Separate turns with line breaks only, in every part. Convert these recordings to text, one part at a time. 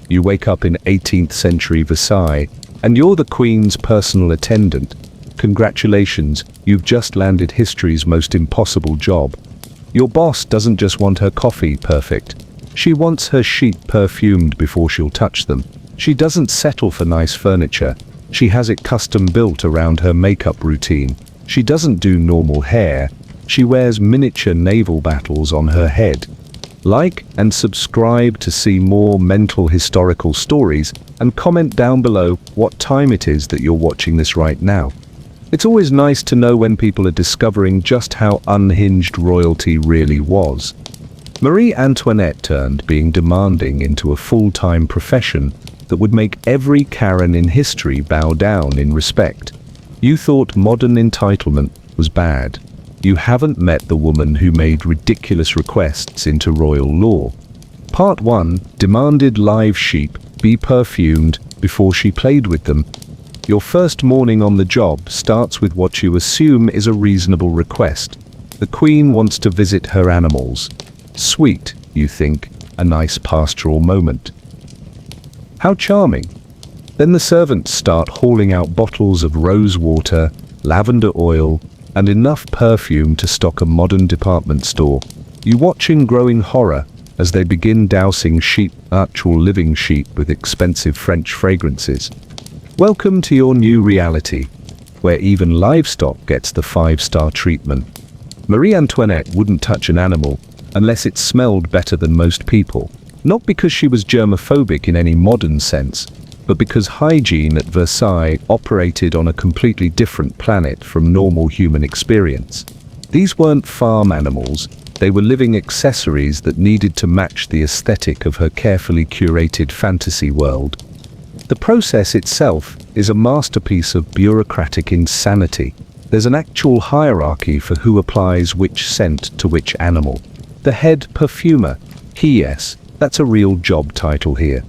You wake up in 18th century Versailles, and you're the Queen's personal attendant. Congratulations, you've just landed history's most impossible job. Your boss doesn't just want her coffee perfect. She wants her sheep perfumed before she'll touch them. She doesn't settle for nice furniture. She has it custom built around her makeup routine. She doesn't do normal hair. She wears miniature naval battles on her head. Like and subscribe to see more mental historical stories, and comment down below what time it is that you're watching this right now. It's always nice to know when people are discovering just how unhinged royalty really was. Marie Antoinette turned being demanding into a full-time profession that would make every Karen in history bow down in respect. You thought modern entitlement was bad. You haven't met the woman who made ridiculous requests into royal law. Part 1 demanded live sheep be perfumed before she played with them. Your first morning on the job starts with what you assume is a reasonable request. The Queen wants to visit her animals. Sweet, you think, a nice pastoral moment. How charming. Then the servants start hauling out bottles of rose water, lavender oil, and enough perfume to stock a modern department store. You watch in growing horror as they begin dousing sheep, actual living sheep, with expensive French fragrances. Welcome to your new reality, where even livestock gets the 5-star treatment. Marie Antoinette wouldn't touch an animal unless it smelled better than most people. Not because she was germophobic in any modern sense, but because hygiene at Versailles operated on a completely different planet from normal human experience. These weren't farm animals, they were living accessories that needed to match the aesthetic of her carefully curated fantasy world. The process itself is a masterpiece of bureaucratic insanity. There's an actual hierarchy for who applies which scent to which animal. The head perfumer, yes, that's a real job title here,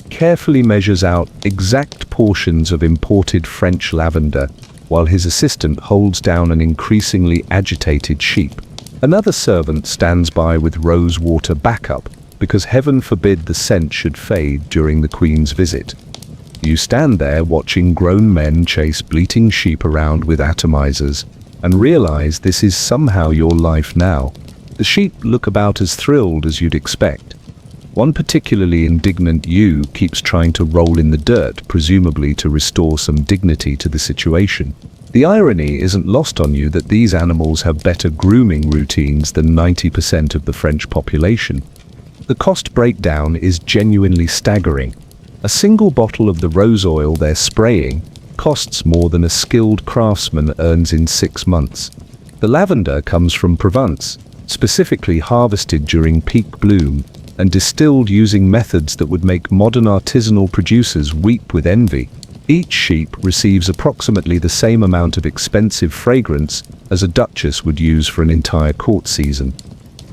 carefully measures out exact portions of imported French lavender, while his assistant holds down an increasingly agitated sheep. Another servant stands by with rose water backup, because heaven forbid the scent should fade during the Queen's visit. You stand there watching grown men chase bleating sheep around with atomizers, and realize this is somehow your life now. The sheep look about as thrilled as you'd expect. One particularly indignant ewe keeps trying to roll in the dirt, presumably to restore some dignity to the situation. The irony isn't lost on you that these animals have better grooming routines than 90% of the French population. The cost breakdown is genuinely staggering. A single bottle of the rose oil they're spraying costs more than a skilled craftsman earns in 6 months. The lavender comes from Provence, specifically harvested during peak bloom, and distilled using methods that would make modern artisanal producers weep with envy. Each sheep receives approximately the same amount of expensive fragrance as a duchess would use for an entire court season.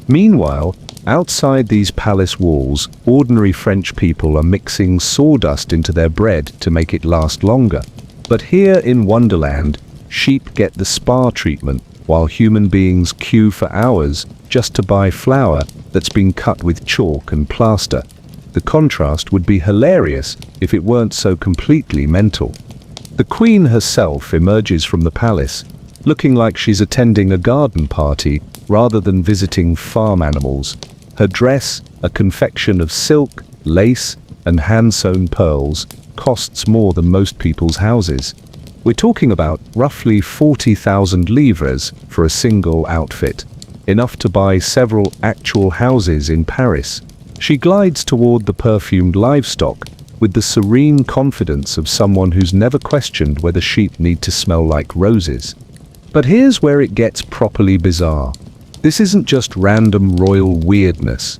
Meanwhile, outside these palace walls, ordinary French people are mixing sawdust into their bread to make it last longer. But here in Wonderland, sheep get the spa treatment, while human beings queue for hours just to buy flour that's been cut with chalk and plaster. The contrast would be hilarious if it weren't so completely mental. The Queen herself emerges from the palace, looking like she's attending a garden party rather than visiting farm animals. Her dress, a confection of silk, lace, and hand-sewn pearls, costs more than most people's houses. We're talking about roughly 40,000 livres for a single outfit, enough to buy several actual houses in Paris. She glides toward the perfumed livestock with the serene confidence of someone who's never questioned whether sheep need to smell like roses. But here's where it gets properly bizarre. This isn't just random royal weirdness.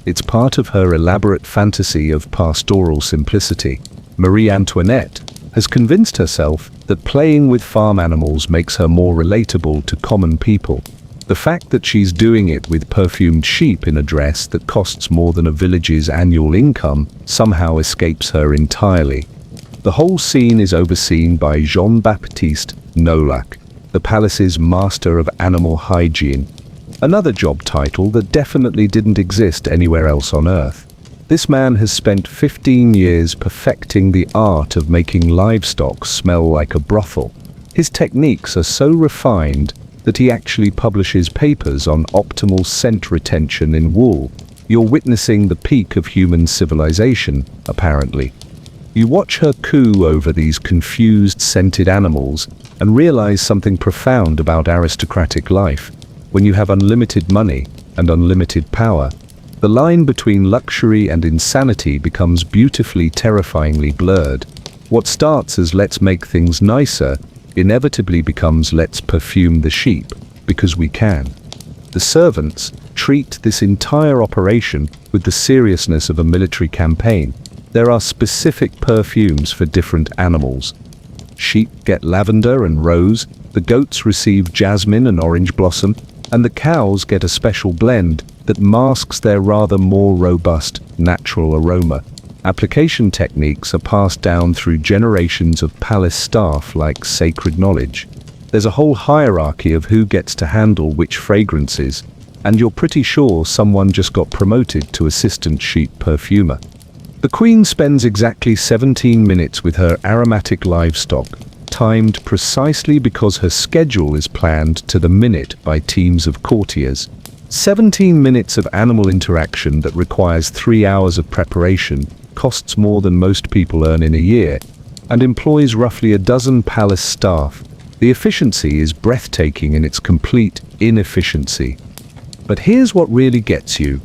It's part of her elaborate fantasy of pastoral simplicity. Marie Antoinette has convinced herself that playing with farm animals makes her more relatable to common people. The fact that she's doing it with perfumed sheep in a dress that costs more than a village's annual income somehow escapes her entirely. The whole scene is overseen by Jean-Baptiste Nolak, the palace's master of animal hygiene, another job title that definitely didn't exist anywhere else on Earth. This man has spent 15 years perfecting the art of making livestock smell like a brothel. His techniques are so refined that he actually publishes papers on optimal scent retention in wool. You're witnessing the peak of human civilization, apparently. You watch her coo over these confused, scented animals and realize something profound about aristocratic life. When you have unlimited money and unlimited power, the line between luxury and insanity becomes beautifully, terrifyingly blurred. What starts as "let's make things nicer" inevitably becomes "let's perfume the sheep, because we can." The servants treat this entire operation with the seriousness of a military campaign. There are specific perfumes for different animals. Sheep get lavender and rose, the goats receive jasmine and orange blossom, and the cows get a special blend that masks their rather more robust, natural aroma. Application techniques are passed down through generations of palace staff like sacred knowledge. There's a whole hierarchy of who gets to handle which fragrances, and you're pretty sure someone just got promoted to assistant sheep perfumer. The queen spends exactly 17 minutes with her aromatic livestock, timed precisely because her schedule is planned to the minute by teams of courtiers. 17 minutes of animal interaction that requires 3 hours of preparation costs more than most people earn in a year, and employs roughly a dozen palace staff. The efficiency is breathtaking in its complete inefficiency. But here's what really gets you.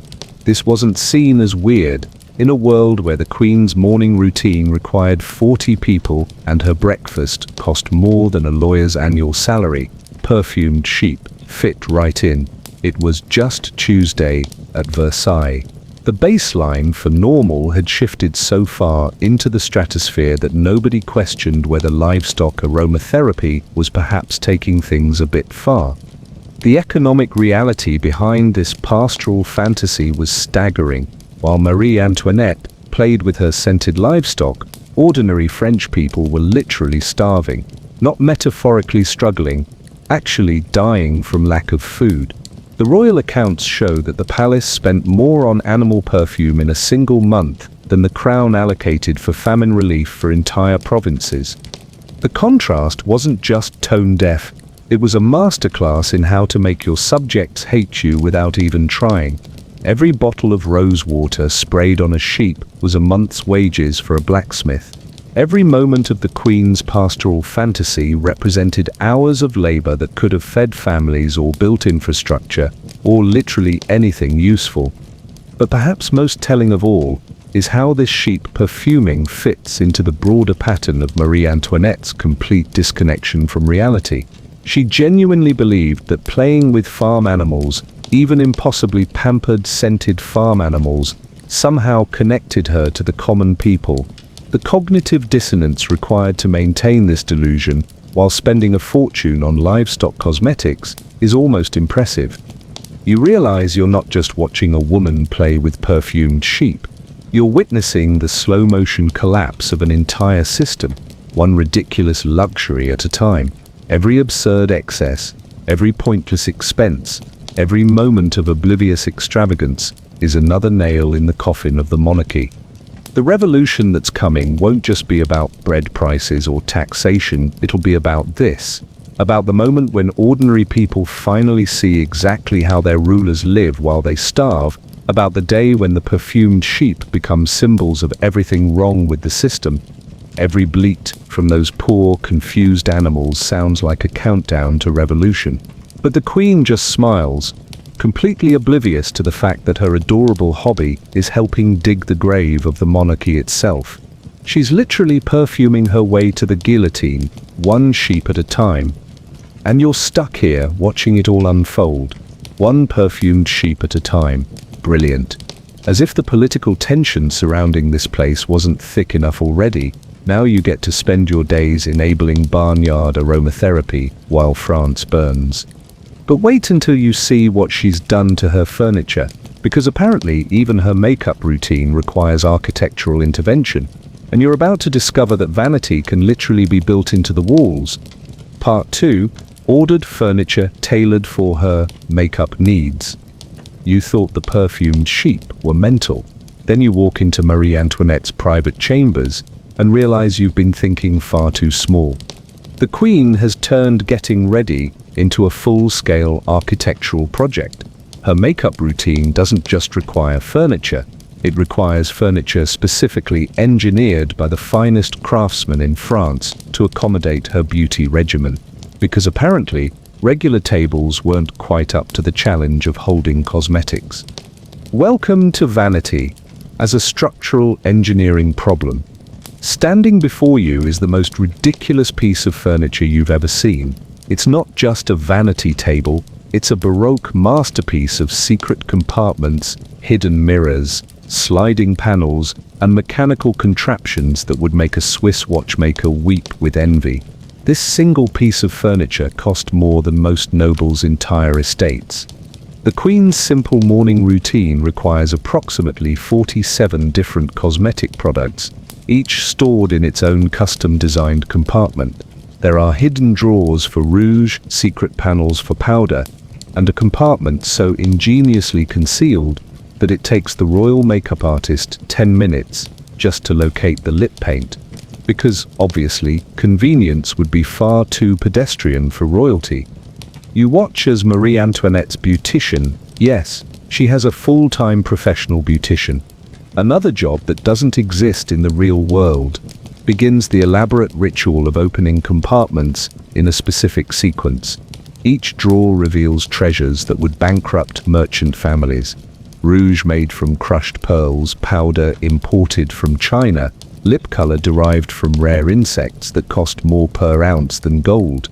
This wasn't seen as weird. In a world where the queen's morning routine required 40 people and her breakfast cost more than a lawyer's annual salary, perfumed sheep fit right in. It was just Tuesday at Versailles. The baseline for normal had shifted so far into the stratosphere that nobody questioned whether livestock aromatherapy was perhaps taking things a bit far. The economic reality behind this pastoral fantasy was staggering. While Marie Antoinette played with her scented livestock, ordinary French people were literally starving, not metaphorically struggling, actually dying from lack of food. The royal accounts show that the palace spent more on animal perfume in a single month than the crown allocated for famine relief for entire provinces. The contrast wasn't just tone deaf, it was a masterclass in how to make your subjects hate you without even trying. Every bottle of rose water sprayed on a sheep was a month's wages for a blacksmith. Every moment of the queen's pastoral fantasy represented hours of labor that could have fed families or built infrastructure, or literally anything useful. But perhaps most telling of all is how this sheep perfuming fits into the broader pattern of Marie Antoinette's complete disconnection from reality. She genuinely believed that playing with farm animals, even impossibly pampered, scented farm animals, somehow connected her to the common people. The cognitive dissonance required to maintain this delusion while spending a fortune on livestock cosmetics is almost impressive. You realize you're not just watching a woman play with perfumed sheep. You're witnessing the slow-motion collapse of an entire system, one ridiculous luxury at a time. Every absurd excess, every pointless expense, every moment of oblivious extravagance is another nail in the coffin of the monarchy. The revolution that's coming won't just be about bread prices or taxation, it'll be about this. About the moment when ordinary people finally see exactly how their rulers live while they starve. About the day when the perfumed sheep become symbols of everything wrong with the system. Every bleat from those poor, confused animals sounds like a countdown to revolution. But the queen just smiles, completely oblivious to the fact that her adorable hobby is helping dig the grave of the monarchy itself. She's literally perfuming her way to the guillotine, one sheep at a time. And you're stuck here watching it all unfold, one perfumed sheep at a time. Brilliant. As if the political tension surrounding this place wasn't thick enough already, now you get to spend your days enabling barnyard aromatherapy while France burns. But wait until you see what she's done to her furniture, because apparently even her makeup routine requires architectural intervention, and you're about to discover that vanity can literally be built into the walls. Part 2, ordered furniture tailored for her makeup needs. You thought the perfumed sheep were mental. Then you walk into Marie Antoinette's private chambers and realize you've been thinking far too small. The Queen has turned getting ready into a full-scale architectural project. Her makeup routine doesn't just require furniture, it requires furniture specifically engineered by the finest craftsmen in France to accommodate her beauty regimen, because apparently regular tables weren't quite up to the challenge of holding cosmetics. Welcome to vanity as a structural engineering problem. Standing before you is the most ridiculous piece of furniture you've ever seen. It's not just a vanity table, it's a Baroque masterpiece of secret compartments, hidden mirrors, sliding panels, and mechanical contraptions that would make a Swiss watchmaker weep with envy. This single piece of furniture cost more than most nobles' entire estates. The Queen's simple morning routine requires approximately 47 different cosmetic products, each stored in its own custom-designed compartment. There are hidden drawers for rouge, secret panels for powder, and a compartment so ingeniously concealed that it takes the royal makeup artist 10 minutes just to locate the lip paint, because, obviously, convenience would be far too pedestrian for royalty. You watch as Marie Antoinette's beautician, yes, she has a full-time professional beautician, another job that doesn't exist in the real world, begins the elaborate ritual of opening compartments in a specific sequence. Each drawer reveals treasures that would bankrupt merchant families. Rouge made from crushed pearls, powder imported from China, lip color derived from rare insects that cost more per ounce than gold.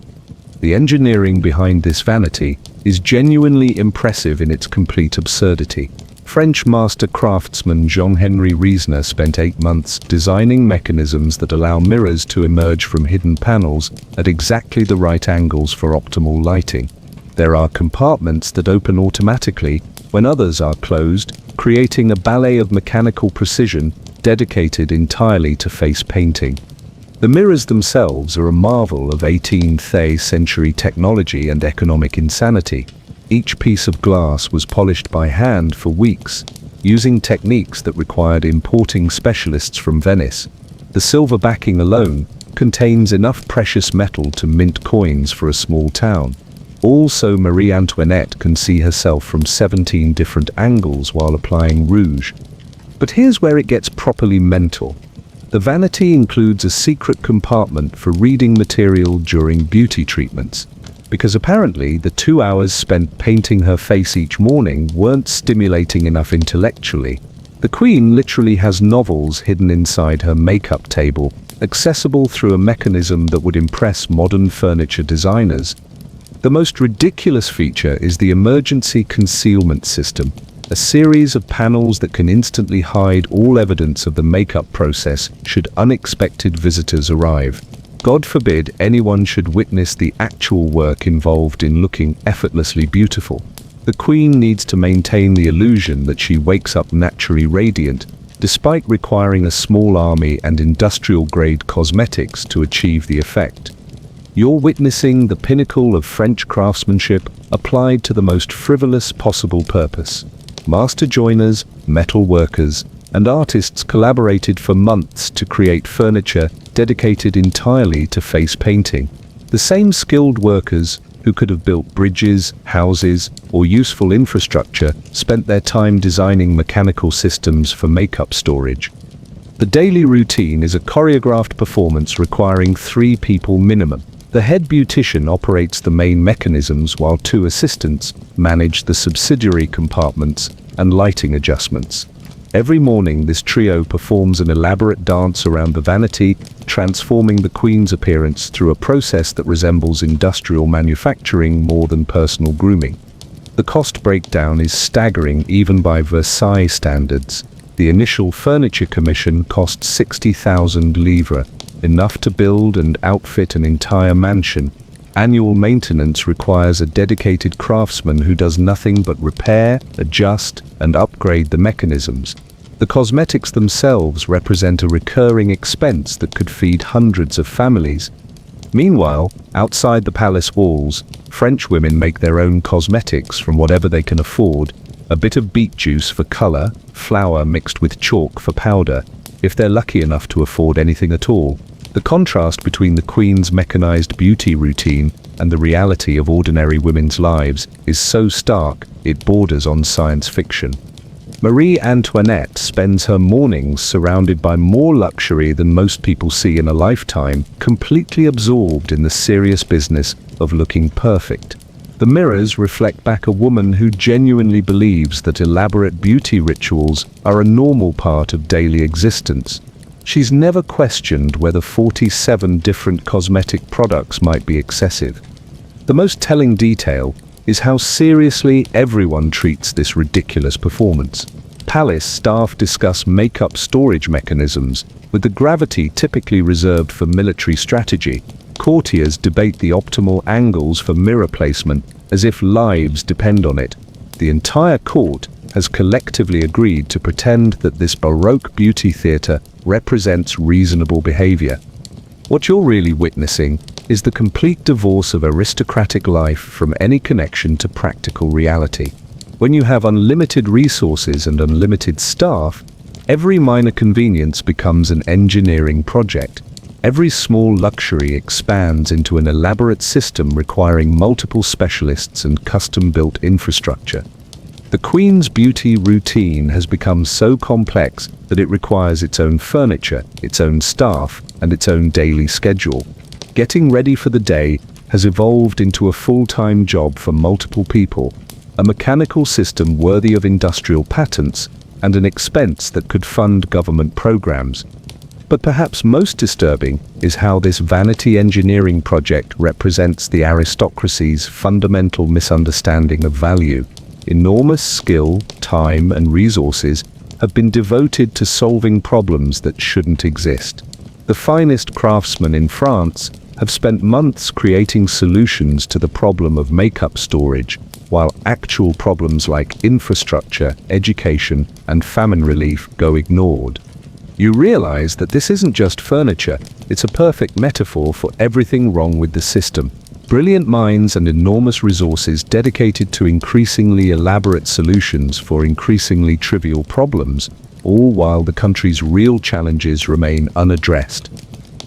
The engineering behind this vanity is genuinely impressive in its complete absurdity. French master craftsman Jean-Henri Riesner spent 8 months designing mechanisms that allow mirrors to emerge from hidden panels at exactly the right angles for optimal lighting. There are compartments that open automatically when others are closed, creating a ballet of mechanical precision dedicated entirely to face painting. The mirrors themselves are a marvel of 18th century technology and economic insanity. Each piece of glass was polished by hand for weeks, using techniques that required importing specialists from Venice. The silver backing alone contains enough precious metal to mint coins for a small town. Also, Marie Antoinette can see herself from 17 different angles while applying rouge. But here's where it gets properly mental. The vanity includes a secret compartment for reading material during beauty treatments, because apparently the 2 hours spent painting her face each morning weren't stimulating enough intellectually. The Queen literally has novels hidden inside her makeup table, accessible through a mechanism that would impress modern furniture designers. The most ridiculous feature is the emergency concealment system, a series of panels that can instantly hide all evidence of the makeup process should unexpected visitors arrive. God forbid anyone should witness the actual work involved in looking effortlessly beautiful. The Queen needs to maintain the illusion that she wakes up naturally radiant, despite requiring a small army and industrial-grade cosmetics to achieve the effect. You're witnessing the pinnacle of French craftsmanship applied to the most frivolous possible purpose. Master joiners, metal workers, and artists collaborated for months to create furniture dedicated entirely to face painting. The same skilled workers who could have built bridges, houses, or useful infrastructure spent their time designing mechanical systems for makeup storage. The daily routine is a choreographed performance requiring 3 people minimum. The head beautician operates the main mechanisms while 2 assistants manage the subsidiary compartments and lighting adjustments. Every morning, this trio performs an elaborate dance around the vanity, transforming the Queen's appearance through a process that resembles industrial manufacturing more than personal grooming. The cost breakdown is staggering even by Versailles standards. The initial furniture commission cost 60,000 livres, enough to build and outfit an entire mansion. Annual maintenance requires a dedicated craftsman who does nothing but repair, adjust, and upgrade the mechanisms. The cosmetics themselves represent a recurring expense that could feed hundreds of families. Meanwhile, outside the palace walls, French women make their own cosmetics from whatever they can afford, a bit of beet juice for color, flour mixed with chalk for powder, if they're lucky enough to afford anything at all. The contrast between the Queen's mechanized beauty routine and the reality of ordinary women's lives is so stark, it borders on science fiction. Marie Antoinette spends her mornings surrounded by more luxury than most people see in a lifetime, completely absorbed in the serious business of looking perfect. The mirrors reflect back a woman who genuinely believes that elaborate beauty rituals are a normal part of daily existence. She's never questioned whether 47 different cosmetic products might be excessive. The most telling detail is how seriously everyone treats this ridiculous performance. Palace staff discuss makeup storage mechanisms, with the gravity typically reserved for military strategy. Courtiers debate the optimal angles for mirror placement as if lives depend on it. The entire court has collectively agreed to pretend that this Baroque beauty theatre represents reasonable behavior. What you're really witnessing is the complete divorce of aristocratic life from any connection to practical reality. When you have unlimited resources and unlimited staff, every minor convenience becomes an engineering project. Every small luxury expands into an elaborate system requiring multiple specialists and custom-built infrastructure. The Queen's beauty routine has become so complex that it requires its own furniture, its own staff, and its own daily schedule. Getting ready for the day has evolved into a full-time job for multiple people, a mechanical system worthy of industrial patents, and an expense that could fund government programs. But perhaps most disturbing is how this vanity engineering project represents the aristocracy's fundamental misunderstanding of value. Enormous skill, time, and resources have been devoted to solving problems that shouldn't exist. The finest craftsmen in France have spent months creating solutions to the problem of makeup storage, while actual problems like infrastructure, education, and famine relief go ignored. You realize that this isn't just furniture, it's a perfect metaphor for everything wrong with the system. Brilliant minds and enormous resources dedicated to increasingly elaborate solutions for increasingly trivial problems, all while the country's real challenges remain unaddressed.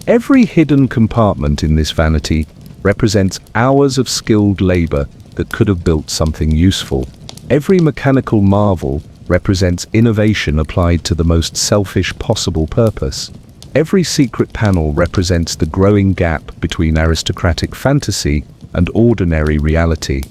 Every hidden compartment in this vanity represents hours of skilled labor that could have built something useful. Every mechanical marvel represents innovation applied to the most selfish possible purpose. Every secret panel represents the growing gap between aristocratic fantasy and ordinary reality.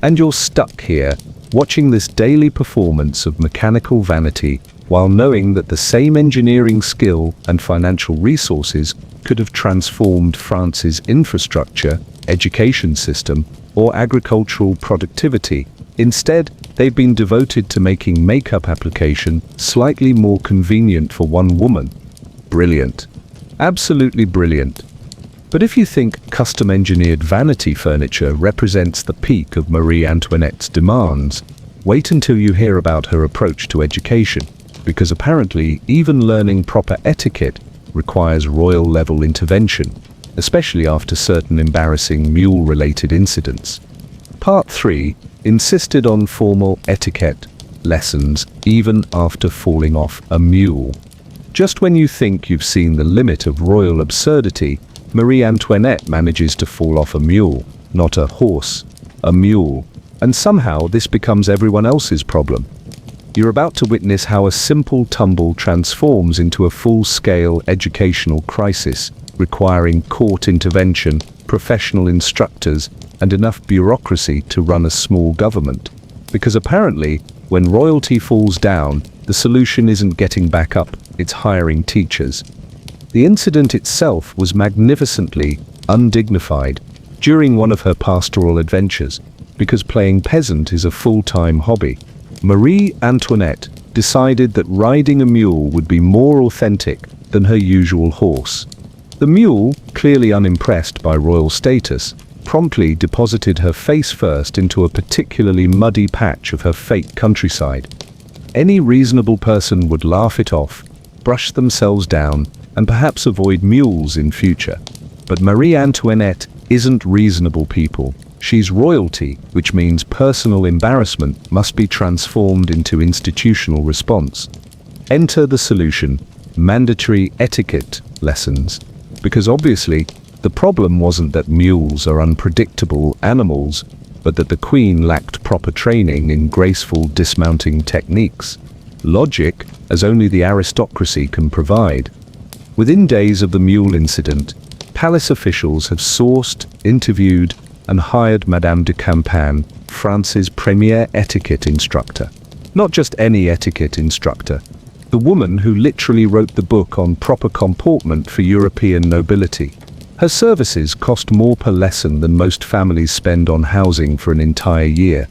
And you're stuck here, watching this daily performance of mechanical vanity, while knowing that the same engineering skill and financial resources could have transformed France's infrastructure, education system, or agricultural productivity. Instead, they've been devoted to making makeup application slightly more convenient for one woman. Brilliant. Absolutely brilliant. But if you think custom-engineered vanity furniture represents the peak of Marie Antoinette's demands, wait until you hear about her approach to education, because apparently even learning proper etiquette requires royal-level intervention, especially after certain embarrassing mule-related incidents. Part 3 insisted on formal etiquette lessons even after falling off a mule. Just when you think you've seen the limit of royal absurdity, Marie Antoinette manages to fall off a mule, not a horse, a mule, and somehow this becomes everyone else's problem. You're about to witness how a simple tumble transforms into a full-scale educational crisis, requiring court intervention, professional instructors, and enough bureaucracy to run a small government. Because apparently, when royalty falls down, the solution isn't getting back up, it's hiring teachers. The incident itself was magnificently undignified during one of her pastoral adventures, because playing peasant is a full-time hobby. Marie Antoinette decided that riding a mule would be more authentic than her usual horse. The mule, clearly unimpressed by royal status, promptly deposited her face first into a particularly muddy patch of her fake countryside. Any reasonable person would laugh it off, brush themselves down, and perhaps avoid mules in future. But Marie Antoinette isn't reasonable people. She's royalty, which means personal embarrassment must be transformed into institutional response. Enter the solution: mandatory etiquette lessons. Because obviously, the problem wasn't that mules are unpredictable animals, but that the queen lacked proper training in graceful dismounting techniques. Logic, as only the aristocracy can provide. Within days of the mule incident, palace officials have sourced, interviewed, and hired Madame de Campan, France's premier etiquette instructor. Not just any etiquette instructor, the woman who literally wrote the book on proper comportment for European nobility. Her services cost more per lesson than most families spend on housing for an entire year.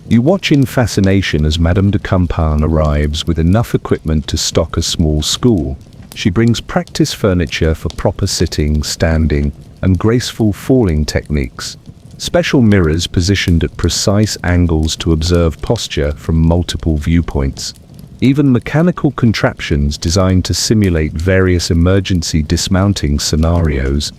You watch in fascination as Madame de Campan arrives with enough equipment to stock a small school. She brings practice furniture for proper sitting, standing, and graceful falling techniques. Special mirrors positioned at precise angles to observe posture from multiple viewpoints. Even mechanical contraptions designed to simulate various emergency dismounting scenarios.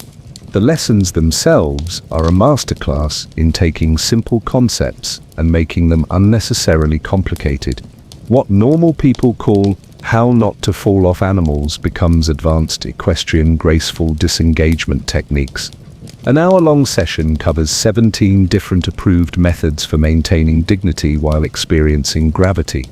The lessons themselves are a masterclass in taking simple concepts and making them unnecessarily complicated. What normal people call how not to fall off animals becomes advanced equestrian graceful disengagement techniques. An hour-long session covers 17 different approved methods for maintaining dignity while experiencing gravity.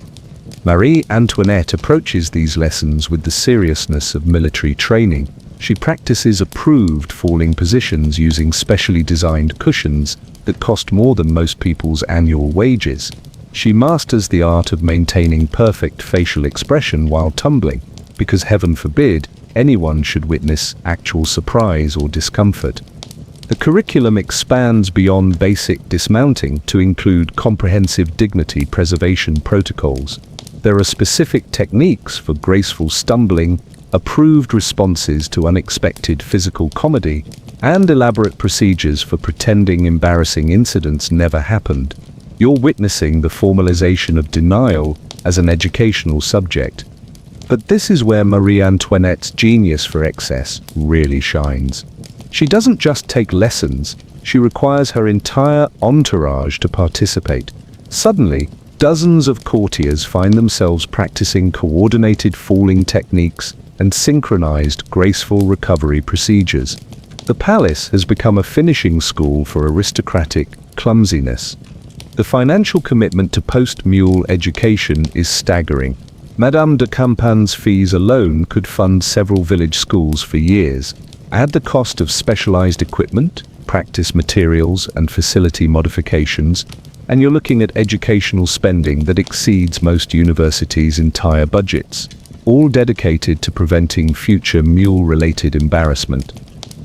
Marie Antoinette approaches these lessons with the seriousness of military training. She practices approved falling positions using specially designed cushions that cost more than most people's annual wages. She masters the art of maintaining perfect facial expression while tumbling, because heaven forbid anyone should witness actual surprise or discomfort. The curriculum expands beyond basic dismounting to include comprehensive dignity preservation protocols. There are specific techniques for graceful stumbling, approved responses to unexpected physical comedy, and elaborate procedures for pretending embarrassing incidents never happened. You're witnessing the formalization of denial as an educational subject. But this is where Marie Antoinette's genius for excess really shines. She doesn't just take lessons, she requires her entire entourage to participate. Suddenly, dozens of courtiers find themselves practicing coordinated falling techniques and synchronized graceful recovery procedures. The palace has become a finishing school for aristocratic clumsiness. The financial commitment to post-mule education is staggering. Madame de Campan's fees alone could fund several village schools for years. Add the cost of specialized equipment, practice materials, and facility modifications, and you're looking at educational spending that exceeds most universities' entire budgets, all dedicated to preventing future mule-related embarrassment.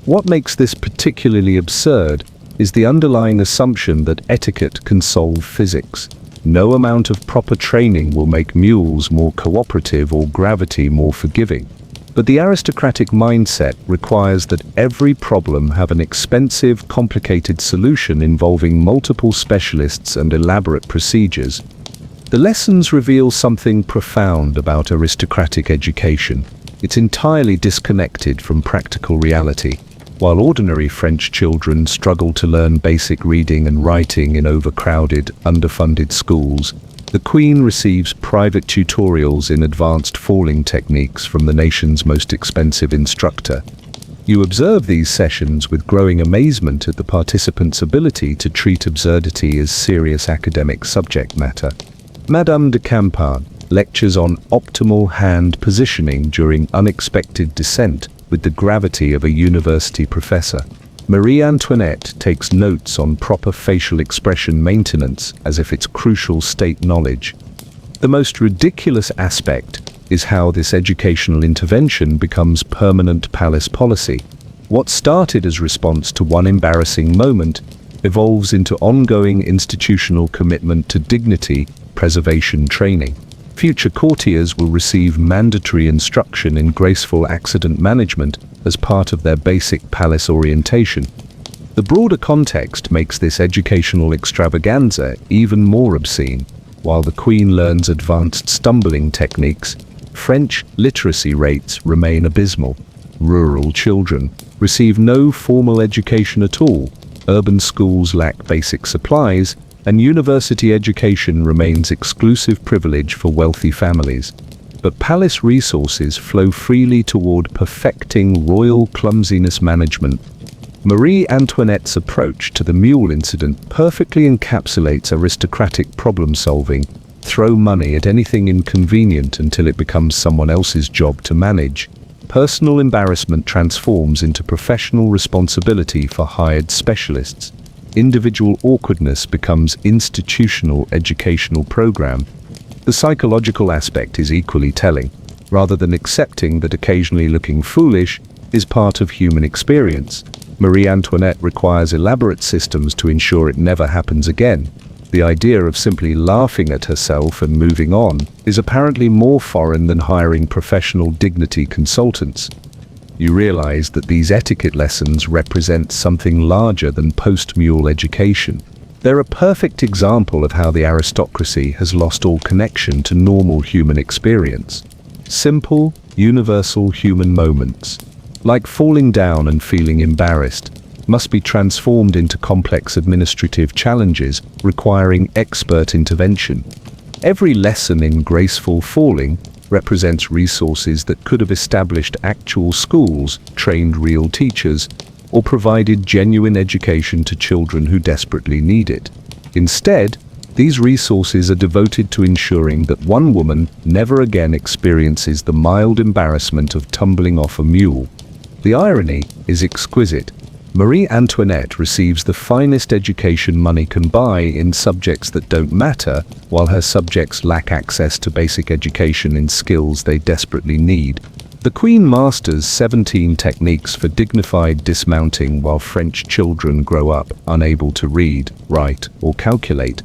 What makes this particularly absurd is the underlying assumption that etiquette can solve physics. No amount of proper training will make mules more cooperative or gravity more forgiving. But the aristocratic mindset requires that every problem have an expensive, complicated solution involving multiple specialists and elaborate procedures. The lessons reveal something profound about aristocratic education. It's entirely disconnected from practical reality. While ordinary French children struggle to learn basic reading and writing in overcrowded, underfunded schools, the Queen receives private tutorials in advanced falling techniques from the nation's most expensive instructor. You observe these sessions with growing amazement at the participants' ability to treat absurdity as serious academic subject matter. Madame de Campan lectures on optimal hand positioning during unexpected descent with the gravity of a university professor. Marie Antoinette takes notes on proper facial expression maintenance as if it's crucial state knowledge. The most ridiculous aspect is how this educational intervention becomes permanent palace policy. What started as response to one embarrassing moment evolves into ongoing institutional commitment to dignity preservation training. Future courtiers will receive mandatory instruction in graceful accident management as part of their basic palace orientation. The broader context makes this educational extravaganza even more obscene. While the Queen learns advanced stumbling techniques, French literacy rates remain abysmal. Rural children receive no formal education at all. urban schools lack basic supplies, and university education remains exclusive privilege for wealthy families. But palace resources flow freely toward perfecting royal clumsiness management. Marie Antoinette's approach to the mule incident perfectly encapsulates aristocratic problem-solving. Throw money at anything inconvenient until it becomes someone else's job to manage. Personal embarrassment transforms into professional responsibility for hired specialists. Individual awkwardness becomes institutional educational program. The psychological aspect is equally telling. Rather than accepting that occasionally looking foolish is part of human experience, Marie Antoinette requires elaborate systems to ensure it never happens again. The idea of simply laughing at herself and moving on is apparently more foreign than hiring professional dignity consultants. You realize that these etiquette lessons represent something larger than post-mule education. They're a perfect example of how the aristocracy has lost all connection to normal human experience. Simple, universal human moments, like falling down and feeling embarrassed, must be transformed into complex administrative challenges requiring expert intervention. Every lesson in graceful falling represents resources that could have established actual schools, trained real teachers, or provided genuine education to children who desperately need it. Instead, these resources are devoted to ensuring that one woman never again experiences the mild embarrassment of tumbling off a mule. The irony is exquisite. Marie Antoinette receives the finest education money can buy in subjects that don't matter, while her subjects lack access to basic education in skills they desperately need. The Queen masters 17 techniques for dignified dismounting while French children grow up unable to read, write, or calculate.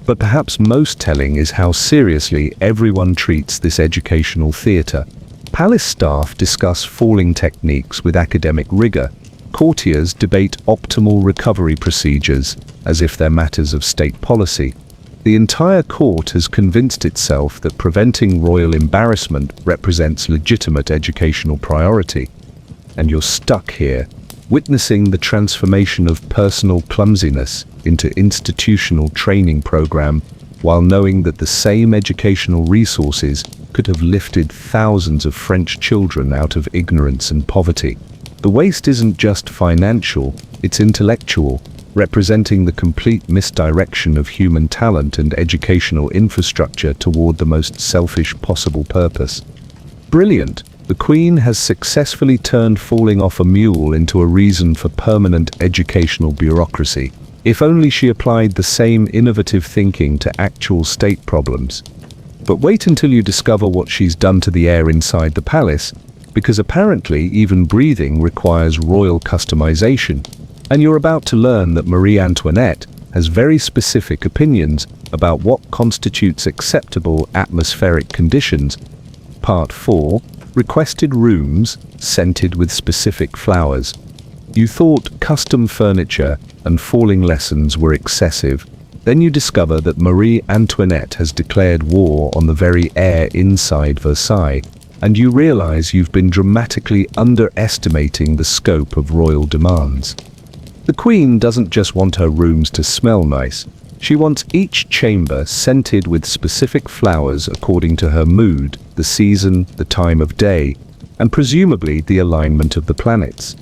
But perhaps most telling is how seriously everyone treats this educational theatre. Palace staff discuss falling techniques with academic rigor. Courtiers debate optimal recovery procedures as if they're matters of state policy. The entire court has convinced itself that preventing royal embarrassment represents legitimate educational priority. And you're stuck here, witnessing the transformation of personal clumsiness into institutional training program, while knowing that the same educational resources could have lifted thousands of French children out of ignorance and poverty. The waste isn't just financial, it's intellectual, representing the complete misdirection of human talent and educational infrastructure toward the most selfish possible purpose. Brilliant! The Queen has successfully turned falling off a mule into a reason for permanent educational bureaucracy. If only she applied the same innovative thinking to actual state problems. But wait until you discover what she's done to the air inside the palace, because apparently even breathing requires royal customization. And you're about to learn that Marie Antoinette has very specific opinions about what constitutes acceptable atmospheric conditions. Part 4. Requested rooms scented with specific flowers. You thought custom furniture and falling lessons were excessive. Then you discover that Marie Antoinette has declared war on the very air inside Versailles, and you realize you've been dramatically underestimating the scope of royal demands. The Queen doesn't just want her rooms to smell nice. She wants each chamber scented with specific flowers according to her mood, the season, the time of day, and presumably the alignment of the planets.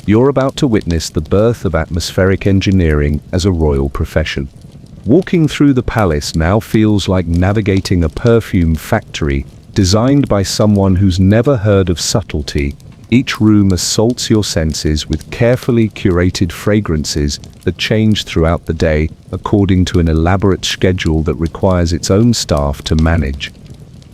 You're about to witness the birth of atmospheric engineering as a royal profession. Walking through the palace now feels like navigating a perfume factory designed by someone who's never heard of subtlety. Each room assaults your senses with carefully curated fragrances that change throughout the day according to an elaborate schedule that requires its own staff to manage.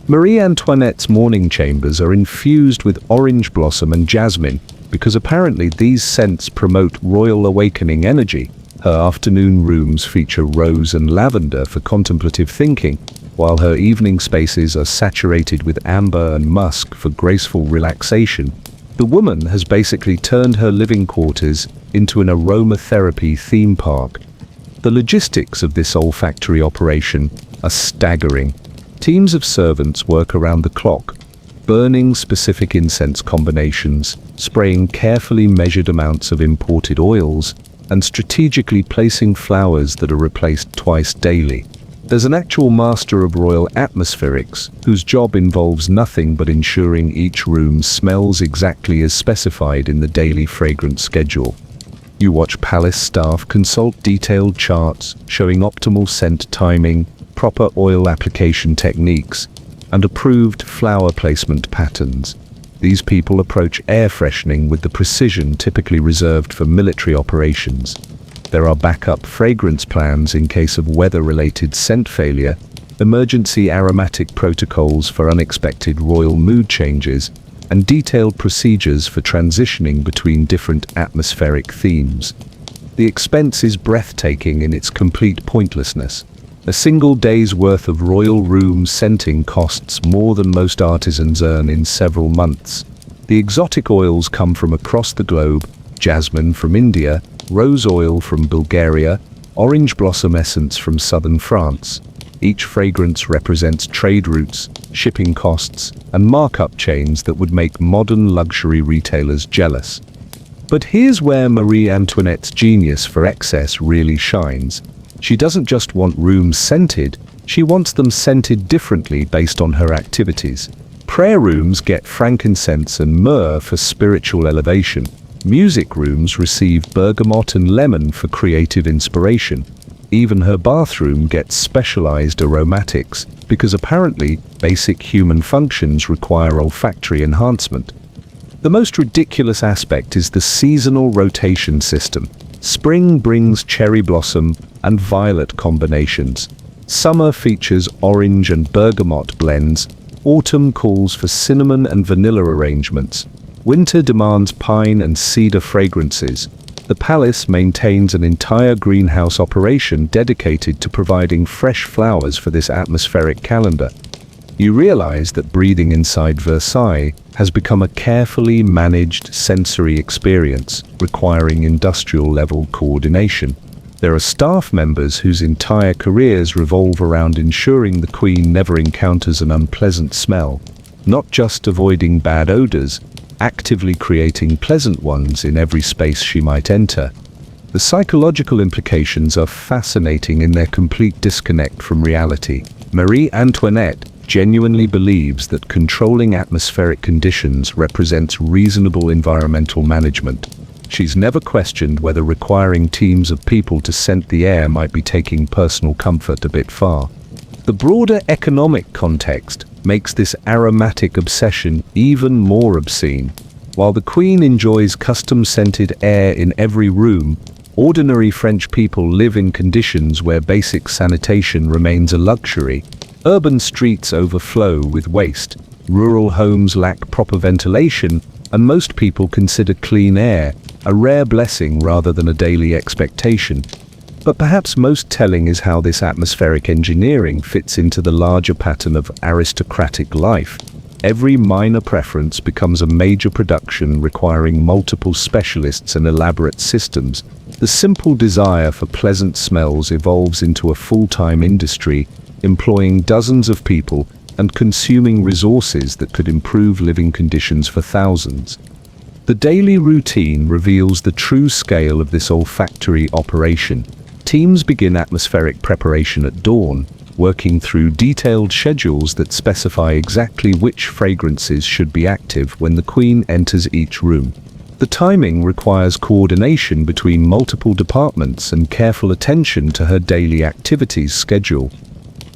Marie Antoinette's morning chambers are infused with orange blossom and jasmine because apparently these scents promote royal awakening energy. Her afternoon rooms feature rose and lavender for contemplative thinking, while her evening spaces are saturated with amber and musk for graceful relaxation. The woman has basically turned her living quarters into an aromatherapy theme park. The logistics of this olfactory operation are staggering. Teams of servants work around the clock, burning specific incense combinations, spraying carefully measured amounts of imported oils, and strategically placing flowers that are replaced twice daily. There's an actual master of royal atmospherics whose job involves nothing but ensuring each room smells exactly as specified in the daily fragrance schedule. You watch palace staff consult detailed charts showing optimal scent timing, proper oil application techniques, and approved flower placement patterns. These people approach air freshening with the precision typically reserved for military operations. There are backup fragrance plans in case of weather-related scent failure, emergency aromatic protocols for unexpected royal mood changes, and detailed procedures for transitioning between different atmospheric themes. The expense is breathtaking in its complete pointlessness. A single day's worth of royal room scenting costs more than most artisans earn in several months. The exotic oils come from across the globe: jasmine from India, rose oil from Bulgaria, orange blossom essence from southern France. Each fragrance represents trade routes, shipping costs, and markup chains that would make modern luxury retailers jealous. But here's where Marie Antoinette's genius for excess really shines. She doesn't just want rooms scented, she wants them scented differently based on her activities. Prayer rooms get frankincense and myrrh for spiritual elevation. Music rooms receive bergamot and lemon for creative inspiration. Even her bathroom gets specialized aromatics, because apparently basic human functions require olfactory enhancement. The most ridiculous aspect is the seasonal rotation system. Spring brings cherry blossom and violet combinations. Summer features orange and bergamot blends. Autumn calls for cinnamon and vanilla arrangements. Winter demands pine and cedar fragrances. The palace maintains an entire greenhouse operation dedicated to providing fresh flowers for this atmospheric calendar. You realize that breathing inside Versailles has become a carefully managed sensory experience, requiring industrial-level coordination. There are staff members whose entire careers revolve around ensuring the Queen never encounters an unpleasant smell, not just avoiding bad odors, actively creating pleasant ones in every space she might enter. The psychological implications are fascinating in their complete disconnect from reality. Marie Antoinette genuinely believes that controlling atmospheric conditions represents reasonable environmental management. She's never questioned whether requiring teams of people to scent the air might be taking personal comfort a bit far. The broader economic context makes this aromatic obsession even more obscene. While the Queen enjoys custom-scented air in every room, ordinary French people live in conditions where basic sanitation remains a luxury. Urban streets overflow with waste, rural homes lack proper ventilation, and most people consider clean air a rare blessing rather than a daily expectation. But perhaps most telling is how this atmospheric engineering fits into the larger pattern of aristocratic life. Every minor preference becomes a major production requiring multiple specialists and elaborate systems. The simple desire for pleasant smells evolves into a full-time industry, employing dozens of people and consuming resources that could improve living conditions for thousands. The daily routine reveals the true scale of this olfactory operation. Teams begin atmospheric preparation at dawn, working through detailed schedules that specify exactly which fragrances should be active when the Queen enters each room. The timing requires coordination between multiple departments and careful attention to her daily activities schedule.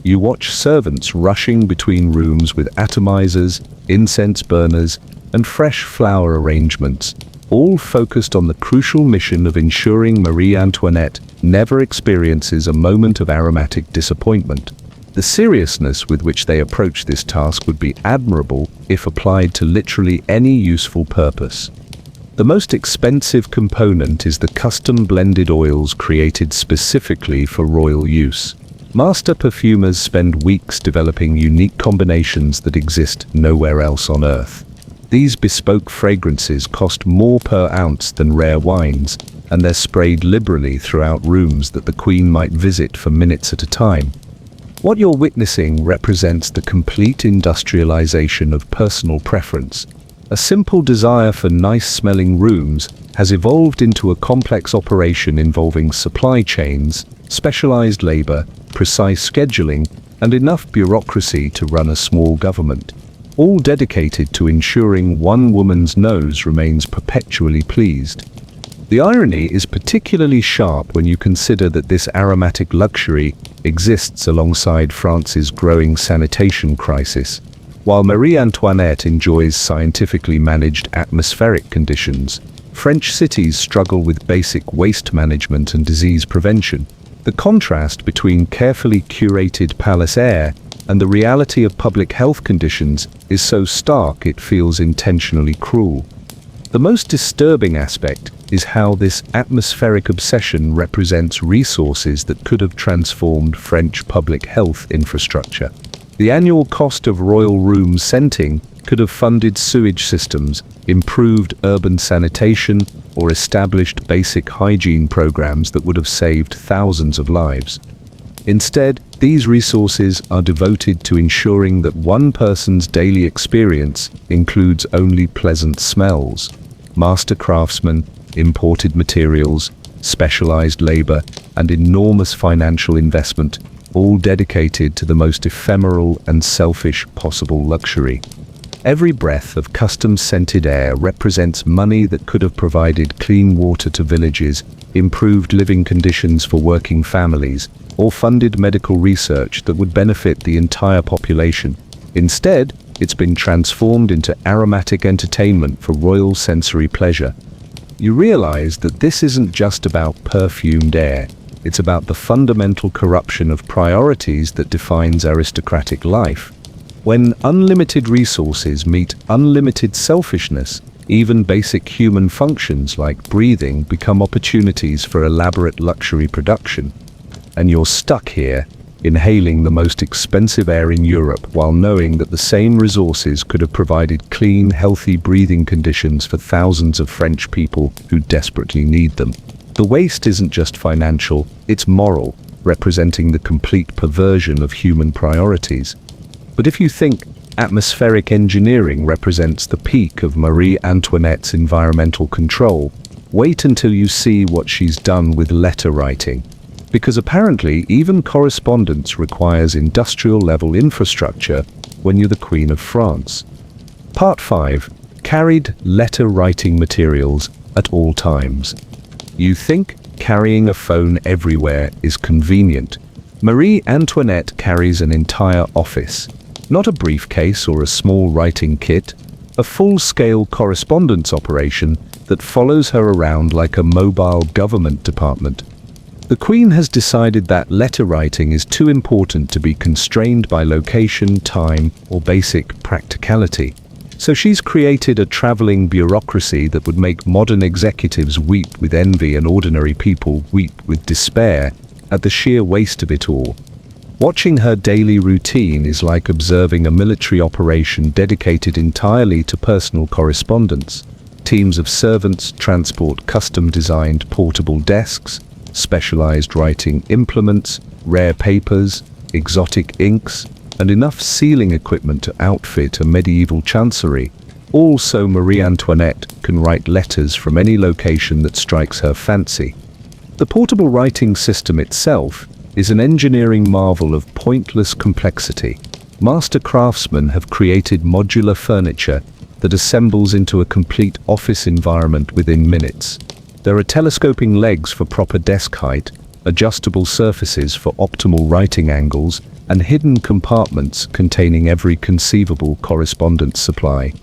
You watch servants rushing between rooms with atomizers, incense burners, and fresh flower arrangements, all focused on the crucial mission of ensuring Marie Antoinette never experiences a moment of aromatic disappointment. The seriousness with which they approach this task would be admirable if applied to literally any useful purpose. The most expensive component is the custom blended oils created specifically for royal use. Master perfumers spend weeks developing unique combinations that exist nowhere else on Earth. These bespoke fragrances cost more per ounce than rare wines, and they're sprayed liberally throughout rooms that the Queen might visit for minutes at a time. What you're witnessing represents the complete industrialization of personal preference. A simple desire for nice-smelling rooms has evolved into a complex operation involving supply chains, specialized labor, precise scheduling, and enough bureaucracy to run a small government, all dedicated to ensuring one woman's nose remains perpetually pleased. The irony is particularly sharp when you consider that this aromatic luxury exists alongside France's growing sanitation crisis. While Marie Antoinette enjoys scientifically managed atmospheric conditions, French cities struggle with basic waste management and disease prevention. The contrast between carefully curated palace air and the reality of public health conditions is so stark it feels intentionally cruel. The most disturbing aspect is how this atmospheric obsession represents resources that could have transformed French public health infrastructure. The annual cost of royal room scenting could have funded sewage systems, improved urban sanitation, or established basic hygiene programs that would have saved thousands of lives. Instead, these resources are devoted to ensuring that one person's daily experience includes only pleasant smells. Master craftsmen, imported materials, specialized labor, and enormous financial investment, all dedicated to the most ephemeral and selfish possible luxury. Every breath of custom-scented air represents money that could have provided clean water to villages, improved living conditions for working families, or funded medical research that would benefit the entire population. Instead, it's been transformed into aromatic entertainment for royal sensory pleasure. You realize that this isn't just about perfumed air, it's about the fundamental corruption of priorities that defines aristocratic life. When unlimited resources meet unlimited selfishness, even basic human functions like breathing become opportunities for elaborate luxury production. And you're stuck here, inhaling the most expensive air in Europe while knowing that the same resources could have provided clean, healthy breathing conditions for thousands of French people who desperately need them. The waste isn't just financial, it's moral, representing the complete perversion of human priorities. But if you think atmospheric engineering represents the peak of Marie Antoinette's environmental control, wait until you see what she's done with letter writing. Because apparently even correspondence requires industrial-level infrastructure when you're the Queen of France. Part 5. Carried letter-writing materials at all times. You think carrying a phone everywhere is convenient. Marie Antoinette carries an entire office. Not a briefcase or a small writing kit, a full-scale correspondence operation that follows her around like a mobile government department. The Queen has decided that letter writing is too important to be constrained by location, time, or basic practicality. So she's created a traveling bureaucracy that would make modern executives weep with envy and ordinary people weep with despair at the sheer waste of it all. Watching her daily routine is like observing a military operation dedicated entirely to personal correspondence. Teams of servants transport custom-designed portable desks, specialized writing implements, rare papers, exotic inks, and enough sealing equipment to outfit a medieval chancery. All so Marie Antoinette can write letters from any location that strikes her fancy. The portable writing system itself is an engineering marvel of pointless complexity. Master craftsmen have created modular furniture that assembles into a complete office environment within minutes. There are telescoping legs for proper desk height, adjustable surfaces for optimal writing angles, and hidden compartments containing every conceivable correspondence supply.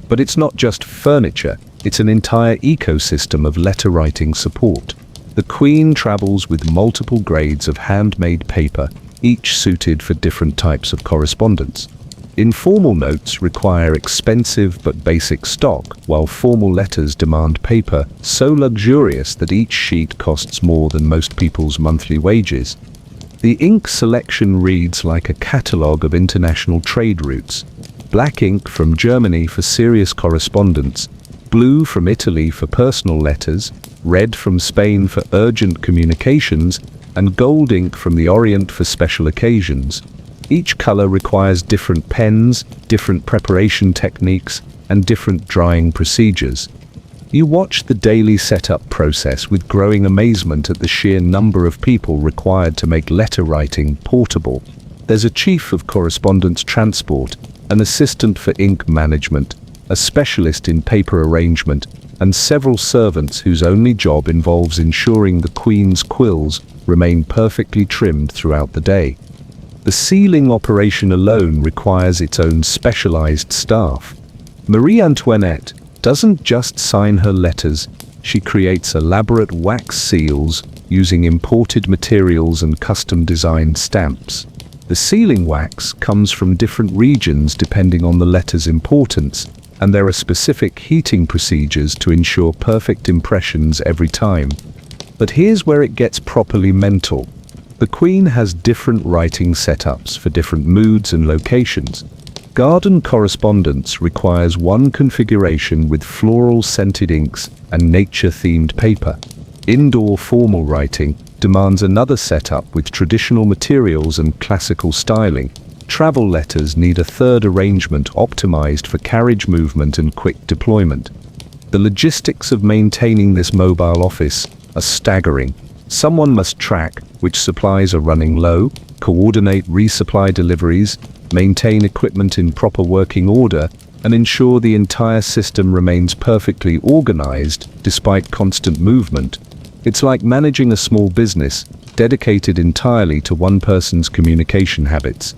But it's not just furniture, it's an entire ecosystem of letter writing support. The Queen travels with multiple grades of handmade paper, each suited for different types of correspondence. Informal notes require expensive but basic stock, while formal letters demand paper so luxurious that each sheet costs more than most people's monthly wages. The ink selection reads like a catalogue of international trade routes. Black ink from Germany for serious correspondence, blue from Italy for personal letters, red from Spain for urgent communications, and gold ink from the Orient for special occasions. Each color requires different pens, different preparation techniques, and different drying procedures. You watch the daily setup process with growing amazement at the sheer number of people required to make letter writing portable. There's a chief of correspondence transport, an assistant for ink management, a specialist in paper arrangement, and several servants whose only job involves ensuring the Queen's quills remain perfectly trimmed throughout the day. The sealing operation alone requires its own specialized staff. Marie Antoinette doesn't just sign her letters, she creates elaborate wax seals using imported materials and custom-designed stamps. The sealing wax comes from different regions depending on the letter's importance, and there are specific heating procedures to ensure perfect impressions every time. But here's where it gets properly mental. The Queen has different writing setups for different moods and locations. Garden correspondence requires one configuration with floral-scented inks and nature-themed paper. Indoor formal writing demands another setup with traditional materials and classical styling. Travel letters need a third arrangement optimized for carriage movement and quick deployment. The logistics of maintaining this mobile office are staggering. Someone must track which supplies are running low, coordinate resupply deliveries, maintain equipment in proper working order, and ensure the entire system remains perfectly organized despite constant movement. It's like managing a small business dedicated entirely to one person's communication habits.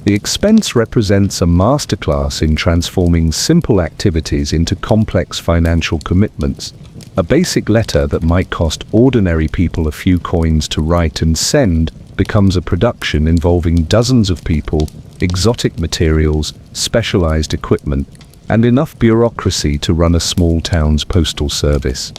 The expense represents a masterclass in transforming simple activities into complex financial commitments. A basic letter that might cost ordinary people a few coins to write and send becomes a production involving dozens of people, exotic materials, specialized equipment, and enough bureaucracy to run a small town's postal service.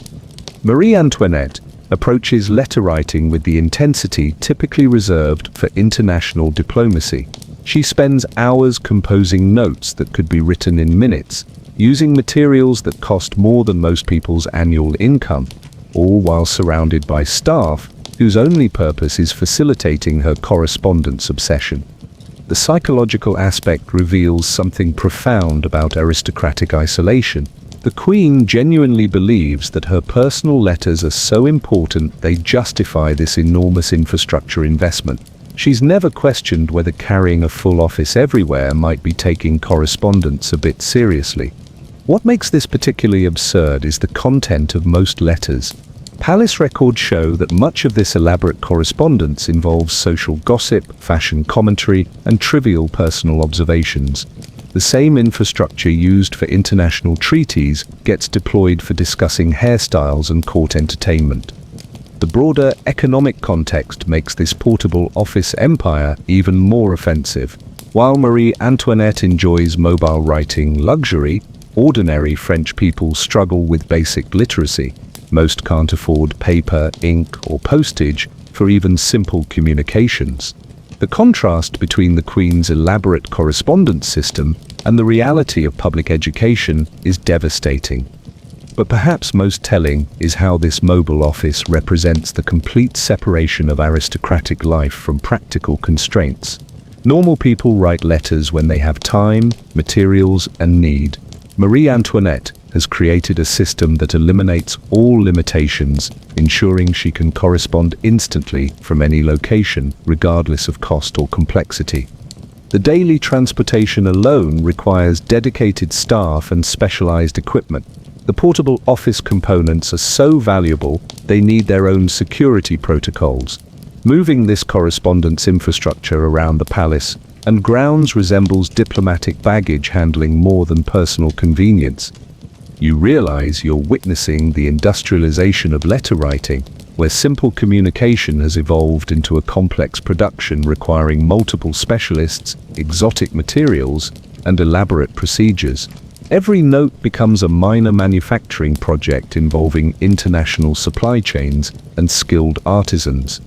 Marie Antoinette approaches letter writing with the intensity typically reserved for international diplomacy. She spends hours composing notes that could be written in minutes, using materials that cost more than most people's annual income, all while surrounded by staff whose only purpose is facilitating her correspondence obsession. The psychological aspect reveals something profound about aristocratic isolation. The Queen genuinely believes that her personal letters are so important they justify this enormous infrastructure investment. She's never questioned whether carrying a full office everywhere might be taking correspondence a bit seriously. What makes this particularly absurd is the content of most letters. Palace records show that much of this elaborate correspondence involves social gossip, fashion commentary, and trivial personal observations. The same infrastructure used for international treaties gets deployed for discussing hairstyles and court entertainment. The broader economic context makes this portable office empire even more offensive. While Marie Antoinette enjoys mobile writing luxury, ordinary French people struggle with basic literacy. Most can't afford paper, ink, or postage for even simple communications. The contrast between the Queen's elaborate correspondence system and the reality of public education is devastating. But perhaps most telling is how this mobile office represents the complete separation of aristocratic life from practical constraints. Normal people write letters when they have time, materials, and need. Marie Antoinette has created a system that eliminates all limitations, ensuring she can correspond instantly from any location, regardless of cost or complexity. The daily transportation alone requires dedicated staff and specialized equipment. The portable office components are so valuable, they need their own security protocols. Moving this correspondence infrastructure around the palace and grounds resembles diplomatic baggage handling more than personal convenience. You realize you're witnessing the industrialization of letter writing, where simple communication has evolved into a complex production requiring multiple specialists, exotic materials, and elaborate procedures. Every note becomes a minor manufacturing project involving international supply chains and skilled artisans.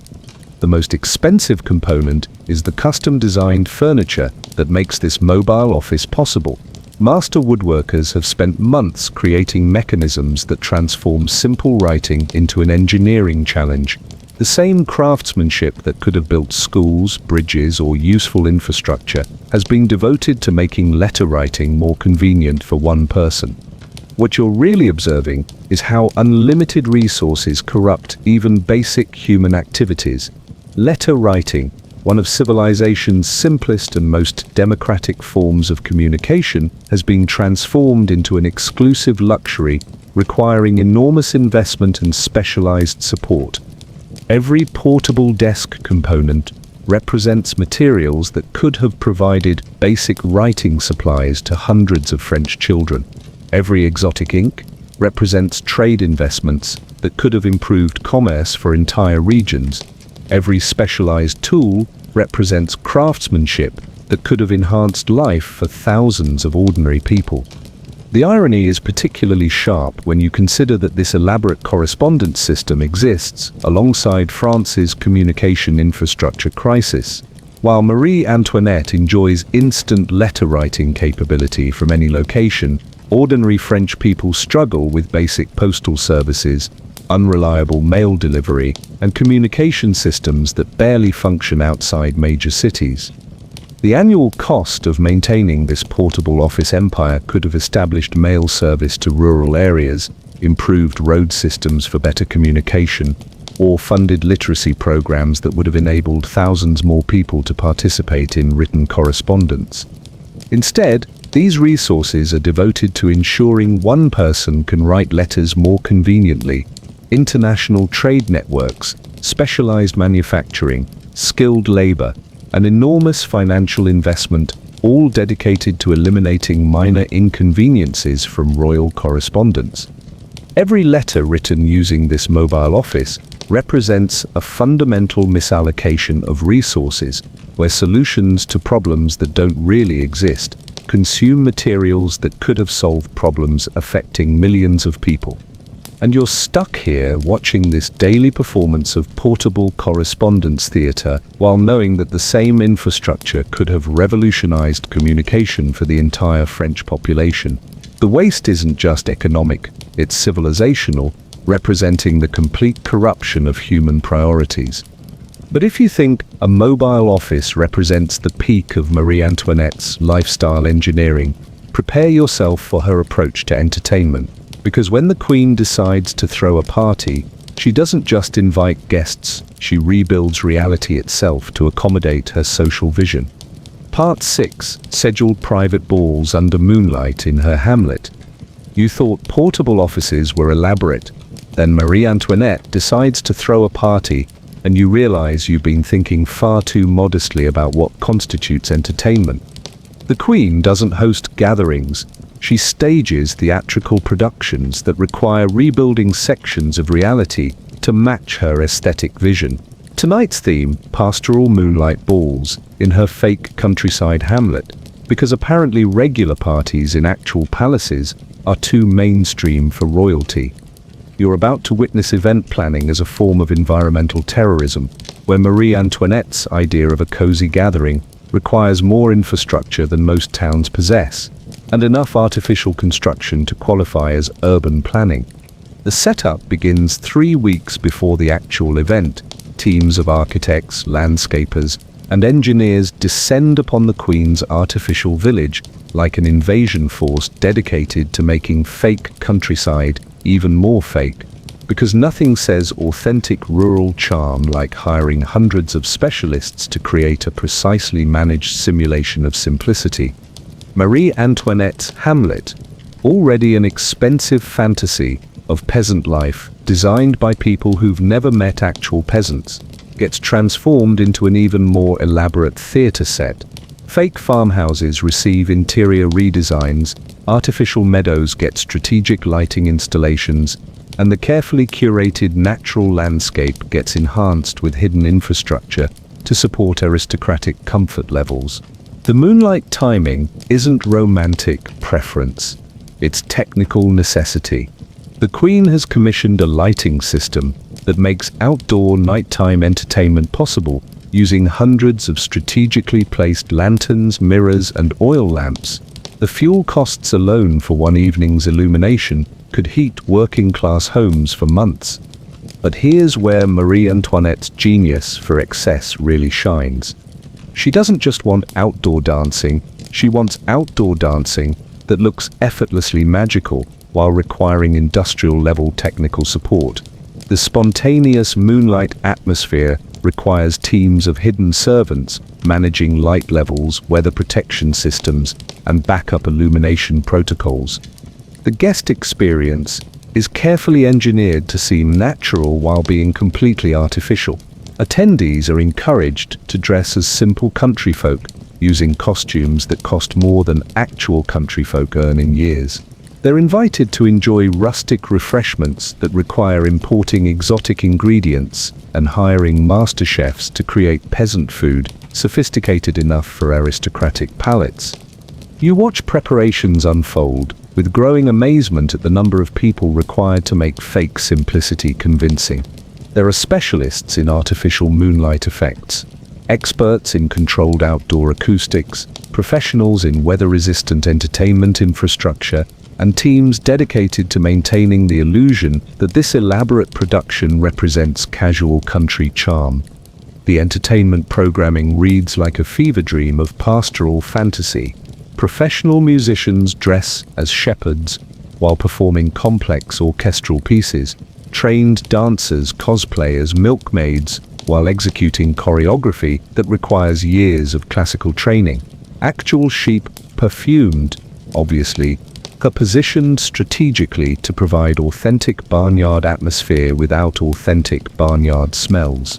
The most expensive component is the custom-designed furniture that makes this mobile office possible. Master woodworkers have spent months creating mechanisms that transform simple writing into an engineering challenge. The same craftsmanship that could have built schools, bridges, or useful infrastructure has been devoted to making letter writing more convenient for one person. What you're really observing is how unlimited resources corrupt even basic human activities. Letter writing, one of civilization's simplest and most democratic forms of communication, has been transformed into an exclusive luxury requiring enormous investment and specialized support. Every portable desk component represents materials that could have provided basic writing supplies to hundreds of French children. Every exotic ink represents trade investments that could have improved commerce for entire regions. Every specialized tool represents craftsmanship that could have enhanced life for thousands of ordinary people. The irony is particularly sharp when you consider that this elaborate correspondence system exists alongside France's communication infrastructure crisis. While Marie Antoinette enjoys instant letter-writing capability from any location, ordinary French people struggle with basic postal services, unreliable mail delivery, and communication systems that barely function outside major cities. The annual cost of maintaining this portable office empire could have established mail service to rural areas, improved road systems for better communication, or funded literacy programs that would have enabled thousands more people to participate in written correspondence. Instead, these resources are devoted to ensuring one person can write letters more conveniently. International trade networks, specialized manufacturing, skilled labor, an enormous financial investment, all dedicated to eliminating minor inconveniences from royal correspondence. Every letter written using this mobile office represents a fundamental misallocation of resources, where solutions to problems that don't really exist consume materials that could have solved problems affecting millions of people. And you're stuck here watching this daily performance of portable correspondence theater while knowing that the same infrastructure could have revolutionized communication for the entire French population. The waste isn't just economic, it's civilizational, representing the complete corruption of human priorities. But if you think a mobile office represents the peak of Marie Antoinette's lifestyle engineering, prepare yourself for her approach to entertainment. Because when the Queen decides to throw a party, she doesn't just invite guests, she rebuilds reality itself to accommodate her social vision. Part 6. Scheduled private balls under moonlight in her hamlet. You thought portable offices were elaborate. Then Marie Antoinette decides to throw a party, and you realize you've been thinking far too modestly about what constitutes entertainment. The Queen doesn't host gatherings. She stages theatrical productions that require rebuilding sections of reality to match her aesthetic vision. Tonight's theme, pastoral moonlight balls in her fake countryside hamlet, because apparently regular parties in actual palaces are too mainstream for royalty. You're about to witness event planning as a form of environmental terrorism, where Marie Antoinette's idea of a cozy gathering requires more infrastructure than most towns possess, and enough artificial construction to qualify as urban planning. The setup begins 3 weeks before the actual event. Teams of architects, landscapers, and engineers descend upon the Queen's artificial village like an invasion force dedicated to making fake countryside even more fake, because nothing says authentic rural charm like hiring hundreds of specialists to create a precisely managed simulation of simplicity. Marie Antoinette's Hamlet, already an expensive fantasy of peasant life designed by people who've never met actual peasants, gets transformed into an even more elaborate theater set. Fake farmhouses receive interior redesigns, artificial meadows get strategic lighting installations, and the carefully curated natural landscape gets enhanced with hidden infrastructure to support aristocratic comfort levels. The moonlight timing isn't romantic preference, it's technical necessity. The Queen has commissioned a lighting system that makes outdoor nighttime entertainment possible using hundreds of strategically placed lanterns, mirrors, and oil lamps. The fuel costs alone for one evening's illumination could heat working-class homes for months. But here's where Marie Antoinette's genius for excess really shines. She doesn't just want outdoor dancing, she wants outdoor dancing that looks effortlessly magical, while requiring industrial-level technical support. The spontaneous moonlight atmosphere requires teams of hidden servants managing light levels, weather protection systems, and backup illumination protocols. The guest experience is carefully engineered to seem natural while being completely artificial. Attendees are encouraged to dress as simple country folk, using costumes that cost more than actual country folk earn in years. They're invited to enjoy rustic refreshments that require importing exotic ingredients and hiring master chefs to create peasant food sophisticated enough for aristocratic palates. You watch preparations unfold, with growing amazement at the number of people required to make fake simplicity convincing. There are specialists in artificial moonlight effects, experts in controlled outdoor acoustics, professionals in weather-resistant entertainment infrastructure, and teams dedicated to maintaining the illusion that this elaborate production represents casual country charm. The entertainment programming reads like a fever dream of pastoral fantasy. Professional musicians dress as shepherds while performing complex orchestral pieces. Trained dancers cosplay as milkmaids while executing choreography that requires years of classical training. Actual sheep, perfumed, obviously, are positioned strategically to provide authentic barnyard atmosphere without authentic barnyard smells.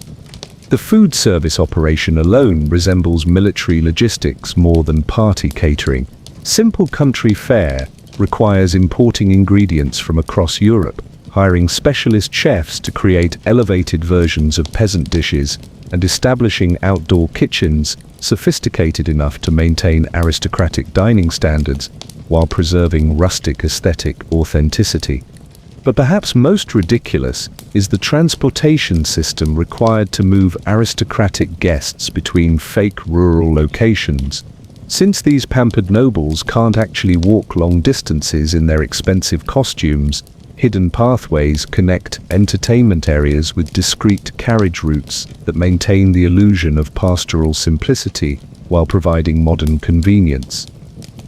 The food service operation alone resembles military logistics more than party catering. Simple country fare requires importing ingredients from across Europe, hiring specialist chefs to create elevated versions of peasant dishes, and establishing outdoor kitchens sophisticated enough to maintain aristocratic dining standards while preserving rustic aesthetic authenticity. But perhaps most ridiculous is the transportation system required to move aristocratic guests between fake rural locations. Since these pampered nobles can't actually walk long distances in their expensive costumes, hidden pathways connect entertainment areas with discrete carriage routes that maintain the illusion of pastoral simplicity while providing modern convenience.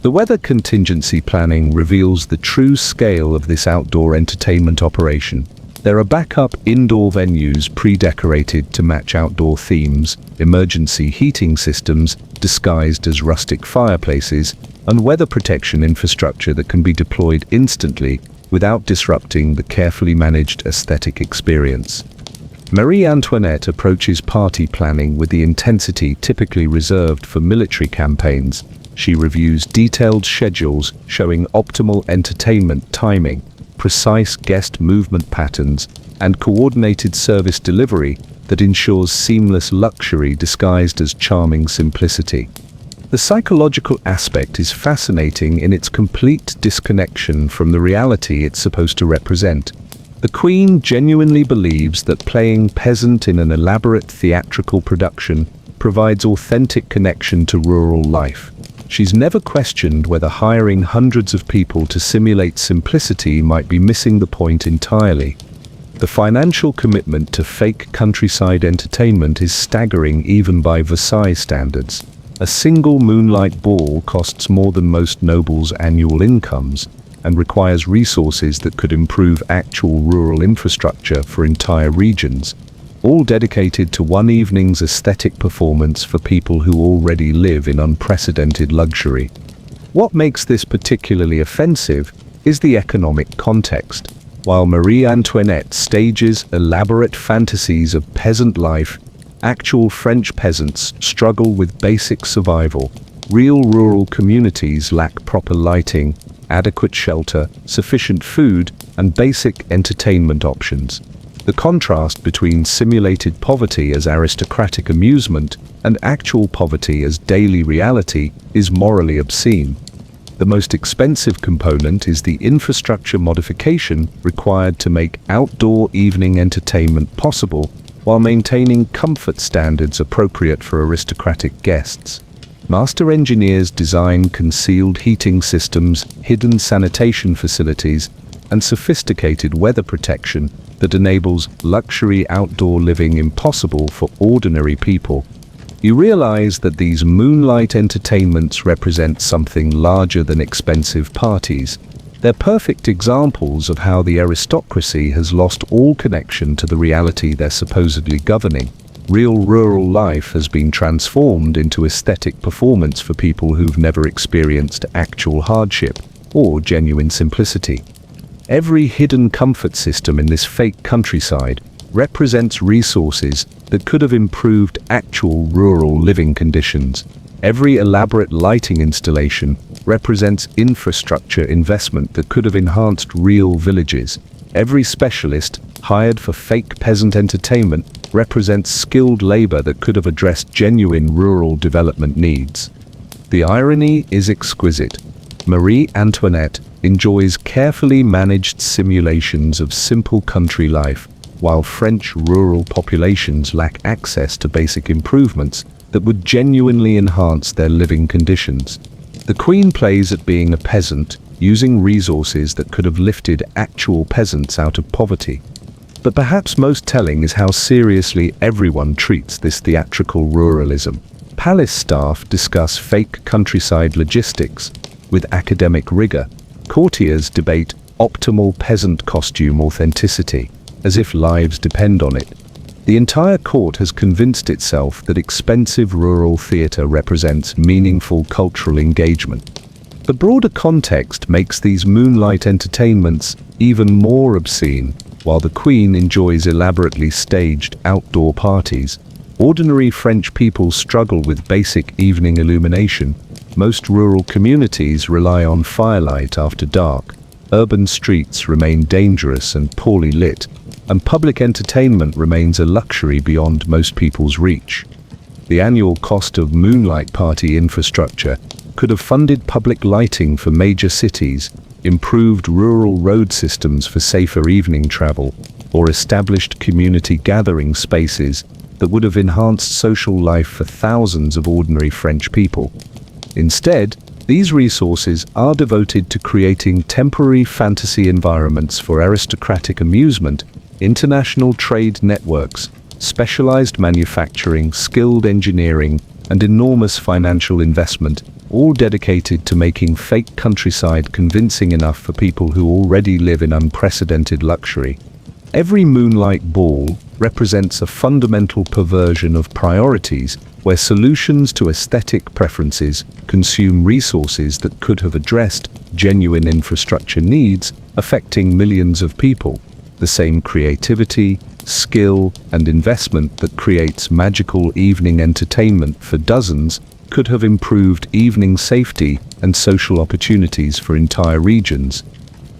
The weather contingency planning reveals the true scale of this outdoor entertainment operation. There are backup indoor venues pre-decorated to match outdoor themes, emergency heating systems disguised as rustic fireplaces, and weather protection infrastructure that can be deployed instantly without disrupting the carefully managed aesthetic experience. Marie Antoinette approaches party planning with the intensity typically reserved for military campaigns. She reviews detailed schedules showing optimal entertainment timing, precise guest movement patterns, and coordinated service delivery that ensures seamless luxury disguised as charming simplicity. The psychological aspect is fascinating in its complete disconnection from the reality it's supposed to represent. The Queen genuinely believes that playing peasant in an elaborate theatrical production provides authentic connection to rural life. She's never questioned whether hiring hundreds of people to simulate simplicity might be missing the point entirely. The financial commitment to fake countryside entertainment is staggering even by Versailles standards. A single moonlight ball costs more than most nobles' annual incomes and requires resources that could improve actual rural infrastructure for entire regions, all dedicated to one evening's aesthetic performance for people who already live in unprecedented luxury. What makes this particularly offensive is the economic context. While Marie Antoinette stages elaborate fantasies of peasant life, actual French peasants struggle with basic survival. Real rural communities lack proper lighting, adequate shelter, sufficient food, and basic entertainment options. The contrast between simulated poverty as aristocratic amusement and actual poverty as daily reality is morally obscene. The most expensive component is the infrastructure modification required to make outdoor evening entertainment possible while maintaining comfort standards appropriate for aristocratic guests. Master engineers design concealed heating systems, hidden sanitation facilities, and sophisticated weather protection that enables luxury outdoor living impossible for ordinary people. You realize that these moonlight entertainments represent something larger than expensive parties. They're perfect examples of how the aristocracy has lost all connection to the reality they're supposedly governing. Real rural life has been transformed into aesthetic performance for people who've never experienced actual hardship or genuine simplicity. Every hidden comfort system in this fake countryside represents resources that could have improved actual rural living conditions. Every elaborate lighting installation represents infrastructure investment that could have enhanced real villages. Every specialist hired for fake peasant entertainment represents skilled labor that could have addressed genuine rural development needs. The irony is exquisite. Marie Antoinette enjoys carefully managed simulations of simple country life, while French rural populations lack access to basic improvements that would genuinely enhance their living conditions. The Queen plays at being a peasant, using resources that could have lifted actual peasants out of poverty. But perhaps most telling is how seriously everyone treats this theatrical ruralism. Palace staff discuss fake countryside logistics with academic rigor. Courtiers debate optimal peasant costume authenticity, as if lives depend on it. The entire court has convinced itself that expensive rural theatre represents meaningful cultural engagement. The broader context makes these moonlight entertainments even more obscene. While the Queen enjoys elaborately staged outdoor parties, ordinary French people struggle with basic evening illumination. Most rural communities rely on firelight after dark. Urban streets remain dangerous and poorly lit, and public entertainment remains a luxury beyond most people's reach. The annual cost of moonlight party infrastructure could have funded public lighting for major cities, improved rural road systems for safer evening travel, or established community gathering spaces that would have enhanced social life for thousands of ordinary French people. Instead, these resources are devoted to creating temporary fantasy environments for aristocratic amusement, international trade networks, specialized manufacturing, skilled engineering, and enormous financial investment, all dedicated to making fake countryside convincing enough for people who already live in unprecedented luxury. Every moonlight ball represents a fundamental perversion of priorities, where solutions to aesthetic preferences consume resources that could have addressed genuine infrastructure needs affecting millions of people. The same creativity, skill, and investment that creates magical evening entertainment for dozens could have improved evening safety and social opportunities for entire regions.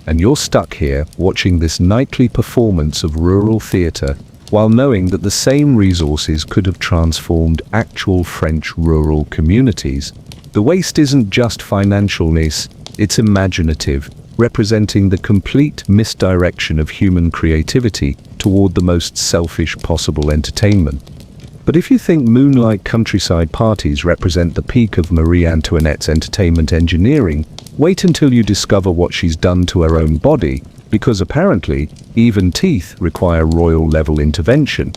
And you're stuck here watching this nightly performance of rural theatre while knowing that the same resources could have transformed actual French rural communities. The waste isn't just financialness, it's imaginative, representing the complete misdirection of human creativity toward the most selfish possible entertainment. But if you think moonlight countryside parties represent the peak of Marie Antoinette's entertainment engineering, wait until you discover what she's done to her own body, because apparently, even teeth require royal-level intervention.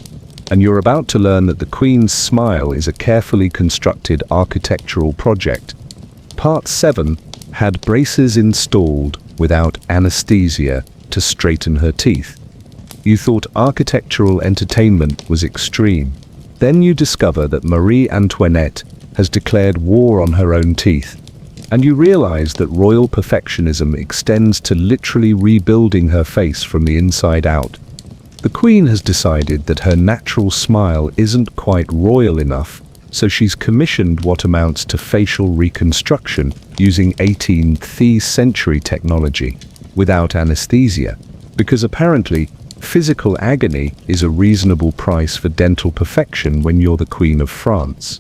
And you're about to learn that the Queen's smile is a carefully constructed architectural project. Part 7 had braces installed without anesthesia to straighten her teeth. You thought architectural entertainment was extreme. Then you discover that Marie Antoinette has declared war on her own teeth. And you realize that royal perfectionism extends to literally rebuilding her face from the inside out. The Queen has decided that her natural smile isn't quite royal enough, so she's commissioned what amounts to facial reconstruction using 18th century technology, without anesthesia, because apparently physical agony is a reasonable price for dental perfection when you're the Queen of France.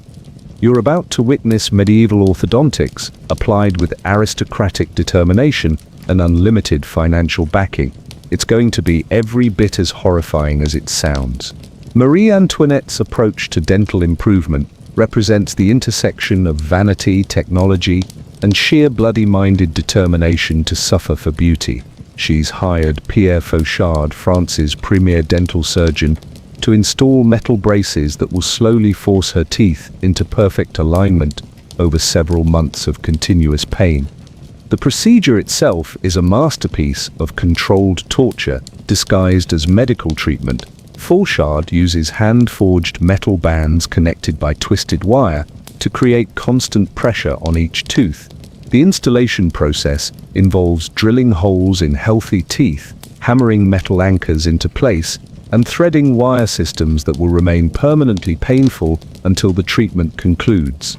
You're about to witness medieval orthodontics applied with aristocratic determination and unlimited financial backing. It's going to be every bit as horrifying as it sounds. Marie Antoinette's approach to dental improvement represents the intersection of vanity, technology, and sheer bloody-minded determination to suffer for beauty. She's hired Pierre Fauchard, France's premier dental surgeon, to install metal braces that will slowly force her teeth into perfect alignment over several months of continuous pain. The procedure itself is a masterpiece of controlled torture disguised as medical treatment. Fauchard uses hand-forged metal bands connected by twisted wire to create constant pressure on each tooth. The installation process involves drilling holes in healthy teeth, hammering metal anchors into place, and threading wire systems that will remain permanently painful until the treatment concludes.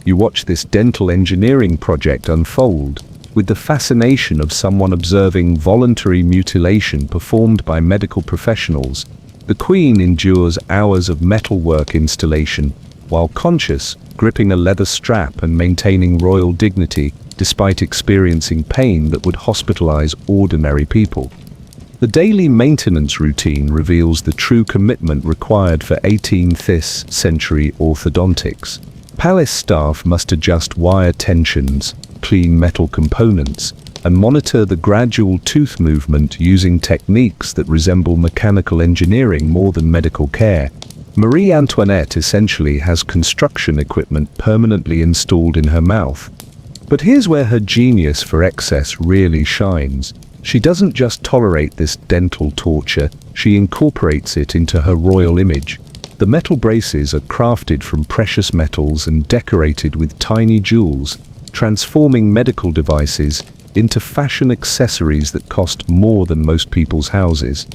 You watch this dental engineering project unfold with the fascination of someone observing voluntary mutilation performed by medical professionals. The Queen endures hours of metalwork installation, while conscious, gripping a leather strap and maintaining royal dignity despite experiencing pain that would hospitalize ordinary people. The daily maintenance routine reveals the true commitment required for 18th century orthodontics. Palace staff must adjust wire tensions, clean metal components, and monitor the gradual tooth movement using techniques that resemble mechanical engineering more than medical care. Marie Antoinette essentially has construction equipment permanently installed in her mouth. But here's where her genius for excess really shines. She doesn't just tolerate this dental torture, she incorporates it into her royal image. The metal braces are crafted from precious metals and decorated with tiny jewels, transforming medical devices into fashion accessories that cost more than most people's houses.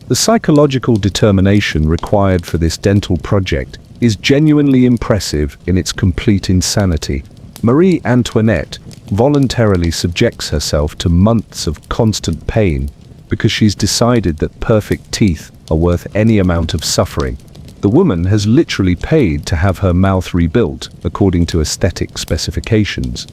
The psychological determination required for this dental project is genuinely impressive in its complete insanity. Marie Antoinette voluntarily subjects herself to months of constant pain because she's decided that perfect teeth are worth any amount of suffering. The woman has literally paid to have her mouth rebuilt according to aesthetic specifications.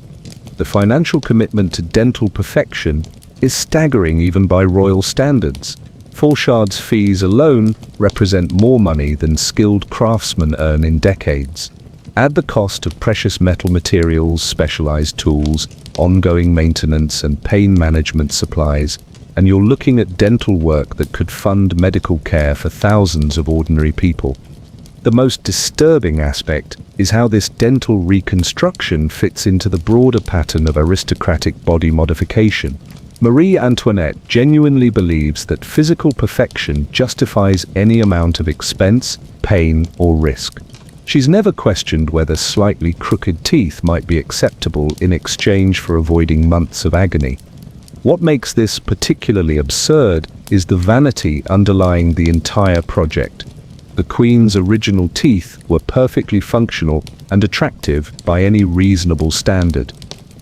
The financial commitment to dental perfection is staggering even by royal standards. Fauchard's fees alone represent more money than skilled craftsmen earn in decades. Add the cost of precious metal materials, specialized tools, ongoing maintenance, and pain management supplies, and you're looking at dental work that could fund medical care for thousands of ordinary people. The most disturbing aspect is how this dental reconstruction fits into the broader pattern of aristocratic body modification. Marie Antoinette genuinely believes that physical perfection justifies any amount of expense, pain, or risk. She's never questioned whether slightly crooked teeth might be acceptable in exchange for avoiding months of agony. What makes this particularly absurd is the vanity underlying the entire project. The Queen's original teeth were perfectly functional and attractive by any reasonable standard.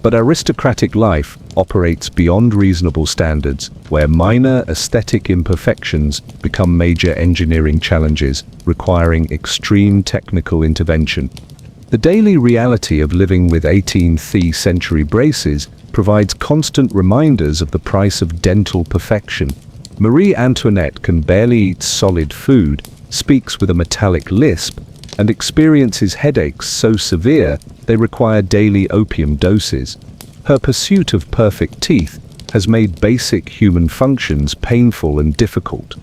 But aristocratic life operates beyond reasonable standards, where minor aesthetic imperfections become major engineering challenges, requiring extreme technical intervention. The daily reality of living with 18th century braces provides constant reminders of the price of dental perfection. Marie Antoinette can barely eat solid food, speaks with a metallic lisp, and experiences headaches so severe they require daily opium doses. Her pursuit of perfect teeth has made basic human functions painful and difficult.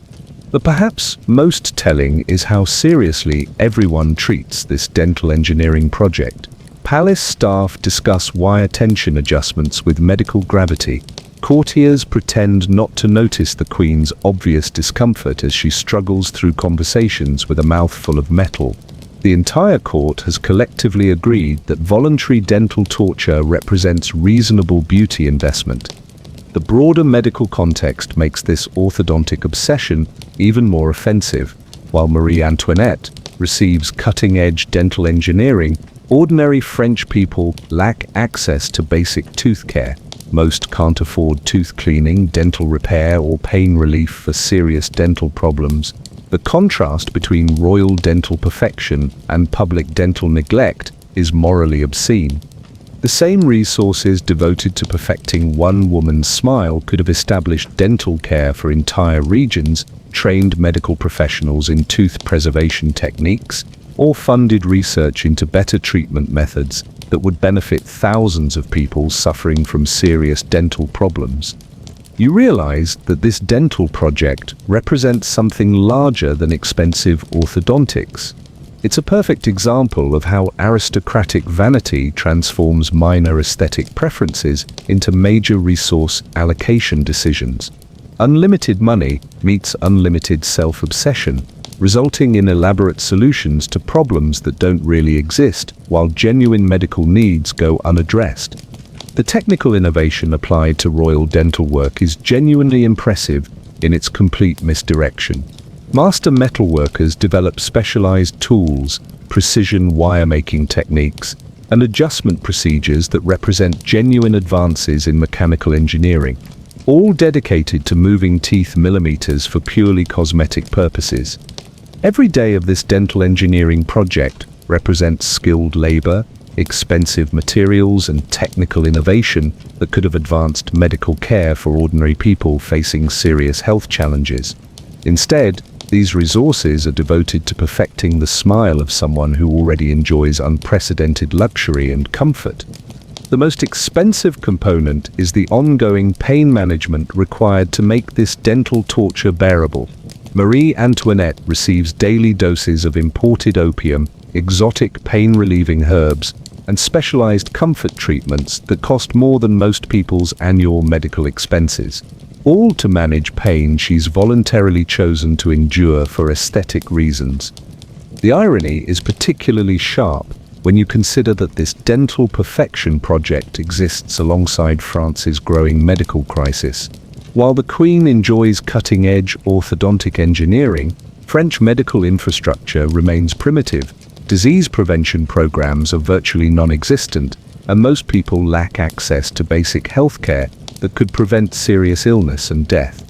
But perhaps most telling is how seriously everyone treats this dental engineering project. Palace staff discuss wire tension adjustments with medical gravity. Courtiers pretend not to notice the Queen's obvious discomfort as she struggles through conversations with a mouthful of metal. The entire court has collectively agreed that voluntary dental torture represents reasonable beauty investment. The broader medical context makes this orthodontic obsession even more offensive. While Marie Antoinette receives cutting-edge dental engineering, ordinary French people lack access to basic tooth care. Most can't afford tooth cleaning, dental repair, or pain relief for serious dental problems. The contrast between royal dental perfection and public dental neglect is morally obscene. The same resources devoted to perfecting one woman's smile could have established dental care for entire regions, trained medical professionals in tooth preservation techniques, or funded research into better treatment methods that would benefit thousands of people suffering from serious dental problems. You realize that this dental project represents something larger than expensive orthodontics. It's a perfect example of how aristocratic vanity transforms minor aesthetic preferences into major resource allocation decisions. Unlimited money meets unlimited self-obsession, resulting in elaborate solutions to problems that don't really exist, while genuine medical needs go unaddressed. The technical innovation applied to royal dental work is genuinely impressive in its complete misdirection. Master metalworkers develop specialized tools, precision wire-making techniques, and adjustment procedures that represent genuine advances in mechanical engineering, all dedicated to moving teeth millimeters for purely cosmetic purposes. Every day of this dental engineering project represents skilled labor, expensive materials, and technical innovation that could have advanced medical care for ordinary people facing serious health challenges. Instead, these resources are devoted to perfecting the smile of someone who already enjoys unprecedented luxury and comfort. The most expensive component is the ongoing pain management required to make this dental torture bearable. Marie Antoinette receives daily doses of imported opium, exotic pain-relieving herbs, and specialized comfort treatments that cost more than most people's annual medical expenses, all to manage pain she's voluntarily chosen to endure for aesthetic reasons. The irony is particularly sharp when you consider that this dental perfection project exists alongside France's growing medical crisis. While the Queen enjoys cutting-edge orthodontic engineering, French medical infrastructure remains primitive. Disease prevention programs are virtually non-existent, and most people lack access to basic healthcare that could prevent serious illness and death.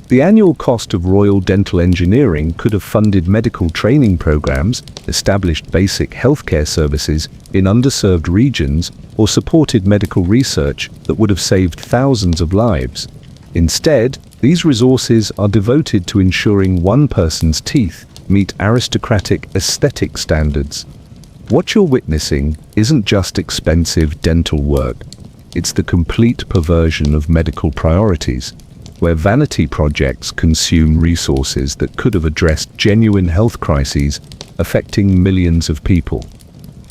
The annual cost of royal dental engineering could have funded medical training programs, established basic healthcare services in underserved regions, or supported medical research that would have saved thousands of lives. Instead, these resources are devoted to ensuring one person's teeth meet aristocratic aesthetic standards. What you're witnessing isn't just expensive dental work. It's the complete perversion of medical priorities, where vanity projects consume resources that could have addressed genuine health crises affecting millions of people.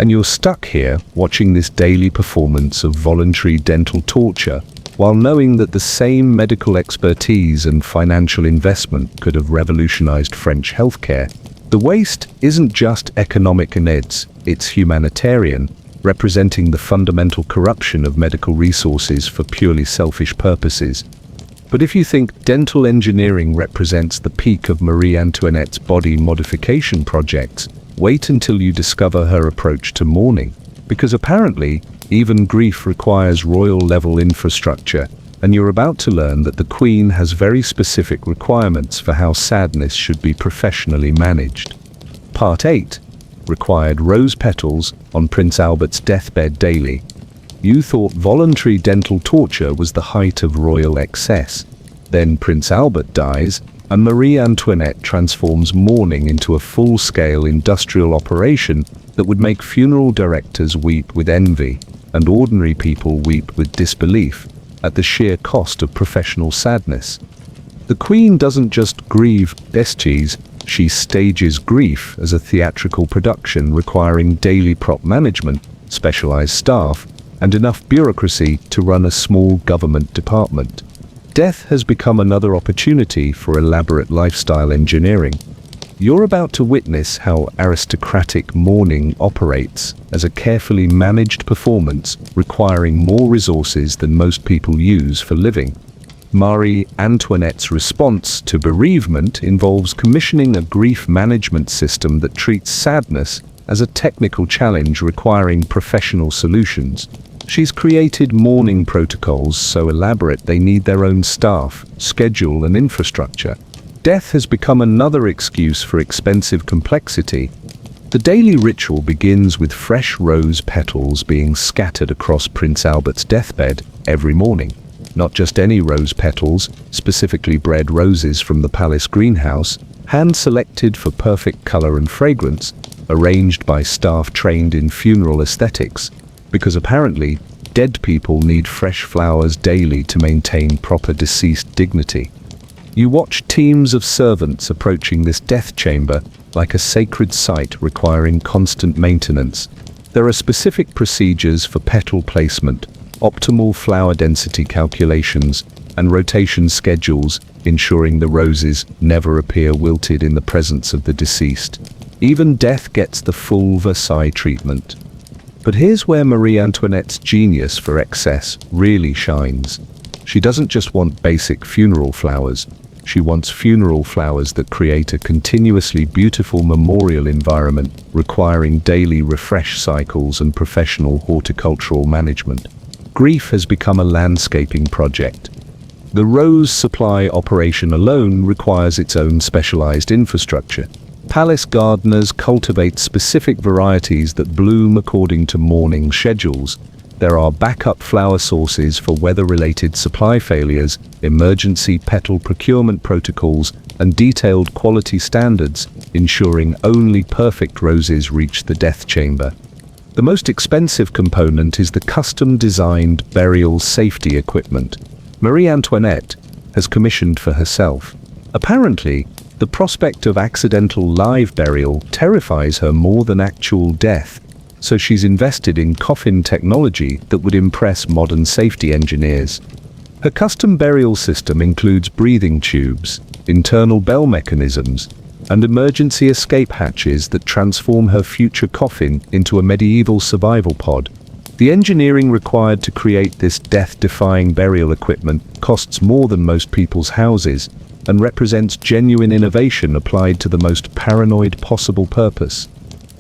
And you're stuck here watching this daily performance of voluntary dental torture, while knowing that the same medical expertise and financial investment could have revolutionized French healthcare. The waste isn't just economic it's humanitarian, representing the fundamental corruption of medical resources for purely selfish purposes. But if you think dental engineering represents the peak of Marie Antoinette's body modification projects, wait until you discover her approach to mourning, because apparently, even grief requires royal-level infrastructure, and you're about to learn that the Queen has very specific requirements for how sadness should be professionally managed. Part 8. Required rose petals on Prince Albert's deathbed daily. You thought voluntary dental torture was the height of royal excess. Then Prince Albert dies, and Marie Antoinette transforms mourning into a full-scale industrial operation that would make funeral directors weep with envy, and ordinary people weep with disbelief, at the sheer cost of professional sadness. The Queen doesn't just grieve besties, she stages grief as a theatrical production requiring daily prop management, specialized staff, and enough bureaucracy to run a small government department. Death has become another opportunity for elaborate lifestyle engineering. You're about to witness how aristocratic mourning operates as a carefully managed performance requiring more resources than most people use for living. Marie Antoinette's response to bereavement involves commissioning a grief management system that treats sadness as a technical challenge requiring professional solutions. She's created mourning protocols so elaborate they need their own staff, schedule, and infrastructure. Death has become another excuse for expensive complexity. The daily ritual begins with fresh rose petals being scattered across Prince Albert's deathbed every morning. Not just any rose petals, specifically bred roses from the palace greenhouse, hand-selected for perfect color and fragrance, arranged by staff trained in funeral aesthetics, because apparently, dead people need fresh flowers daily to maintain proper deceased dignity. You watch teams of servants approaching this death chamber like a sacred site requiring constant maintenance. There are specific procedures for petal placement, optimal flower density calculations, and rotation schedules, ensuring the roses never appear wilted in the presence of the deceased. Even death gets the full Versailles treatment. But here's where Marie Antoinette's genius for excess really shines. She doesn't just want basic funeral flowers. She wants funeral flowers that create a continuously beautiful memorial environment requiring daily refresh cycles and professional horticultural management. Grief has become a landscaping project. The rose supply operation alone requires its own specialized infrastructure. Palace gardeners cultivate specific varieties that bloom according to mourning schedules. There are backup flower sources for weather-related supply failures, emergency petal procurement protocols, and detailed quality standards, ensuring only perfect roses reach the death chamber. The most expensive component is the custom-designed burial safety equipment Marie Antoinette has commissioned for herself. Apparently, the prospect of accidental live burial terrifies her more than actual death, so she's invested in coffin technology that would impress modern safety engineers. Her custom burial system includes breathing tubes, internal bell mechanisms, and emergency escape hatches that transform her future coffin into a medieval survival pod. The engineering required to create this death-defying burial equipment costs more than most people's houses and represents genuine innovation applied to the most paranoid possible purpose.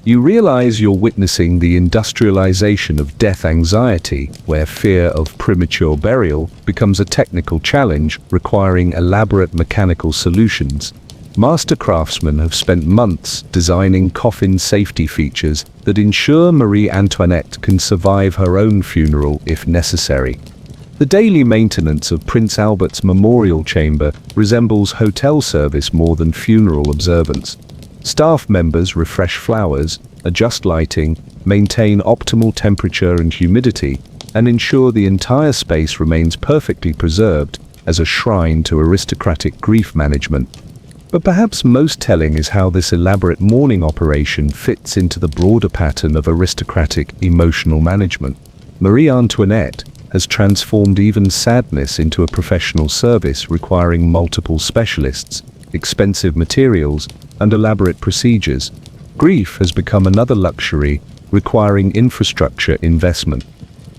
You realize you're witnessing the industrialization of death anxiety, where fear of premature burial becomes a technical challenge requiring elaborate mechanical solutions. Master craftsmen have spent months designing coffin safety features that ensure Marie Antoinette can survive her own funeral if necessary. The daily maintenance of Prince Albert's memorial chamber resembles hotel service more than funeral observance. Staff members refresh flowers, adjust lighting, maintain optimal temperature and humidity, and ensure the entire space remains perfectly preserved as a shrine to aristocratic grief management. But perhaps most telling is how this elaborate mourning operation fits into the broader pattern of aristocratic emotional management. Marie Antoinette has transformed even sadness into a professional service requiring multiple specialists, expensive materials, and elaborate procedures. Grief has become another luxury requiring infrastructure investment.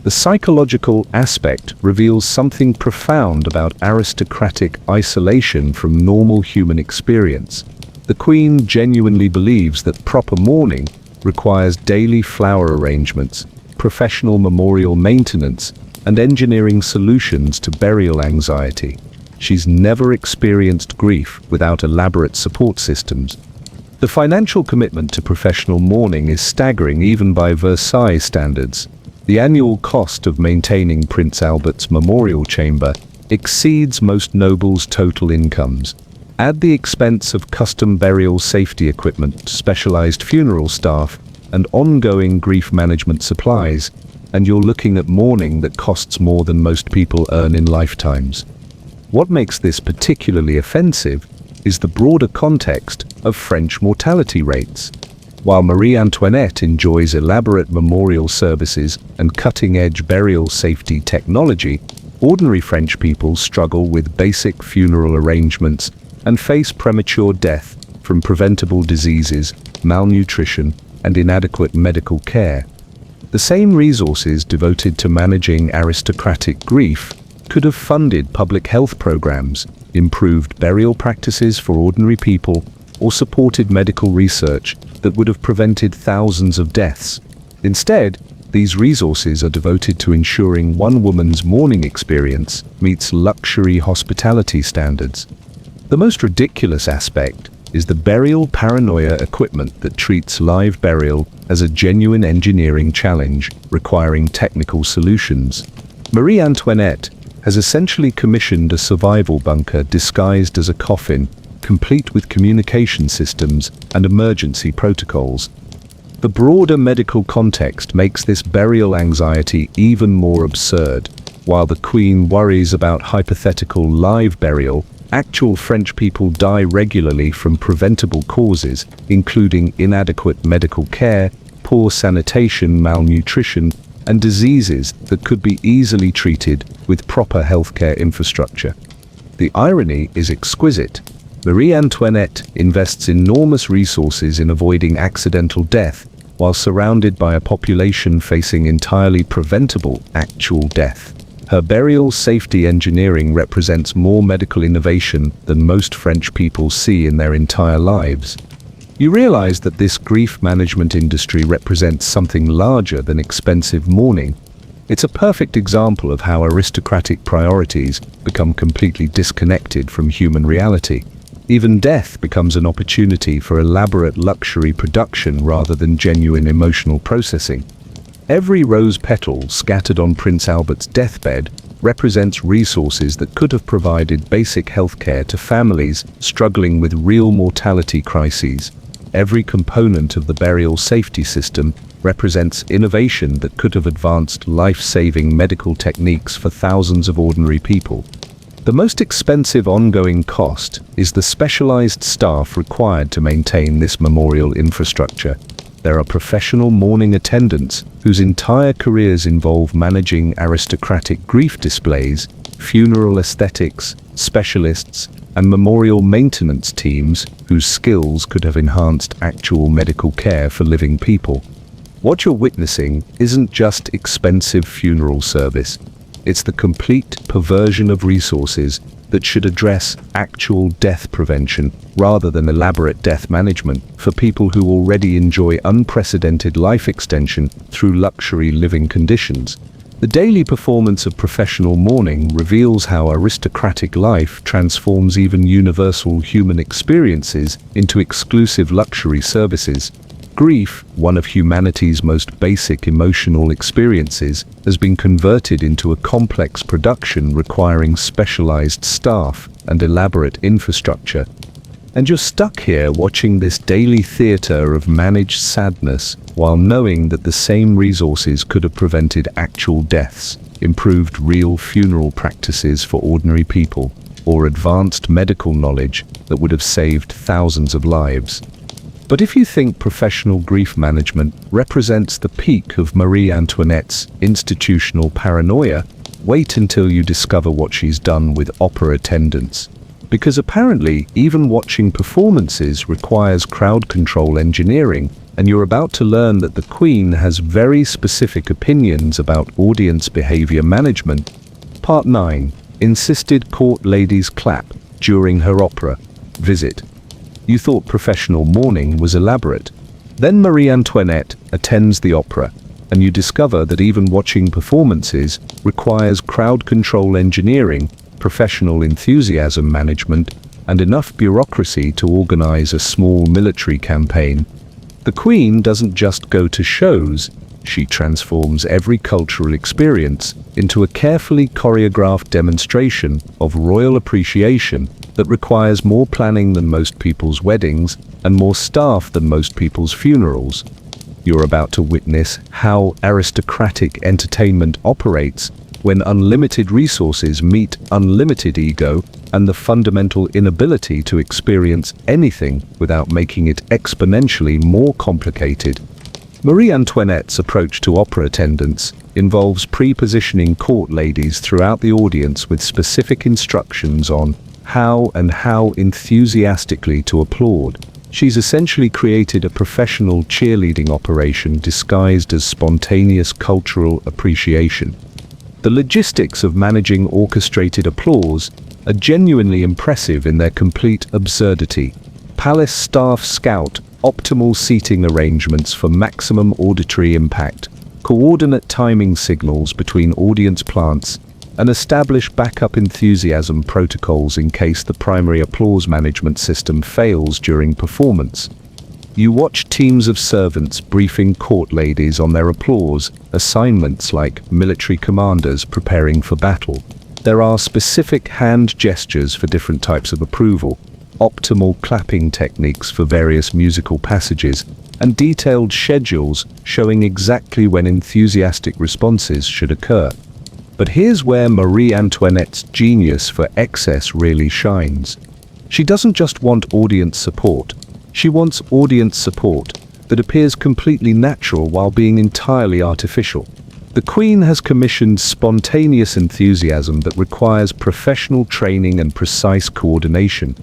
The psychological aspect reveals something profound about aristocratic isolation from normal human experience. The Queen genuinely believes that proper mourning requires daily flower arrangements, professional memorial maintenance, and engineering solutions to burial anxiety. She's never experienced grief without elaborate support systems. The financial commitment to professional mourning is staggering even by Versailles standards. The annual cost of maintaining Prince Albert's memorial chamber exceeds most nobles' total incomes. Add the expense of custom burial safety equipment, specialized funeral staff, and ongoing grief management supplies, and you're looking at mourning that costs more than most people earn in lifetimes. What makes this particularly offensive is the broader context of French mortality rates. While Marie Antoinette enjoys elaborate memorial services and cutting-edge burial safety technology, ordinary French people struggle with basic funeral arrangements and face premature death from preventable diseases, malnutrition, and inadequate medical care. The same resources devoted to managing aristocratic grief could have funded public health programs, improved burial practices for ordinary people, or supported medical research that would have prevented thousands of deaths. Instead, these resources are devoted to ensuring one woman's mourning experience meets luxury hospitality standards. The most ridiculous aspect is the burial paranoia equipment that treats live burial as a genuine engineering challenge requiring technical solutions. Marie Antoinette has essentially commissioned a survival bunker disguised as a coffin, complete with communication systems and emergency protocols. The broader medical context makes this burial anxiety even more absurd. While the Queen worries about hypothetical live burial, Actual French people die regularly from preventable causes, including inadequate medical care, poor sanitation, malnutrition, and diseases that could be easily treated with proper healthcare infrastructure. The irony is exquisite. Marie Antoinette invests enormous resources in avoiding accidental death, while surrounded by a population facing entirely preventable actual death. Her burial safety engineering represents more medical innovation than most French people see in their entire lives. You realize that this grief management industry represents something larger than expensive mourning. It's a perfect example of how aristocratic priorities become completely disconnected from human reality. Even death becomes an opportunity for elaborate luxury production rather than genuine emotional processing. Every rose petal scattered on Prince Albert's deathbed represents resources that could have provided basic healthcare to families struggling with real mortality crises. Every component of the burial safety system represents innovation that could have advanced life-saving medical techniques for thousands of ordinary people. The most expensive ongoing cost is the specialized staff required to maintain this memorial infrastructure. There are professional mourning attendants whose entire careers involve managing aristocratic grief displays, funeral aesthetics, specialists, and memorial maintenance teams whose skills could have enhanced actual medical care for living people. What you're witnessing isn't just expensive funeral service. It's the complete perversion of resources that should address actual death prevention rather than elaborate death management for people who already enjoy unprecedented life extension through luxury living conditions. The daily performance of professional mourning reveals how aristocratic life transforms even universal human experiences into exclusive luxury services. Grief, one of humanity's most basic emotional experiences, has been converted into a complex production requiring specialized staff and elaborate infrastructure. And you're stuck here watching this daily theater of managed sadness while knowing that the same resources could have prevented actual deaths, improved real funeral practices for ordinary people, or advanced medical knowledge that would have saved thousands of lives. But if you think professional grief management represents the peak of Marie Antoinette's institutional paranoia, wait until you discover what she's done with opera attendants. Because apparently, even watching performances requires crowd control engineering, and you're about to learn that the Queen has very specific opinions about audience behavior management. Part 9. Insisted court ladies clap during her opera visit. You thought professional mourning was elaborate. Then Marie Antoinette attends the opera, and you discover that even watching performances requires crowd control engineering, professional enthusiasm management, and enough bureaucracy to organize a small military campaign. The Queen doesn't just go to shows, she transforms every cultural experience into a carefully choreographed demonstration of royal appreciation that requires more planning than most people's weddings and more staff than most people's funerals. You're about to witness how aristocratic entertainment operates when unlimited resources meet unlimited ego and the fundamental inability to experience anything without making it exponentially more complicated. Marie Antoinette's approach to opera attendance involves pre-positioning court ladies throughout the audience with specific instructions on how enthusiastically to applaud. She's essentially created a professional cheerleading operation disguised as spontaneous cultural appreciation. The logistics of managing orchestrated applause are genuinely impressive in their complete absurdity. Palace staff scout optimal seating arrangements for maximum auditory impact, coordinate timing signals between audience plants, and establish backup enthusiasm protocols in case the primary applause management system fails during performance. You watch teams of servants briefing court ladies on their applause assignments like military commanders preparing for battle. There are specific hand gestures for different types of approval, optimal clapping techniques for various musical passages, and detailed schedules showing exactly when enthusiastic responses should occur. But here's where Marie Antoinette's genius for excess really shines. She doesn't just want audience support. She wants audience support that appears completely natural while being entirely artificial. The Queen has commissioned spontaneous enthusiasm that requires professional training and precise coordination.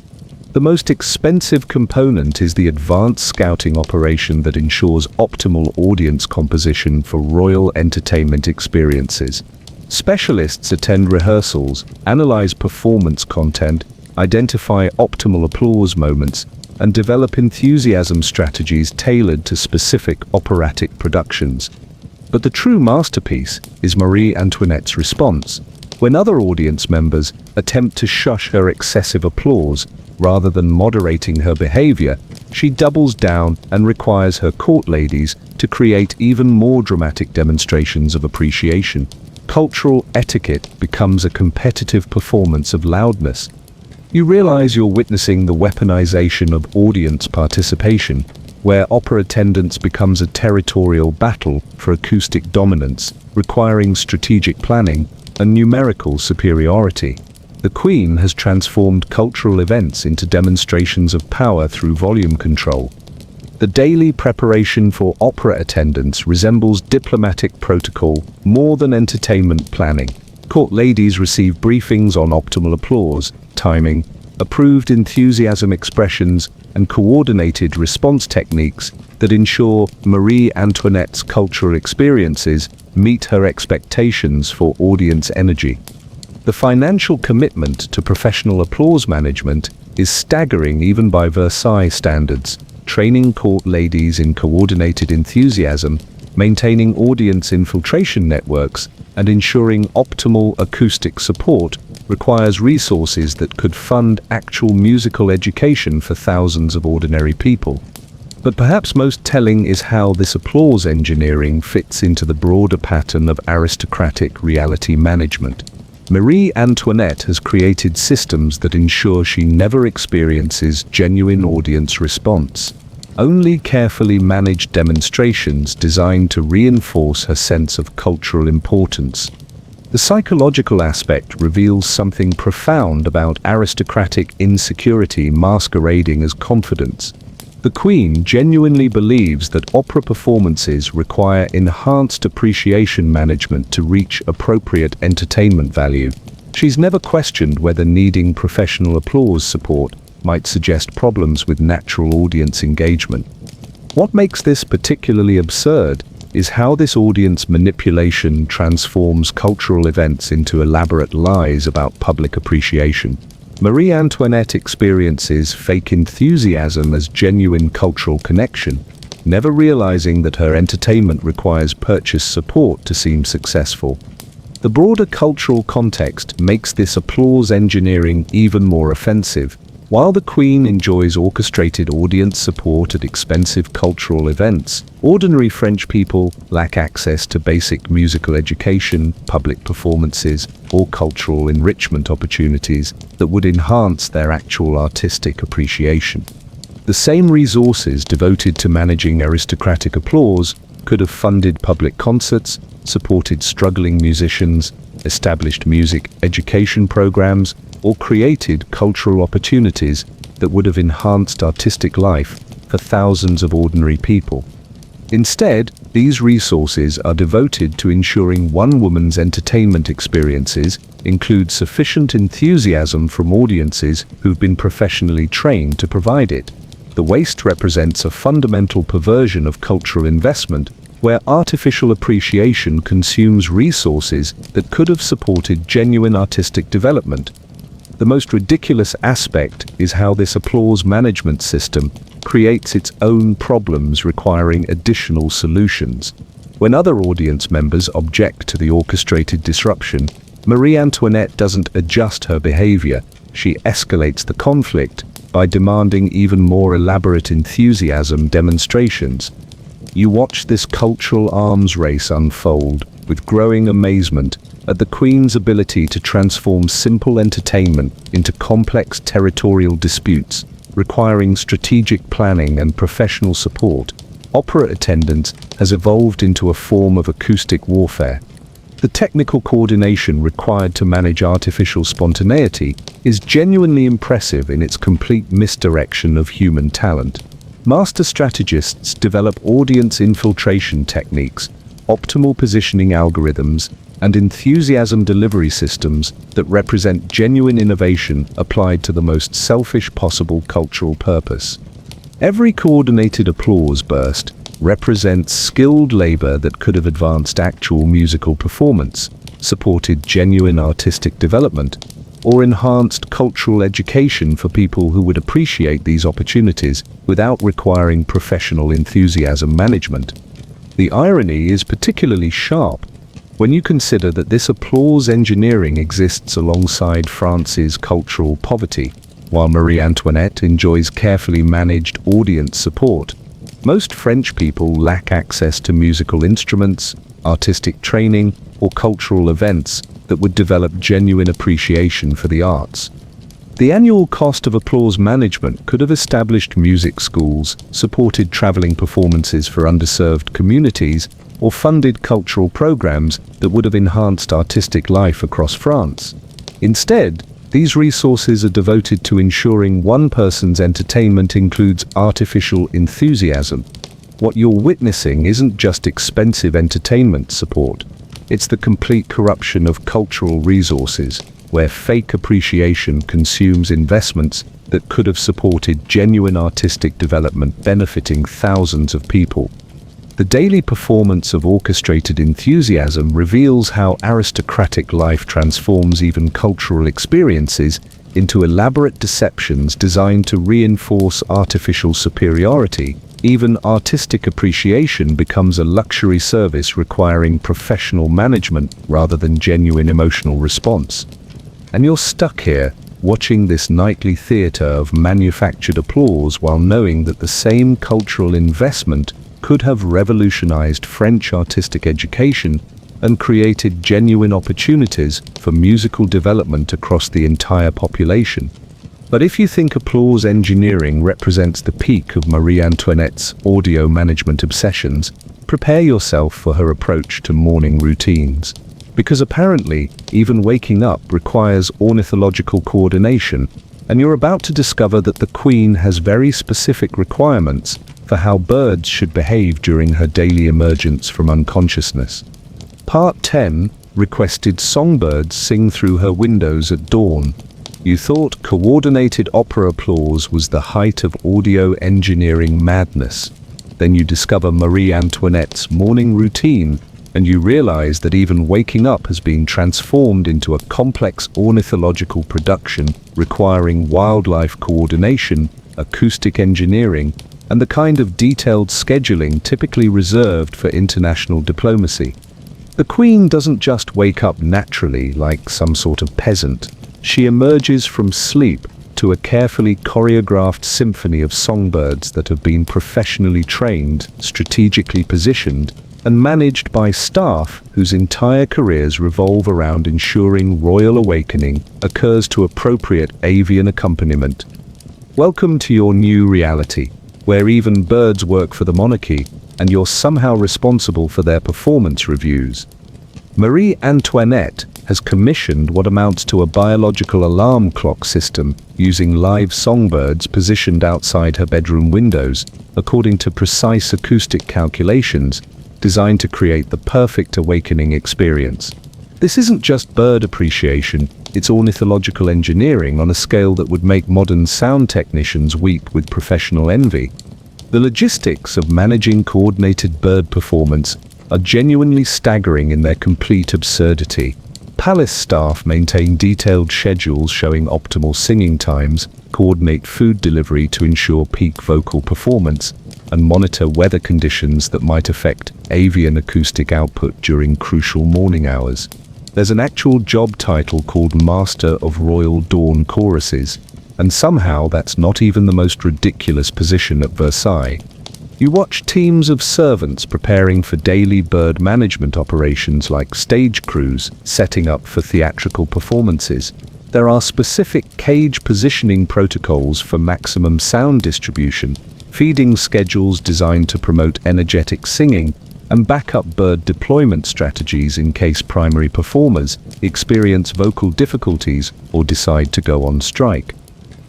The most expensive component is the advanced scouting operation that ensures optimal audience composition for royal entertainment experiences. Specialists attend rehearsals, analyze performance content, identify optimal applause moments, and develop enthusiasm strategies tailored to specific operatic productions. But the true masterpiece is Marie Antoinette's response. When other audience members attempt to shush her excessive applause, rather than moderating her behavior, she doubles down and requires her court ladies to create even more dramatic demonstrations of appreciation. Cultural etiquette becomes a competitive performance of loudness. You realize you're witnessing the weaponization of audience participation, where opera attendance becomes a territorial battle for acoustic dominance, requiring strategic planning and numerical superiority. The Queen has transformed cultural events into demonstrations of power through volume control. The daily preparation for opera attendance resembles diplomatic protocol more than entertainment planning. Court ladies receive briefings on optimal applause, timing, approved enthusiasm expressions, and coordinated response techniques that ensure Marie Antoinette's cultural experiences meet her expectations for audience energy. The financial commitment to professional applause management is staggering even by Versailles standards. Training court ladies in coordinated enthusiasm, maintaining audience infiltration networks, and ensuring optimal acoustic support requires resources that could fund actual musical education for thousands of ordinary people. But perhaps most telling is how this applause engineering fits into the broader pattern of aristocratic reality management. Marie Antoinette has created systems that ensure she never experiences genuine audience response. Only carefully managed demonstrations designed to reinforce her sense of cultural importance. The psychological aspect reveals something profound about aristocratic insecurity masquerading as confidence. The Queen genuinely believes that opera performances require enhanced appreciation management to reach appropriate entertainment value. She's never questioned whether needing professional applause support might suggest problems with natural audience engagement. What makes this particularly absurd is how this audience manipulation transforms cultural events into elaborate lies about public appreciation. Marie Antoinette experiences fake enthusiasm as genuine cultural connection, never realizing that her entertainment requires purchase support to seem successful. The broader cultural context makes this applause engineering even more offensive. While the Queen enjoys orchestrated audience support at expensive cultural events, ordinary French people lack access to basic musical education, public performances, or cultural enrichment opportunities that would enhance their actual artistic appreciation. The same resources devoted to managing aristocratic applause could have funded public concerts, supported struggling musicians, established music education programs, or created cultural opportunities that would have enhanced artistic life for thousands of ordinary people. Instead, these resources are devoted to ensuring one woman's entertainment experiences include sufficient enthusiasm from audiences who've been professionally trained to provide it. The waste represents a fundamental perversion of cultural investment, where artificial appreciation consumes resources that could have supported genuine artistic development. The most ridiculous aspect is how this applause management system creates its own problems requiring additional solutions. When other audience members object to the orchestrated disruption, Marie Antoinette doesn't adjust her behavior. She escalates the conflict by demanding even more elaborate enthusiasm demonstrations. You watch this cultural arms race unfold with growing amazement at the Queen's ability to transform simple entertainment into complex territorial disputes, requiring strategic planning and professional support. Opera attendance has evolved into a form of acoustic warfare. The technical coordination required to manage artificial spontaneity is genuinely impressive in its complete misdirection of human talent. Master strategists develop audience infiltration techniques, optimal positioning algorithms, and enthusiasm delivery systems that represent genuine innovation applied to the most selfish possible cultural purpose. Every coordinated applause burst represents skilled labor that could have advanced actual musical performance, supported genuine artistic development, or enhanced cultural education for people who would appreciate these opportunities without requiring professional enthusiasm management. The irony is particularly sharp when you consider that this applause engineering exists alongside France's cultural poverty. While Marie Antoinette enjoys carefully managed audience support, most French people lack access to musical instruments, artistic training, or cultural events that would develop genuine appreciation for the arts. The annual cost of applause management could have established music schools, supported traveling performances for underserved communities, or funded cultural programs that would have enhanced artistic life across France. Instead, these resources are devoted to ensuring one person's entertainment includes artificial enthusiasm. What you're witnessing isn't just expensive entertainment support. It's the complete corruption of cultural resources, where fake appreciation consumes investments that could have supported genuine artistic development benefiting thousands of people. The daily performance of orchestrated enthusiasm reveals how aristocratic life transforms even cultural experiences into elaborate deceptions designed to reinforce artificial superiority. Even artistic appreciation becomes a luxury service requiring professional management rather than genuine emotional response. And you're stuck here, watching this nightly theater of manufactured applause while knowing that the same cultural investment could have revolutionized French artistic education and created genuine opportunities for musical development across the entire population. But if you think applause engineering represents the peak of Marie Antoinette's audio management obsessions, prepare yourself for her approach to morning routines. Because apparently, even waking up requires ornithological coordination, and you're about to discover that the Queen has very specific requirements for how birds should behave during her daily emergence from unconsciousness. Part 10 requested songbirds sing through her windows at dawn. You thought coordinated opera applause was the height of audio engineering madness. Then you discover Marie Antoinette's morning routine, and you realize that even waking up has been transformed into a complex ornithological production requiring wildlife coordination, acoustic engineering, and the kind of detailed scheduling typically reserved for international diplomacy. The Queen doesn't just wake up naturally like some sort of peasant. She emerges from sleep to a carefully choreographed symphony of songbirds that have been professionally trained, strategically positioned, and managed by staff whose entire careers revolve around ensuring royal awakening occurs to appropriate avian accompaniment. Welcome to your new reality, where even birds work for the monarchy, and you're somehow responsible for their performance reviews. Marie Antoinette has commissioned what amounts to a biological alarm clock system using live songbirds positioned outside her bedroom windows, according to precise acoustic calculations designed to create the perfect awakening experience. This isn't just bird appreciation, it's ornithological engineering on a scale that would make modern sound technicians weep with professional envy. The logistics of managing coordinated bird performance are genuinely staggering in their complete absurdity. Palace staff maintain detailed schedules showing optimal singing times, coordinate food delivery to ensure peak vocal performance, and monitor weather conditions that might affect avian acoustic output during crucial morning hours. There's an actual job title called Master of Royal Dawn Choruses, and somehow that's not even the most ridiculous position at Versailles. You watch teams of servants preparing for daily bird management operations like stage crews setting up for theatrical performances. There are specific cage positioning protocols for maximum sound distribution, feeding schedules designed to promote energetic singing, and backup bird deployment strategies in case primary performers experience vocal difficulties or decide to go on strike.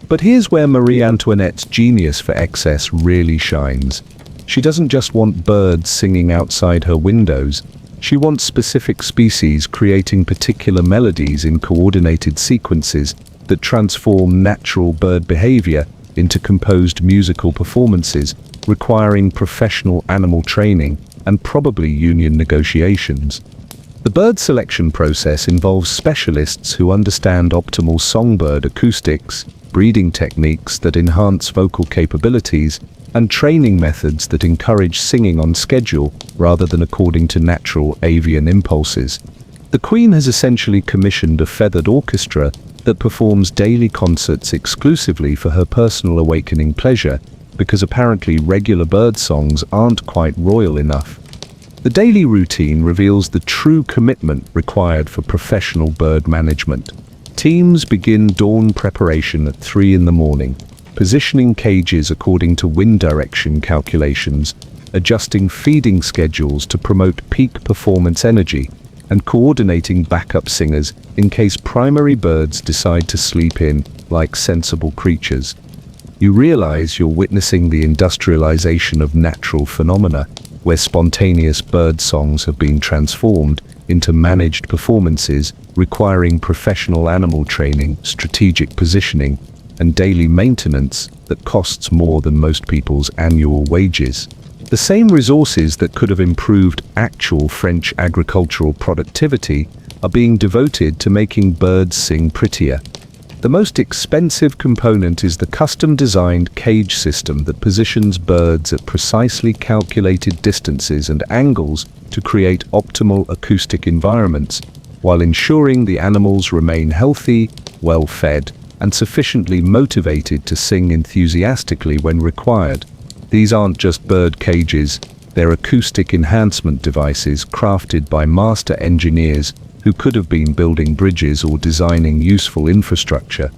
But here's where Marie Antoinette's genius for excess really shines. She doesn't just want birds singing outside her windows. She wants specific species creating particular melodies in coordinated sequences that transform natural bird behavior into composed musical performances, requiring professional animal training and probably union negotiations. The bird selection process involves specialists who understand optimal songbird acoustics, breeding techniques that enhance vocal capabilities, and training methods that encourage singing on schedule rather than according to natural avian impulses. The Queen has essentially commissioned a feathered orchestra that performs daily concerts exclusively for her personal awakening pleasure, because apparently regular bird songs aren't quite royal enough. The daily routine reveals the true commitment required for professional bird management. Teams begin dawn preparation at 3 in the morning, positioning cages according to wind direction calculations, adjusting feeding schedules to promote peak performance energy, and coordinating backup singers in case primary birds decide to sleep in like sensible creatures. You realize you're witnessing the industrialization of natural phenomena, where spontaneous bird songs have been transformed into managed performances requiring professional animal training, strategic positioning, and daily maintenance that costs more than most people's annual wages. The same resources that could have improved actual French agricultural productivity are being devoted to making birds sing prettier. The most expensive component is the custom-designed cage system that positions birds at precisely calculated distances and angles to create optimal acoustic environments, while ensuring the animals remain healthy, well-fed, and sufficiently motivated to sing enthusiastically when required. These aren't just bird cages, they're acoustic enhancement devices crafted by master engineers who could have been building bridges or designing useful infrastructure.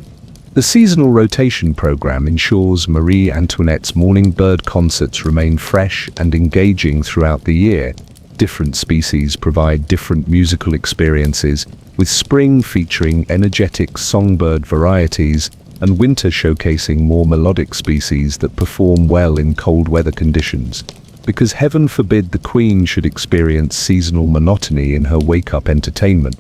The seasonal rotation program ensures Marie Antoinette's morning bird concerts remain fresh and engaging throughout the year. Different species provide different musical experiences, with spring featuring energetic songbird varieties and winter showcasing more melodic species that perform well in cold weather conditions. Because heaven forbid the Queen should experience seasonal monotony in her wake-up entertainment.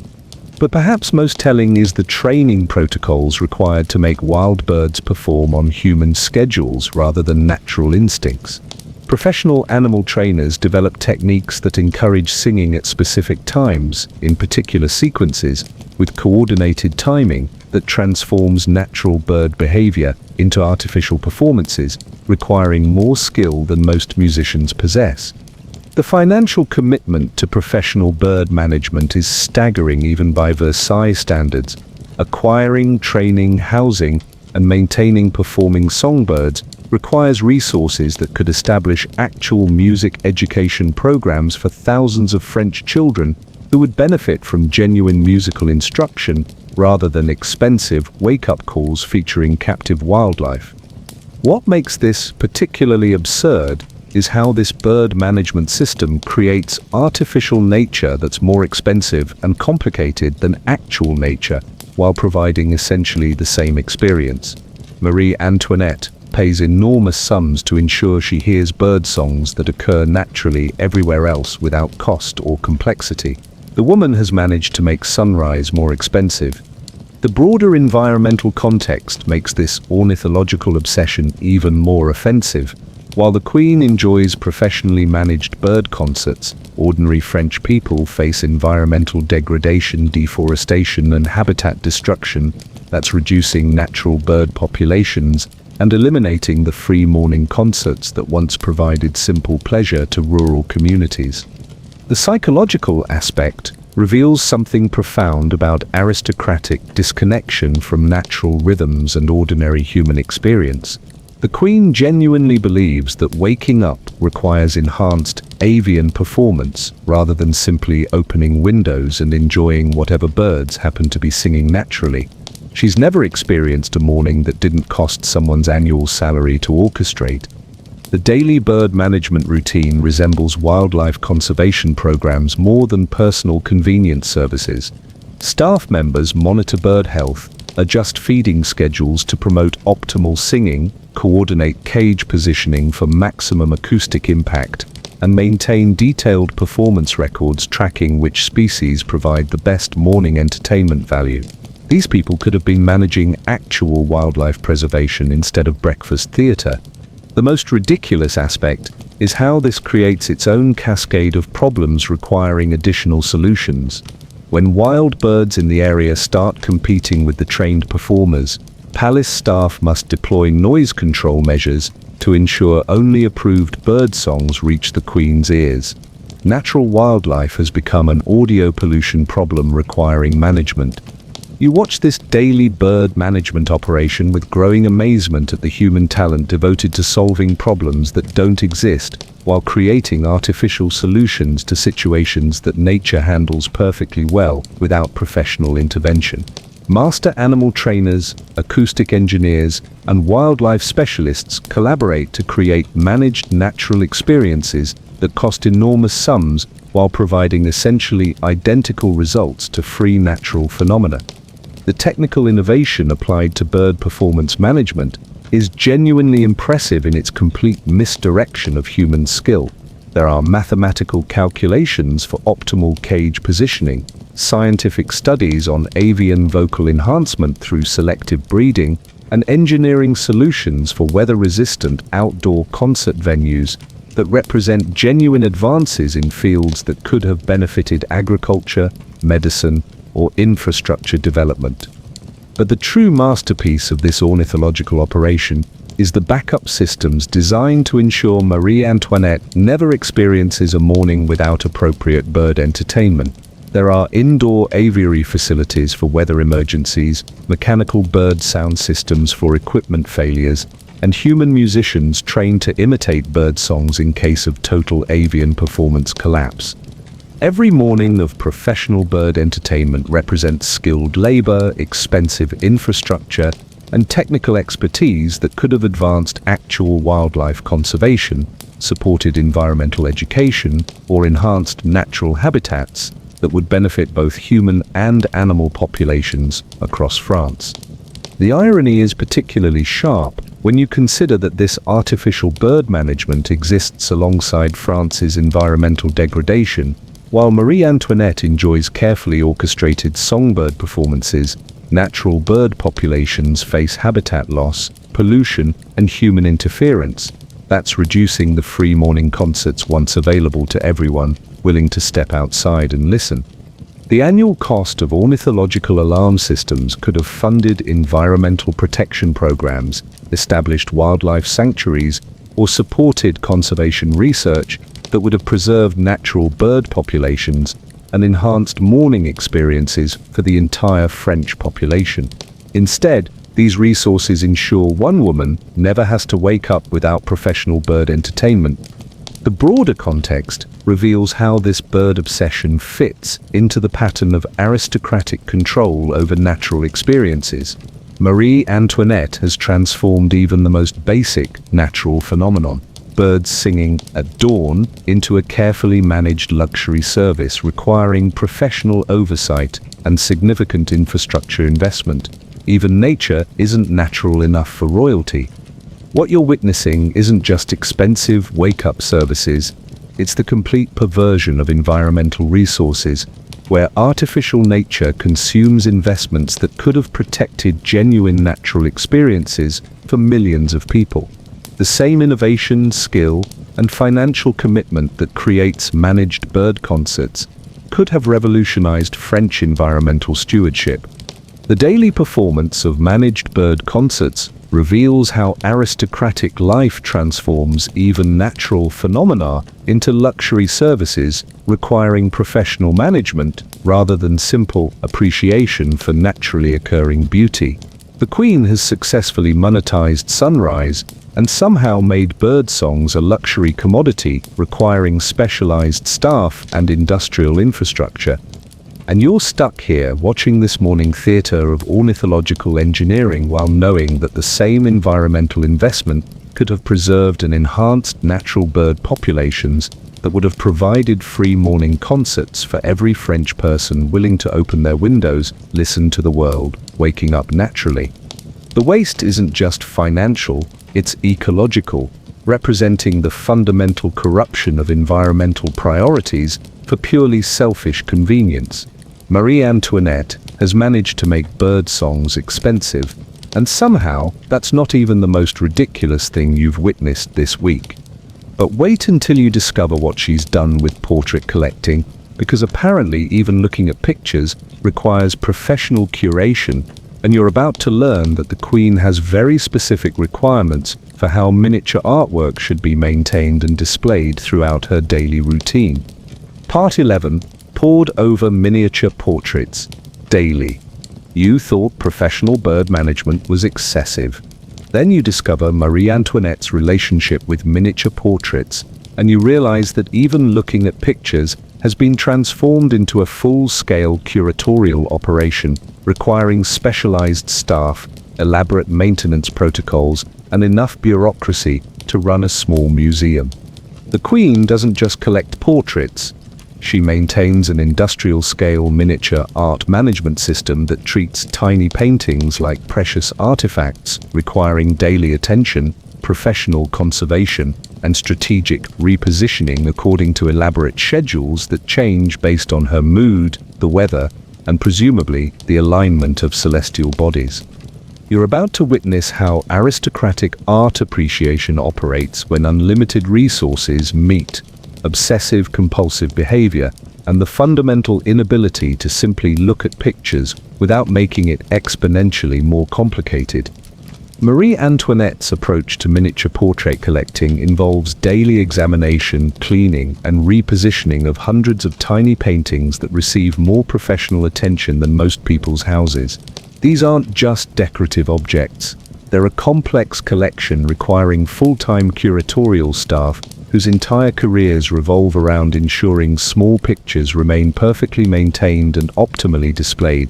But perhaps most telling is the training protocols required to make wild birds perform on human schedules rather than natural instincts. Professional animal trainers develop techniques that encourage singing at specific times, in particular sequences, with coordinated timing that transforms natural bird behavior into artificial performances, requiring more skill than most musicians possess. The financial commitment to professional bird management is staggering even by Versailles standards. Acquiring, training, housing, and maintaining performing songbirds requires resources that could establish actual music education programs for thousands of French children who would benefit from genuine musical instruction rather than expensive wake-up calls featuring captive wildlife. What makes this particularly absurd is how this bird management system creates artificial nature that's more expensive and complicated than actual nature, while providing essentially the same experience. Marie Antoinette pays enormous sums to ensure she hears bird songs that occur naturally everywhere else without cost or complexity. The woman has managed to make sunrise more expensive. The broader environmental context makes this ornithological obsession even more offensive. While the Queen enjoys professionally managed bird concerts, ordinary French people face environmental degradation, deforestation, and habitat destruction that's reducing natural bird populations and eliminating the free morning concerts that once provided simple pleasure to rural communities. The psychological aspect reveals something profound about aristocratic disconnection from natural rhythms and ordinary human experience. The Queen genuinely believes that waking up requires enhanced avian performance rather than simply opening windows and enjoying whatever birds happen to be singing naturally. She's never experienced a morning that didn't cost someone's annual salary to orchestrate. The daily bird management routine resembles wildlife conservation programs more than personal convenience services. Staff members monitor bird health, adjust feeding schedules to promote optimal singing, coordinate cage positioning for maximum acoustic impact, and maintain detailed performance records tracking which species provide the best morning entertainment value. These people could have been managing actual wildlife preservation instead of breakfast theatre. The most ridiculous aspect is how this creates its own cascade of problems requiring additional solutions. When wild birds in the area start competing with the trained performers, palace staff must deploy noise control measures to ensure only approved bird songs reach the Queen's ears. Natural wildlife has become an audio pollution problem requiring management. You watch this daily bird management operation with growing amazement at the human talent devoted to solving problems that don't exist, while creating artificial solutions to situations that nature handles perfectly well without professional intervention. Master animal trainers, acoustic engineers, and wildlife specialists collaborate to create managed natural experiences that cost enormous sums while providing essentially identical results to free natural phenomena. The technical innovation applied to bird performance management is genuinely impressive in its complete misdirection of human skill. There are mathematical calculations for optimal cage positioning, scientific studies on avian vocal enhancement through selective breeding, and engineering solutions for weather-resistant outdoor concert venues that represent genuine advances in fields that could have benefited agriculture, medicine, or infrastructure development. But the true masterpiece of this ornithological operation is the backup systems designed to ensure Marie Antoinette never experiences a morning without appropriate bird entertainment. There are indoor aviary facilities for weather emergencies, mechanical bird sound systems for equipment failures, and human musicians trained to imitate bird songs in case of total avian performance collapse. Every morning of professional bird entertainment represents skilled labor, expensive infrastructure, and technical expertise that could have advanced actual wildlife conservation, supported environmental education, or enhanced natural habitats that would benefit both human and animal populations across France. The irony is particularly sharp when you consider that this artificial bird management exists alongside France's environmental degradation. While Marie Antoinette enjoys carefully orchestrated songbird performances, natural bird populations face habitat loss, pollution, and human interference. That's reducing the free morning concerts once available to everyone willing to step outside and listen. The annual cost of ornithological alarm systems could have funded environmental protection programs, established wildlife sanctuaries, or supported conservation research that would have preserved natural bird populations and enhanced morning experiences for the entire French population. Instead, these resources ensure one woman never has to wake up without professional bird entertainment. The broader context reveals how this bird obsession fits into the pattern of aristocratic control over natural experiences. Marie Antoinette has transformed even the most basic natural phenomenon, birds singing at dawn, into a carefully managed luxury service requiring professional oversight and significant infrastructure investment. Even nature isn't natural enough for royalty. What you're witnessing isn't just expensive wake-up services, it's the complete perversion of environmental resources, where artificial nature consumes investments that could have protected genuine natural experiences for millions of people. The same innovation, skill, and financial commitment that creates managed bird concerts could have revolutionized French environmental stewardship. The daily performance of managed bird concerts reveals how aristocratic life transforms even natural phenomena into luxury services requiring professional management rather than simple appreciation for naturally occurring beauty. The Queen has successfully monetized sunrise and somehow made bird songs a luxury commodity requiring specialized staff and industrial infrastructure. And you're stuck here watching this morning theater of ornithological engineering while knowing that the same environmental investment could have preserved and enhanced natural bird populations that would have provided free morning concerts for every French person willing to open their windows, listen to the world, waking up naturally. The waste isn't just financial, it's ecological, representing the fundamental corruption of environmental priorities for purely selfish convenience. Marie Antoinette has managed to make bird songs expensive, and somehow that's not even the most ridiculous thing you've witnessed this week. But wait until you discover what she's done with portrait collecting, because apparently even looking at pictures requires professional curation, and you're about to learn that the Queen has very specific requirements for how miniature artwork should be maintained and displayed throughout her daily routine. Part 11. Pored over miniature portraits. Daily. You thought professional bird management was excessive. Then you discover Marie Antoinette's relationship with miniature portraits, and you realize that even looking at pictures has been transformed into a full-scale curatorial operation, requiring specialized staff, elaborate maintenance protocols, and enough bureaucracy to run a small museum. The Queen doesn't just collect portraits. She maintains an industrial-scale miniature art management system that treats tiny paintings like precious artifacts, requiring daily attention, professional conservation, and strategic repositioning according to elaborate schedules that change based on her mood, the weather, and presumably the alignment of celestial bodies. You're about to witness how aristocratic art appreciation operates when unlimited resources meet obsessive-compulsive behavior and the fundamental inability to simply look at pictures without making it exponentially more complicated. Marie Antoinette's approach to miniature portrait collecting involves daily examination, cleaning, and repositioning of hundreds of tiny paintings that receive more professional attention than most people's houses. These aren't just decorative objects. They're a complex collection requiring full-time curatorial staff whose entire careers revolve around ensuring small pictures remain perfectly maintained and optimally displayed.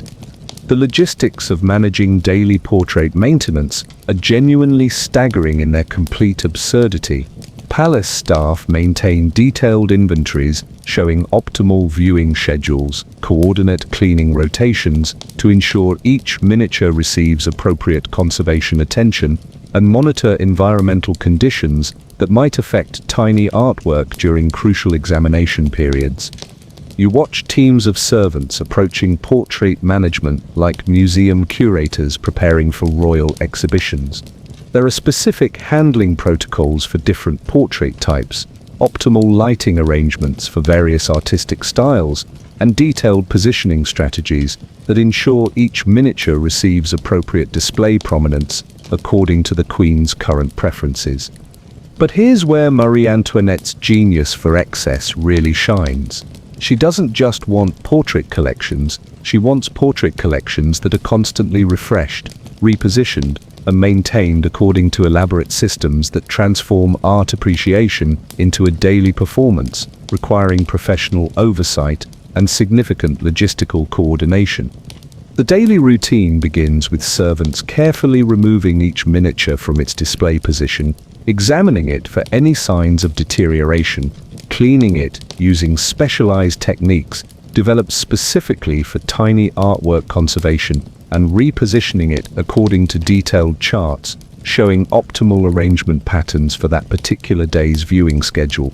The logistics of managing daily portrait maintenance are genuinely staggering in their complete absurdity. Palace staff maintain detailed inventories showing optimal viewing schedules, coordinate cleaning rotations to ensure each miniature receives appropriate conservation attention, and monitor environmental conditions that might affect tiny artwork during crucial examination periods. You watch teams of servants approaching portrait management like museum curators preparing for royal exhibitions. There are specific handling protocols for different portrait types, optimal lighting arrangements for various artistic styles, and detailed positioning strategies that ensure each miniature receives appropriate display prominence according to the Queen's current preferences. But here's where Marie Antoinette's genius for excess really shines. She doesn't just want portrait collections, she wants portrait collections that are constantly refreshed, repositioned, and maintained according to elaborate systems that transform art appreciation into a daily performance, requiring professional oversight and significant logistical coordination. The daily routine begins with servants carefully removing each miniature from its display position, examining it for any signs of deterioration, cleaning it using specialized techniques developed specifically for tiny artwork conservation, and repositioning it according to detailed charts showing optimal arrangement patterns for that particular day's viewing schedule.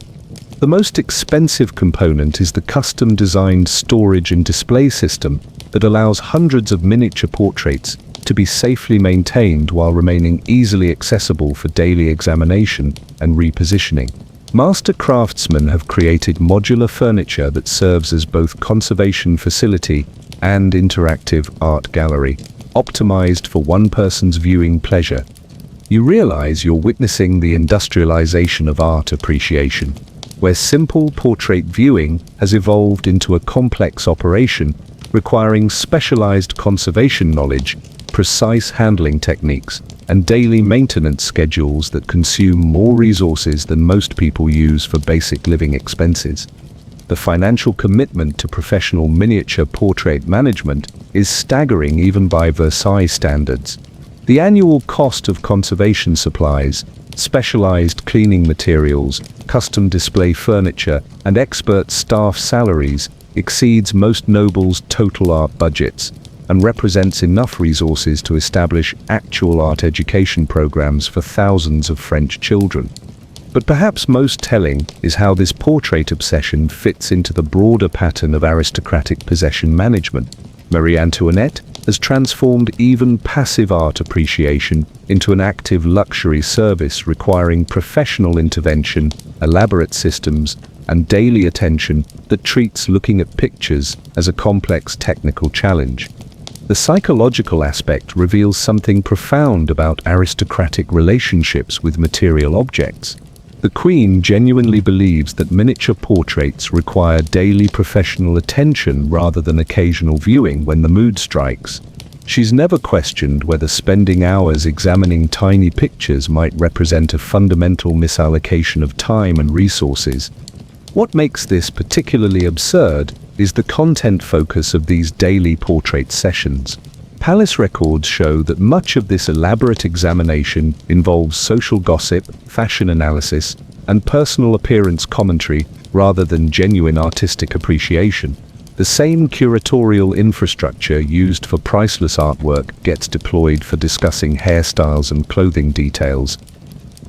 The most expensive component is the custom-designed storage and display system that allows hundreds of miniature portraits to be safely maintained while remaining easily accessible for daily examination and repositioning. Master craftsmen have created modular furniture that serves as both conservation facility and interactive art gallery, optimized for one person's viewing pleasure. You realize you're witnessing the industrialization of art appreciation, where simple portrait viewing has evolved into a complex operation requiring specialized conservation knowledge, precise handling techniques, and daily maintenance schedules that consume more resources than most people use for basic living expenses. The financial commitment to professional miniature portrait management is staggering even by Versailles standards. The annual cost of conservation supplies, Specialized cleaning materials, custom display furniture, and expert staff salaries exceeds most nobles' total art budgets and represents enough resources to establish actual art education programs for thousands of French children. But perhaps most telling is how this portrait obsession fits into the broader pattern of aristocratic possession management. Marie Antoinette has transformed even passive art appreciation into an active luxury service requiring professional intervention, elaborate systems, and daily attention that treats looking at pictures as a complex technical challenge. The psychological aspect reveals something profound about aristocratic relationships with material objects. The Queen genuinely believes that miniature portraits require daily professional attention rather than occasional viewing when the mood strikes. She's never questioned whether spending hours examining tiny pictures might represent a fundamental misallocation of time and resources. What makes this particularly absurd is the content focus of these daily portrait sessions. Palace records show that much of this elaborate examination involves social gossip, fashion analysis, and personal appearance commentary rather than genuine artistic appreciation. The same curatorial infrastructure used for priceless artwork gets deployed for discussing hairstyles and clothing details.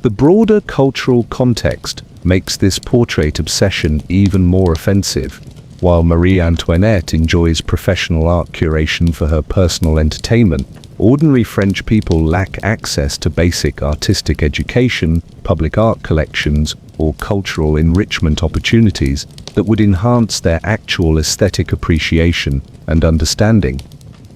The broader cultural context makes this portrait obsession even more offensive. While Marie Antoinette enjoys professional art curation for her personal entertainment, ordinary French people lack access to basic artistic education, public art collections, or cultural enrichment opportunities that would enhance their actual aesthetic appreciation and understanding.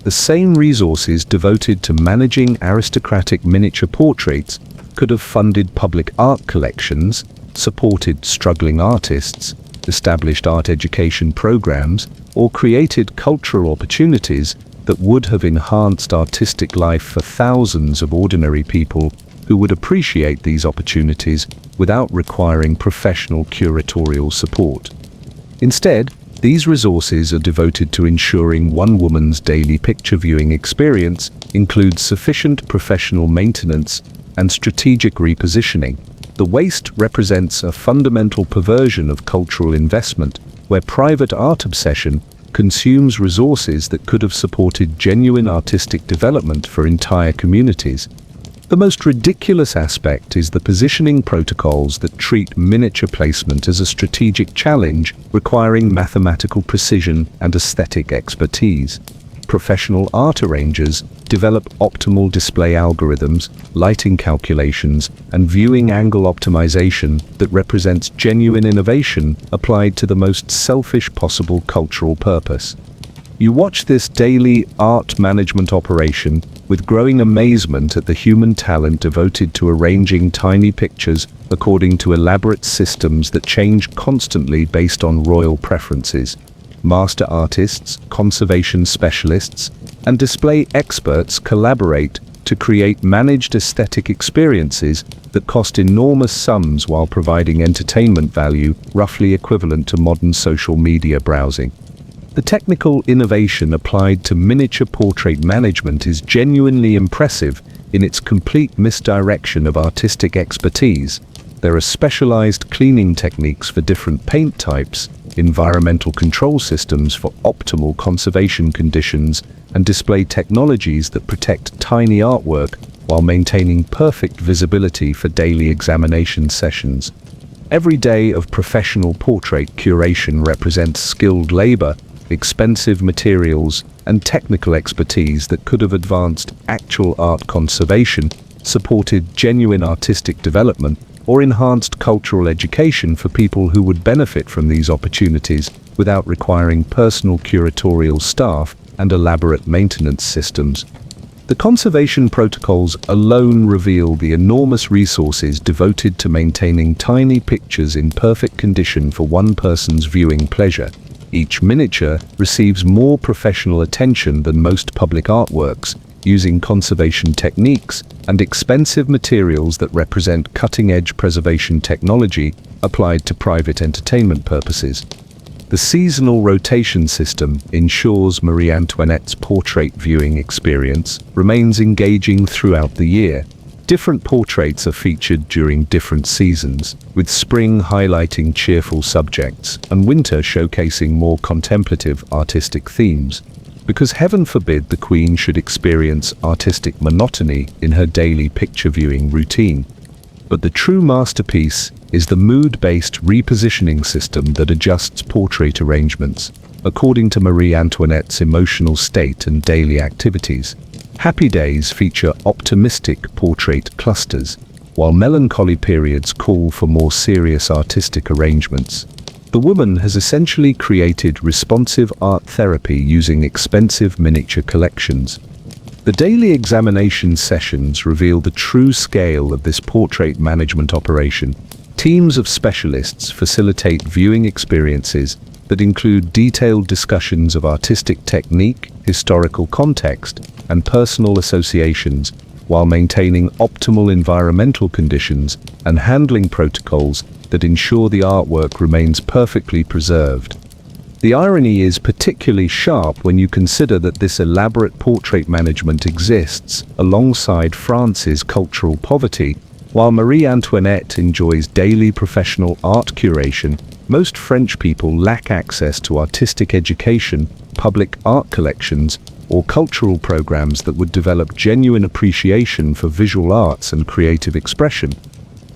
The same resources devoted to managing aristocratic miniature portraits could have funded public art collections, supported struggling artists, established art education programs, or created cultural opportunities that would have enhanced artistic life for thousands of ordinary people who would appreciate these opportunities without requiring professional curatorial support. Instead, these resources are devoted to ensuring one woman's daily picture viewing experience includes sufficient professional maintenance and strategic repositioning. The waste represents a fundamental perversion of cultural investment, where private art obsession consumes resources that could have supported genuine artistic development for entire communities. The most ridiculous aspect is the positioning protocols that treat miniature placement as a strategic challenge requiring mathematical precision and aesthetic expertise. Professional art arrangers develop optimal display algorithms, lighting calculations, and viewing angle optimization that represents genuine innovation applied to the most selfish possible cultural purpose. You watch this daily art management operation with growing amazement at the human talent devoted to arranging tiny pictures according to elaborate systems that change constantly based on royal preferences. Master artists, conservation specialists, and display experts collaborate to create managed aesthetic experiences that cost enormous sums while providing entertainment value roughly equivalent to modern social media browsing. The technical innovation applied to miniature portrait management is genuinely impressive in its complete misdirection of artistic expertise. There are specialized cleaning techniques for different paint types, environmental control systems for optimal conservation conditions, and display technologies that protect tiny artwork while maintaining perfect visibility for daily examination sessions. Every day of professional portrait curation represents skilled labor, expensive materials, and technical expertise that could have advanced actual art conservation, supported genuine artistic development, or enhanced cultural education for people who would benefit from these opportunities without requiring personal curatorial staff and elaborate maintenance systems. The conservation protocols alone reveal the enormous resources devoted to maintaining tiny pictures in perfect condition for one person's viewing pleasure. Each miniature receives more professional attention than most public artworks, using conservation techniques and expensive materials that represent cutting-edge preservation technology applied to private entertainment purposes. The seasonal rotation system ensures Marie Antoinette's portrait viewing experience remains engaging throughout the year. Different portraits are featured during different seasons, with spring highlighting cheerful subjects and winter showcasing more contemplative artistic themes, because heaven forbid the Queen should experience artistic monotony in her daily picture viewing routine. But the true masterpiece is the mood-based repositioning system that adjusts portrait arrangements according to Marie Antoinette's emotional state and daily activities. Happy days feature optimistic portrait clusters, while melancholy periods call for more serious artistic arrangements. The woman has essentially created responsive art therapy using expensive miniature collections. The daily examination sessions reveal the true scale of this portrait management operation. Teams of specialists facilitate viewing experiences that include detailed discussions of artistic technique, historical context, and personal associations, while maintaining optimal environmental conditions and handling protocols that ensure the artwork remains perfectly preserved. The irony is particularly sharp when you consider that this elaborate portrait management exists alongside France's cultural poverty. While Marie Antoinette enjoys daily professional art curation, most French people lack access to artistic education, public art collections, or cultural programs that would develop genuine appreciation for visual arts and creative expression.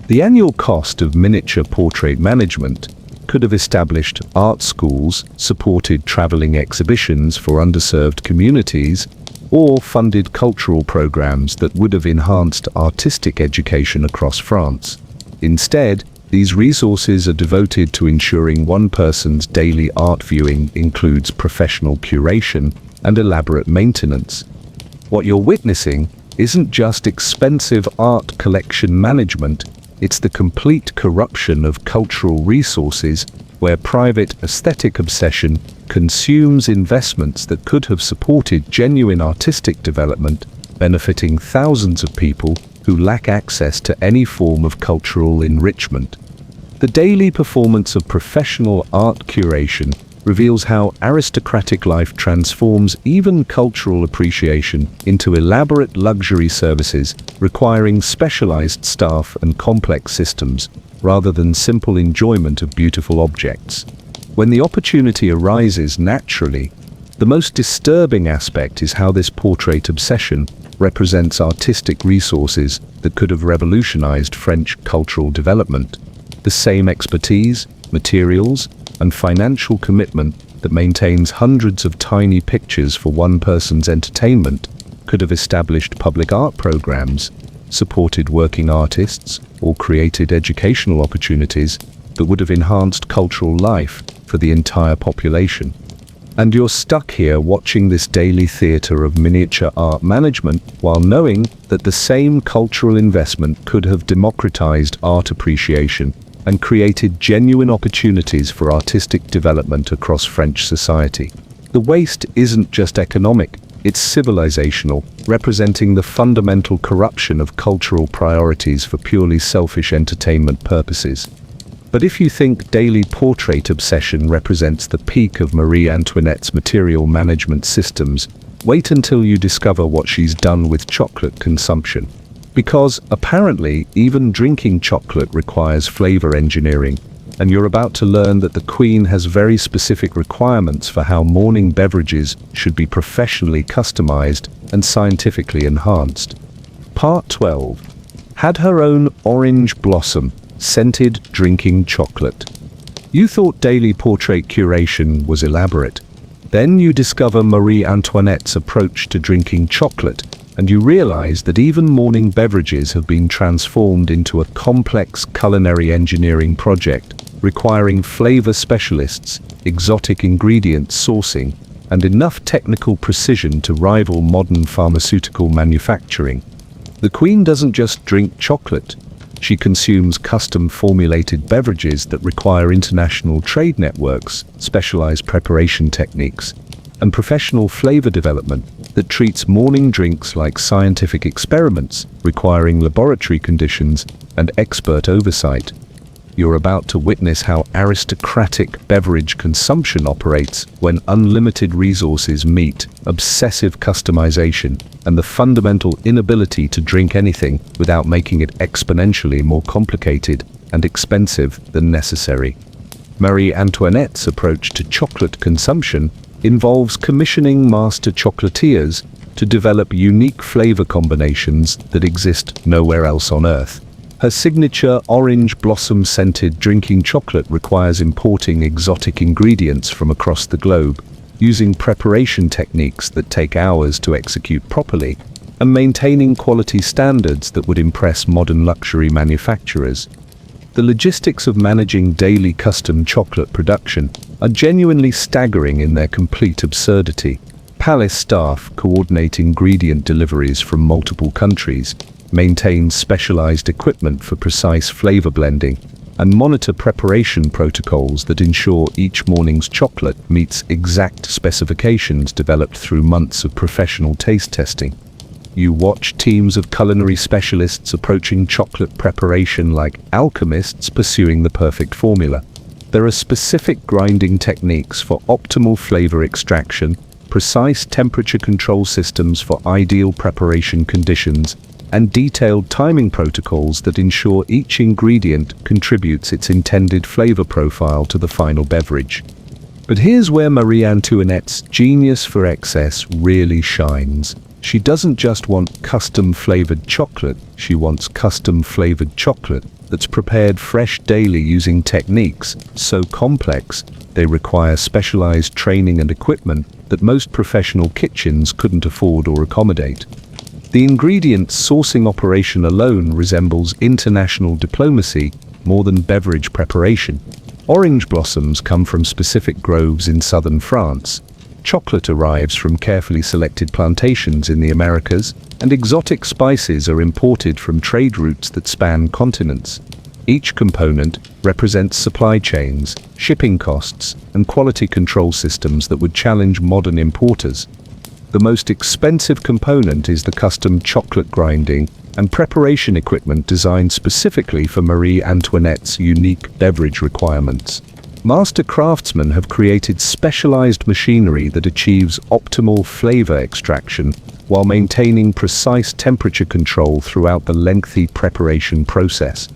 The annual cost of miniature portrait management could have established art schools, supported traveling exhibitions for underserved communities, or funded cultural programs that would have enhanced artistic education across France. Instead, these resources are devoted to ensuring one person's daily art viewing includes professional curation and elaborate maintenance. What you're witnessing isn't just expensive art collection management, it's the complete corruption of cultural resources where private aesthetic obsession consumes investments that could have supported genuine artistic development, benefiting thousands of people who lack access to any form of cultural enrichment. The daily performance of professional art curation reveals how aristocratic life transforms even cultural appreciation into elaborate luxury services requiring specialized staff and complex systems, rather than simple enjoyment of beautiful objects. When the opportunity arises naturally, the most disturbing aspect is how this portrait obsession represents artistic resources that could have revolutionized French cultural development. The same expertise, materials, and financial commitment that maintains hundreds of tiny pictures for one person's entertainment could have established public art programs, supported working artists, or created educational opportunities that would have enhanced cultural life for the entire population. And you're stuck here watching this daily theater of miniature art management while knowing that the same cultural investment could have democratized art appreciation and created genuine opportunities for artistic development across French society. The waste isn't just economic, it's civilizational, representing the fundamental corruption of cultural priorities for purely selfish entertainment purposes. But if you think daily portrait obsession represents the peak of Marie Antoinette's material management systems, wait until you discover what she's done with chocolate consumption. Because, apparently, even drinking chocolate requires flavor engineering, and you're about to learn that the Queen has very specific requirements for how morning beverages should be professionally customized and scientifically enhanced. Part 12. Had her own orange blossom, scented drinking chocolate. You thought daily portrait curation was elaborate. Then you discover Marie Antoinette's approach to drinking chocolate, and you realize that even morning beverages have been transformed into a complex culinary engineering project, requiring flavor specialists, exotic ingredients sourcing, and enough technical precision to rival modern pharmaceutical manufacturing. The Queen doesn't just drink chocolate. She consumes custom-formulated beverages that require international trade networks, specialized preparation techniques, and professional flavor development that treats morning drinks like scientific experiments, requiring laboratory conditions and expert oversight. You're about to witness how aristocratic beverage consumption operates when unlimited resources meet obsessive customization, and the fundamental inability to drink anything without making it exponentially more complicated and expensive than necessary. Marie Antoinette's approach to chocolate consumption involves commissioning master chocolatiers to develop unique flavor combinations that exist nowhere else on Earth. Her signature orange blossom-scented drinking chocolate requires importing exotic ingredients from across the globe, using preparation techniques that take hours to execute properly, and maintaining quality standards that would impress modern luxury manufacturers. The logistics of managing daily custom chocolate production are genuinely staggering in their complete absurdity. Palace staff coordinate ingredient deliveries from multiple countries, maintain specialized equipment for precise flavor blending, and monitor preparation protocols that ensure each morning's chocolate meets exact specifications developed through months of professional taste testing. You watch teams of culinary specialists approaching chocolate preparation like alchemists pursuing the perfect formula. There are specific grinding techniques for optimal flavor extraction, precise temperature control systems for ideal preparation conditions, and detailed timing protocols that ensure each ingredient contributes its intended flavor profile to the final beverage. But here's where Marie Antoinette's genius for excess really shines. She doesn't just want custom-flavored chocolate, she wants custom-flavored chocolate that's prepared fresh daily using techniques so complex they require specialized training and equipment that most professional kitchens couldn't afford or accommodate. The ingredient sourcing operation alone resembles international diplomacy more than beverage preparation. Orange blossoms come from specific groves in southern France. Chocolate arrives from carefully selected plantations in the Americas, and exotic spices are imported from trade routes that span continents. Each component represents supply chains, shipping costs, and quality control systems that would challenge modern importers. The most expensive component is the custom chocolate grinding and preparation equipment designed specifically for Marie Antoinette's unique beverage requirements. Master craftsmen have created specialized machinery that achieves optimal flavor extraction while maintaining precise temperature control throughout the lengthy preparation process.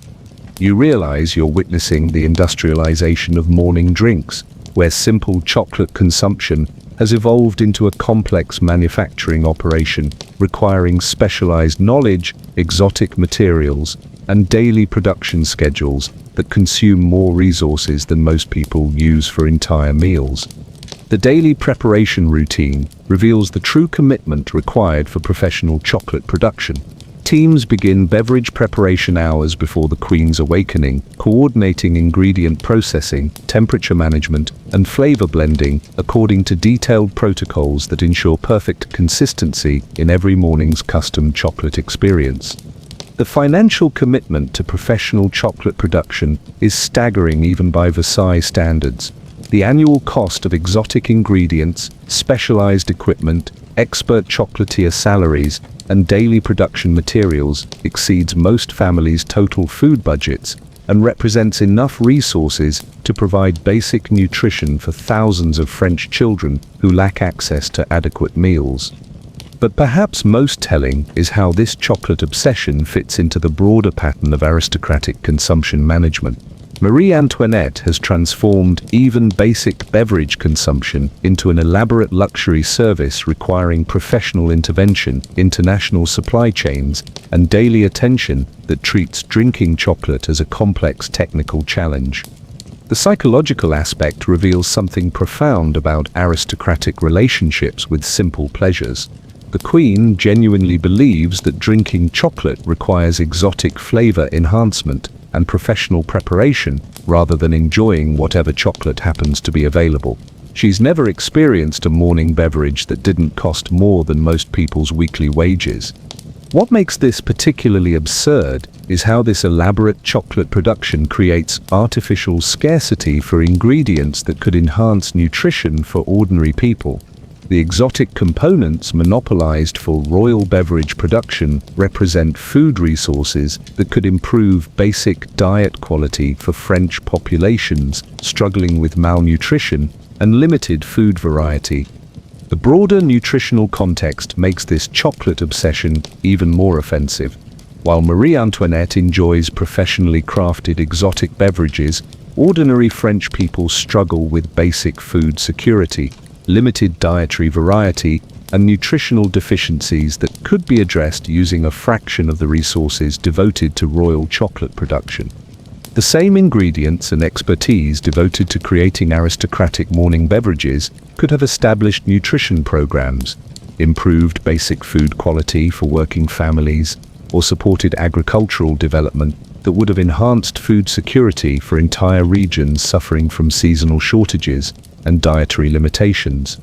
You realize you're witnessing the industrialization of morning drinks, where simple chocolate consumption has evolved into a complex manufacturing operation requiring specialized knowledge, exotic materials, and daily production schedules that consume more resources than most people use for entire meals. The daily preparation routine reveals the true commitment required for professional chocolate production. Teams begin beverage preparation hours before the Queen's awakening, coordinating ingredient processing, temperature management, and flavor blending according to detailed protocols that ensure perfect consistency in every morning's custom chocolate experience. The financial commitment to professional chocolate production is staggering even by Versailles standards. The annual cost of exotic ingredients, specialized equipment, expert chocolatier salaries, and daily production materials exceeds most families' total food budgets and represents enough resources to provide basic nutrition for thousands of French children who lack access to adequate meals. But perhaps most telling is how this chocolate obsession fits into the broader pattern of aristocratic consumption management. Marie Antoinette has transformed even basic beverage consumption into an elaborate luxury service requiring professional intervention, international supply chains, and daily attention that treats drinking chocolate as a complex technical challenge. The psychological aspect reveals something profound about aristocratic relationships with simple pleasures. The Queen genuinely believes that drinking chocolate requires exotic flavor enhancement and professional preparation rather than enjoying whatever chocolate happens to be available. She's never experienced a morning beverage that didn't cost more than most people's weekly wages. What makes this particularly absurd is how this elaborate chocolate production creates artificial scarcity for ingredients that could enhance nutrition for ordinary people. The exotic components monopolized for royal beverage production represent food resources that could improve basic diet quality for French populations struggling with malnutrition and limited food variety. The broader nutritional context makes this chocolate obsession even more offensive. While Marie Antoinette enjoys professionally crafted exotic beverages, ordinary French people struggle with basic food security, limited dietary variety, and nutritional deficiencies that could be addressed using a fraction of the resources devoted to royal chocolate production. The same ingredients and expertise devoted to creating aristocratic morning beverages could have established nutrition programs, improved basic food quality for working families, or supported agricultural development that would have enhanced food security for entire regions suffering from seasonal shortages and dietary limitations.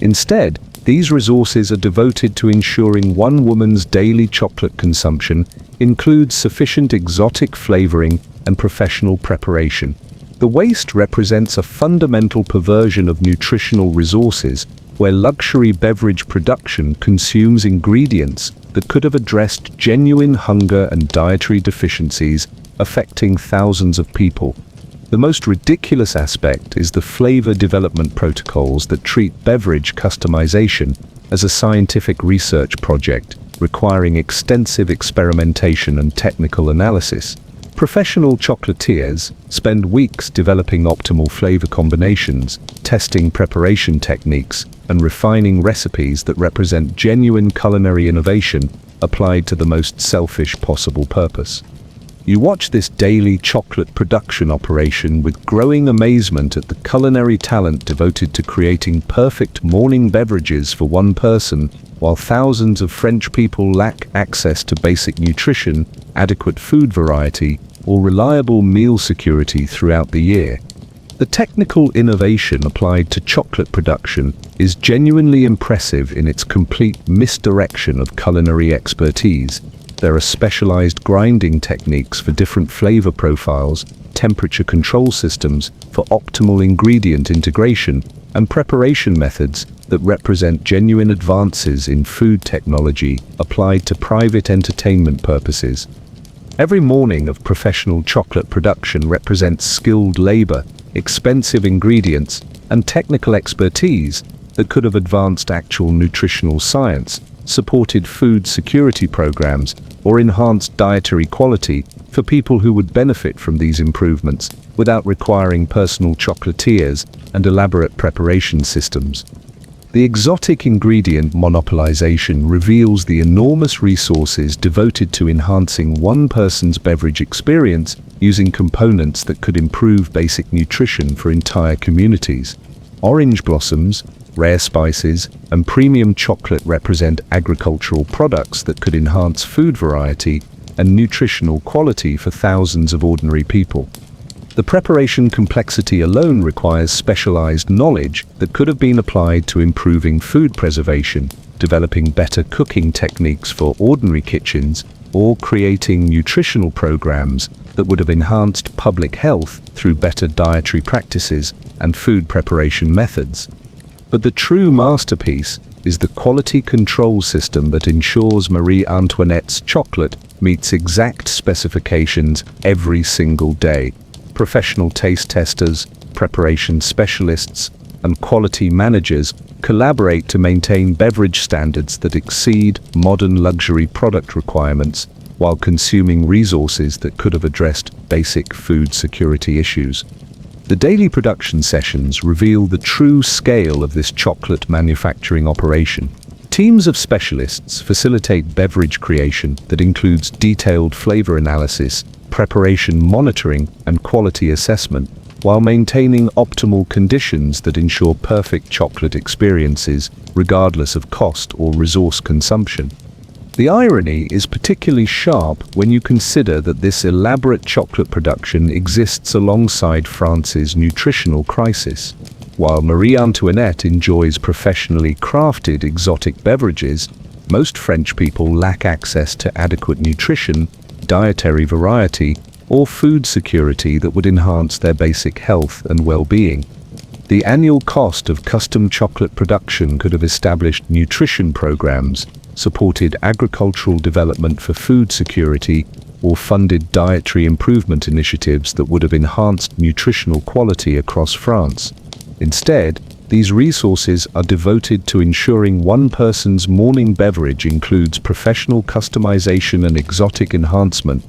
Instead, these resources are devoted to ensuring one woman's daily chocolate consumption includes sufficient exotic flavoring and professional preparation. The waste represents a fundamental perversion of nutritional resources, where luxury beverage production consumes ingredients that could have addressed genuine hunger and dietary deficiencies affecting thousands of people. The most ridiculous aspect is the flavor development protocols that treat beverage customization as a scientific research project requiring extensive experimentation and technical analysis. Professional chocolatiers spend weeks developing optimal flavor combinations, testing preparation techniques, and refining recipes that represent genuine culinary innovation applied to the most selfish possible purpose. You watch this daily chocolate production operation with growing amazement at the culinary talent devoted to creating perfect morning beverages for one person, while thousands of French people lack access to basic nutrition, adequate food variety, or reliable meal security throughout the year. The technical innovation applied to chocolate production is genuinely impressive in its complete misdirection of culinary expertise. There are specialized grinding techniques for different flavor profiles, temperature control systems for optimal ingredient integration, and preparation methods that represent genuine advances in food technology applied to private entertainment purposes. Every morning of professional chocolate production represents skilled labor, expensive ingredients, and technical expertise that could have advanced actual nutritional science, supported food security programs, or enhanced dietary quality for people who would benefit from these improvements without requiring personal chocolatiers and elaborate preparation systems. The exotic ingredient monopolization reveals the enormous resources devoted to enhancing one person's beverage experience using components that could improve basic nutrition for entire communities. Orange blossoms, rare spices, and premium chocolate represent agricultural products that could enhance food variety and nutritional quality for thousands of ordinary people. The preparation complexity alone requires specialized knowledge that could have been applied to improving food preservation, developing better cooking techniques for ordinary kitchens, or creating nutritional programs that would have enhanced public health through better dietary practices and food preparation methods. But the true masterpiece is the quality control system that ensures Marie Antoinette's chocolate meets exact specifications every single day. Professional taste testers, preparation specialists, and quality managers collaborate to maintain beverage standards that exceed modern luxury product requirements while consuming resources that could have addressed basic food security issues. The daily production sessions reveal the true scale of this chocolate manufacturing operation. Teams of specialists facilitate beverage creation that includes detailed flavor analysis, preparation monitoring, and quality assessment, while maintaining optimal conditions that ensure perfect chocolate experiences regardless of cost or resource consumption. The irony is particularly sharp when you consider that this elaborate chocolate production exists alongside France's nutritional crisis. While Marie Antoinette enjoys professionally crafted exotic beverages, most French people lack access to adequate nutrition, dietary variety, or food security that would enhance their basic health and well-being. The annual cost of custom chocolate production could have established nutrition programs, supported agricultural development for food security, or funded dietary improvement initiatives that would have enhanced nutritional quality across France. Instead, These resources are devoted to ensuring one person's morning beverage includes professional customization and exotic enhancement.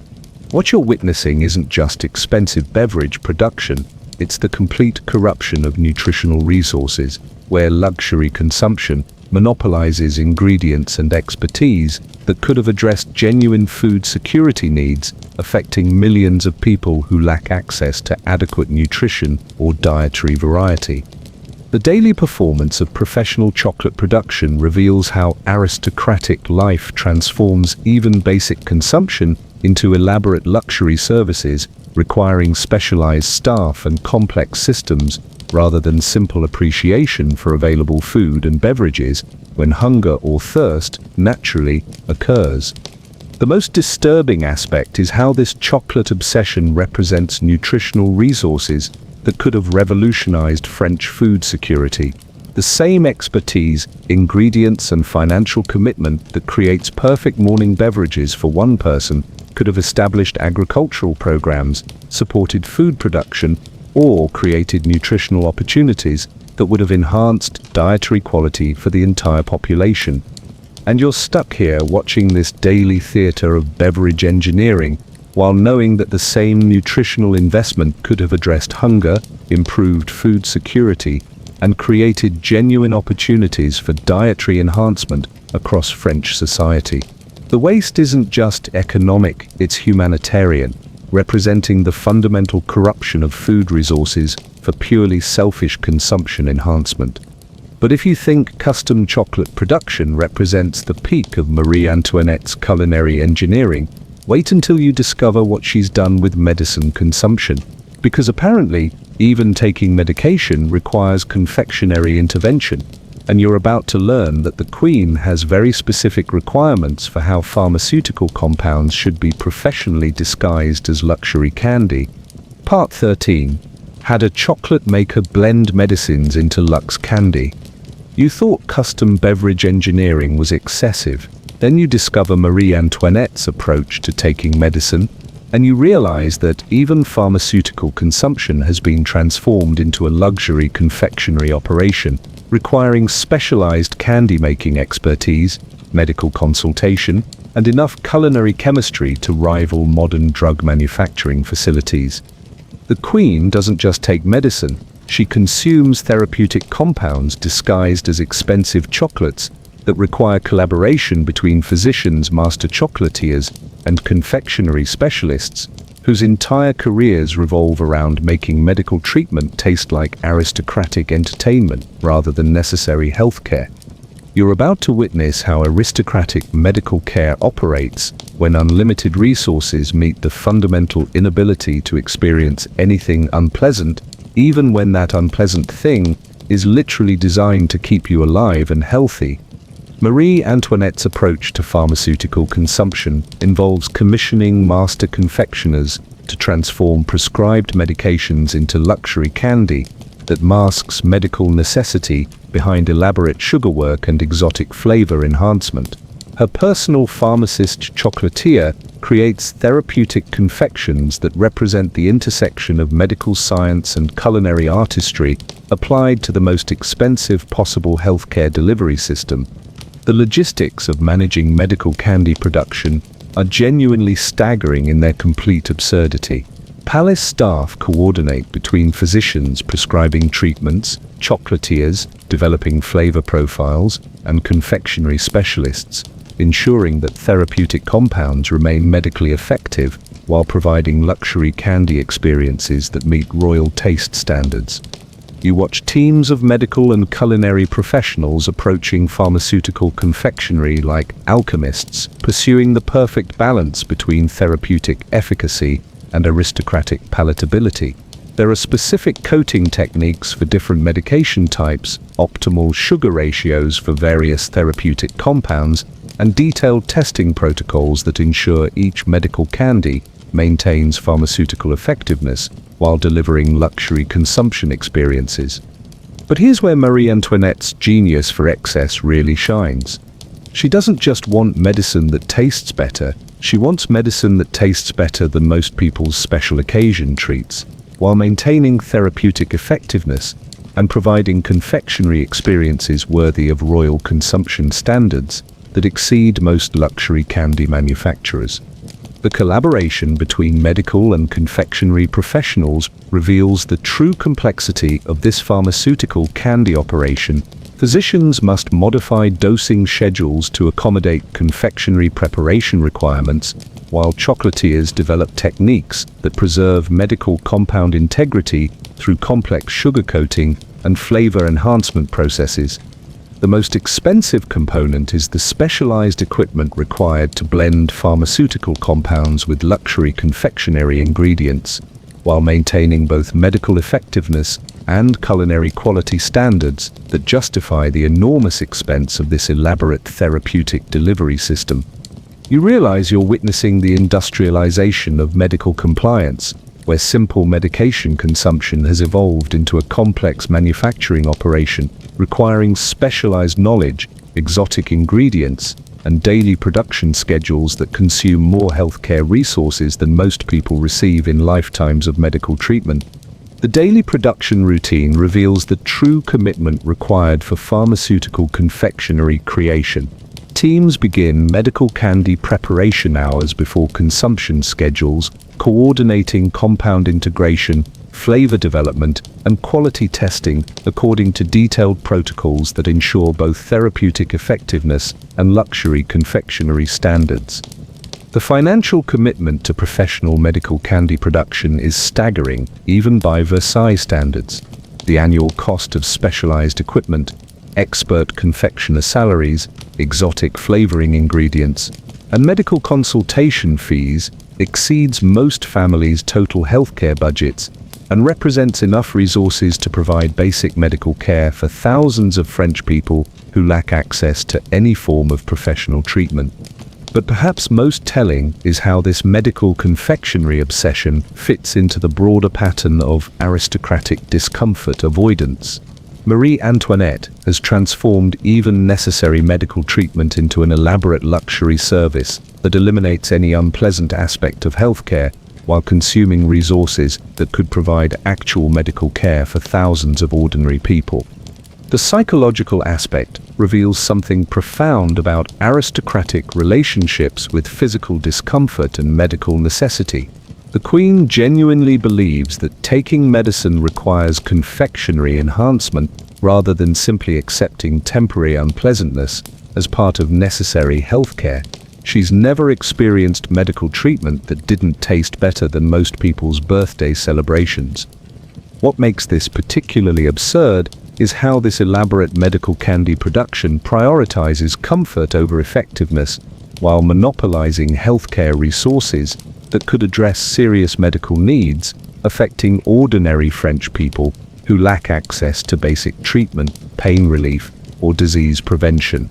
What you're witnessing isn't just expensive beverage production, it's the complete corruption of nutritional resources, where luxury consumption monopolizes ingredients and expertise that could have addressed genuine food security needs, affecting millions of people who lack access to adequate nutrition or dietary variety. The daily performance of professional chocolate production reveals how aristocratic life transforms even basic consumption into elaborate luxury services, requiring specialized staff and complex systems rather than simple appreciation for available food and beverages when hunger or thirst naturally occurs. The most disturbing aspect is how this chocolate obsession represents nutritional resources that could have revolutionized French food security. The same expertise, ingredients, and financial commitment that creates perfect morning beverages for one person could have established agricultural programs, supported food production, or created nutritional opportunities that would have enhanced dietary quality for the entire population. And you're stuck here watching this daily theater of beverage engineering, while knowing that the same nutritional investment could have addressed hunger, improved food security, and created genuine opportunities for dietary enhancement across French society. The waste isn't just economic, it's humanitarian, representing the fundamental corruption of food resources for purely selfish consumption enhancement. But if you think custom chocolate production represents the peak of Marie Antoinette's culinary engineering, wait until you discover what she's done with medicine consumption. Because apparently, even taking medication requires confectionery intervention, and you're about to learn that the Queen has very specific requirements for how pharmaceutical compounds should be professionally disguised as luxury candy. Part 13. Had a chocolate maker blend medicines into luxe candy. You thought custom beverage engineering was excessive. Then you discover Marie Antoinette's approach to taking medicine, and you realize that even pharmaceutical consumption has been transformed into a luxury confectionery operation, requiring specialized candy-making expertise, medical consultation, and enough culinary chemistry to rival modern drug manufacturing facilities. The Queen doesn't just take medicine, she consumes therapeutic compounds disguised as expensive chocolates that require collaboration between physicians, master chocolatiers, and confectionery specialists, whose entire careers revolve around making medical treatment taste like aristocratic entertainment rather than necessary healthcare. You're about to witness how aristocratic medical care operates when unlimited resources meet the fundamental inability to experience anything unpleasant, even when that unpleasant thing is literally designed to keep you alive and healthy. Marie Antoinette's approach to pharmaceutical consumption involves commissioning master confectioners to transform prescribed medications into luxury candy that masks medical necessity behind elaborate sugarwork and exotic flavor enhancement. Her personal pharmacist chocolatier creates therapeutic confections that represent the intersection of medical science and culinary artistry applied to the most expensive possible healthcare delivery system. The logistics of managing medical candy production are genuinely staggering in their complete absurdity. Palace staff coordinate between physicians prescribing treatments, chocolatiers developing flavor profiles, and confectionery specialists, ensuring that therapeutic compounds remain medically effective while providing luxury candy experiences that meet royal taste standards. You watch teams of medical and culinary professionals approaching pharmaceutical confectionery like alchemists, pursuing the perfect balance between therapeutic efficacy and aristocratic palatability. There are specific coating techniques for different medication types, optimal sugar ratios for various therapeutic compounds, and detailed testing protocols that ensure each medical candy maintains pharmaceutical effectiveness while delivering luxury consumption experiences. But here's where Marie Antoinette's genius for excess really shines. She doesn't just want medicine that tastes better, she wants medicine that tastes better than most people's special occasion treats. While maintaining therapeutic effectiveness, and providing confectionery experiences worthy of royal consumption standards that exceed most luxury candy manufacturers. The collaboration between medical and confectionery professionals reveals the true complexity of this pharmaceutical candy operation. Physicians must modify dosing schedules to accommodate confectionery preparation requirements, while chocolatiers develop techniques that preserve medical compound integrity through complex sugar coating and flavor enhancement processes. The most expensive component is the specialized equipment required to blend pharmaceutical compounds with luxury confectionery ingredients, while maintaining both medical effectiveness and culinary quality standards that justify the enormous expense of this elaborate therapeutic delivery system. You realize you're witnessing the industrialization of medical compliance, where simple medication consumption has evolved into a complex manufacturing operation requiring specialized knowledge, exotic ingredients, and daily production schedules that consume more healthcare resources than most people receive in lifetimes of medical treatment. The daily production routine reveals the true commitment required for pharmaceutical confectionery creation. Teams begin medical candy preparation hours before consumption schedules, coordinating compound integration, flavor development, and quality testing according to detailed protocols that ensure both therapeutic effectiveness and luxury confectionery standards. The financial commitment to professional medical candy production is staggering, even by Versailles standards. The annual cost of specialized equipment, expert confectioner salaries, exotic flavoring ingredients, and medical consultation fees exceeds most families' total healthcare budgets and represents enough resources to provide basic medical care for thousands of French people who lack access to any form of professional treatment. But perhaps most telling is how this medical confectionery obsession fits into the broader pattern of aristocratic discomfort avoidance. Marie Antoinette has transformed even necessary medical treatment into an elaborate luxury service that eliminates any unpleasant aspect of healthcare while consuming resources that could provide actual medical care for thousands of ordinary people. The psychological aspect reveals something profound about aristocratic relationships with physical discomfort and medical necessity. The Queen genuinely believes that taking medicine requires confectionery enhancement rather than simply accepting temporary unpleasantness as part of necessary healthcare. She's never experienced medical treatment that didn't taste better than most people's birthday celebrations. What makes this particularly absurd is how this elaborate medical candy production prioritizes comfort over effectiveness while monopolizing healthcare resources that could address serious medical needs affecting ordinary French people who lack access to basic treatment, pain relief, or disease prevention.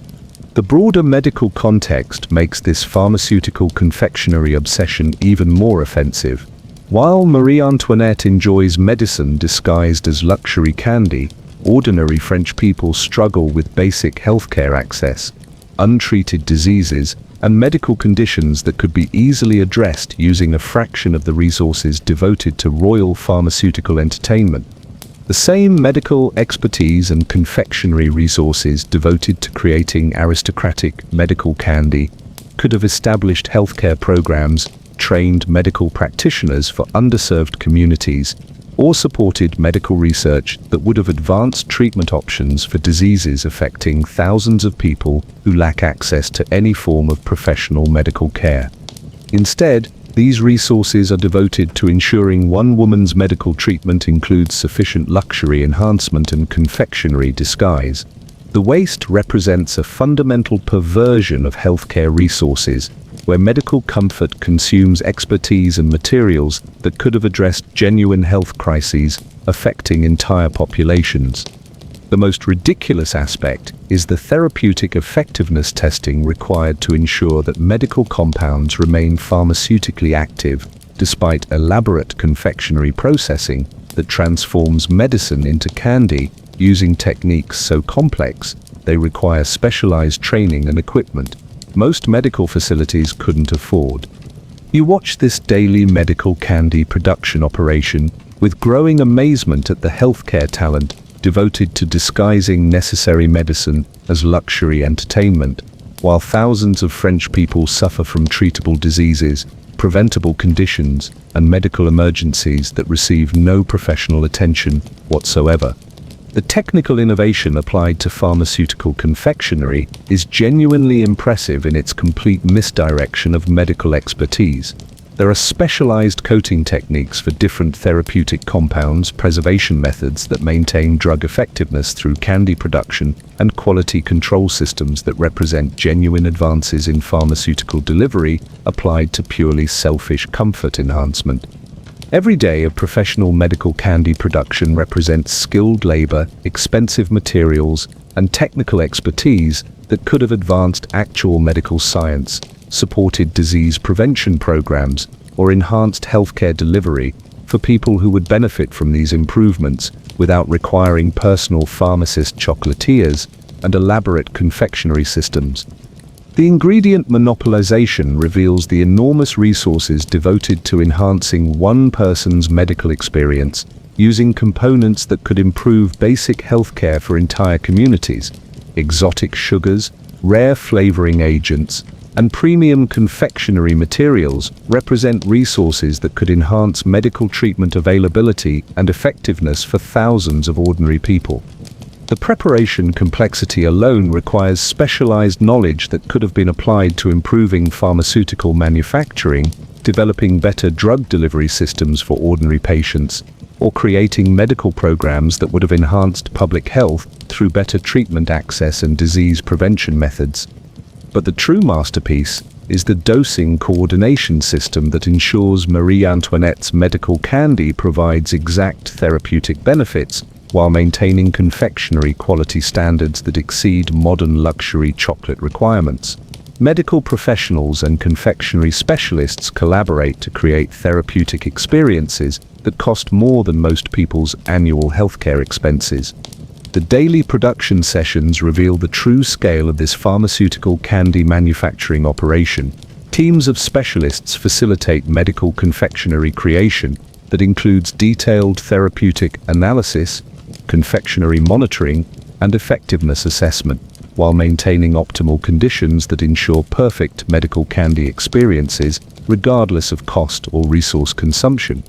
The broader medical context makes this pharmaceutical confectionery obsession even more offensive. While Marie Antoinette enjoys medicine disguised as luxury candy, ordinary French people struggle with basic healthcare access, untreated diseases, and medical conditions that could be easily addressed using a fraction of the resources devoted to royal pharmaceutical entertainment. The same medical expertise and confectionery resources devoted to creating aristocratic medical candy could have established healthcare programs, trained medical practitioners for underserved communities, or supported medical research that would have advanced treatment options for diseases affecting thousands of people who lack access to any form of professional medical care. Instead, these resources are devoted to ensuring one woman's medical treatment includes sufficient luxury enhancement and confectionery disguise. The waste represents a fundamental perversion of healthcare resources, where medical comfort consumes expertise and materials that could have addressed genuine health crises affecting entire populations. The most ridiculous aspect is the therapeutic effectiveness testing required to ensure that medical compounds remain pharmaceutically active despite elaborate confectionery processing that transforms medicine into candy using techniques so complex they require specialized training and equipment most medical facilities couldn't afford. You watch this daily medical candy production operation with growing amazement at the healthcare talent devoted to disguising necessary medicine as luxury entertainment, while thousands of French people suffer from treatable diseases, preventable conditions, and medical emergencies that receive no professional attention whatsoever. The technical innovation applied to pharmaceutical confectionery is genuinely impressive in its complete misdirection of medical expertise. There are specialized coating techniques for different therapeutic compounds, preservation methods that maintain drug effectiveness through candy production, and quality control systems that represent genuine advances in pharmaceutical delivery applied to purely selfish comfort enhancement. Every day of professional medical candy production represents skilled labor, expensive materials, and technical expertise that could have advanced actual medical science, supported disease prevention programs, or enhanced healthcare delivery for people who would benefit from these improvements without requiring personal pharmacist chocolatiers and elaborate confectionery systems. The ingredient monopolization reveals the enormous resources devoted to enhancing one person's medical experience using components that could improve basic healthcare for entire communities. Exotic sugars, rare flavoring agents, and premium confectionery materials represent resources that could enhance medical treatment availability and effectiveness for thousands of ordinary people. The preparation complexity alone requires specialized knowledge that could have been applied to improving pharmaceutical manufacturing, developing better drug delivery systems for ordinary patients, or creating medical programs that would have enhanced public health through better treatment access and disease prevention methods. But the true masterpiece is the dosing coordination system that ensures Marie Antoinette's medical candy provides exact therapeutic benefits while maintaining confectionery quality standards that exceed modern luxury chocolate requirements. Medical professionals and confectionery specialists collaborate to create therapeutic experiences that cost more than most people's annual healthcare expenses. The daily production sessions reveal the true scale of this pharmaceutical candy manufacturing operation. Teams of specialists facilitate medical confectionery creation that includes detailed therapeutic analysis, confectionery monitoring, and effectiveness assessment, while maintaining optimal conditions that ensure perfect medical candy experiences regardless of cost or resource consumption.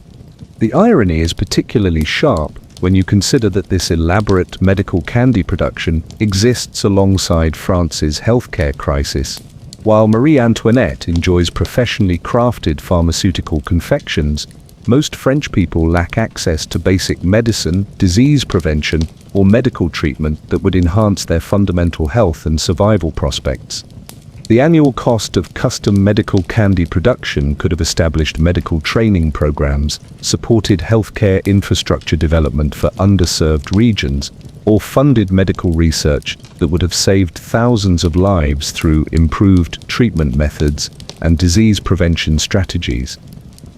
The irony is particularly sharp when you consider that this elaborate medical candy production exists alongside France's healthcare crisis. While Marie Antoinette enjoys professionally crafted pharmaceutical confections, most French people lack access to basic medicine, disease prevention, or medical treatment that would enhance their fundamental health and survival prospects. The annual cost of custom medical candy production could have established medical training programs, supported healthcare infrastructure development for underserved regions, or funded medical research that would have saved thousands of lives through improved treatment methods and disease prevention strategies.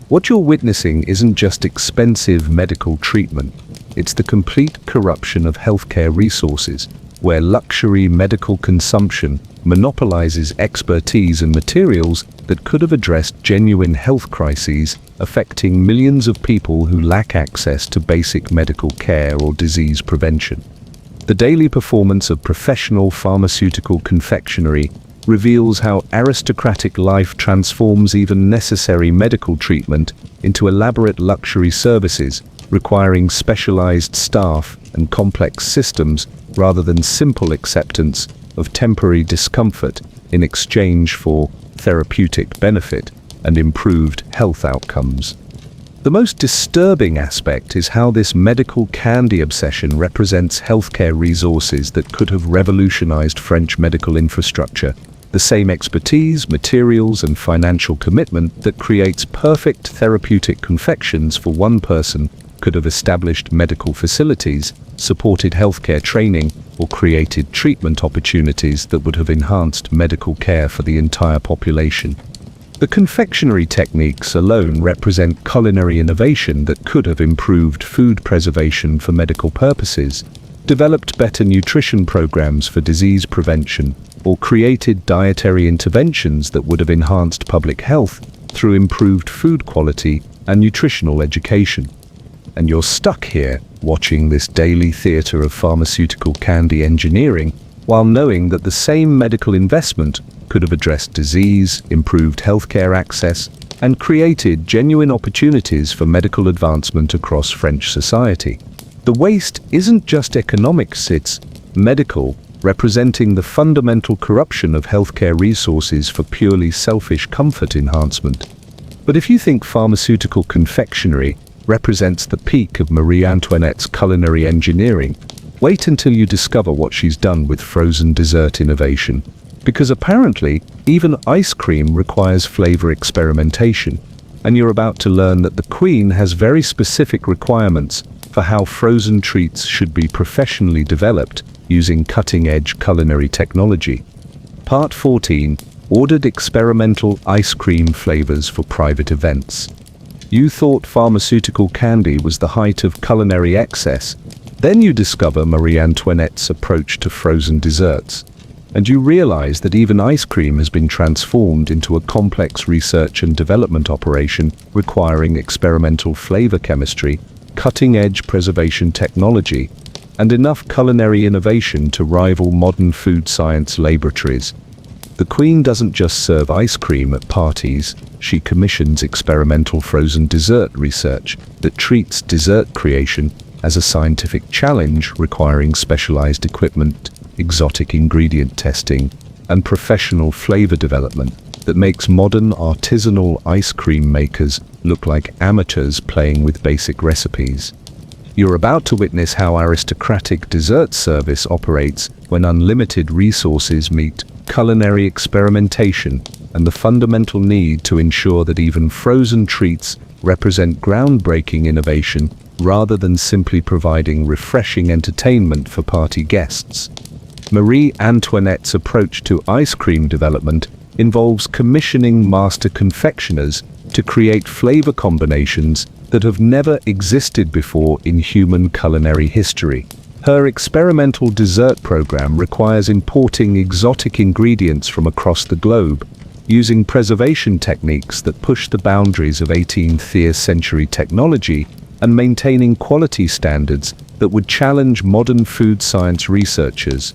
What you're witnessing isn't just expensive medical treatment, it's the complete corruption of healthcare resources, where luxury medical consumption monopolizes expertise and materials that could have addressed genuine health crises affecting millions of people who lack access to basic medical care or disease prevention. The daily performance of professional pharmaceutical confectionery reveals how aristocratic life transforms even necessary medical treatment into elaborate luxury services, requiring specialized staff and complex systems rather than simple acceptance of temporary discomfort in exchange for therapeutic benefit and improved health outcomes. The most disturbing aspect is how this medical candy obsession represents healthcare resources that could have revolutionized French medical infrastructure. The same expertise, materials, and financial commitment that creates perfect therapeutic confections for one person could have established medical facilities, supported healthcare training, or created treatment opportunities that would have enhanced medical care for the entire population. The confectionery techniques alone represent culinary innovation that could have improved food preservation for medical purposes, developed better nutrition programs for disease prevention, or created dietary interventions that would have enhanced public health through improved food quality and nutritional education. And you're stuck here, watching this daily theater of pharmaceutical candy engineering, while knowing that the same medical investment could have addressed disease, improved healthcare access, and created genuine opportunities for medical advancement across French society. The waste isn't just economics, it's medical, representing the fundamental corruption of healthcare resources for purely selfish comfort enhancement. But if you think pharmaceutical confectionery represents the peak of Marie Antoinette's culinary engineering, wait until you discover what she's done with frozen dessert innovation. Because apparently, even ice cream requires flavor experimentation, and you're about to learn that the Queen has very specific requirements for how frozen treats should be professionally developed using cutting-edge culinary technology. Part 14. Ordered experimental ice cream flavors for private events. You thought pharmaceutical candy was the height of culinary excess. Then you discover Marie Antoinette's approach to frozen desserts. And you realize that even ice cream has been transformed into a complex research and development operation requiring experimental flavor chemistry, cutting-edge preservation technology, and enough culinary innovation to rival modern food science laboratories. The Queen doesn't just serve ice cream at parties, she commissions experimental frozen dessert research that treats dessert creation as a scientific challenge requiring specialized equipment, exotic ingredient testing, and professional flavor development that makes modern artisanal ice cream makers look like amateurs playing with basic recipes. You're about to witness how aristocratic dessert service operates when unlimited resources meet culinary experimentation and the fundamental need to ensure that even frozen treats represent groundbreaking innovation rather than simply providing refreshing entertainment for party guests. Marie Antoinette's approach to ice cream development involves commissioning master confectioners to create flavor combinations that have never existed before in human culinary history. Her experimental dessert program requires importing exotic ingredients from across the globe, using preservation techniques that push the boundaries of 18th century technology and maintaining quality standards that would challenge modern food science researchers.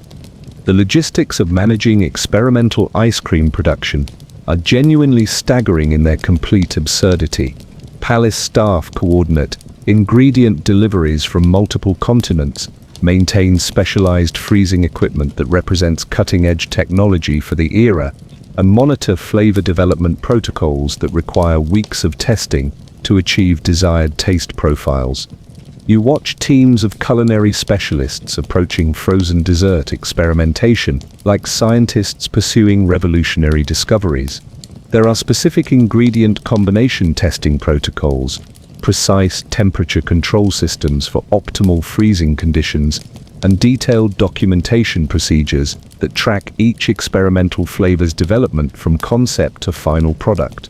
The logistics of managing experimental ice cream production are genuinely staggering in their complete absurdity. Palace staff coordinate ingredient deliveries from multiple continents, maintain specialized freezing equipment that represents cutting-edge technology for the era, and monitor flavor development protocols that require weeks of testing to achieve desired taste profiles. You watch teams of culinary specialists approaching frozen dessert experimentation like scientists pursuing revolutionary discoveries. There are specific ingredient combination testing protocols, precise temperature control systems for optimal freezing conditions, and detailed documentation procedures that track each experimental flavor's development from concept to final product.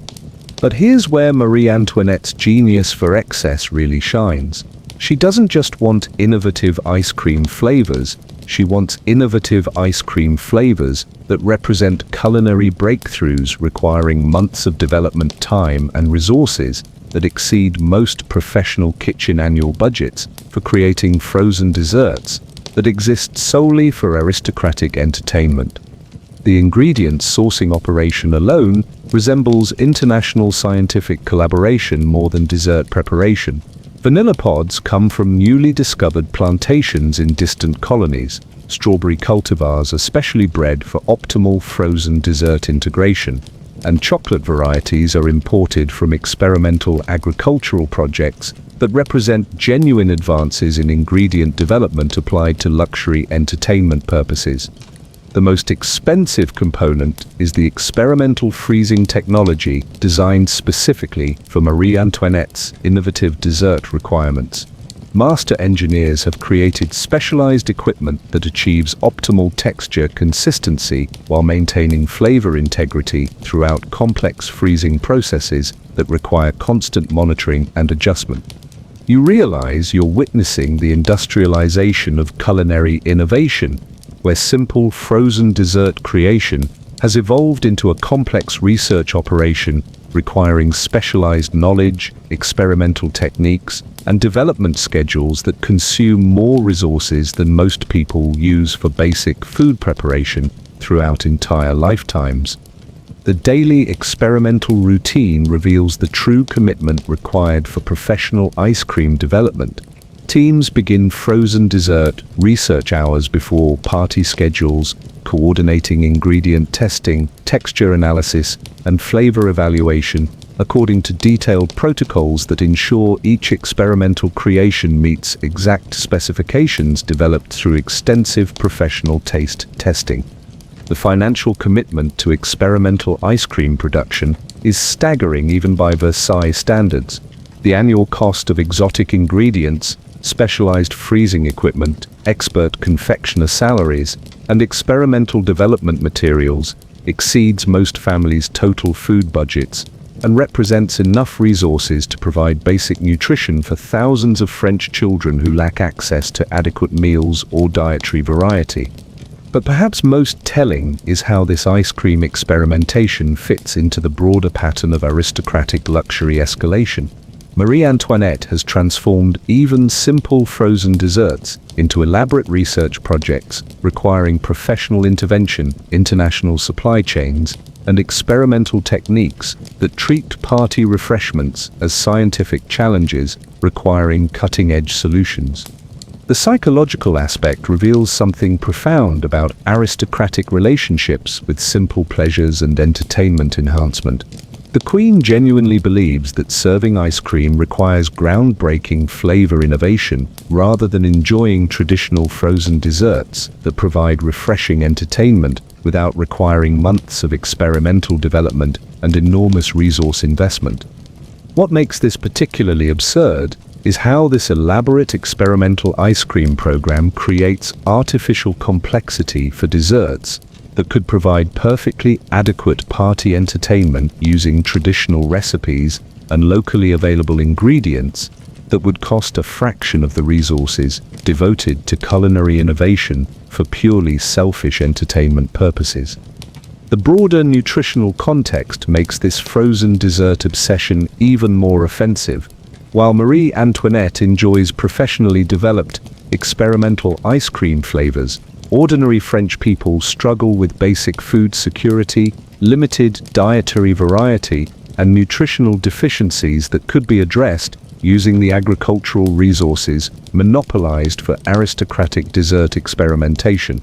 But here's where Marie Antoinette's genius for excess really shines. She doesn't just want innovative ice cream flavors, she wants innovative ice cream flavors that represent culinary breakthroughs requiring months of development time and resources that exceed most professional kitchen annual budgets for creating frozen desserts that exist solely for aristocratic entertainment. The ingredient sourcing operation alone resembles international scientific collaboration more than dessert preparation. Vanilla pods come from newly discovered plantations in distant colonies. Strawberry cultivars are specially bred for optimal frozen dessert integration, and chocolate varieties are imported from experimental agricultural projects that represent genuine advances in ingredient development applied to luxury entertainment purposes. The most expensive component is the experimental freezing technology designed specifically for Marie Antoinette's innovative dessert requirements. Master engineers have created specialized equipment that achieves optimal texture consistency while maintaining flavor integrity throughout complex freezing processes that require constant monitoring and adjustment. You realize you're witnessing the industrialization of culinary innovation, where simple frozen dessert creation has evolved into a complex research operation requiring specialized knowledge, experimental techniques, and development schedules that consume more resources than most people use for basic food preparation throughout entire lifetimes. The daily experimental routine reveals the true commitment required for professional ice cream development. Teams begin frozen dessert research hours before party schedules, coordinating ingredient testing, texture analysis, and flavor evaluation according to detailed protocols that ensure each experimental creation meets exact specifications developed through extensive professional taste testing. The financial commitment to experimental ice cream production is staggering even by Versailles standards. The annual cost of exotic ingredients, specialized freezing equipment, expert confectioner salaries, and experimental development materials exceeds most families' total food budgets and represents enough resources to provide basic nutrition for thousands of French children who lack access to adequate meals or dietary variety. But perhaps most telling is how this ice cream experimentation fits into the broader pattern of aristocratic luxury escalation. Marie Antoinette has transformed even simple frozen desserts into elaborate research projects requiring professional intervention, international supply chains, and experimental techniques that treat party refreshments as scientific challenges requiring cutting-edge solutions. The psychological aspect reveals something profound about aristocratic relationships with simple pleasures and entertainment enhancement. The Queen genuinely believes that serving ice cream requires groundbreaking flavor innovation rather than enjoying traditional frozen desserts that provide refreshing entertainment without requiring months of experimental development and enormous resource investment. What makes this particularly absurd is how this elaborate experimental ice cream program creates artificial complexity for desserts that could provide perfectly adequate party entertainment using traditional recipes and locally available ingredients that would cost a fraction of the resources devoted to culinary innovation for purely selfish entertainment purposes. The broader nutritional context makes this frozen dessert obsession even more offensive. While Marie Antoinette enjoys professionally developed, experimental ice cream flavors, ordinary French people struggle with basic food security, limited dietary variety, and nutritional deficiencies that could be addressed using the agricultural resources monopolized for aristocratic dessert experimentation.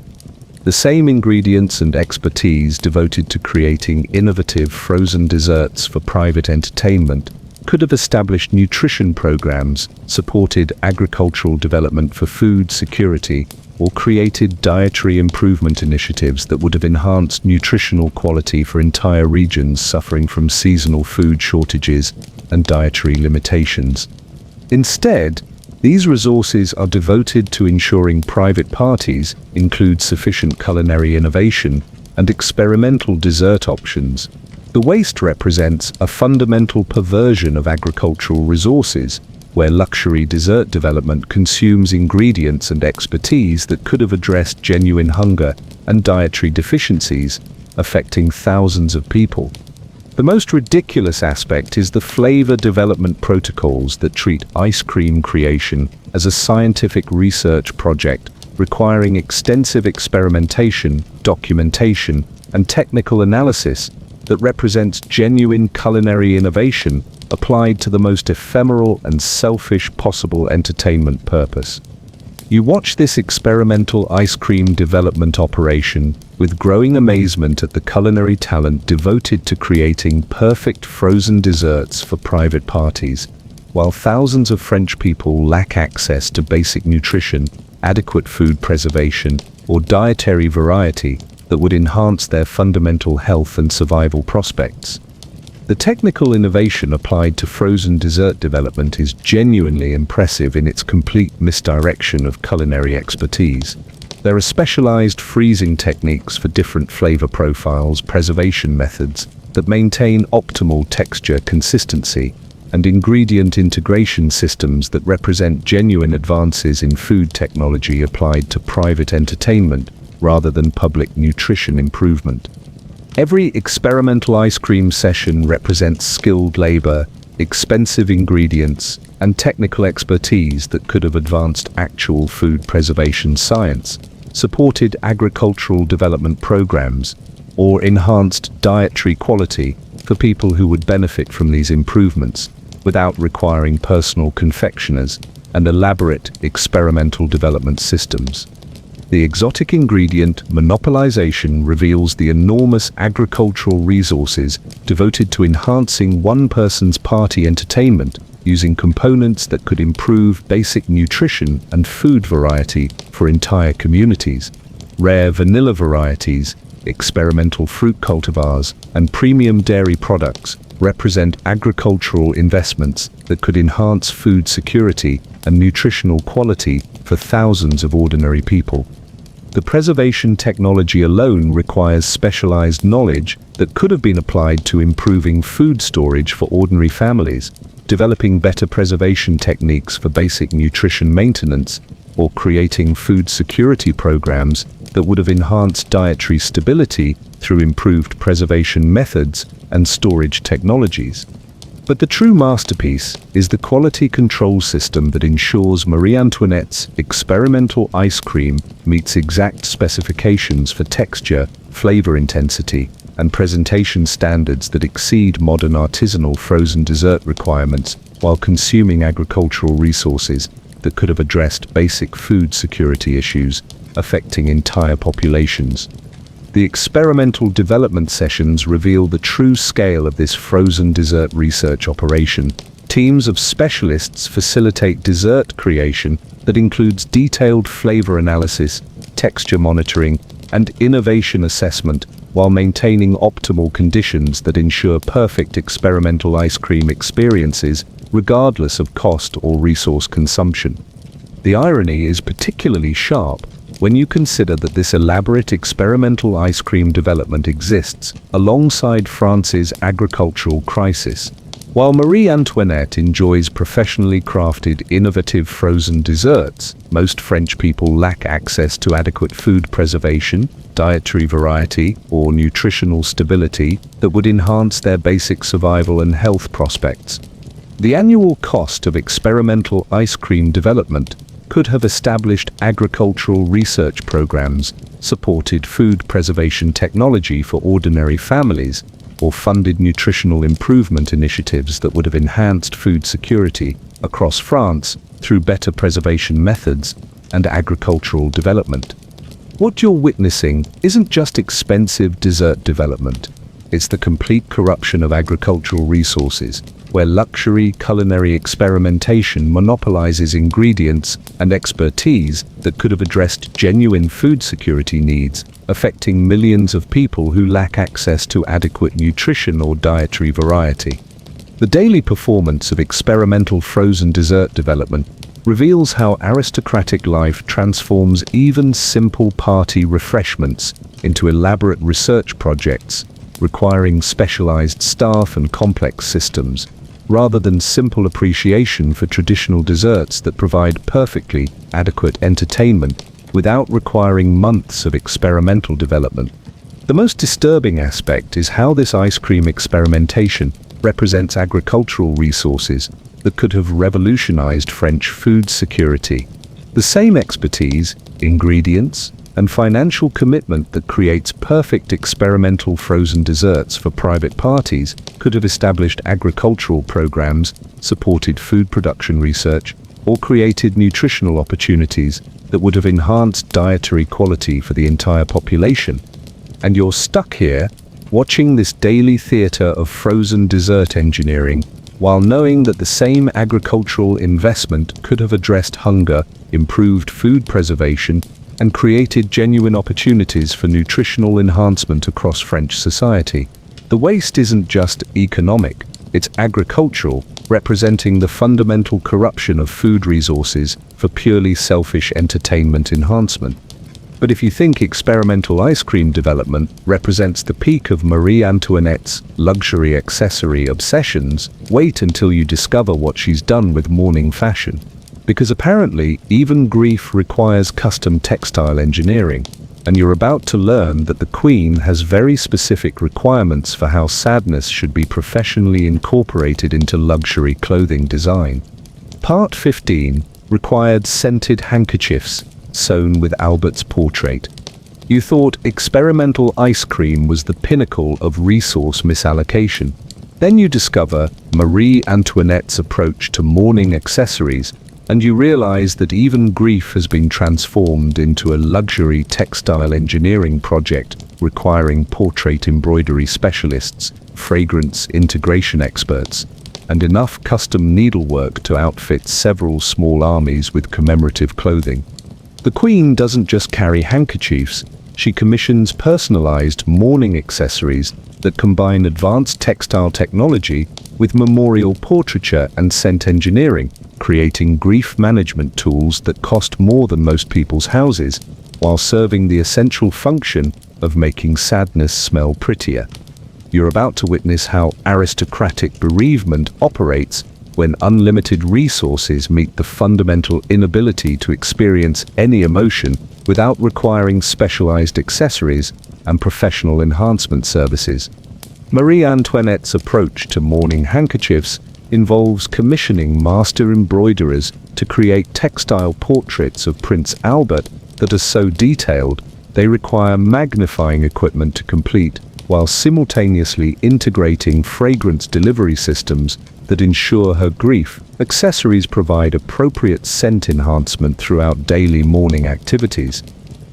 The same ingredients and expertise devoted to creating innovative frozen desserts for private entertainment could have established nutrition programs, supported agricultural development for food security, or created dietary improvement initiatives that would have enhanced nutritional quality for entire regions suffering from seasonal food shortages and dietary limitations. Instead, these resources are devoted to ensuring private parties include sufficient culinary innovation and experimental dessert options. The waste represents a fundamental perversion of agricultural resources, where luxury dessert development consumes ingredients and expertise that could have addressed genuine hunger and dietary deficiencies affecting thousands of people. The most ridiculous aspect is the flavor development protocols that treat ice cream creation as a scientific research project requiring extensive experimentation, documentation, and technical analysis that represents genuine culinary innovation applied to the most ephemeral and selfish possible entertainment purpose. You watch this experimental ice cream development operation with growing amazement at the culinary talent devoted to creating perfect frozen desserts for private parties, while thousands of French people lack access to basic nutrition, adequate food preservation, or dietary variety that would enhance their fundamental health and survival prospects. The technical innovation applied to frozen dessert development is genuinely impressive in its complete misdirection of culinary expertise. There are specialized freezing techniques for different flavor profiles, preservation methods that maintain optimal texture consistency, and ingredient integration systems that represent genuine advances in food technology applied to private entertainment rather than public nutrition improvement. Every experimental ice cream session represents skilled labor, expensive ingredients, and technical expertise that could have advanced actual food preservation science, supported agricultural development programs, or enhanced dietary quality for people who would benefit from these improvements without requiring personal confectioners and elaborate experimental development systems. The exotic ingredient monopolization reveals the enormous agricultural resources devoted to enhancing one person's party entertainment using components that could improve basic nutrition and food variety for entire communities. Rare vanilla varieties, experimental fruit cultivars, and premium dairy products represent agricultural investments that could enhance food security and nutritional quality for thousands of ordinary people. The preservation technology alone requires specialized knowledge that could have been applied to improving food storage for ordinary families, developing better preservation techniques for basic nutrition maintenance, or creating food security programs that would have enhanced dietary stability through improved preservation methods and storage technologies. But the true masterpiece is the quality control system that ensures Marie Antoinette's experimental ice cream meets exact specifications for texture, flavor intensity, and presentation standards that exceed modern artisanal frozen dessert requirements while consuming agricultural resources that could have addressed basic food security issues affecting entire populations. The experimental development sessions reveal the true scale of this frozen dessert research operation. Teams of specialists facilitate dessert creation that includes detailed flavor analysis, texture monitoring, and innovation assessment while maintaining optimal conditions that ensure perfect experimental ice cream experiences regardless of cost or resource consumption. The irony is particularly sharp when you consider that this elaborate experimental ice cream development exists alongside France's agricultural crisis. While Marie Antoinette enjoys professionally crafted innovative frozen desserts, most French people lack access to adequate food preservation, dietary variety, or nutritional stability that would enhance their basic survival and health prospects. The annual cost of experimental ice cream development could have established agricultural research programs, supported food preservation technology for ordinary families, or funded nutritional improvement initiatives that would have enhanced food security across France through better preservation methods and agricultural development. What you're witnessing isn't just expensive dessert development. It's the complete corruption of agricultural resources, where luxury culinary experimentation monopolizes ingredients and expertise that could have addressed genuine food security needs, affecting millions of people who lack access to adequate nutrition or dietary variety. The daily performance of experimental frozen dessert development reveals how aristocratic life transforms even simple party refreshments into elaborate research projects requiring specialized staff and complex systems, rather than simple appreciation for traditional desserts that provide perfectly adequate entertainment without requiring months of experimental development. The most disturbing aspect is how this ice cream experimentation represents agricultural resources that could have revolutionized French food security. The same expertise, ingredients, and financial commitment that creates perfect experimental frozen desserts for private parties could have established agricultural programs, supported food production research, or created nutritional opportunities that would have enhanced dietary quality for the entire population. And you're stuck here, watching this daily theater of frozen dessert engineering, while knowing that the same agricultural investment could have addressed hunger, improved food preservation, and created genuine opportunities for nutritional enhancement across French society. The waste isn't just economic, it's agricultural, representing the fundamental corruption of food resources for purely selfish entertainment enhancement. But if you think experimental ice cream development represents the peak of Marie Antoinette's luxury accessory obsessions, wait until you discover what she's done with mourning fashion. Because apparently, even grief requires custom textile engineering. and you're about to learn that the Queen has very specific requirements for how sadness should be professionally incorporated into luxury clothing design. Part 15. Required scented handkerchiefs, sewn with Albert's portrait. You thought experimental ice cream was the pinnacle of resource misallocation. Then you discover Marie Antoinette's approach to mourning accessories, and you realize that even grief has been transformed into a luxury textile engineering project requiring portrait embroidery specialists, fragrance integration experts, and enough custom needlework to outfit several small armies with commemorative clothing. The Queen doesn't just carry handkerchiefs, she commissions personalized mourning accessories that combine advanced textile technology with memorial portraiture and scent engineering, creating grief management tools that cost more than most people's houses, while serving the essential function of making sadness smell prettier. You're about to witness how aristocratic bereavement operates when unlimited resources meet the fundamental inability to experience any emotion without requiring specialized accessories and professional enhancement services. Marie Antoinette's approach to mourning handkerchiefs involves commissioning master embroiderers to create textile portraits of Prince Albert that are so detailed they require magnifying equipment to complete, while simultaneously integrating fragrance delivery systems that ensure her grief accessories provide appropriate scent enhancement throughout daily mourning activities.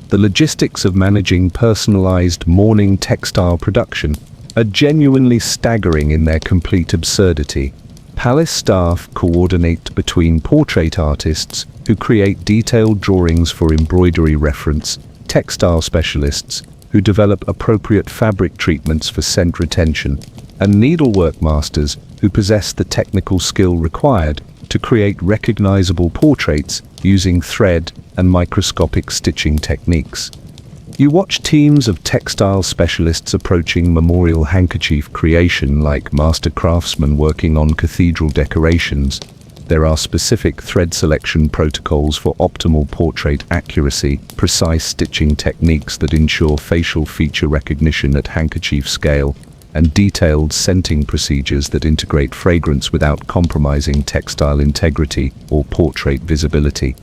The logistics of managing personalized mourning textile production are genuinely staggering in their complete absurdity. Palace staff coordinate between portrait artists who create detailed drawings for embroidery reference, textile specialists who develop appropriate fabric treatments for scent retention, and needlework masters who possess the technical skill required to create recognizable portraits using thread and microscopic stitching techniques. You watch teams of textile specialists approaching memorial handkerchief creation like master craftsmen working on cathedral decorations. There are specific thread selection protocols for optimal portrait accuracy, precise stitching techniques that ensure facial feature recognition at handkerchief scale, and detailed scenting procedures that integrate fragrance without compromising textile integrity or portrait visibility.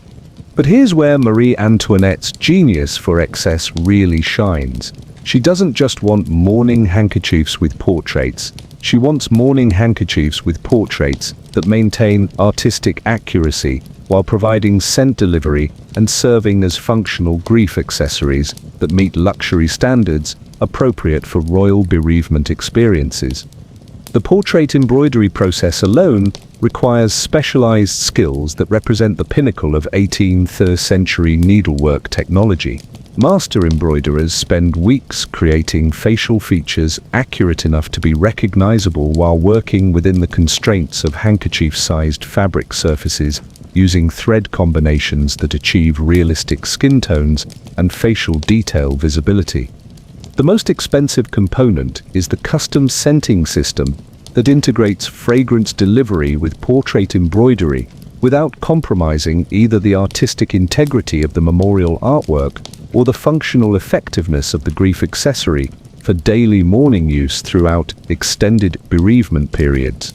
But here's where Marie Antoinette's genius for excess really shines. She doesn't just want mourning handkerchiefs with portraits. She wants mourning handkerchiefs with portraits that maintain artistic accuracy while providing scent delivery and serving as functional grief accessories that meet luxury standards appropriate for royal bereavement experiences. The portrait embroidery process alone requires specialized skills that represent the pinnacle of 18th century needlework technology. Master embroiderers spend weeks creating facial features accurate enough to be recognizable while working within the constraints of handkerchief-sized fabric surfaces, using thread combinations that achieve realistic skin tones and facial detail visibility. The most expensive component is the custom scenting system that integrates fragrance delivery with portrait embroidery without compromising either the artistic integrity of the memorial artwork or the functional effectiveness of the grief accessory for daily mourning use throughout extended bereavement periods.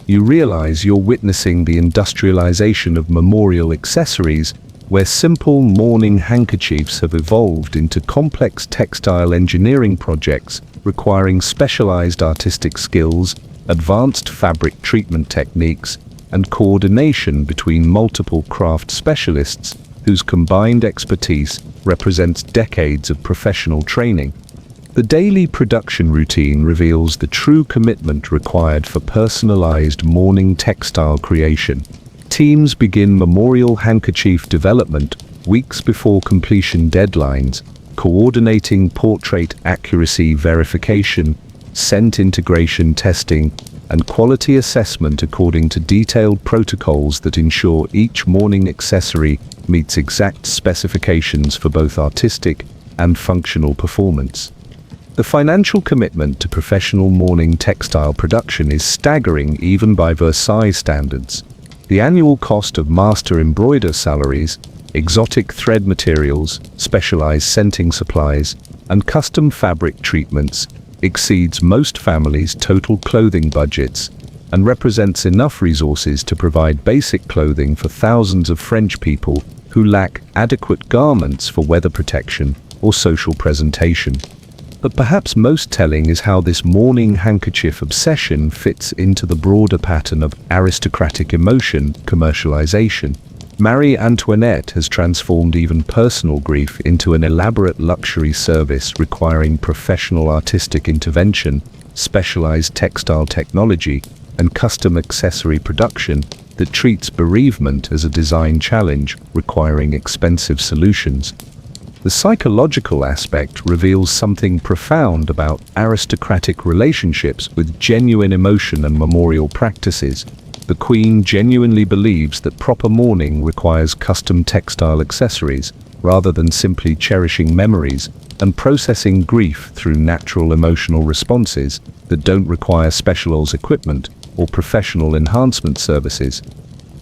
You realize you're witnessing the industrialization of memorial accessories, where simple mourning handkerchiefs have evolved into complex textile engineering projects requiring specialized artistic skills, advanced fabric treatment techniques, and coordination between multiple craft specialists whose combined expertise represents decades of professional training. The daily production routine reveals the true commitment required for personalized mourning textile creation. Teams begin memorial handkerchief development weeks before completion deadlines, coordinating portrait accuracy verification, scent integration testing, and quality assessment according to detailed protocols that ensure each mourning accessory meets exact specifications for both artistic and functional performance. The financial commitment to professional mourning textile production is staggering even by Versailles standards. The annual cost of master embroider salaries exotic thread materials, specialized scenting supplies, and custom fabric treatments exceeds most families' total clothing budgets and represents enough resources to provide basic clothing for thousands of French people who lack adequate garments for weather protection or social presentation. But perhaps most telling is how this mourning handkerchief obsession fits into the broader pattern of aristocratic emotion commercialization. Marie Antoinette has transformed even personal grief into an elaborate luxury service requiring professional artistic intervention, specialized textile technology, and custom accessory production that treats bereavement as a design challenge requiring expensive solutions. The psychological aspect reveals something profound about aristocratic relationships with genuine emotion and memorial practices. The Queen genuinely believes that proper mourning requires custom textile accessories rather than simply cherishing memories and processing grief through natural emotional responses that don't require specialized equipment or professional enhancement services.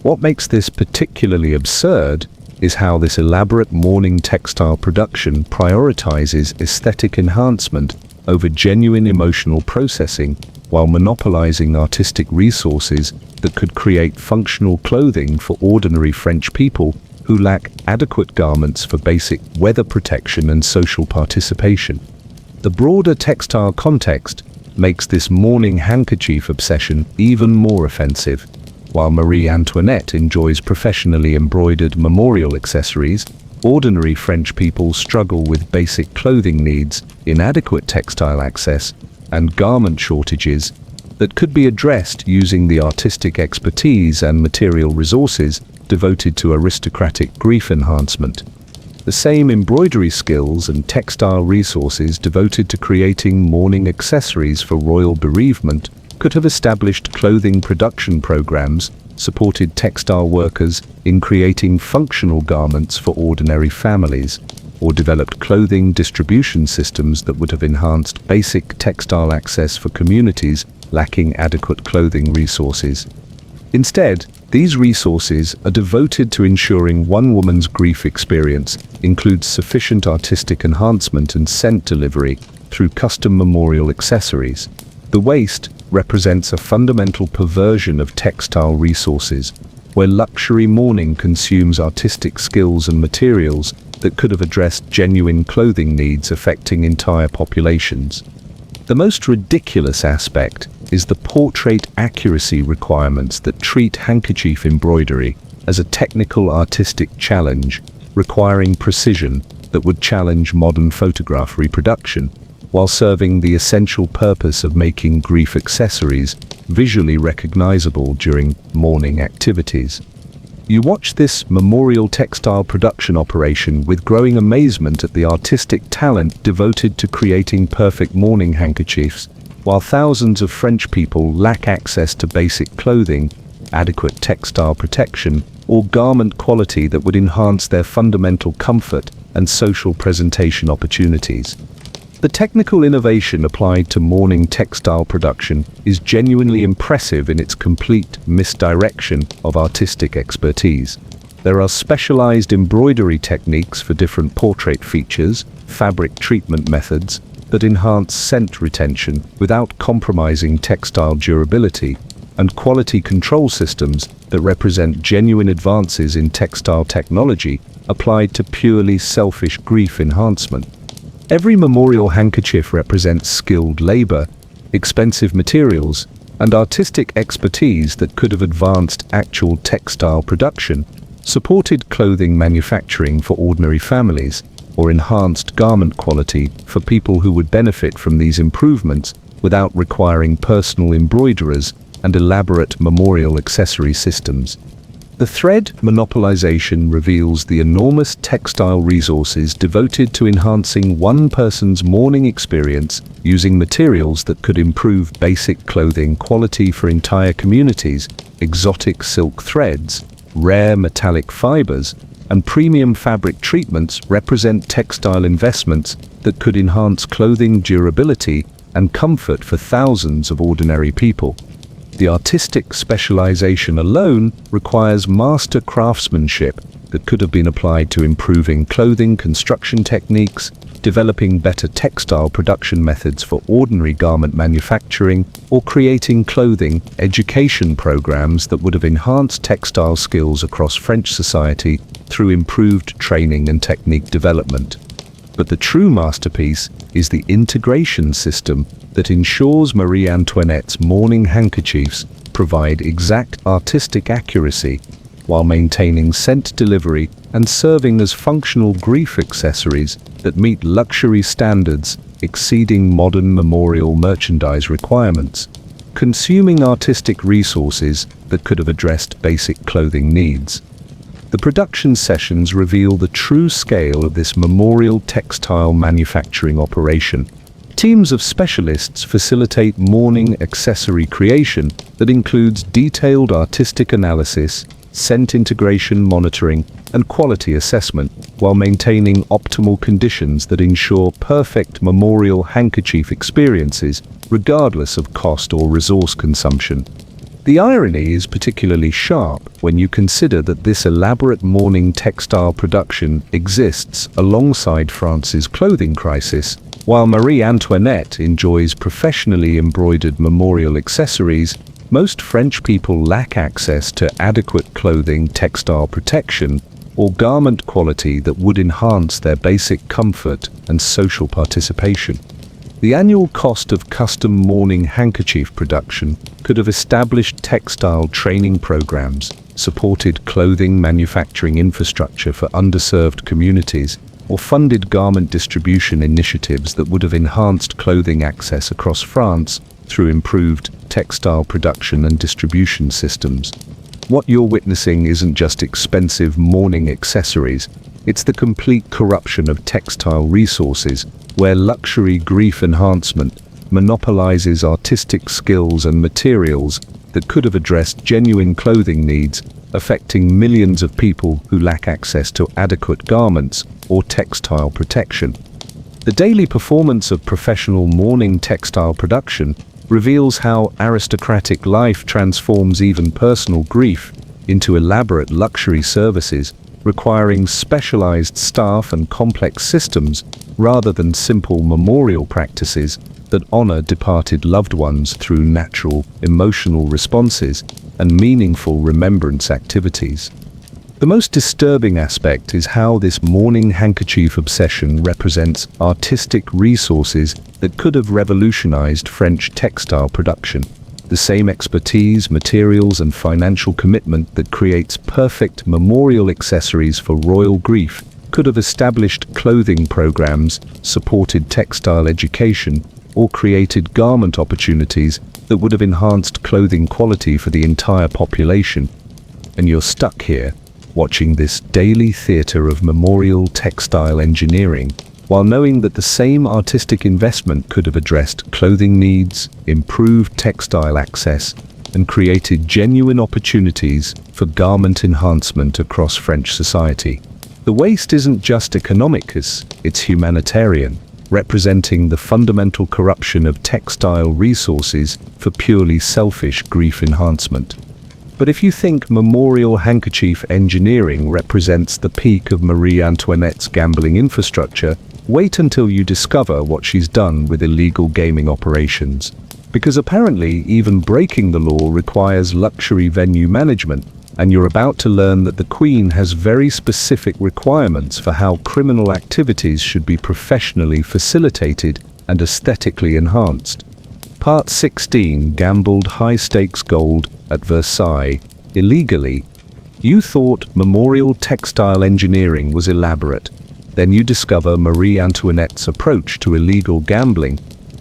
What makes this particularly absurd is how this elaborate mourning textile production prioritizes aesthetic enhancement over genuine emotional processing while monopolizing artistic resources that could create functional clothing for ordinary French people who lack adequate garments for basic weather protection and social participation. The broader textile context makes this mourning handkerchief obsession even more offensive. While Marie Antoinette enjoys professionally embroidered memorial accessories, ordinary French people struggle with basic clothing needs, inadequate textile access, and garment shortages that could be addressed using the artistic expertise and material resources devoted to aristocratic grief enhancement. The same embroidery skills and textile resources devoted to creating mourning accessories for royal bereavement could have established clothing production programs, supported textile workers in creating functional garments for ordinary families, or developed clothing distribution systems that would have enhanced basic textile access for communities lacking adequate clothing resources. Instead, these resources are devoted to ensuring one woman's grief experience includes sufficient artistic enhancement and scent delivery through custom memorial accessories. The waste represents a fundamental perversion of textile resources, where luxury mourning consumes artistic skills and materials that could have addressed genuine clothing needs affecting entire populations. The most ridiculous aspect is the portrait accuracy requirements that treat handkerchief embroidery as a technical artistic challenge, requiring precision that would challenge modern photograph reproduction, while serving the essential purpose of making grief accessories visually recognizable during mourning activities. You watch this memorial textile production operation with growing amazement at the artistic talent devoted to creating perfect mourning handkerchiefs, while thousands of French people lack access to basic clothing, adequate textile protection, or garment quality that would enhance their fundamental comfort and social presentation opportunities. The technical innovation applied to mourning textile production is genuinely impressive in its complete misdirection of artistic expertise. There are specialized embroidery techniques for different portrait features, fabric treatment methods that enhance scent retention without compromising textile durability, and quality control systems that represent genuine advances in textile technology applied to purely selfish grief enhancement. Every memorial handkerchief represents skilled labor, expensive materials, and artistic expertise that could have advanced actual textile production, supported clothing manufacturing for ordinary families, or enhanced garment quality for people who would benefit from these improvements without requiring personal embroiderers and elaborate memorial accessory systems. The thread monopolization reveals the enormous textile resources devoted to enhancing one person's mourning experience using materials that could improve basic clothing quality for entire communities. Exotic silk threads, rare metallic fibers, and premium fabric treatments represent textile investments that could enhance clothing durability and comfort for thousands of ordinary people. The artistic specialization alone requires master craftsmanship that could have been applied to improving clothing construction techniques, developing better textile production methods for ordinary garment manufacturing, or creating clothing education programs that would have enhanced textile skills across French society through improved training and technique development. But the true masterpiece is the integration system that ensures Marie Antoinette's mourning handkerchiefs provide exact artistic accuracy while maintaining scent delivery and serving as functional grief accessories that meet luxury standards exceeding modern memorial merchandise requirements, consuming artistic resources that could have addressed basic clothing needs. The production sessions reveal the true scale of this memorial textile manufacturing operation. Teams of specialists facilitate mourning accessory creation that includes detailed artistic analysis, scent integration monitoring, and quality assessment, while maintaining optimal conditions that ensure perfect memorial handkerchief experiences, regardless of cost or resource consumption. The irony is particularly sharp when you consider that this elaborate mourning textile production exists alongside France's clothing crisis, while Marie Antoinette enjoys professionally embroidered memorial accessories. Most French people lack access to adequate clothing textile protection or garment quality that would enhance their basic comfort and social participation. The annual cost of custom mourning handkerchief production could have established textile training programs, supported clothing manufacturing infrastructure for underserved communities, or funded garment distribution initiatives that would have enhanced clothing access across France through improved textile production and distribution systems. What you're witnessing isn't just expensive mourning accessories, it's the complete corruption of textile resources, where luxury grief enhancement monopolizes artistic skills and materials that could have addressed genuine clothing needs, affecting millions of people who lack access to adequate garments or textile protection. The daily performance of professional mourning textile production reveals how aristocratic life transforms even personal grief into elaborate luxury services, requiring specialized staff and complex systems rather than simple memorial practices that honor departed loved ones through natural, emotional responses and meaningful remembrance activities. The most disturbing aspect is how this mourning handkerchief obsession represents artistic resources that could have revolutionized French textile production. The same expertise, materials, and financial commitment that creates perfect memorial accessories for royal grief could have established clothing programs, supported textile education, or created garment opportunities that would have enhanced clothing quality for the entire population. And you're stuck here, watching this daily theater of memorial textile engineering, while knowing that the same artistic investment could have addressed clothing needs, improved textile access, and created genuine opportunities for garment enhancement across French society. The waste isn't just economic, it's humanitarian, representing the fundamental corruption of textile resources for purely selfish grief enhancement. But if you think memorial handkerchief engineering represents the peak of Marie Antoinette's gambling infrastructure, wait until you discover what she's done with illegal gaming operations. Because apparently even breaking the law requires luxury venue management, and you're about to learn that the Queen has very specific requirements for how criminal activities should be professionally facilitated and aesthetically enhanced. Part 16 gambled high-stakes gold at Versailles illegally. You thought memorial textile engineering was elaborate. Then you discover Marie Antoinette's approach to illegal gambling,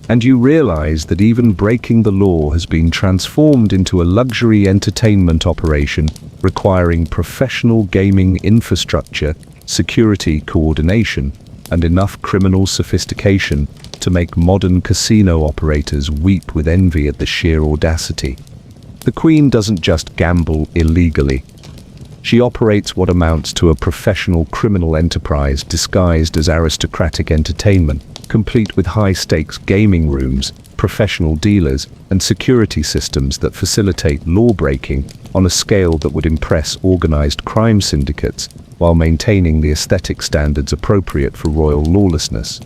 and you realize that even breaking the law has been transformed into a luxury entertainment operation requiring professional gaming infrastructure, security coordination, and enough criminal sophistication to make modern casino operators weep with envy at the sheer audacity. The Queen doesn't just gamble illegally. She operates what amounts to a professional criminal enterprise disguised as aristocratic entertainment, complete with high-stakes gaming rooms, professional dealers, and security systems that facilitate law-breaking on a scale that would impress organized crime syndicates while maintaining the aesthetic standards appropriate for royal lawlessness.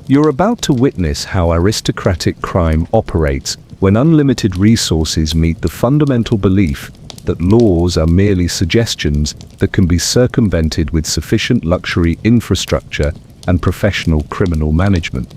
You're about to witness how aristocratic crime operates when unlimited resources meet the fundamental belief that laws are merely suggestions that can be circumvented with sufficient luxury infrastructure and professional criminal management.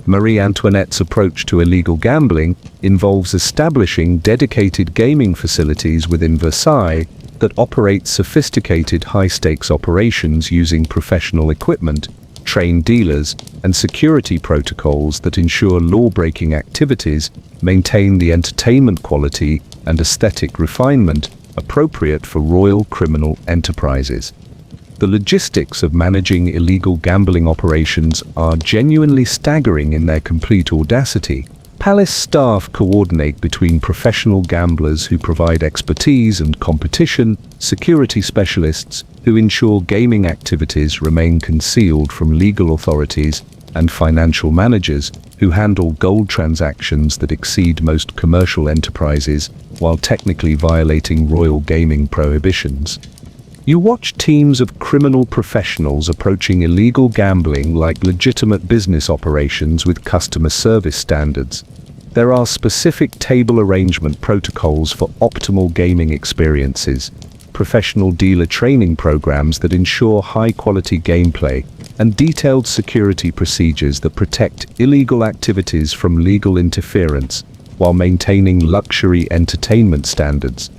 Marie Antoinette's approach to illegal gambling involves establishing dedicated gaming facilities within Versailles that operate sophisticated high-stakes operations using professional equipment, trained dealers, and security protocols that ensure law-breaking activities maintain the entertainment quality and aesthetic refinement appropriate for royal criminal enterprises. The logistics of managing illegal gambling operations are genuinely staggering in their complete audacity. Palace staff coordinate between professional gamblers who provide expertise and competition, security specialists who ensure gaming activities remain concealed from legal authorities, and financial managers who handle gold transactions that exceed most commercial enterprises while technically violating royal gaming prohibitions. You watch teams of criminal professionals approaching illegal gambling like legitimate business operations with customer service standards. There are specific table arrangement protocols for optimal gaming experiences, professional dealer training programs that ensure high-quality gameplay, and detailed security procedures that protect illegal activities from legal interference while maintaining luxury entertainment standards.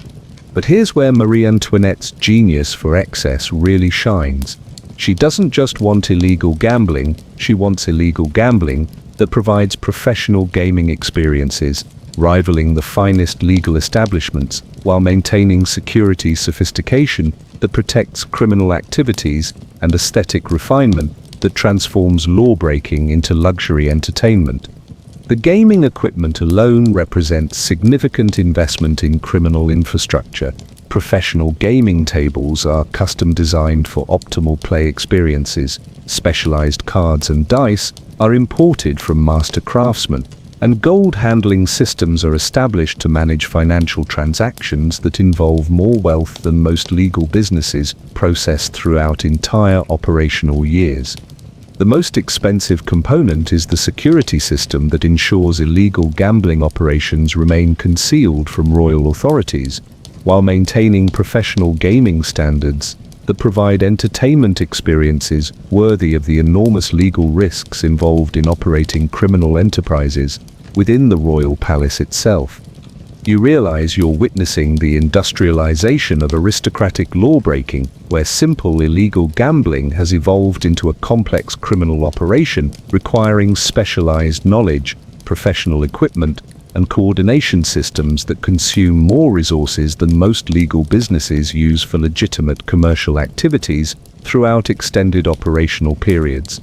But here's where Marie Antoinette's genius for excess really shines. She doesn't just want illegal gambling, she wants illegal gambling that provides professional gaming experiences, rivaling the finest legal establishments, while maintaining security sophistication that protects criminal activities and aesthetic refinement that transforms law-breaking into luxury entertainment. The gaming equipment alone represents significant investment in criminal infrastructure. Professional gaming tables are custom designed for optimal play experiences. Specialized cards and dice are imported from master craftsmen, and gold handling systems are established to manage financial transactions that involve more wealth than most legal businesses process throughout entire operational years. The most expensive component is the security system that ensures illegal gambling operations remain concealed from royal authorities, while maintaining professional gaming standards that provide entertainment experiences worthy of the enormous legal risks involved in operating criminal enterprises within the royal palace itself. You realize you're witnessing the industrialization of aristocratic law-breaking, where simple illegal gambling has evolved into a complex criminal operation requiring specialized knowledge, professional equipment, and coordination systems that consume more resources than most legal businesses use for legitimate commercial activities throughout extended operational periods.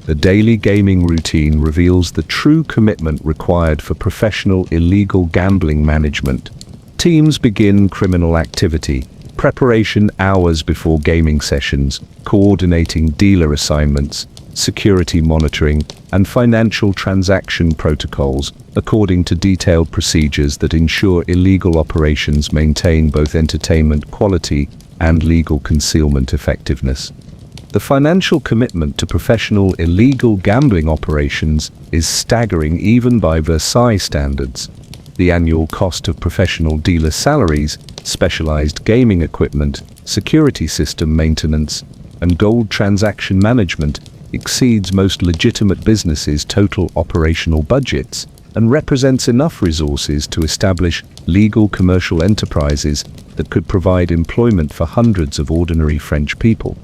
The daily gaming routine reveals the true commitment required for professional illegal gambling management. Teams begin criminal activity, preparation hours before gaming sessions, coordinating dealer assignments, security monitoring, and financial transaction protocols, according to detailed procedures that ensure illegal operations maintain both entertainment quality and legal concealment effectiveness. The financial commitment to professional illegal gambling operations is staggering even by Versailles standards. The annual cost of professional dealer salaries, specialized gaming equipment, security system maintenance, and gold transaction management exceeds most legitimate businesses' total operational budgets and represents enough resources to establish legal commercial enterprises that could provide employment for hundreds of ordinary French people.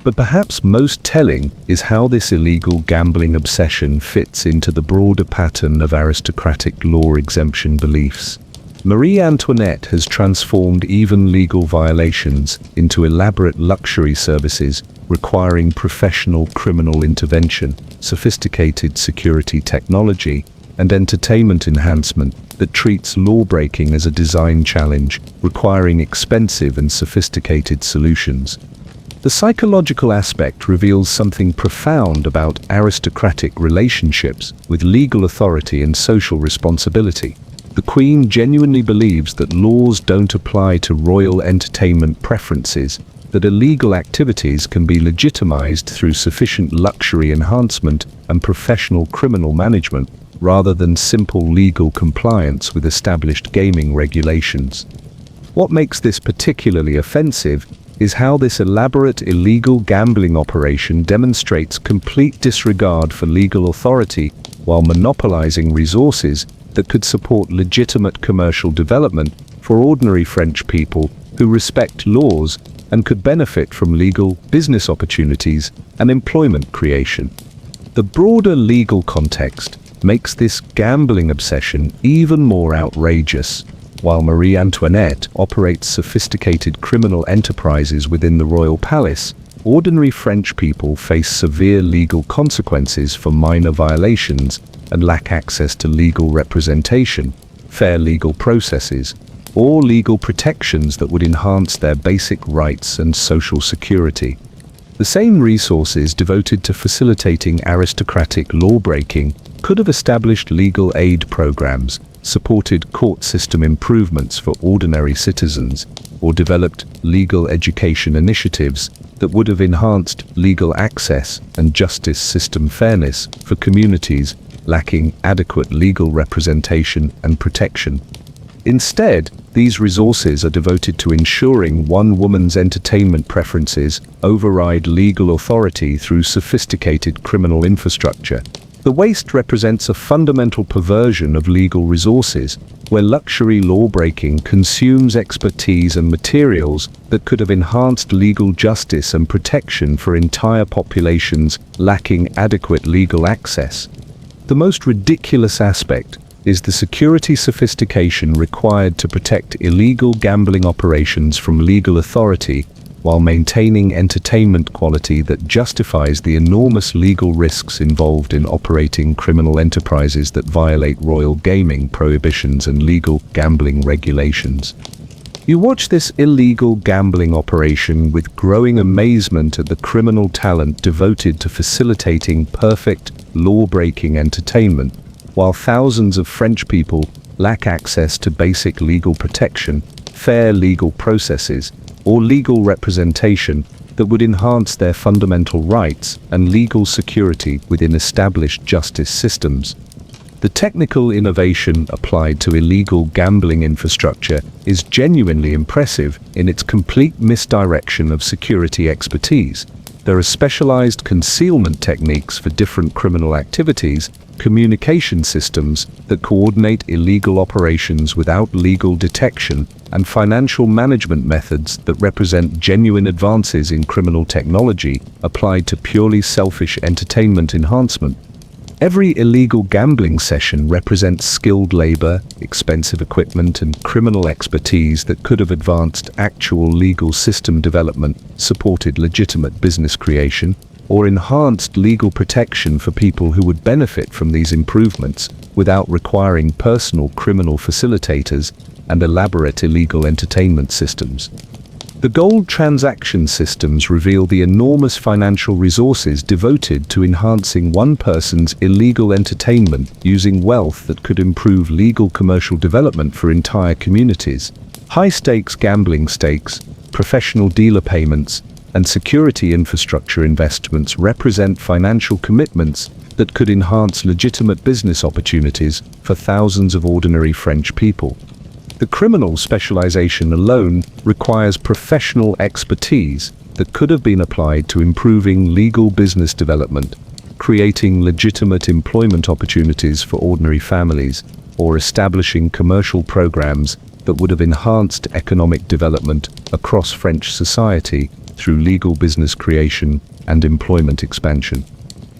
But perhaps most telling is how this illegal gambling obsession fits into the broader pattern of aristocratic law exemption beliefs. Marie Antoinette has transformed even legal violations into elaborate luxury services requiring professional criminal intervention, sophisticated security technology, and entertainment enhancement that treats law-breaking as a design challenge, requiring expensive and sophisticated solutions. The psychological aspect reveals something profound about aristocratic relationships with legal authority and social responsibility. The Queen genuinely believes that laws don't apply to royal entertainment preferences, that illegal activities can be legitimized through sufficient luxury enhancement and professional criminal management, rather than simple legal compliance with established gaming regulations. What makes this particularly offensive is how this elaborate illegal gambling operation demonstrates complete disregard for legal authority while monopolizing resources that could support legitimate commercial development for ordinary French people who respect laws and could benefit from legal business opportunities and employment creation. The broader legal context makes this gambling obsession even more outrageous. While Marie Antoinette operates sophisticated criminal enterprises within the royal palace, ordinary French people face severe legal consequences for minor violations and lack access to legal representation, fair legal processes, or legal protections that would enhance their basic rights and social security. The same resources devoted to facilitating aristocratic law-breaking could have established legal aid programs, supported court system improvements for ordinary citizens, or developed legal education initiatives that would have enhanced legal access and justice system fairness for communities lacking adequate legal representation and protection. Instead, these resources are devoted to ensuring one woman's entertainment preferences override legal authority through sophisticated criminal infrastructure. The waste represents a fundamental perversion of legal resources, where luxury law-breaking consumes expertise and materials that could have enhanced legal justice and protection for entire populations lacking adequate legal access. The most ridiculous aspect is the security sophistication required to protect illegal gambling operations from legal authority while maintaining entertainment quality that justifies the enormous legal risks involved in operating criminal enterprises that violate royal gaming prohibitions and legal gambling regulations. You watch this illegal gambling operation with growing amazement at the criminal talent devoted to facilitating perfect, law-breaking entertainment, while thousands of French people lack access to basic legal protection, fair legal processes, or legal representation that would enhance their fundamental rights and legal security within established justice systems. The technical innovation applied to illegal gambling infrastructure is genuinely impressive in its complete misdirection of security expertise. There are specialized concealment techniques for different criminal activities, communication systems that coordinate illegal operations without legal detection, and financial management methods that represent genuine advances in criminal technology applied to purely selfish entertainment enhancement. Every illegal gambling session represents skilled labor, expensive equipment, and criminal expertise that could have advanced actual legal system development, supported legitimate business creation, or enhanced legal protection for people who would benefit from these improvements without requiring personal criminal facilitators and elaborate illegal entertainment systems. The gold transaction systems reveal the enormous financial resources devoted to enhancing one person's illegal entertainment using wealth that could improve legal commercial development for entire communities. High-stakes gambling stakes, professional dealer payments, and security infrastructure investments represent financial commitments that could enhance legitimate business opportunities for thousands of ordinary French people. The criminal specialization alone requires professional expertise that could have been applied to improving legal business development, creating legitimate employment opportunities for ordinary families, or establishing commercial programs that would have enhanced economic development across French society through legal business creation and employment expansion.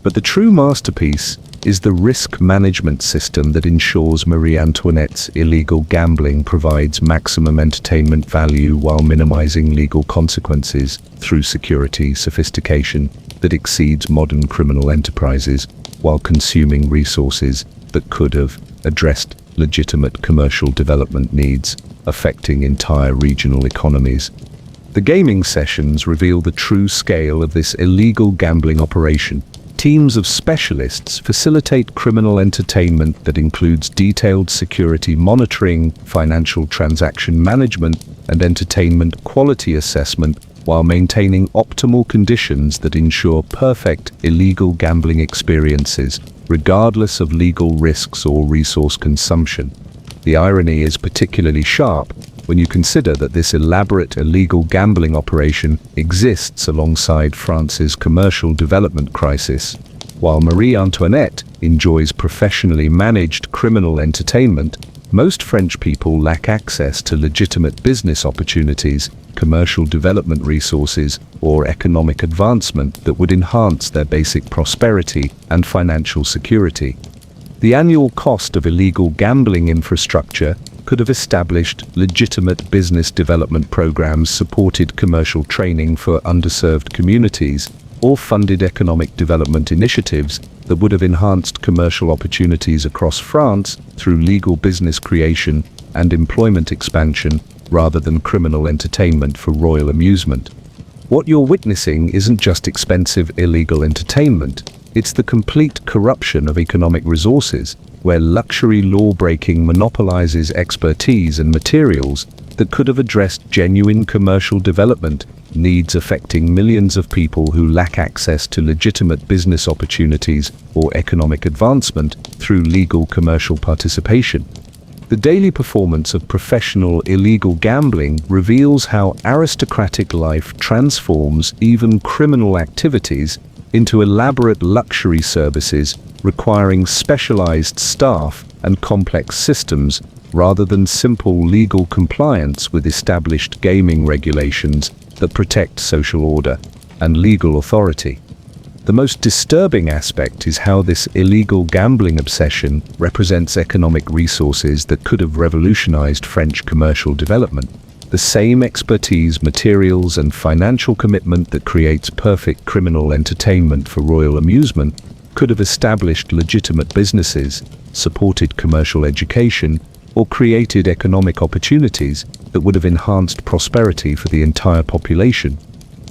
But the true masterpiece is the risk management system that ensures Marie Antoinette's illegal gambling provides maximum entertainment value while minimizing legal consequences through security sophistication that exceeds modern criminal enterprises while consuming resources that could have addressed legitimate commercial development needs affecting entire regional economies. The gaming sessions reveal the true scale of this illegal gambling operation. Teams of specialists facilitate criminal entertainment that includes detailed security monitoring, financial transaction management, and entertainment quality assessment, while maintaining optimal conditions that ensure perfect illegal gambling experiences, regardless of legal risks or resource consumption. The irony is particularly sharp when you consider that this elaborate illegal gambling operation exists alongside France's commercial development crisis. While Marie Antoinette enjoys professionally managed criminal entertainment, most French people lack access to legitimate business opportunities, commercial development resources, or economic advancement that would enhance their basic prosperity and financial security. The annual cost of illegal gambling infrastructure could have established legitimate business development programs, supported commercial training for underserved communities, or funded economic development initiatives that would have enhanced commercial opportunities across France through legal business creation and employment expansion, rather than criminal entertainment for royal amusement. What you're witnessing isn't just expensive illegal entertainment, it's the complete corruption of economic resources, where luxury law-breaking monopolizes expertise and materials that could have addressed genuine commercial development needs affecting millions of people who lack access to legitimate business opportunities or economic advancement through legal commercial participation. The daily performance of professional illegal gambling reveals how aristocratic life transforms even criminal activities into elaborate luxury services requiring specialized staff and complex systems rather than simple legal compliance with established gaming regulations that protect social order and legal authority. The most disturbing aspect is how this illegal gambling obsession represents economic resources that could have revolutionized French commercial development. The same expertise, materials, and financial commitment that creates perfect criminal entertainment for royal amusement could have established legitimate businesses, supported commercial education, or created economic opportunities that would have enhanced prosperity for the entire population.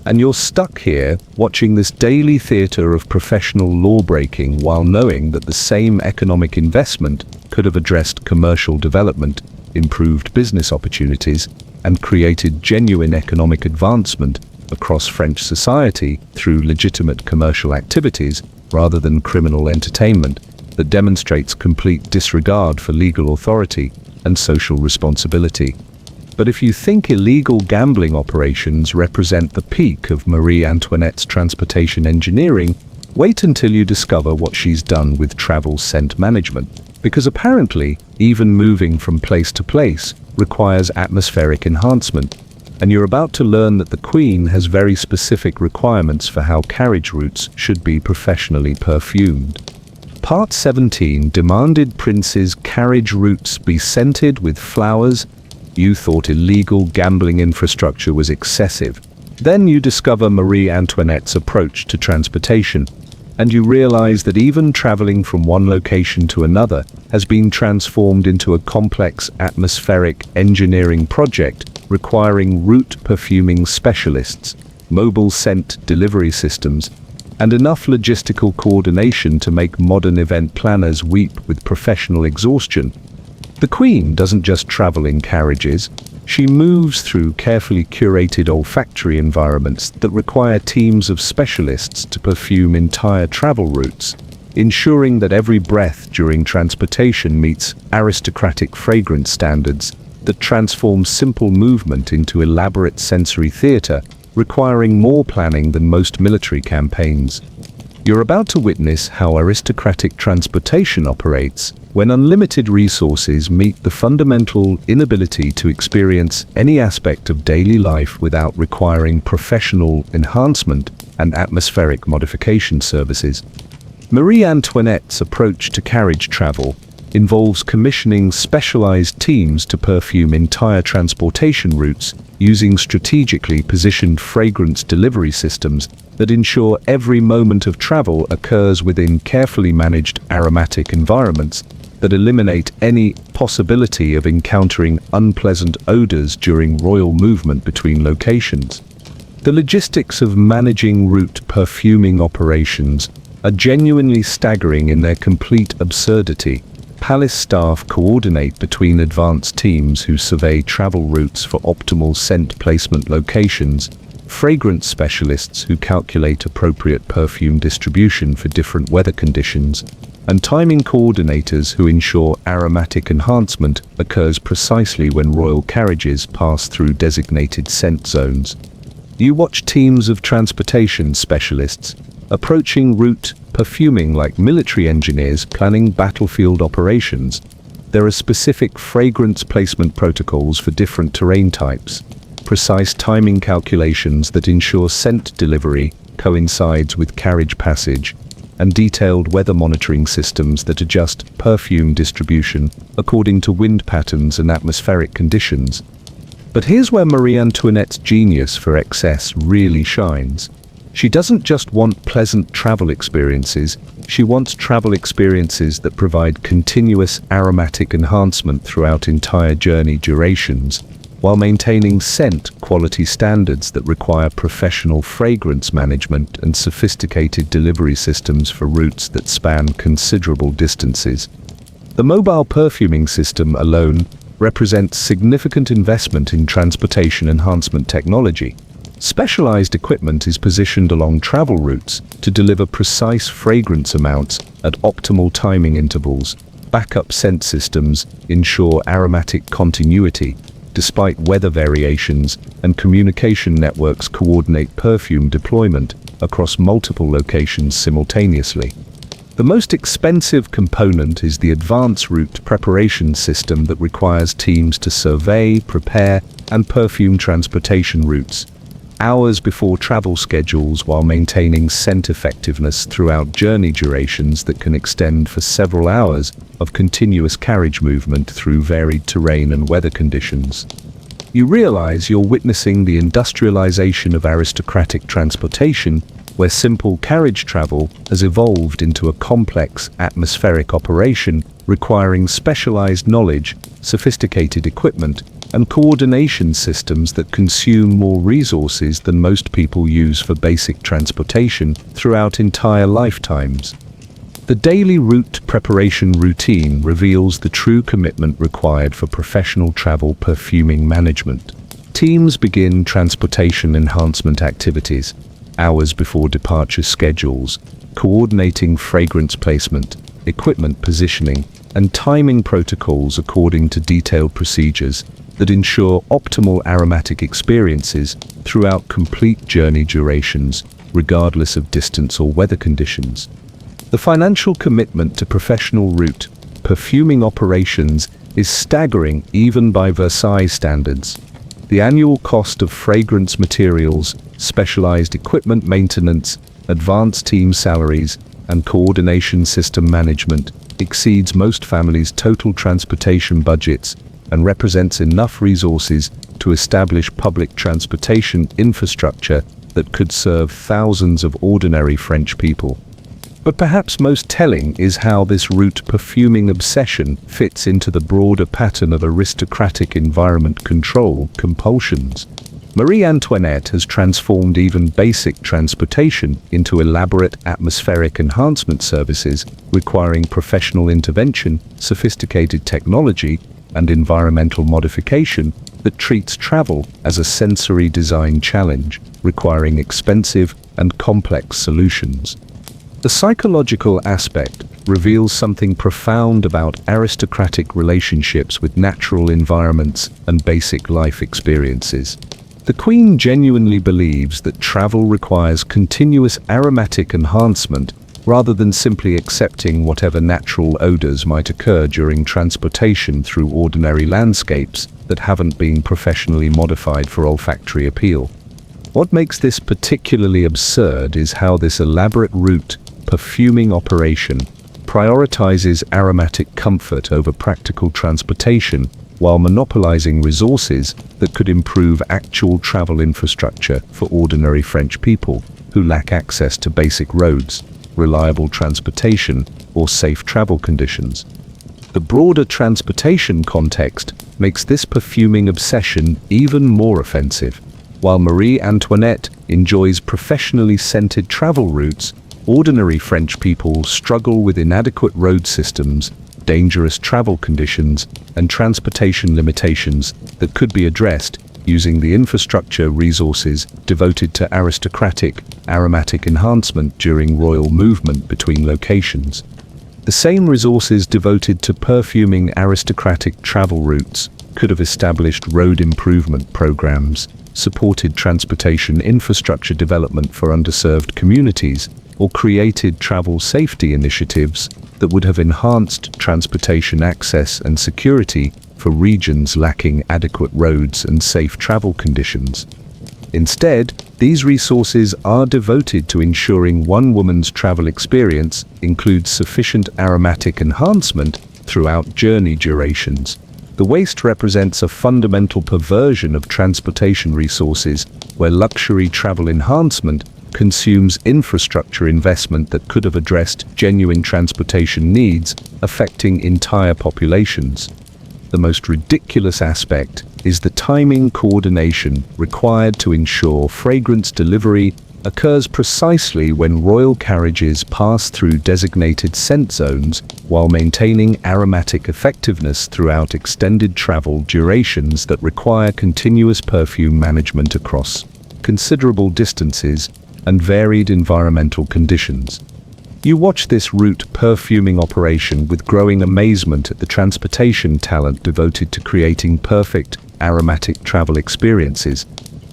And you're stuck here watching this daily theater of professional law-breaking while knowing that the same economic investment could have addressed commercial development, improved business opportunities, and created genuine economic advancement across French society through legitimate commercial activities rather than criminal entertainment that demonstrates complete disregard for legal authority and social responsibility. But if you think illegal gambling operations represent the peak of Marie Antoinette's transportation engineering, wait until you discover what she's done with travel scent management. Because apparently, even moving from place to place requires atmospheric enhancement, and you're about to learn that the Queen has very specific requirements for how carriage routes should be professionally perfumed. Part 17 demanded princes' carriage routes be scented with flowers. You thought illegal gambling infrastructure was excessive. Then you discover Marie Antoinette's approach to transportation, and you realize that even traveling from one location to another has been transformed into a complex atmospheric engineering project requiring route perfuming specialists, mobile scent delivery systems, and enough logistical coordination to make modern event planners weep with professional exhaustion. The Queen doesn't just travel in carriages, she moves through carefully curated olfactory environments that require teams of specialists to perfume entire travel routes, ensuring that every breath during transportation meets aristocratic fragrance standards that transform simple movement into elaborate sensory theater, requiring more planning than most military campaigns. You're about to witness how aristocratic transportation operates when unlimited resources meet the fundamental inability to experience any aspect of daily life without requiring professional enhancement and atmospheric modification services. Marie Antoinette's approach to carriage travel involves commissioning specialized teams to perfume entire transportation routes using strategically positioned fragrance delivery systems that ensure every moment of travel occurs within carefully managed aromatic environments that eliminate any possibility of encountering unpleasant odors during royal movement between locations. The logistics of managing route perfuming operations are genuinely staggering in their complete absurdity. Palace staff coordinate between advanced teams who survey travel routes for optimal scent placement locations, fragrance specialists who calculate appropriate perfume distribution for different weather conditions, and timing coordinators who ensure aromatic enhancement occurs precisely when royal carriages pass through designated scent zones. You watch teams of transportation specialists approaching route perfuming like military engineers planning battlefield operations. There are specific fragrance placement protocols for different terrain types, precise timing calculations that ensure scent delivery coincides with carriage passage, and detailed weather monitoring systems that adjust perfume distribution according to wind patterns and atmospheric conditions. But here's where Marie Antoinette's genius for excess really shines. She doesn't just want pleasant travel experiences, she wants travel experiences that provide continuous aromatic enhancement throughout entire journey durations, while maintaining scent quality standards that require professional fragrance management and sophisticated delivery systems for routes that span considerable distances. The mobile perfuming system alone represents significant investment in transportation enhancement technology. Specialized equipment is positioned along travel routes to deliver precise fragrance amounts at optimal timing intervals. Backup scent systems ensure aromatic continuity despite weather variations, and communication networks coordinate perfume deployment across multiple locations simultaneously. The most expensive component is the advanced route preparation system that requires teams to survey, prepare, and perfume transportation routes hours before travel schedules while maintaining scent effectiveness throughout journey durations that can extend for several hours of continuous carriage movement through varied terrain and weather conditions. You realize you're witnessing the industrialization of aristocratic transportation, where simple carriage travel has evolved into a complex atmospheric operation requiring specialized knowledge, sophisticated equipment, and coordination systems that consume more resources than most people use for basic transportation throughout entire lifetimes. The daily route preparation routine reveals the true commitment required for professional travel perfuming management. Teams begin transportation enhancement activities hours before departure schedules, coordinating fragrance placement, equipment positioning, and timing protocols according to detailed procedures that ensure optimal aromatic experiences throughout complete journey durations, regardless of distance or weather conditions. The financial commitment to professional route perfuming operations is staggering even by Versailles standards. The annual cost of fragrance materials, specialized equipment maintenance, advanced team salaries, and coordination system management exceeds most families' total transportation budgets and represents enough resources to establish public transportation infrastructure that could serve thousands of ordinary French people. But perhaps most telling is how this route perfuming obsession fits into the broader pattern of aristocratic environment control compulsions. Marie Antoinette has transformed even basic transportation into elaborate atmospheric enhancement services requiring professional intervention, sophisticated technology, and environmental modification that treats travel as a sensory design challenge, requiring expensive and complex solutions. The psychological aspect reveals something profound about aristocratic relationships with natural environments and basic life experiences. The Queen genuinely believes that travel requires continuous aromatic enhancement rather than simply accepting whatever natural odors might occur during transportation through ordinary landscapes that haven't been professionally modified for olfactory appeal. What makes this particularly absurd is how this elaborate route perfuming operation prioritizes aromatic comfort over practical transportation while monopolizing resources that could improve actual travel infrastructure for ordinary French people who lack access to basic roads, reliable transportation, or safe travel conditions. The broader transportation context makes this perfuming obsession even more offensive. While Marie Antoinette enjoys professionally scented travel routes, ordinary French people struggle with inadequate road systems, dangerous travel conditions, and transportation limitations that could be addressed using the infrastructure resources devoted to aristocratic, aromatic enhancement during royal movement between locations. The same resources devoted to perfuming aristocratic travel routes could have established road improvement programs, supported transportation infrastructure development for underserved communities, or created travel safety initiatives that would have enhanced transportation access and security for regions lacking adequate roads and safe travel conditions. Instead, these resources are devoted to ensuring one woman's travel experience includes sufficient aromatic enhancement throughout journey durations. The waste represents a fundamental perversion of transportation resources, where luxury travel enhancement consumes infrastructure investment that could have addressed genuine transportation needs affecting entire populations. The most ridiculous aspect is the timing coordination required to ensure fragrance delivery occurs precisely when royal carriages pass through designated scent zones while maintaining aromatic effectiveness throughout extended travel durations that require continuous perfume management across considerable distances and varied environmental conditions. You watch this route perfuming operation with growing amazement at the transportation talent devoted to creating perfect, aromatic travel experiences,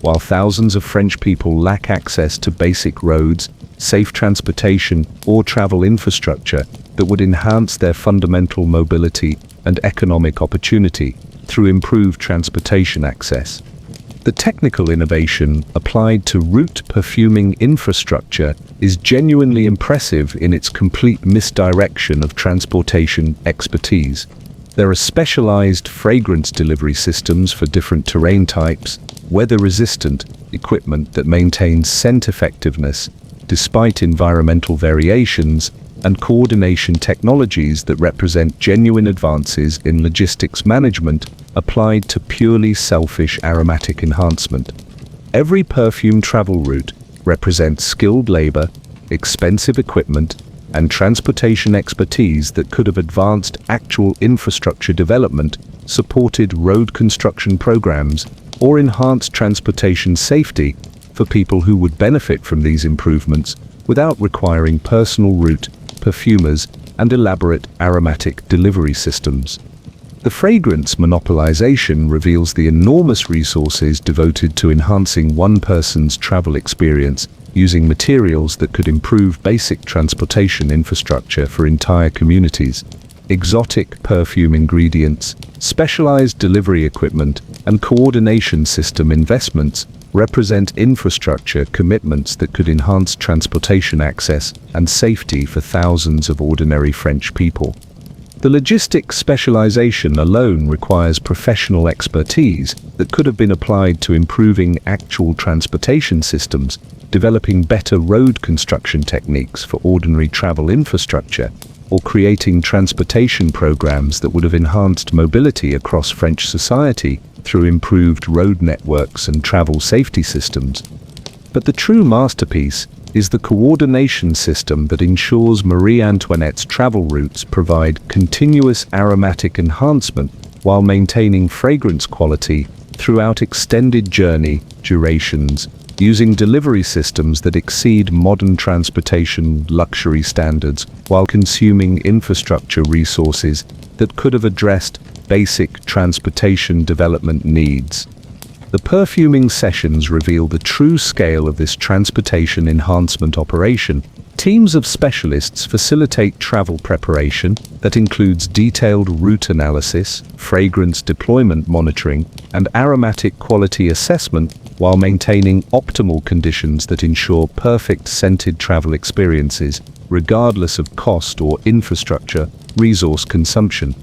while thousands of French people lack access to basic roads, safe transportation, or travel infrastructure that would enhance their fundamental mobility and economic opportunity through improved transportation access. The technical innovation applied to route perfuming infrastructure is genuinely impressive in its complete misdirection of transportation expertise. There are specialized fragrance delivery systems for different terrain types, weather-resistant equipment that maintains scent effectiveness despite environmental variations, and coordination technologies that represent genuine advances in logistics management applied to purely selfish aromatic enhancement. Every perfume travel route represents skilled labor, expensive equipment, and transportation expertise that could have advanced actual infrastructure development, supported road construction programs, or enhanced transportation safety for people who would benefit from these improvements without requiring personal route perfumers and elaborate aromatic delivery systems. The fragrance monopolization reveals the enormous resources devoted to enhancing one person's travel experience using materials that could improve basic transportation infrastructure for entire communities. Exotic perfume ingredients, specialized delivery equipment, and coordination system investments represent infrastructure commitments that could enhance transportation access and safety for thousands of ordinary French people. The logistics specialization alone requires professional expertise that could have been applied to improving actual transportation systems, developing better road construction techniques for ordinary travel infrastructure, or creating transportation programs that would have enhanced mobility across French society through improved road networks and travel safety systems. But the true masterpiece is the coordination system that ensures Marie Antoinette's travel routes provide continuous aromatic enhancement while maintaining fragrance quality throughout extended journey durations, using delivery systems that exceed modern transportation luxury standards while consuming infrastructure resources that could have addressed basic transportation development needs. The perfuming sessions reveal the true scale of this transportation enhancement operation. Teams of specialists facilitate travel preparation that includes detailed route analysis, fragrance deployment monitoring, and aromatic quality assessment while maintaining optimal conditions that ensure perfect scented travel experiences, regardless of cost or infrastructure resource consumption.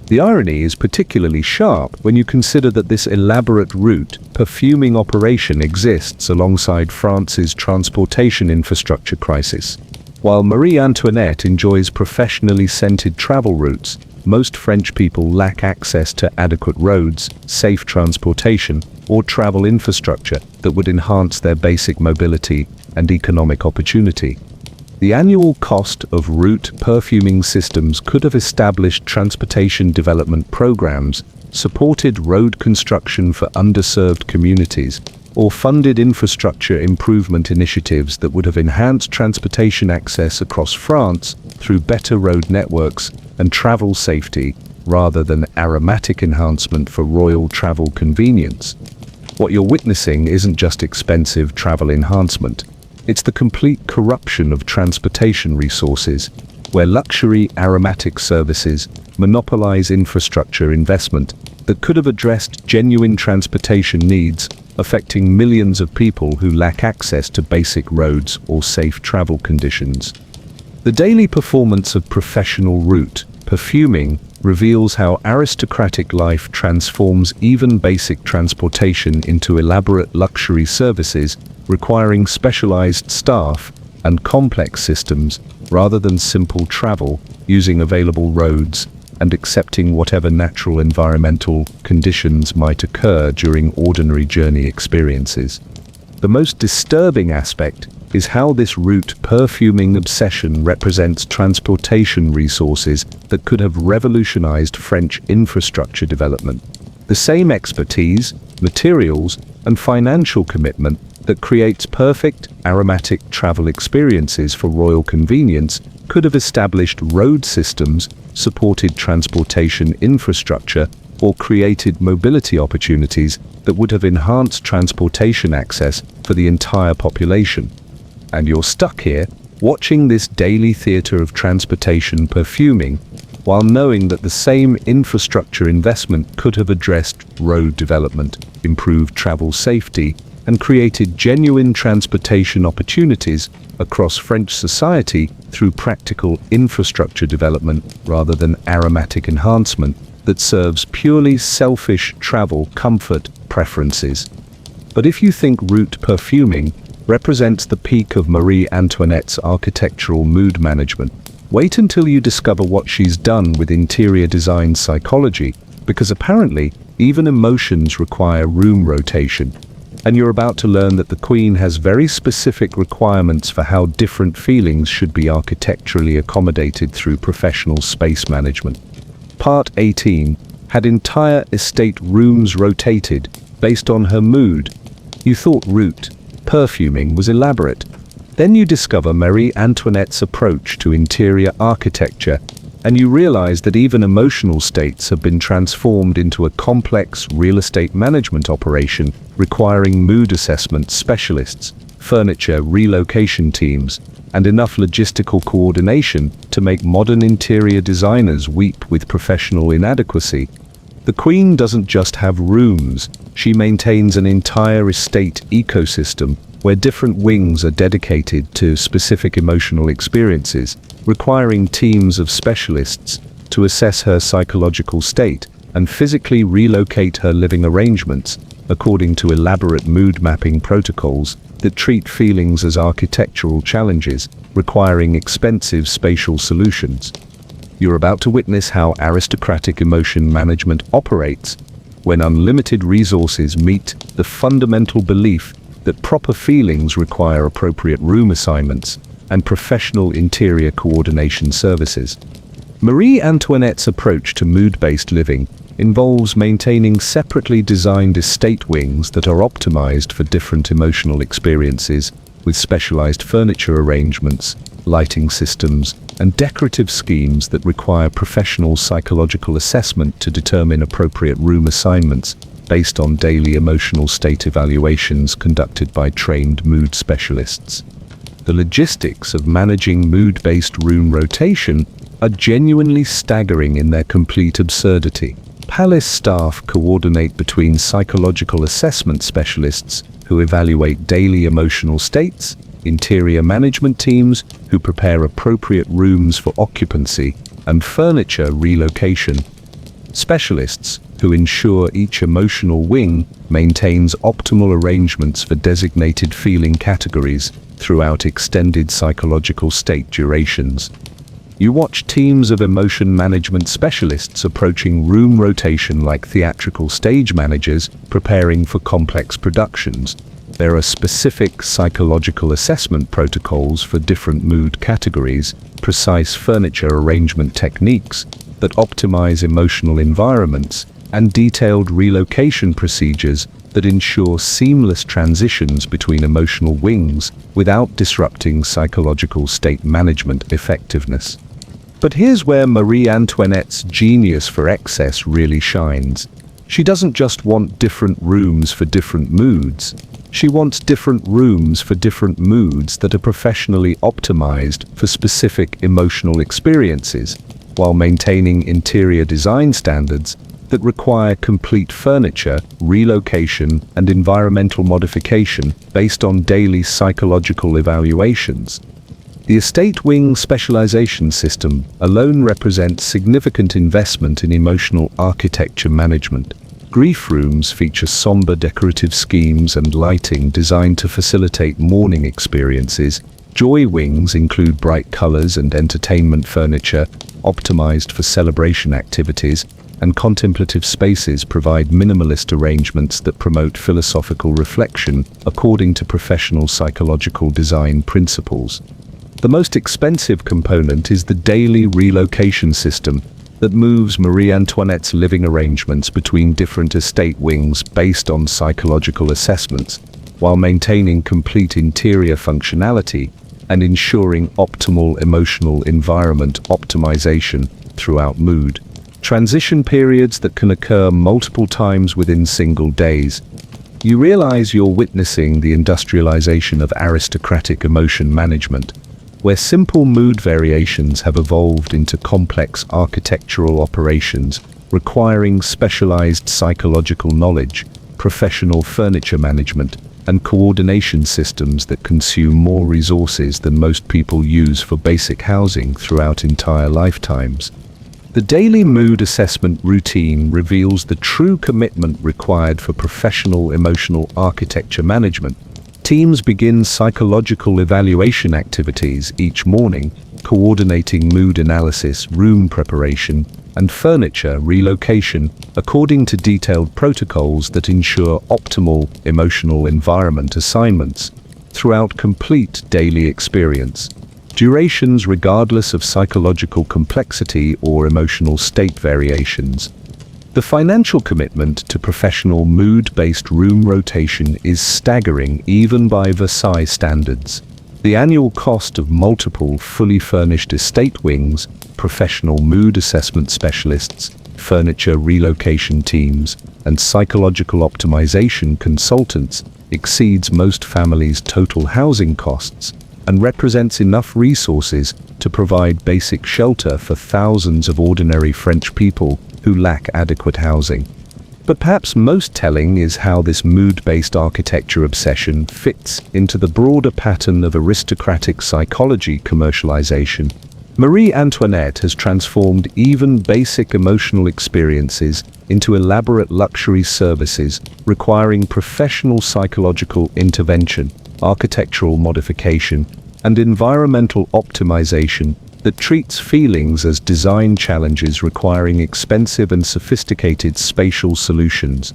The irony is particularly sharp when you consider that this elaborate route perfuming operation exists alongside France's transportation infrastructure crisis. While Marie Antoinette enjoys professionally scented travel routes, most French people lack access to adequate roads, safe transportation, or travel infrastructure that would enhance their basic mobility and economic opportunity. The annual cost of route perfuming systems could have established transportation development programs, supported road construction for underserved communities, or funded infrastructure improvement initiatives that would have enhanced transportation access across France through better road networks and travel safety, rather than aromatic enhancement for royal travel convenience. What you're witnessing isn't just expensive travel enhancement. It's the complete corruption of transportation resources, where luxury aromatic services monopolize infrastructure investment that could have addressed genuine transportation needs, affecting millions of people who lack access to basic roads or safe travel conditions. The daily performance of professional route perfuming reveals how aristocratic life transforms even basic transportation into elaborate luxury services requiring specialized staff and complex systems rather than simple travel using available roads and accepting whatever natural environmental conditions might occur during ordinary journey experiences. The most disturbing aspect is how this route perfuming obsession represents transportation resources that could have revolutionized French infrastructure development. The same expertise, materials, and financial commitment that creates perfect aromatic travel experiences for royal convenience could have established road systems, supported transportation infrastructure, or created mobility opportunities that would have enhanced transportation access for the entire population. And you're stuck here, watching this daily theater of transportation perfuming, while knowing that the same infrastructure investment could have addressed road development, improved travel safety, and created genuine transportation opportunities across French society through practical infrastructure development rather than aromatic enhancement that serves purely selfish travel comfort preferences. But if you think route perfuming represents the peak of Marie Antoinette's architectural mood management, wait until you discover what she's done with interior design psychology, because apparently even emotions require room rotation. And you're about to learn that the Queen has very specific requirements for how different feelings should be architecturally accommodated through professional space management. Part 18 had entire estate rooms rotated based on her mood. You thought route perfuming was elaborate. Then you discover Marie Antoinette's approach to interior architecture, and you realize that even emotional states have been transformed into a complex real estate management operation requiring mood assessment specialists, furniture relocation teams, and enough logistical coordination to make modern interior designers weep with professional inadequacy. The Queen doesn't just have rooms, she maintains an entire estate ecosystem where different wings are dedicated to specific emotional experiences, requiring teams of specialists to assess her psychological state and physically relocate her living arrangements according to elaborate mood mapping protocols that treat feelings as architectural challenges, requiring expensive spatial solutions. You're about to witness how aristocratic emotion management operates when unlimited resources meet the fundamental belief that proper feelings require appropriate room assignments and professional interior coordination services. Marie Antoinette's approach to mood-based living involves maintaining separately designed estate wings that are optimized for different emotional experiences, with specialized furniture arrangements, lighting systems, and decorative schemes that require professional psychological assessment to determine appropriate room assignments based on daily emotional state evaluations conducted by trained mood specialists. The logistics of managing mood-based room rotation are genuinely staggering in their complete absurdity. Palace staff coordinate between psychological assessment specialists who evaluate daily emotional states, interior management teams who prepare appropriate rooms for occupancy, and furniture relocation specialists who ensure each emotional wing maintains optimal arrangements for designated feeling categories throughout extended psychological state durations. You watch teams of emotion management specialists approaching room rotation like theatrical stage managers preparing for complex productions. There are specific psychological assessment protocols for different mood categories, precise furniture arrangement techniques that optimize emotional environments, and detailed relocation procedures that ensure seamless transitions between emotional wings without disrupting psychological state management effectiveness. But here's where Marie Antoinette's genius for excess really shines. She doesn't just want different rooms for different moods. She wants different rooms for different moods that are professionally optimized for specific emotional experiences, while maintaining interior design standards that require complete furniture, relocation, and environmental modification based on daily psychological evaluations. The estate wing specialization system alone represents significant investment in emotional architecture management. Grief rooms feature somber decorative schemes and lighting designed to facilitate mourning experiences. Joy wings include bright colors and entertainment furniture, optimized for celebration activities, and contemplative spaces provide minimalist arrangements that promote philosophical reflection according to professional psychological design principles. The most expensive component is the daily relocation system that moves Marie Antoinette's living arrangements between different estate wings based on psychological assessments, while maintaining complete interior functionality and ensuring optimal emotional environment optimization throughout mood. Transition periods that can occur multiple times within single days. You realize you're witnessing the industrialization of aristocratic emotion management, where simple mood variations have evolved into complex architectural operations requiring specialized psychological knowledge, professional furniture management, and coordination systems that consume more resources than most people use for basic housing throughout entire lifetimes. The daily mood assessment routine reveals the true commitment required for professional emotional architecture management. Teams begin psychological evaluation activities each morning, coordinating mood analysis, room preparation, and furniture relocation according to detailed protocols that ensure optimal emotional environment assignments throughout complete daily experience. Durations regardless of psychological complexity or emotional state variations. The financial commitment to professional mood-based room rotation is staggering even by Versailles standards. The annual cost of multiple fully furnished estate wings, professional mood assessment specialists, furniture relocation teams, and psychological optimization consultants exceeds most families' total housing costs and represents enough resources to provide basic shelter for thousands of ordinary French people who lack adequate housing. But perhaps most telling is how this mood-based architecture obsession fits into the broader pattern of aristocratic psychology commercialization. Marie Antoinette has transformed even basic emotional experiences into elaborate luxury services requiring professional psychological intervention, architectural modification, and environmental optimization that treats feelings as design challenges requiring expensive and sophisticated spatial solutions.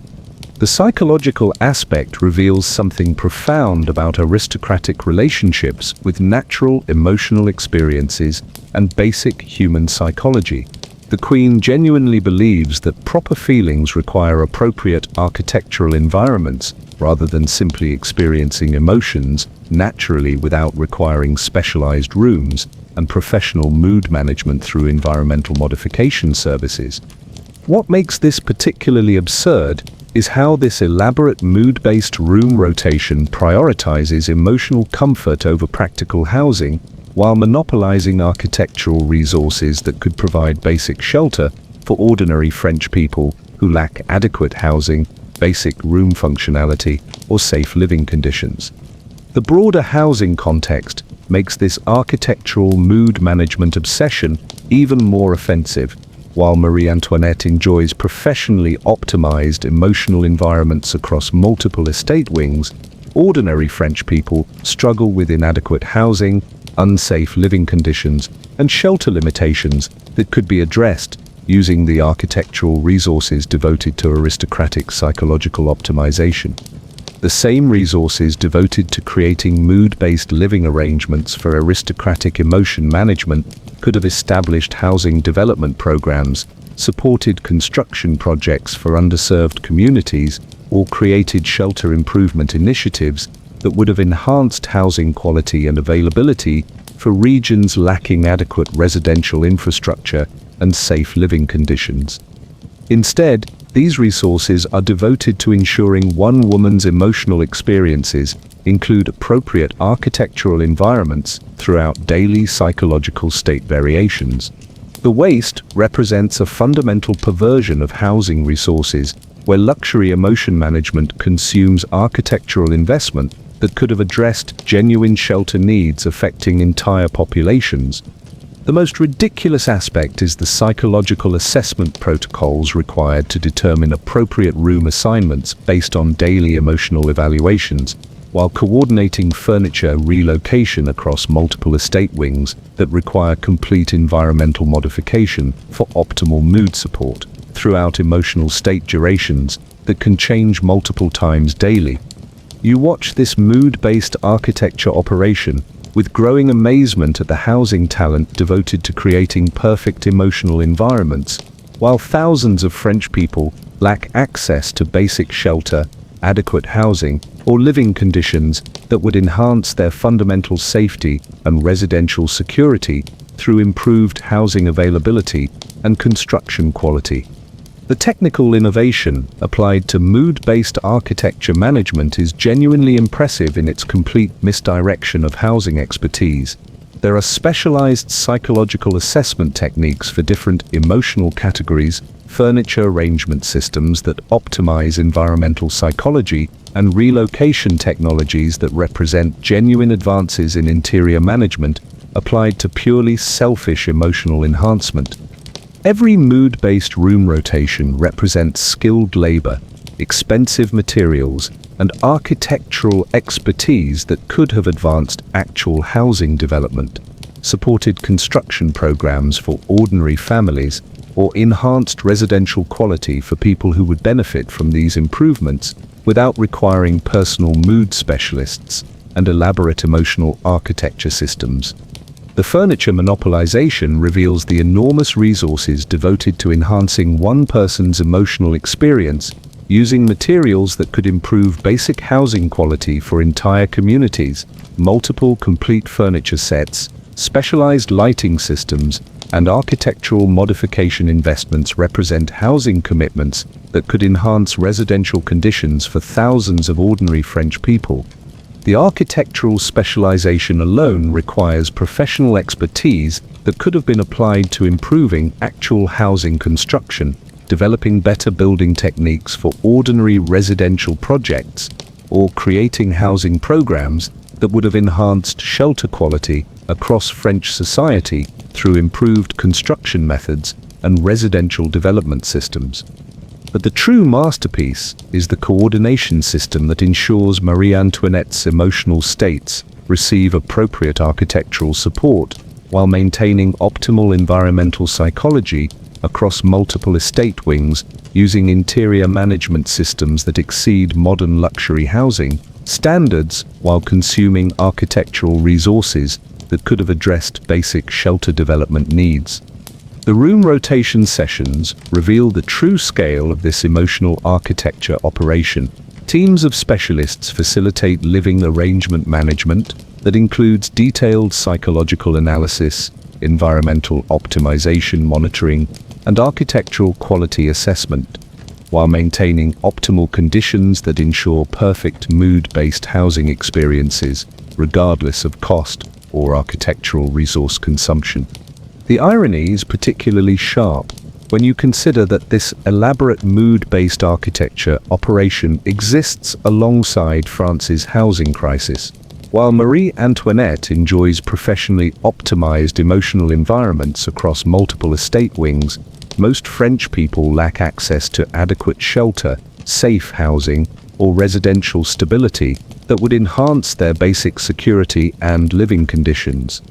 The psychological aspect reveals something profound about aristocratic relationships with natural emotional experiences and basic human psychology. The Queen genuinely believes that proper feelings require appropriate architectural environments rather than simply experiencing emotions naturally without requiring specialized rooms and professional mood management through environmental modification services. What makes this particularly absurd is how this elaborate mood-based room rotation prioritizes emotional comfort over practical housing while monopolizing architectural resources that could provide basic shelter for ordinary French people who lack adequate housing, basic room functionality, or safe living conditions. The broader housing context makes this architectural mood management obsession even more offensive. While Marie Antoinette enjoys professionally optimized emotional environments across multiple estate wings, ordinary French people struggle with inadequate housing, unsafe living conditions, and shelter limitations that could be addressed using the architectural resources devoted to aristocratic psychological optimization. The same resources devoted to creating mood-based living arrangements for aristocratic emotion management could have established housing development programs, supported construction projects for underserved communities, or created shelter improvement initiatives that would have enhanced housing quality and availability for regions lacking adequate residential infrastructure and safe living conditions. Instead, these resources are devoted to ensuring one woman's emotional experiences include appropriate architectural environments throughout daily psychological state variations. The waste represents a fundamental perversion of housing resources where luxury emotion management consumes architectural investment that could have addressed genuine shelter needs affecting entire populations. The most ridiculous aspect is the psychological assessment protocols required to determine appropriate room assignments based on daily emotional evaluations, while coordinating furniture relocation across multiple estate wings that require complete environmental modification for optimal mood support throughout emotional state durations that can change multiple times daily. You watch this mood-based architecture operation with growing amazement at the housing talent devoted to creating perfect emotional environments, while thousands of French people lack access to basic shelter, adequate housing, or living conditions that would enhance their fundamental safety and residential security through improved housing availability and construction quality. The technical innovation applied to mood-based architecture management is genuinely impressive in its complete misdirection of housing expertise. There are specialized psychological assessment techniques for different emotional categories, furniture arrangement systems that optimize environmental psychology, and relocation technologies that represent genuine advances in interior management applied to purely selfish emotional enhancement. Every mood-based room rotation represents skilled labor, expensive materials, and architectural expertise that could have advanced actual housing development, supported construction programs for ordinary families, or enhanced residential quality for people who would benefit from these improvements without requiring personal mood specialists and elaborate emotional architecture systems. The furniture monopolization reveals the enormous resources devoted to enhancing one person's emotional experience using materials that could improve basic housing quality for entire communities. Multiple complete furniture sets, specialized lighting systems, and architectural modification investments represent housing commitments that could enhance residential conditions for thousands of ordinary French people. The architectural specialization alone requires professional expertise that could have been applied to improving actual housing construction, developing better building techniques for ordinary residential projects, or creating housing programs that would have enhanced shelter quality across French society through improved construction methods and residential development systems. But the true masterpiece is the coordination system that ensures Marie Antoinette's emotional states receive appropriate architectural support while maintaining optimal environmental psychology across multiple estate wings using interior management systems that exceed modern luxury housing standards while consuming architectural resources that could have addressed basic shelter development needs. The room rotation sessions reveal the true scale of this emotional architecture operation. Teams of specialists facilitate living arrangement management that includes detailed psychological analysis, environmental optimization monitoring, and architectural quality assessment, while maintaining optimal conditions that ensure perfect mood-based housing experiences, regardless of cost or architectural resource consumption. The irony is particularly sharp when you consider that this elaborate mood-based architecture operation exists alongside France's housing crisis. While Marie Antoinette enjoys professionally optimized emotional environments across multiple estate wings, most French people lack access to adequate shelter, safe housing, or residential stability that would enhance their basic security and living conditions.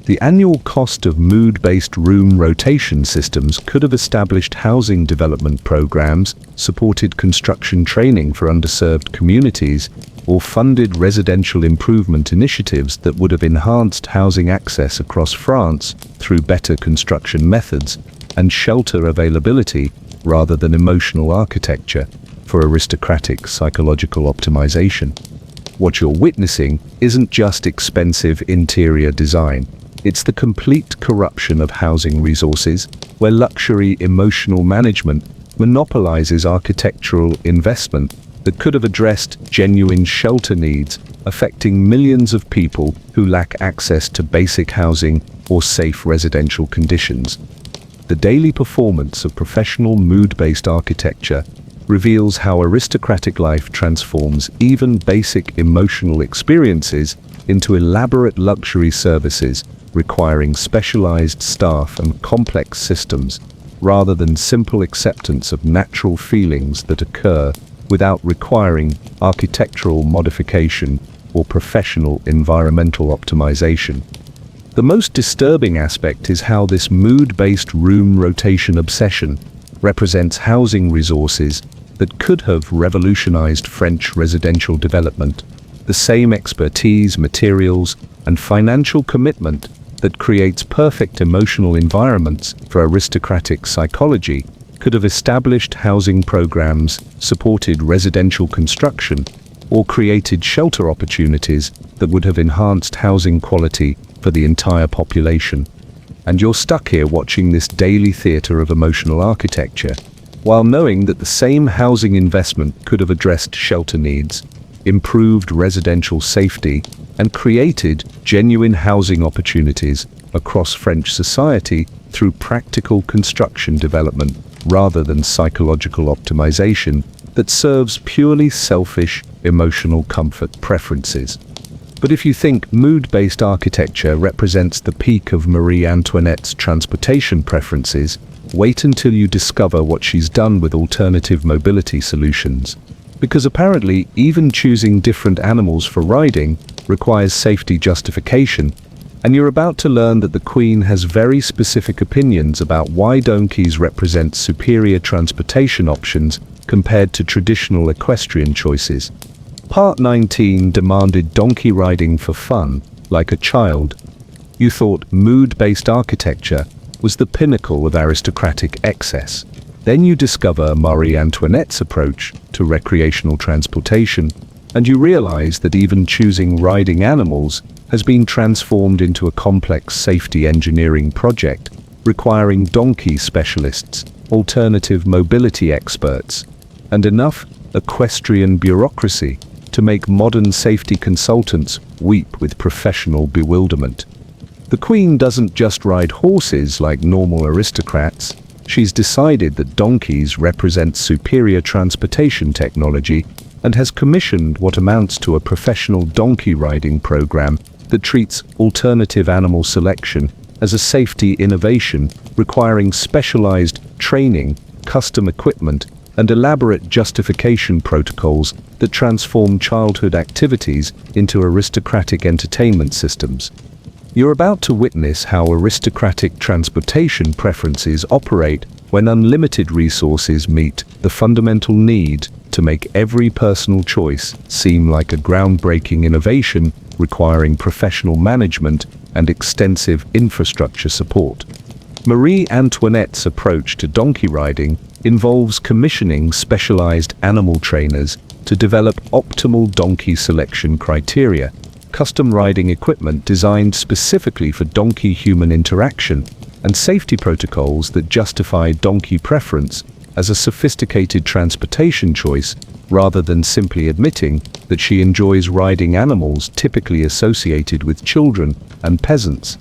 The annual cost of mood-based room rotation systems could have established housing development programs, supported construction training for underserved communities, or funded residential improvement initiatives that would have enhanced housing access across France through better construction methods and shelter availability rather than emotional architecture for aristocratic psychological optimization. What you're witnessing isn't just expensive interior design. It's the complete corruption of housing resources, where luxury emotional management monopolizes architectural investment that could have addressed genuine shelter needs affecting millions of people who lack access to basic housing or safe residential conditions. The daily performance of professional mood-based architecture reveals how aristocratic life transforms even basic emotional experiences into elaborate luxury services requiring specialized staff and complex systems, rather than simple acceptance of natural feelings that occur without requiring architectural modification or professional environmental optimization. The most disturbing aspect is how this mood-based room rotation obsession represents housing resources that could have revolutionized French residential development. The same expertise, materials, and financial commitment that creates perfect emotional environments for aristocratic psychology could have established housing programs, supported residential construction, or created shelter opportunities that would have enhanced housing quality for the entire population. And you're stuck here watching this daily theater of emotional architecture, while knowing that the same housing investment could have addressed shelter needs, improved residential safety, and created genuine housing opportunities across French society through practical construction development rather than psychological optimization that serves purely selfish, emotional comfort preferences. But if you think mood-based architecture represents the peak of Marie Antoinette's transportation preferences, wait until you discover what she's done with alternative mobility solutions. Because apparently, even choosing different animals for riding requires safety justification, and you're about to learn that the Queen has very specific opinions about why donkeys represent superior transportation options compared to traditional equestrian choices. Part 19 demanded donkey riding for fun, like a child. You thought mood-based architecture was the pinnacle of aristocratic excess. Then you discover Marie Antoinette's approach to recreational transportation, and you realize that even choosing riding animals has been transformed into a complex safety engineering project, requiring donkey specialists, alternative mobility experts, and enough equestrian bureaucracy to make modern safety consultants weep with professional bewilderment. The Queen doesn't just ride horses like normal aristocrats. She's decided that donkeys represent superior transportation technology and has commissioned what amounts to a professional donkey riding program that treats alternative animal selection as a safety innovation requiring specialized training, custom equipment, and elaborate justification protocols that transform childhood activities into aristocratic entertainment systems. You're about to witness how aristocratic transportation preferences operate when unlimited resources meet the fundamental need to make every personal choice seem like a groundbreaking innovation requiring professional management and extensive infrastructure support. Marie Antoinette's approach to donkey riding involves commissioning specialized animal trainers to develop optimal donkey selection criteria, custom riding equipment designed specifically for donkey-human interaction, and safety protocols that justify donkey preference as a sophisticated transportation choice rather than simply admitting that she enjoys riding animals typically associated with children and peasants.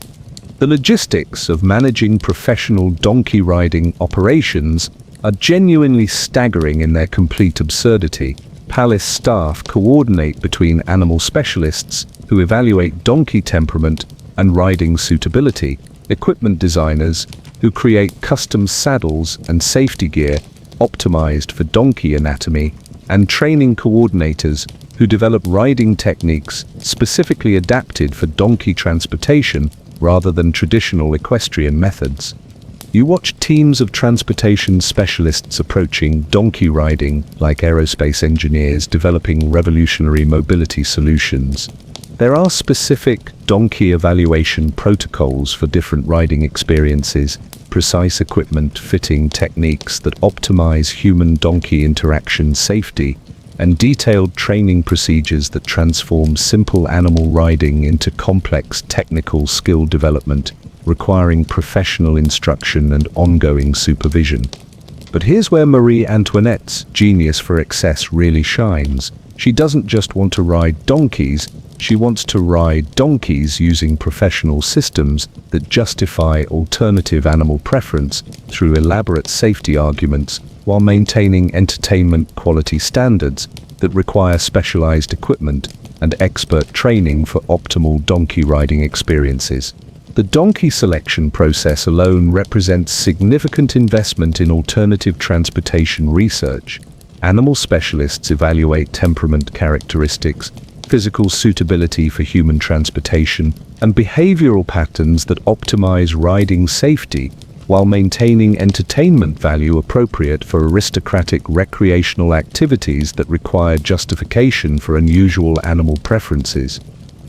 The logistics of managing professional donkey riding operations are genuinely staggering in their complete absurdity. Palace staff coordinate between animal specialists who evaluate donkey temperament and riding suitability, equipment designers who create custom saddles and safety gear optimized for donkey anatomy, and training coordinators who develop riding techniques specifically adapted for donkey transportation rather than traditional equestrian methods. You watch teams of transportation specialists approaching donkey riding like aerospace engineers developing revolutionary mobility solutions. There are specific donkey evaluation protocols for different riding experiences, precise equipment fitting techniques that optimize human-donkey interaction safety, and detailed training procedures that transform simple animal riding into complex technical skill development, requiring professional instruction and ongoing supervision. But here's where Marie Antoinette's genius for excess really shines. She doesn't just want to ride donkeys, she wants to ride donkeys using professional systems that justify alternative animal preference through elaborate safety arguments while maintaining entertainment quality standards that require specialized equipment and expert training for optimal donkey riding experiences. The donkey selection process alone represents significant investment in alternative transportation research. Animal specialists evaluate temperament characteristics, physical suitability for human transportation, and behavioral patterns that optimize riding safety while maintaining entertainment value appropriate for aristocratic recreational activities that require justification for unusual animal preferences.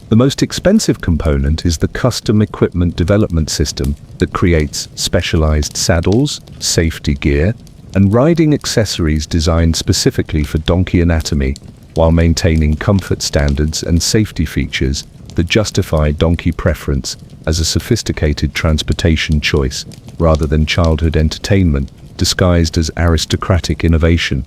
The most expensive component is the custom equipment development system that creates specialized saddles, safety gear, and riding accessories designed specifically for donkey anatomy, while maintaining comfort standards and safety features that justify donkey preference as a sophisticated transportation choice rather than childhood entertainment disguised as aristocratic innovation.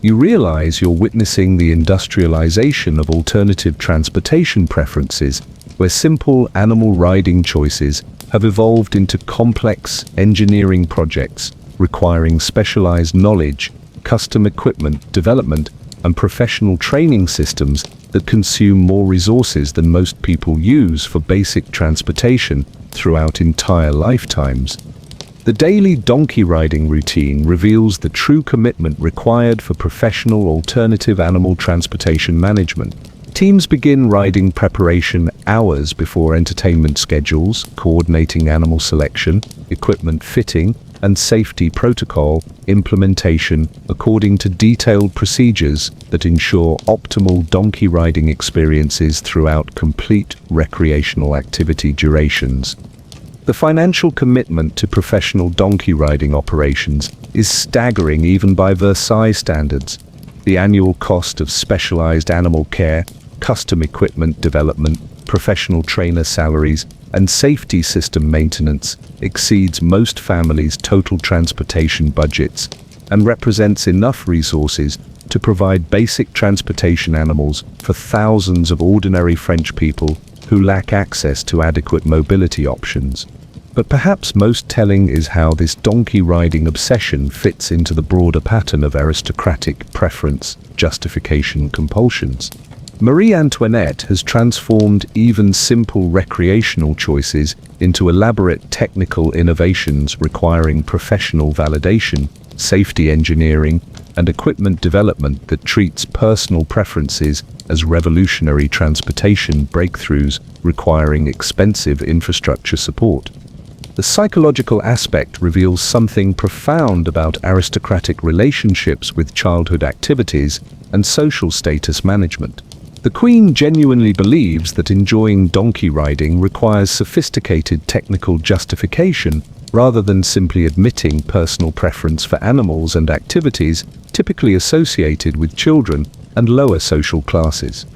You realize you're witnessing the industrialization of alternative transportation preferences, where simple animal riding choices have evolved into complex engineering projects requiring specialized knowledge, custom equipment development, and professional training systems that consume more resources than most people use for basic transportation throughout entire lifetimes. The daily donkey riding routine reveals the true commitment required for professional alternative animal transportation management. Teams begin riding preparation hours before entertainment schedules, coordinating animal selection, equipment fitting, and safety protocol implementation according to detailed procedures that ensure optimal donkey riding experiences throughout complete recreational activity durations. The financial commitment to professional donkey riding operations is staggering even by Versailles standards. The annual cost of specialized animal care, custom equipment development, professional trainer salaries, and safety system maintenance exceeds most families' total transportation budgets and represents enough resources to provide basic transportation animals for thousands of ordinary French people who lack access to adequate mobility options. But perhaps most telling is how this donkey riding obsession fits into the broader pattern of aristocratic preference, justification, compulsions. Marie Antoinette has transformed even simple recreational choices into elaborate technical innovations requiring professional validation, safety engineering, and equipment development that treats personal preferences as revolutionary transportation breakthroughs requiring expensive infrastructure support. The psychological aspect reveals something profound about aristocratic relationships with childhood activities and social status management. The Queen genuinely believes that enjoying donkey riding requires sophisticated technical justification rather than simply admitting personal preference for animals and activities typically associated with children and lower social classes.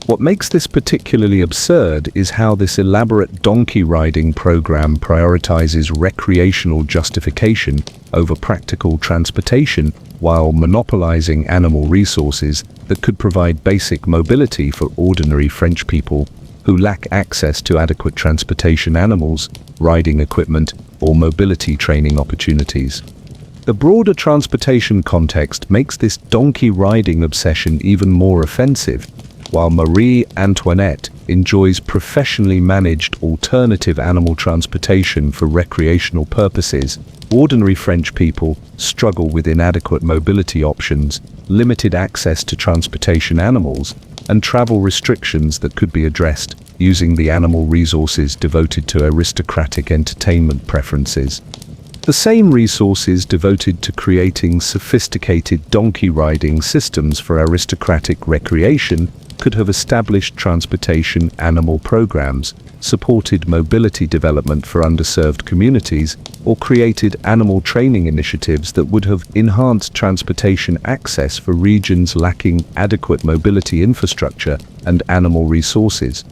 What makes this particularly absurd is how this elaborate donkey riding program prioritizes recreational justification over practical transportation while monopolizing animal resources that could provide basic mobility for ordinary French people who lack access to adequate transportation animals, riding equipment, or mobility training opportunities. The broader transportation context makes this donkey riding obsession even more offensive. While Marie Antoinette enjoys professionally managed alternative animal transportation for recreational purposes, ordinary French people struggle with inadequate mobility options, limited access to transportation animals, and travel restrictions that could be addressed using the animal resources devoted to aristocratic entertainment preferences. The same resources devoted to creating sophisticated donkey riding systems for aristocratic recreation could have established transportation animal programs, supported mobility development for underserved communities, or created animal training initiatives that would have enhanced transportation access for regions lacking adequate mobility infrastructure and animal resources.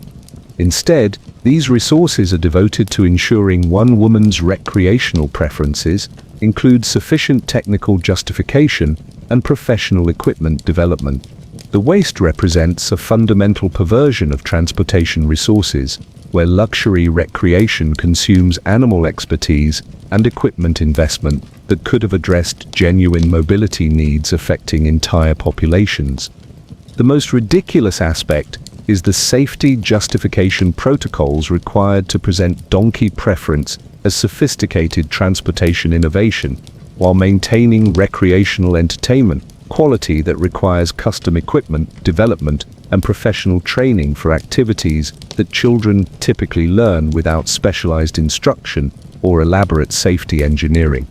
Instead, these resources are devoted to ensuring one woman's recreational preferences include sufficient technical justification and professional equipment development. The waste represents a fundamental perversion of transportation resources, where luxury recreation consumes animal expertise and equipment investment that could have addressed genuine mobility needs affecting entire populations. The most ridiculous aspect is the safety justification protocols required to present donkey preference as sophisticated transportation innovation, while maintaining recreational entertainment quality that requires custom equipment development and professional training for activities that children typically learn without specialized instruction or elaborate safety engineering.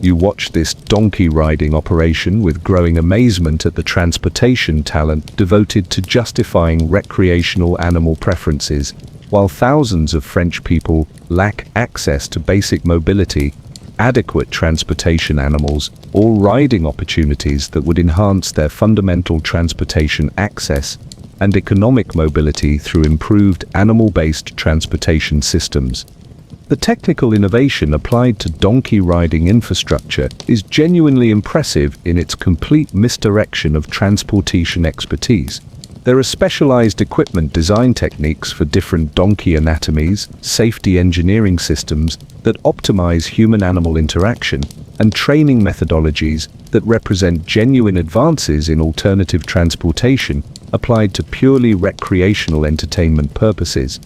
You watch this donkey riding operation with growing amazement at the transportation talent devoted to justifying recreational animal preferences, while thousands of French people lack access to basic mobility, adequate transportation animals, or riding opportunities that would enhance their fundamental transportation access and economic mobility through improved animal-based transportation systems. The technical innovation applied to donkey riding infrastructure is genuinely impressive in its complete misdirection of transportation expertise. There are specialized equipment design techniques for different donkey anatomies, safety engineering systems that optimize human-animal interaction, and training methodologies that represent genuine advances in alternative transportation applied to purely recreational entertainment purposes.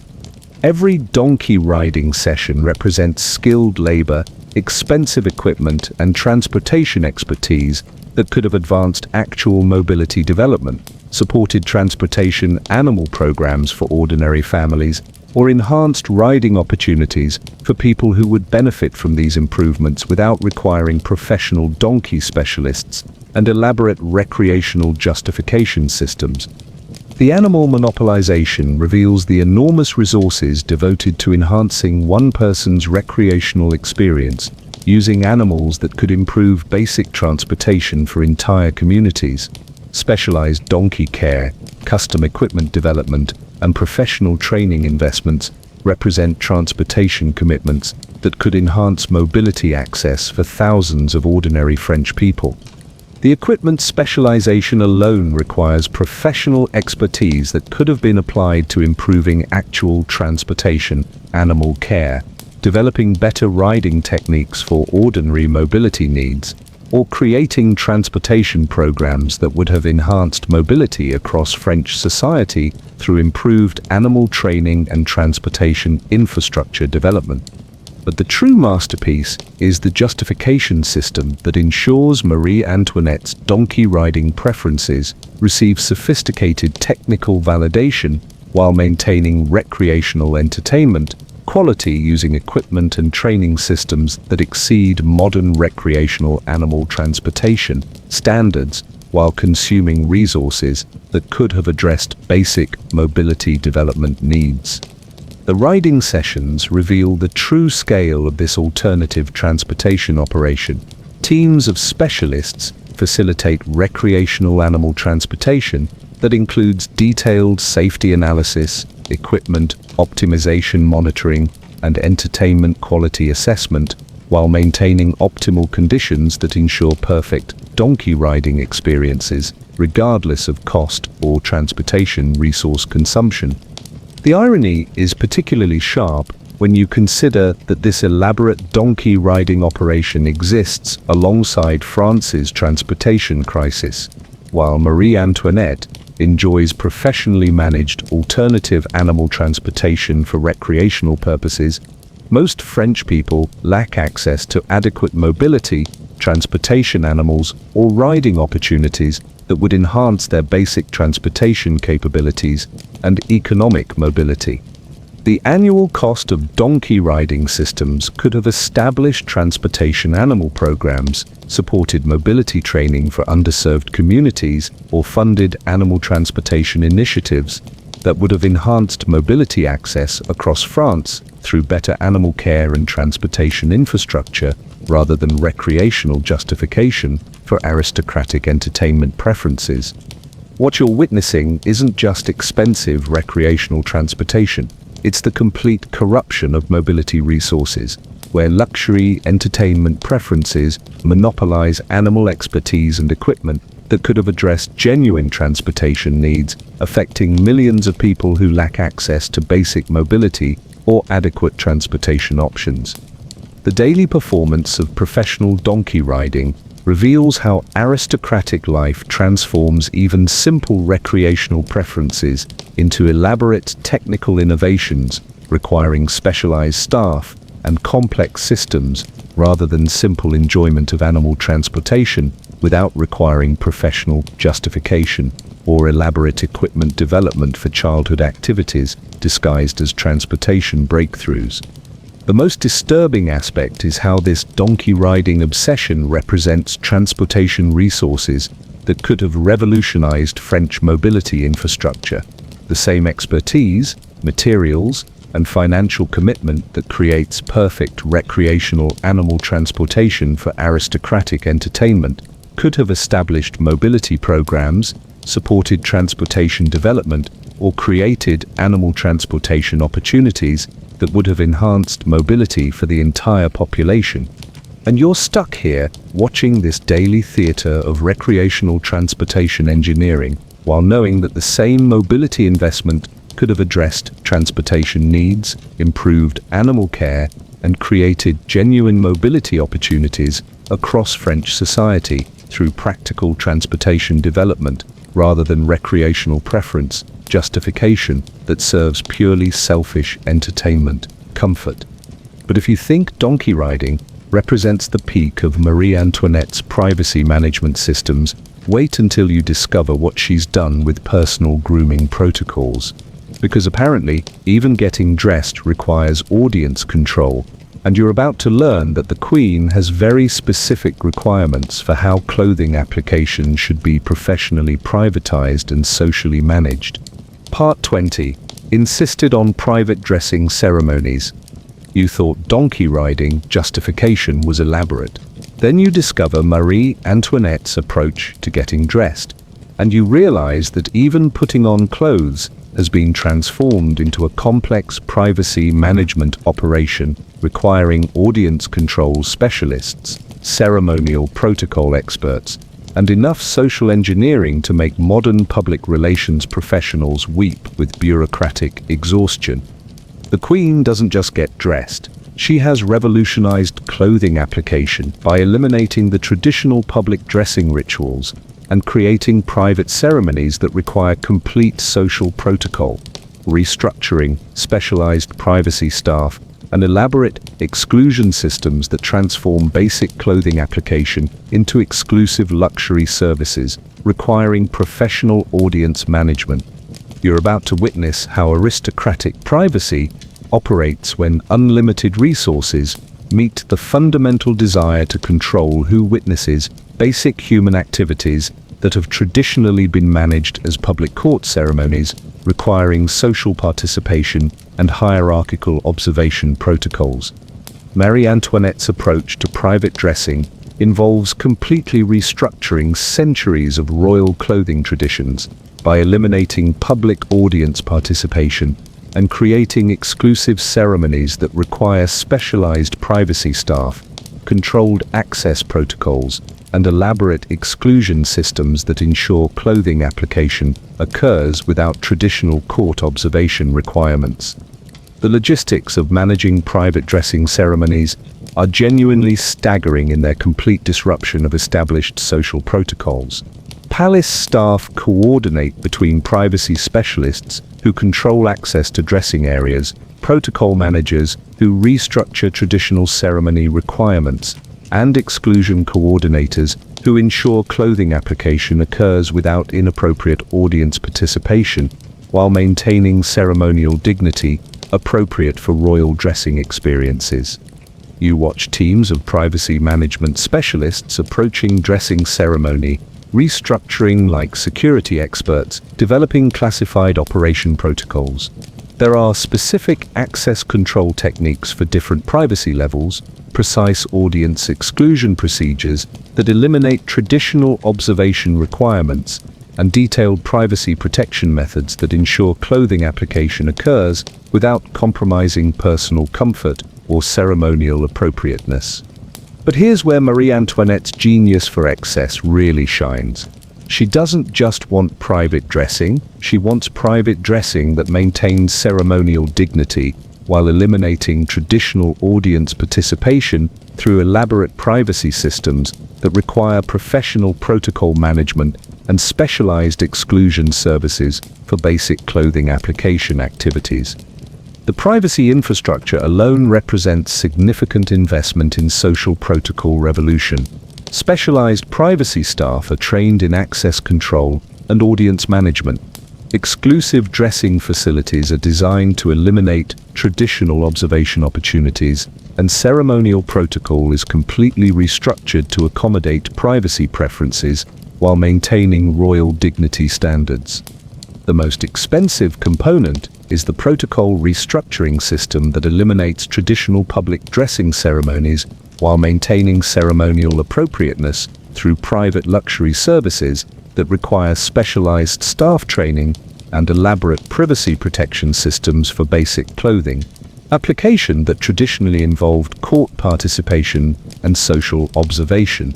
Every donkey riding session represents skilled labor, expensive equipment, and transportation expertise that could have advanced actual mobility development, supported transportation animal programs for ordinary families, or enhanced riding opportunities for people who would benefit from these improvements without requiring professional donkey specialists and elaborate recreational justification systems. The animal monopolization reveals the enormous resources devoted to enhancing one person's recreational experience, using animals that could improve basic transportation for entire communities. Specialized donkey care, custom equipment development, and professional training investments represent transportation commitments that could enhance mobility access for thousands of ordinary French people. The equipment specialization alone requires professional expertise that could have been applied to improving actual transportation, animal care, developing better riding techniques for ordinary mobility needs, or creating transportation programs that would have enhanced mobility across French society through improved animal training and transportation infrastructure development. But the true masterpiece is the justification system that ensures Marie Antoinette's donkey riding preferences receive sophisticated technical validation while maintaining recreational entertainment quality using equipment and training systems that exceed modern recreational animal transportation standards while consuming resources that could have addressed basic mobility development needs. The riding sessions reveal the true scale of this alternative transportation operation. Teams of specialists facilitate recreational animal transportation that includes detailed safety analysis, equipment optimization monitoring, and entertainment quality assessment, while maintaining optimal conditions that ensure perfect donkey riding experiences, regardless of cost or transportation resource consumption. The irony is particularly sharp when you consider that this elaborate donkey riding operation exists alongside France's transportation crisis. While Marie Antoinette enjoys professionally managed alternative animal transportation for recreational purposes, most French people lack access to adequate mobility, transportation animals, or riding opportunities that would enhance their basic transportation capabilities and economic mobility. The annual cost of donkey riding systems could have established transportation animal programs, supported mobility training for underserved communities, or funded animal transportation initiatives that would have enhanced mobility access across France through better animal care and transportation infrastructure, rather than recreational justification for aristocratic entertainment preferences. What you're witnessing isn't just expensive recreational transportation. It's the complete corruption of mobility resources, where luxury entertainment preferences monopolize animal expertise and equipment that could have addressed genuine transportation needs, affecting millions of people who lack access to basic mobility or adequate transportation options. The daily performance of professional donkey riding reveals how aristocratic life transforms even simple recreational preferences into elaborate technical innovations requiring specialized staff and complex systems, rather than simple enjoyment of animal transportation without requiring professional justification or elaborate equipment development for childhood activities disguised as transportation breakthroughs. The most disturbing aspect is how this donkey riding obsession represents transportation resources that could have revolutionized French mobility infrastructure. The same expertise, materials, and financial commitment that creates perfect recreational animal transportation for aristocratic entertainment could have established mobility programs, supported transportation development, or created animal transportation opportunities that would have enhanced mobility for the entire population. And you're stuck here watching this daily theater of recreational transportation engineering, while knowing that the same mobility investment could have addressed transportation needs, improved animal care, and created genuine mobility opportunities across French society through practical transportation development, rather than recreational preference justification that serves purely selfish entertainment comfort. But if you think donkey riding represents the peak of Marie Antoinette's privacy management systems, wait until you discover what she's done with personal grooming protocols. Because apparently, even getting dressed requires audience control, and you're about to learn that the Queen has very specific requirements for how clothing application should be professionally privatized and socially managed. Part 20. Insisted on private dressing ceremonies. You thought donkey riding justification was elaborate. Then you discover Marie Antoinette's approach to getting dressed, and you realize that even putting on clothes has been transformed into a complex privacy management operation requiring audience control specialists, ceremonial protocol experts, and enough social engineering to make modern public relations professionals weep with bureaucratic exhaustion. The Queen doesn't just get dressed. She has revolutionized clothing application by eliminating the traditional public dressing rituals and creating private ceremonies that require complete social protocol, restructuring specialized privacy staff, and elaborate exclusion systems that transform basic clothing application into exclusive luxury services, requiring professional audience management. You're about to witness how aristocratic privacy operates when unlimited resources meet the fundamental desire to control who witnesses basic human activities that have traditionally been managed as public court ceremonies, requiring social participation and hierarchical observation protocols. Marie Antoinette's approach to private dressing involves completely restructuring centuries of royal clothing traditions by eliminating public audience participation and creating exclusive ceremonies that require specialized privacy staff, controlled access protocols, and elaborate exclusion systems that ensure clothing application occurs without traditional court observation requirements. The logistics of managing private dressing ceremonies are genuinely staggering in their complete disruption of established social protocols. Palace staff coordinate between privacy specialists who control access to dressing areas, protocol managers who restructure traditional ceremony requirements, and exclusion coordinators who ensure clothing application occurs without inappropriate audience participation while maintaining ceremonial dignity appropriate for royal dressing experiences. You watch teams of privacy management specialists approaching dressing ceremony, restructuring like security experts, developing classified operation protocols. There are specific access control techniques for different privacy levels, precise audience exclusion procedures that eliminate traditional observation requirements, and detailed privacy protection methods that ensure clothing application occurs without compromising personal comfort or ceremonial appropriateness. But here's where Marie Antoinette's genius for excess really shines. She doesn't just want private dressing, she wants private dressing that maintains ceremonial dignity while eliminating traditional audience participation through elaborate privacy systems that require professional protocol management and specialized exclusion services for basic clothing application activities. The privacy infrastructure alone represents significant investment in social protocol revolution. Specialized privacy staff are trained in access control and audience management. Exclusive dressing facilities are designed to eliminate traditional observation opportunities, and ceremonial protocol is completely restructured to accommodate privacy preferences while maintaining royal dignity standards. The most expensive component is the protocol restructuring system that eliminates traditional public dressing ceremonies while maintaining ceremonial appropriateness through private luxury services that require specialized staff training and elaborate privacy protection systems for basic clothing, application that traditionally involved court participation and social observation.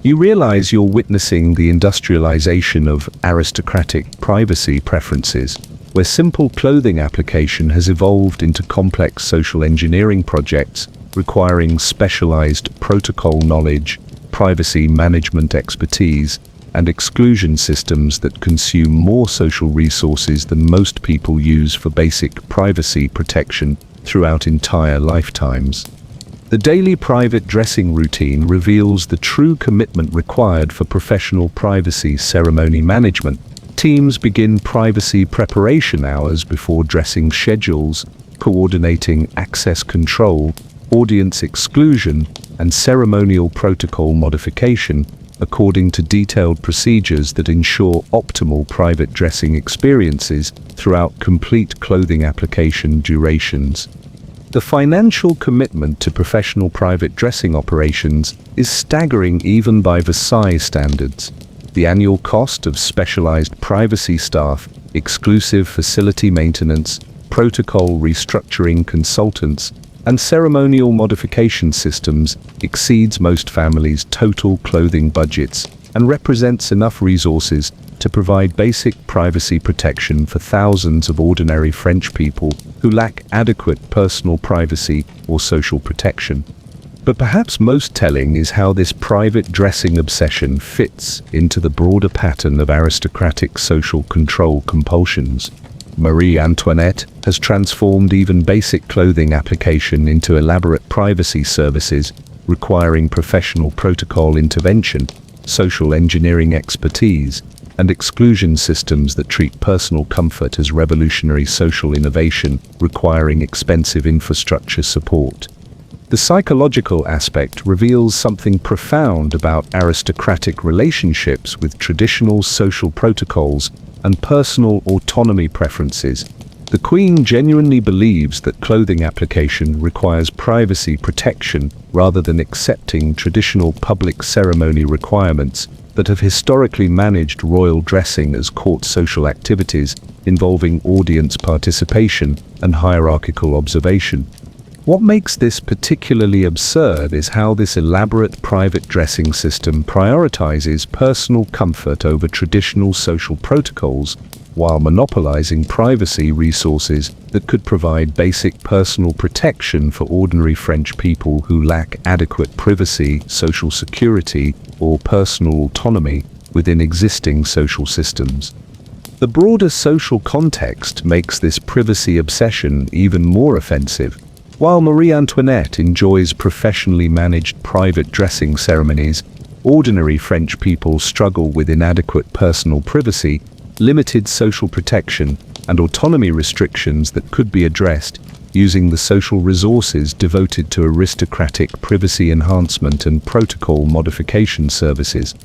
You realize you're witnessing the industrialization of aristocratic privacy preferences, where simple clothing application has evolved into complex social engineering projects requiring specialized protocol knowledge, privacy management expertise, and exclusion systems that consume more social resources than most people use for basic privacy protection throughout entire lifetimes. The daily private dressing routine reveals the true commitment required for professional privacy ceremony management. Teams begin privacy preparation hours before dressing schedules, coordinating access control, audience exclusion, and ceremonial protocol modification according to detailed procedures that ensure optimal private dressing experiences throughout complete clothing application durations. The financial commitment to professional private dressing operations is staggering even by Versailles standards. The annual cost of specialized privacy staff, exclusive facility maintenance, protocol restructuring consultants, and ceremonial modification systems exceeds most families' total clothing budgets and represents enough resources to provide basic privacy protection for thousands of ordinary French people who lack adequate personal privacy or social protection. But perhaps most telling is how this private dressing obsession fits into the broader pattern of aristocratic social control compulsions. Marie Antoinette has transformed even basic clothing application into elaborate privacy services requiring professional protocol intervention, social engineering expertise, and exclusion systems that treat personal comfort as revolutionary social innovation requiring expensive infrastructure support. The psychological aspect reveals something profound about aristocratic relationships with traditional social protocols and personal autonomy preferences. The Queen genuinely believes that clothing application requires privacy protection rather than accepting traditional public ceremony requirements that have historically managed royal dressing as court social activities involving audience participation and hierarchical observation. What makes this particularly absurd is how this elaborate private dressing system prioritizes personal comfort over traditional social protocols while monopolizing privacy resources that could provide basic personal protection for ordinary French people who lack adequate privacy, social security, or personal autonomy. within existing social systems. The broader social context makes this privacy obsession even more offensive. While Marie Antoinette enjoys professionally managed private dressing ceremonies, ordinary French people struggle with inadequate personal privacy, limited social protection, and autonomy restrictions that could be addressed using the social resources devoted to aristocratic privacy enhancement and protocol modification services.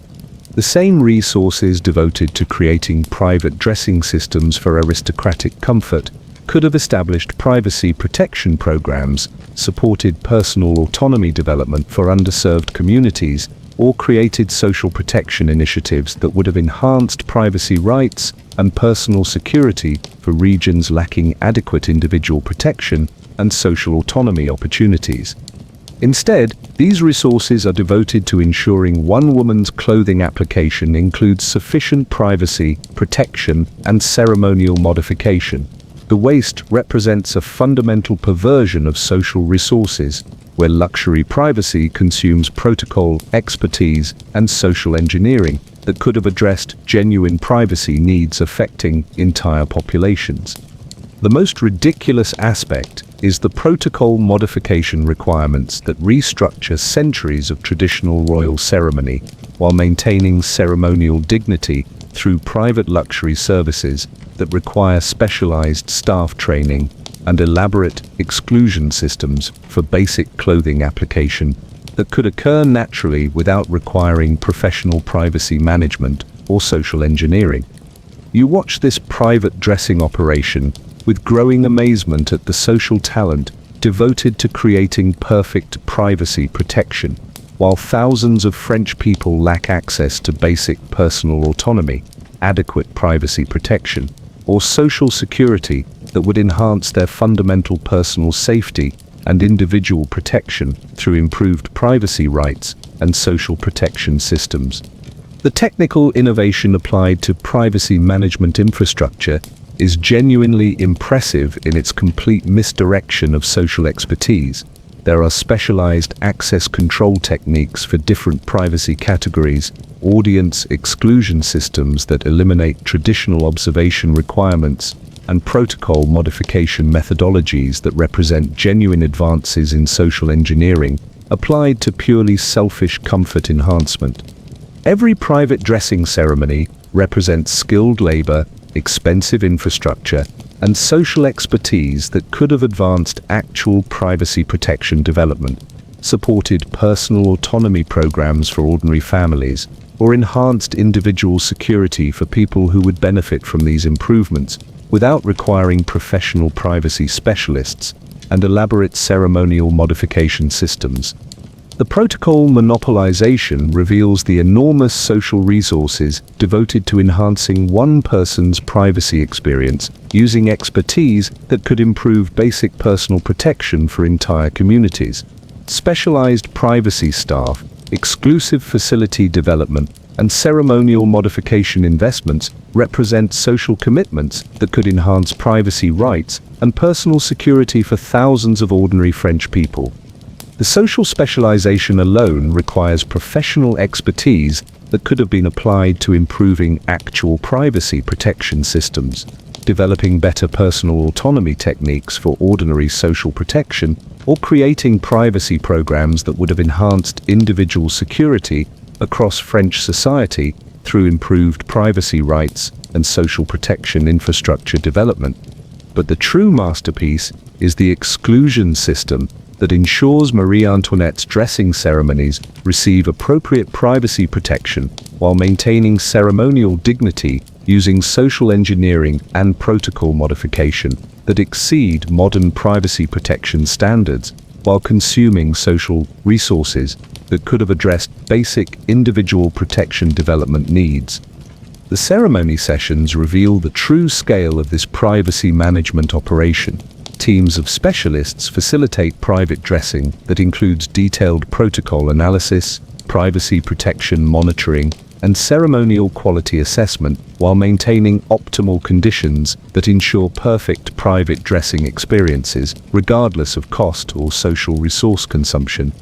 The same resources devoted to creating private dressing systems for aristocratic comfort could have established privacy protection programs, supported personal autonomy development for underserved communities, or created social protection initiatives that would have enhanced privacy rights and personal security for regions lacking adequate individual protection and social autonomy opportunities. Instead, these resources are devoted to ensuring one woman's clothing application includes sufficient privacy, protection, and ceremonial modification. The waste represents a fundamental perversion of social resources, where luxury privacy consumes protocol, expertise, and social engineering that could have addressed genuine privacy needs affecting entire populations. The most ridiculous aspect is the protocol modification requirements that restructure centuries of traditional royal ceremony while maintaining ceremonial dignity through private luxury services that require specialized staff training and elaborate exclusion systems for basic clothing application that could occur naturally without requiring professional privacy management or social engineering. You watch this private dressing operation with growing amazement at the social talent devoted to creating perfect privacy protection, while thousands of French people lack access to basic personal autonomy, adequate privacy protection, or social security that would enhance their fundamental personal safety and individual protection through improved privacy rights and social protection systems. The technical innovation applied to privacy management infrastructure is genuinely impressive in its complete misdirection of social expertise. There are specialized access control techniques for different privacy categories, audience exclusion systems that eliminate traditional observation requirements, and protocol modification methodologies that represent genuine advances in social engineering applied to purely selfish comfort enhancement. Every private dressing ceremony represents skilled labor, expensive infrastructure, and social expertise that could have advanced actual privacy protection development, supported personal autonomy programs for ordinary families, or enhanced individual security for people who would benefit from these improvements without requiring professional privacy specialists and elaborate ceremonial modification systems. The protocol monopolization reveals the enormous social resources devoted to enhancing one person's privacy experience using expertise that could improve basic personal protection for entire communities. Specialized privacy staff, exclusive facility development, and ceremonial modification investments represent social commitments that could enhance privacy rights and personal security for thousands of ordinary French people. The social specialization alone requires professional expertise that could have been applied to improving actual privacy protection systems, developing better personal autonomy techniques for ordinary social protection, or creating privacy programs that would have enhanced individual security across French society through improved privacy rights and social protection infrastructure development. But the true masterpiece is the exclusion system that ensures Marie Antoinette's dressing ceremonies receive appropriate privacy protection while maintaining ceremonial dignity using social engineering and protocol modification that exceed modern privacy protection standards while consuming social resources that could have addressed basic individual protection development needs. The ceremony sessions reveal the true scale of this privacy management operation. Teams of specialists facilitate private dressing that includes detailed protocol analysis, privacy protection monitoring, and ceremonial quality assessment while maintaining optimal conditions that ensure perfect private dressing experiences regardless of cost or social resource consumption.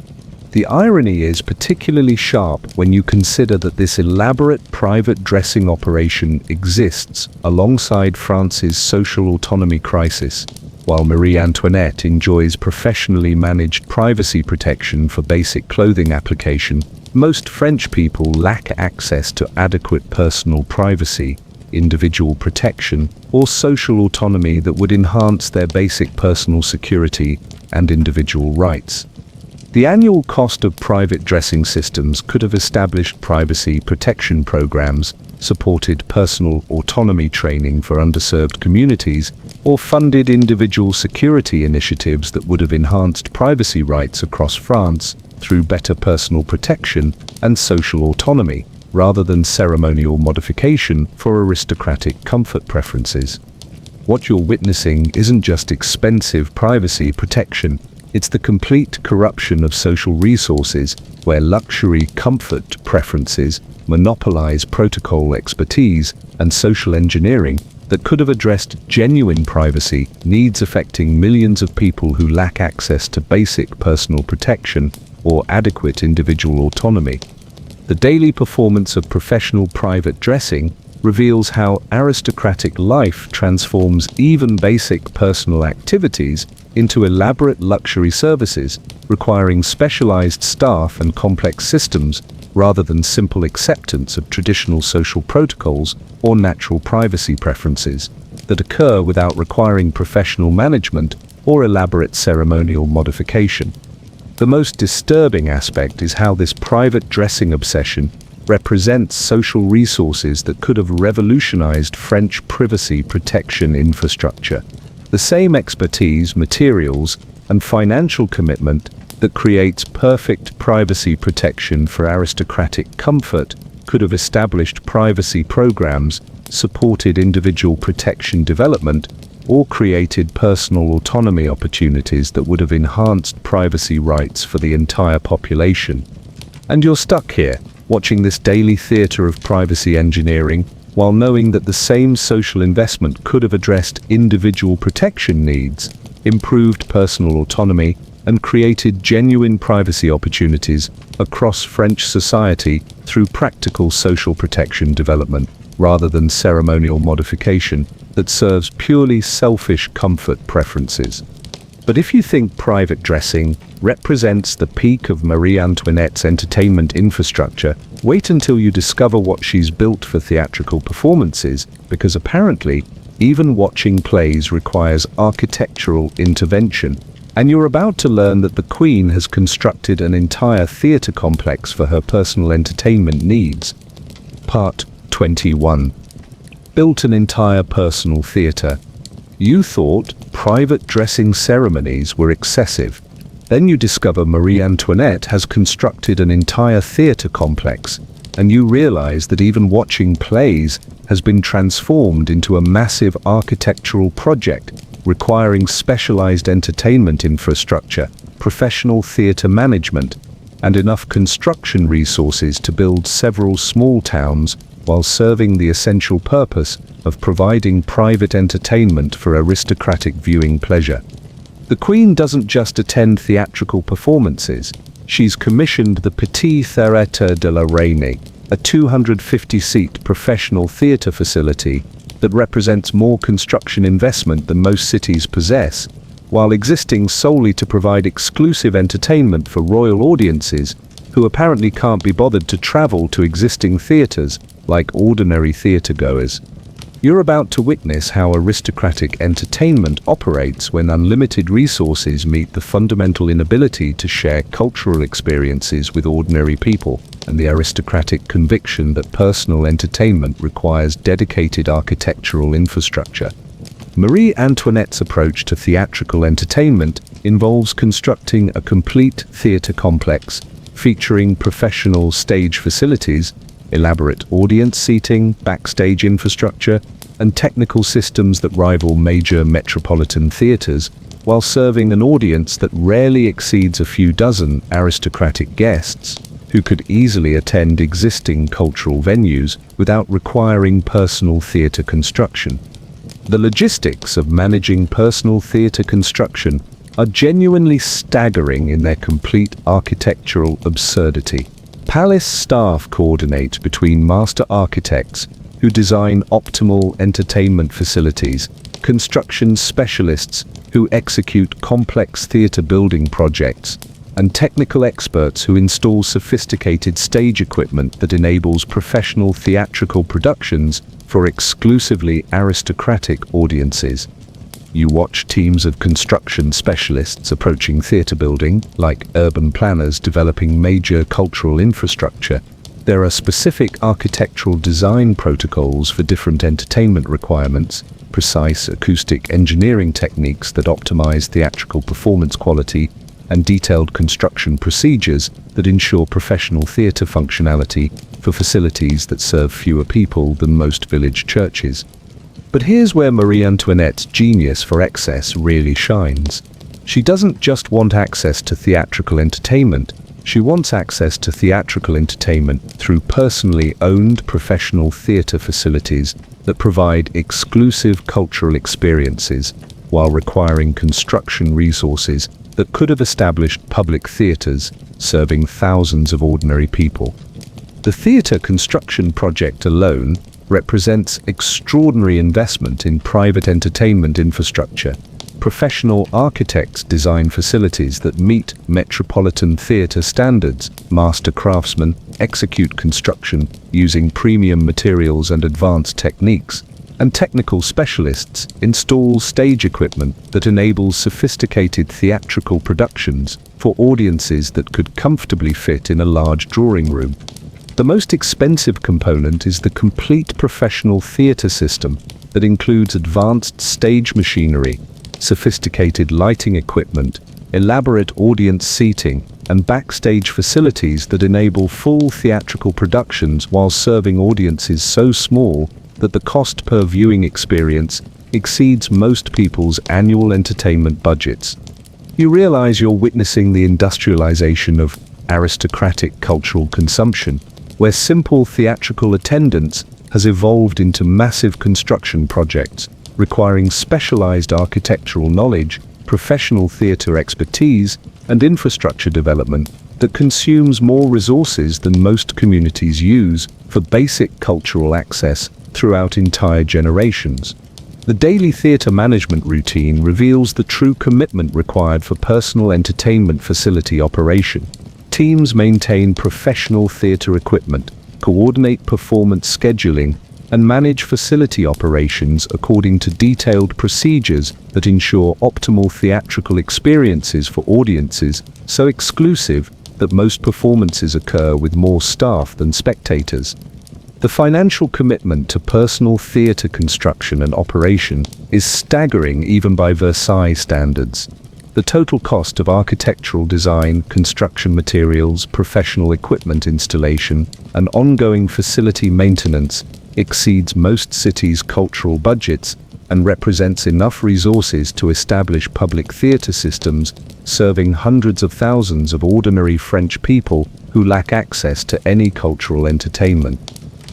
The irony is particularly sharp when you consider that this elaborate private dressing operation exists alongside France's social autonomy crisis, while Marie Antoinette enjoys professionally managed privacy protection for basic clothing application. Most French people lack access to adequate personal privacy, individual protection, or social autonomy that would enhance their basic personal security and individual rights. The annual cost of private dressing systems could have established privacy protection programs, supported personal autonomy training for underserved communities, or funded individual security initiatives that would have enhanced privacy rights across France through better personal protection and social autonomy, rather than ceremonial modification for aristocratic comfort preferences. What you're witnessing isn't just expensive privacy protection, it's the complete corruption of social resources where luxury comfort preferences monopolize protocol expertise and social engineering that could have addressed genuine privacy needs affecting millions of people who lack access to basic personal protection or adequate individual autonomy. The daily performance of professional private dressing reveals how aristocratic life transforms even basic personal activities into elaborate luxury services, requiring specialized staff and complex systems rather than simple acceptance of traditional social protocols or natural privacy preferences that occur without requiring professional management or elaborate ceremonial modification. The most disturbing aspect is how this private dressing obsession represents social resources that could have revolutionized French privacy protection infrastructure. The same expertise, materials, and financial commitment that creates perfect privacy protection for aristocratic comfort could have established privacy programs, supported individual protection development, or created personal autonomy opportunities that would have enhanced privacy rights for the entire population. And you're stuck here, watching this daily theater of privacy engineering, while knowing that the same social investment could have addressed individual protection needs, improved personal autonomy, and created genuine privacy opportunities across French society through practical social protection development, rather than ceremonial modification that serves purely selfish comfort preferences. But if you think private dressing represents the peak of Marie Antoinette's entertainment infrastructure, wait until you discover what she's built for theatrical performances, because apparently, even watching plays requires architectural intervention, and you're about to learn that the Queen has constructed an entire theatre complex for her personal entertainment needs. Part 21. Built an entire personal theatre. You thought private dressing ceremonies were excessive. Then you discover Marie Antoinette has constructed an entire theatre complex, and you realize that even watching plays has been transformed into a massive architectural project requiring specialized entertainment infrastructure, professional theatre management, and enough construction resources to build several small towns while serving the essential purpose of providing private entertainment for aristocratic viewing pleasure. The Queen doesn't just attend theatrical performances, she's commissioned the Petit Théâtre de la Reine, a 250-seat professional theatre facility that represents more construction investment than most cities possess, while existing solely to provide exclusive entertainment for royal audiences who apparently can't be bothered to travel to existing theatres like ordinary theatregoers. You're about to witness how aristocratic entertainment operates when unlimited resources meet the fundamental inability to share cultural experiences with ordinary people, and the aristocratic conviction that personal entertainment requires dedicated architectural infrastructure. Marie Antoinette's approach to theatrical entertainment involves constructing a complete theatre complex, featuring professional stage facilities, elaborate audience seating, backstage infrastructure, and technical systems that rival major metropolitan theatres, while serving an audience that rarely exceeds a few dozen aristocratic guests who could easily attend existing cultural venues without requiring personal theatre construction. The logistics of managing personal theatre construction are genuinely staggering in their complete architectural absurdity. Palace staff coordinate between master architects who design optimal entertainment facilities, construction specialists who execute complex theater building projects, and technical experts who install sophisticated stage equipment that enables professional theatrical productions for exclusively aristocratic audiences. You watch teams of construction specialists approaching theater building, like urban planners developing major cultural infrastructure. There are specific architectural design protocols for different entertainment requirements, precise acoustic engineering techniques that optimize theatrical performance quality, and detailed construction procedures that ensure professional theater functionality for facilities that serve fewer people than most village churches. But here's where Marie Antoinette's genius for excess really shines. She doesn't just want access to theatrical entertainment, she wants access to theatrical entertainment through personally owned professional theater facilities that provide exclusive cultural experiences while requiring construction resources that could have established public theaters serving thousands of ordinary people. The theater construction project alone represents extraordinary investment in private entertainment infrastructure. Professional architects design facilities that meet metropolitan theater standards. Master craftsmen execute construction using premium materials and advanced techniques. And technical specialists install stage equipment that enables sophisticated theatrical productions for audiences that could comfortably fit in a large drawing room. The most expensive component is the complete professional theater system that includes advanced stage machinery, sophisticated lighting equipment, elaborate audience seating, and backstage facilities that enable full theatrical productions while serving audiences so small that the cost per viewing experience exceeds most people's annual entertainment budgets. You realize you're witnessing the industrialization of aristocratic cultural consumption, where simple theatrical attendance has evolved into massive construction projects requiring specialized architectural knowledge, professional theater expertise, and infrastructure development that consumes more resources than most communities use for basic cultural access throughout entire generations. The daily theater management routine reveals the true commitment required for personal entertainment facility operation. Teams maintain professional theater equipment, coordinate performance scheduling, and manage facility operations according to detailed procedures that ensure optimal theatrical experiences for audiences so exclusive that most performances occur with more staff than spectators. The financial commitment to personal theater construction and operation is staggering even by Versailles standards. The total cost of architectural design, construction materials, professional equipment installation, and ongoing facility maintenance exceeds most cities' cultural budgets and represents enough resources to establish public theater systems serving hundreds of thousands of ordinary French people who lack access to any cultural entertainment.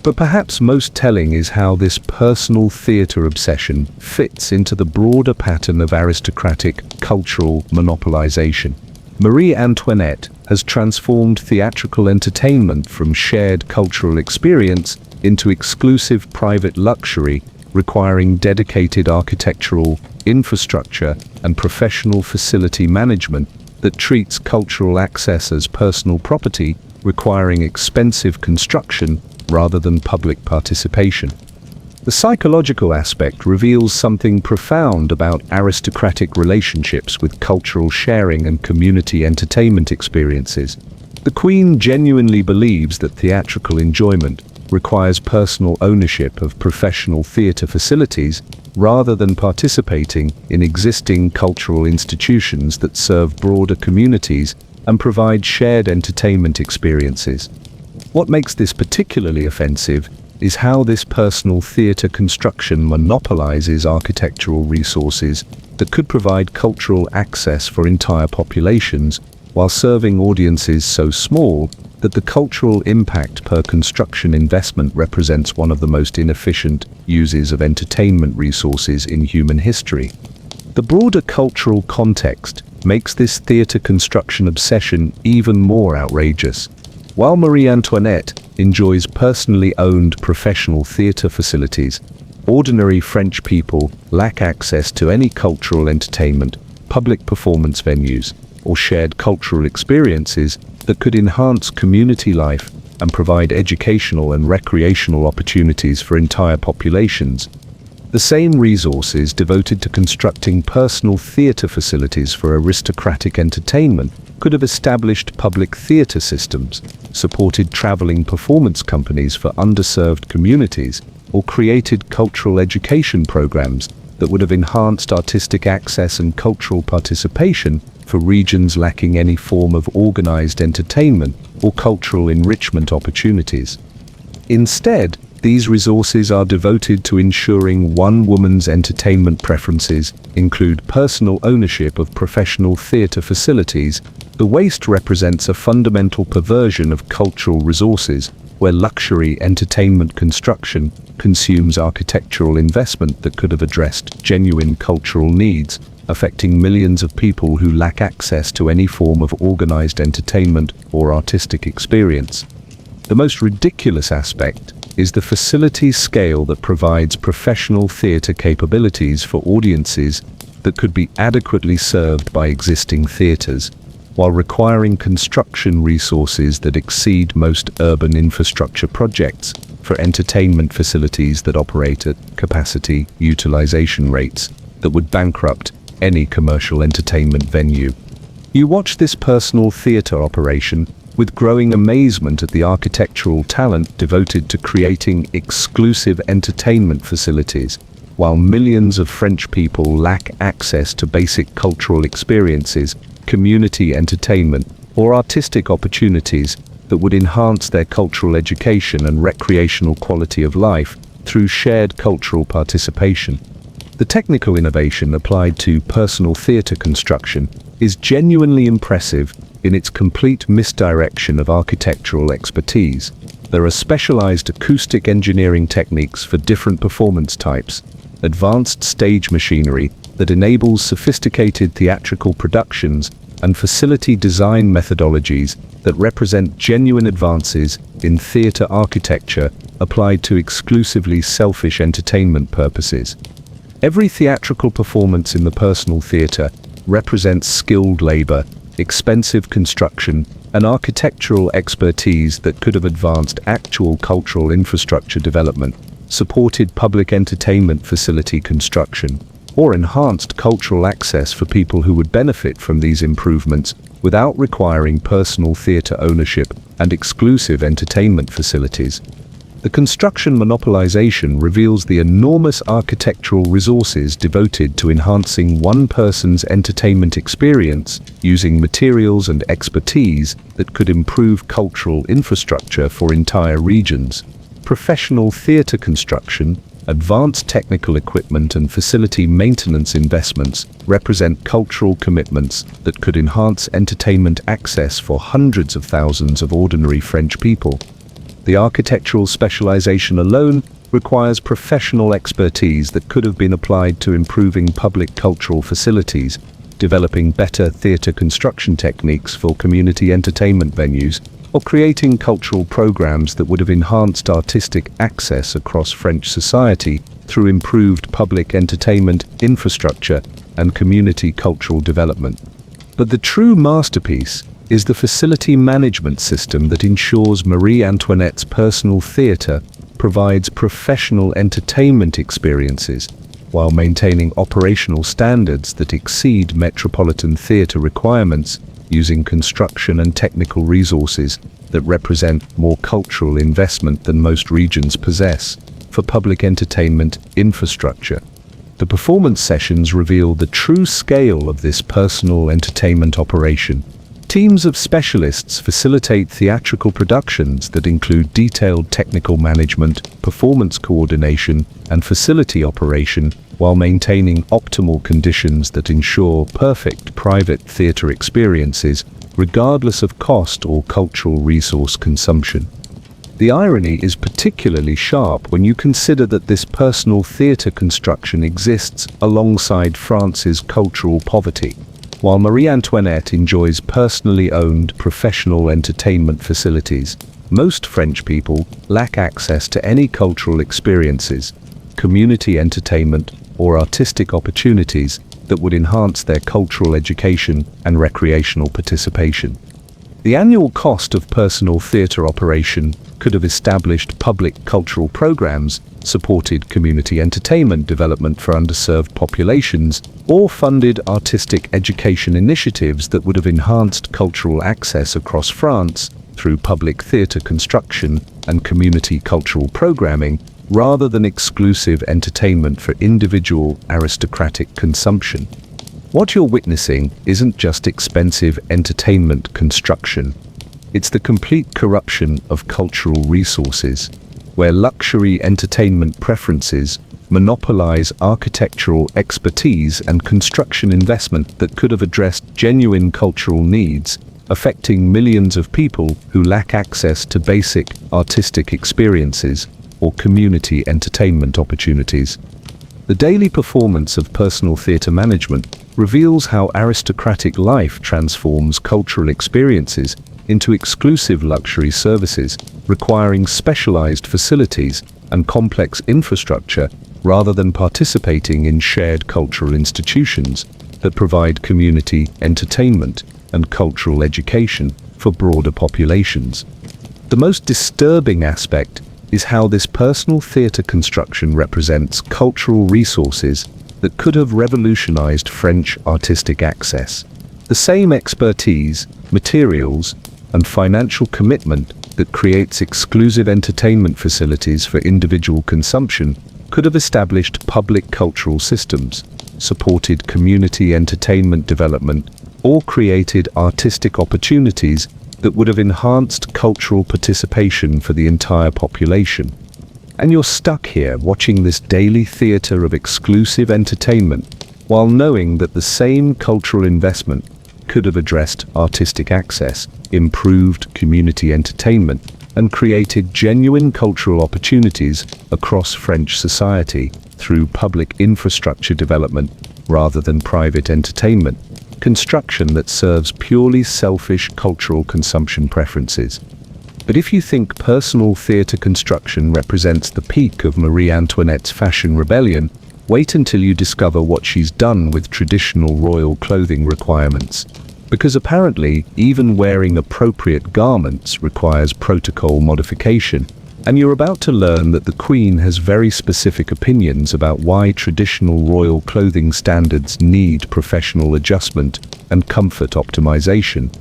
But perhaps most telling is how this personal theater obsession fits into the broader pattern of aristocratic cultural monopolization. Marie Antoinette has transformed theatrical entertainment from shared cultural experience into exclusive private luxury, requiring dedicated architectural infrastructure and professional facility management that treats cultural access as personal property, requiring expensive construction rather than public participation. The psychological aspect reveals something profound about aristocratic relationships with cultural sharing and community entertainment experiences. The Queen genuinely believes that theatrical enjoyment requires personal ownership of professional theater facilities rather than participating in existing cultural institutions that serve broader communities and provide shared entertainment experiences. What makes this particularly offensive is how this personal theater construction monopolizes architectural resources that could provide cultural access for entire populations while serving audiences so small that the cultural impact per construction investment represents one of the most inefficient uses of entertainment resources in human history. The broader cultural context makes this theatre construction obsession even more outrageous. While Marie Antoinette enjoys personally owned professional theatre facilities, ordinary French people lack access to any cultural entertainment, public performance venues, or shared cultural experiences that could enhance community life and provide educational and recreational opportunities for entire populations. The same resources devoted to constructing personal theatre facilities for aristocratic entertainment could have established public theatre systems, supported travelling performance companies for underserved communities, or created cultural education programs that would have enhanced artistic access and cultural participation for regions lacking any form of organized entertainment or cultural enrichment opportunities. Instead, these resources are devoted to ensuring one woman's entertainment preferences include personal ownership of professional theatre facilities. The waste represents a fundamental perversion of cultural resources, where luxury entertainment construction consumes architectural investment that could have addressed genuine cultural needs, affecting millions of people who lack access to any form of organized entertainment or artistic experience. The most ridiculous aspect is the facility scale that provides professional theatre capabilities for audiences that could be adequately served by existing theatres, while requiring construction resources that exceed most urban infrastructure projects for entertainment facilities that operate at capacity utilization rates that would bankrupt any commercial entertainment venue. You watch this personal theatre operation with growing amazement at the architectural talent devoted to creating exclusive entertainment facilities, while millions of French people lack access to basic cultural experiences, community entertainment, or artistic opportunities that would enhance their cultural education and recreational quality of life through shared cultural participation. The technical innovation applied to personal theatre construction is genuinely impressive in its complete misdirection of architectural expertise. There are specialized acoustic engineering techniques for different performance types, advanced stage machinery that enables sophisticated theatrical productions, and facility design methodologies that represent genuine advances in theatre architecture applied to exclusively selfish entertainment purposes. Every theatrical performance in the personal theatre represents skilled labor, expensive construction, and architectural expertise that could have advanced actual cultural infrastructure development, supported public entertainment facility construction, or enhanced cultural access for people who would benefit from these improvements without requiring personal theatre ownership and exclusive entertainment facilities. The construction monopolization reveals the enormous architectural resources devoted to enhancing one person's entertainment experience using materials and expertise that could improve cultural infrastructure for entire regions. Professional theatre construction, advanced technical equipment, and facility maintenance investments represent cultural commitments that could enhance entertainment access for hundreds of thousands of ordinary French people. The architectural specialization alone requires professional expertise that could have been applied to improving public cultural facilities, developing better theatre construction techniques for community entertainment venues, or creating cultural programs that would have enhanced artistic access across French society through improved public entertainment infrastructure and community cultural development. But the true masterpiece is the facility management system that ensures Marie Antoinette's personal theatre provides professional entertainment experiences while maintaining operational standards that exceed metropolitan theatre requirements, using construction and technical resources that represent more cultural investment than most regions possess for public entertainment infrastructure. The performance sessions reveal the true scale of this personal entertainment operation. Teams of specialists facilitate theatrical productions that include detailed technical management, performance coordination, and facility operation, while maintaining optimal conditions that ensure perfect private theatre experiences, regardless of cost or cultural resource consumption. The irony is particularly sharp when you consider that this personal theatre construction exists alongside France's cultural poverty. While Marie Antoinette enjoys personally owned professional entertainment facilities, most French people lack access to any cultural experiences, community entertainment, or artistic opportunities that would enhance their cultural education and recreational participation. The annual cost of personal theatre operation could have established public cultural programs, supported community entertainment development for underserved populations, or funded artistic education initiatives that would have enhanced cultural access across France through public theatre construction and community cultural programming, rather than exclusive entertainment for individual aristocratic consumption. What you're witnessing isn't just expensive entertainment construction. It's the complete corruption of cultural resources, where luxury entertainment preferences monopolize architectural expertise and construction investment that could have addressed genuine cultural needs, affecting millions of people who lack access to basic artistic experiences or community entertainment opportunities. The daily performance of personal theatre management reveals how aristocratic life transforms cultural experiences into exclusive luxury services, requiring specialized facilities and complex infrastructure rather than participating in shared cultural institutions that provide community entertainment and cultural education for broader populations. The most disturbing aspect is how this personal theatre construction represents cultural resources that could have revolutionized French artistic access. The same expertise, materials, and financial commitment that creates exclusive entertainment facilities for individual consumption could have established public cultural systems, supported community entertainment development, or created artistic opportunities that would have enhanced cultural participation for the entire population. And you're stuck here watching this daily theatre of exclusive entertainment, while knowing that the same cultural investment could have addressed artistic access, improved community entertainment, and created genuine cultural opportunities across French society through public infrastructure development rather than private entertainment construction that serves purely selfish cultural consumption preferences. But if you think personal theatre construction represents the peak of Marie Antoinette's fashion rebellion, wait until you discover what she's done with traditional royal clothing requirements. Because apparently, even wearing appropriate garments requires protocol modification, and you're about to learn that the Queen has very specific opinions about why traditional royal clothing standards need professional adjustment and comfort optimization.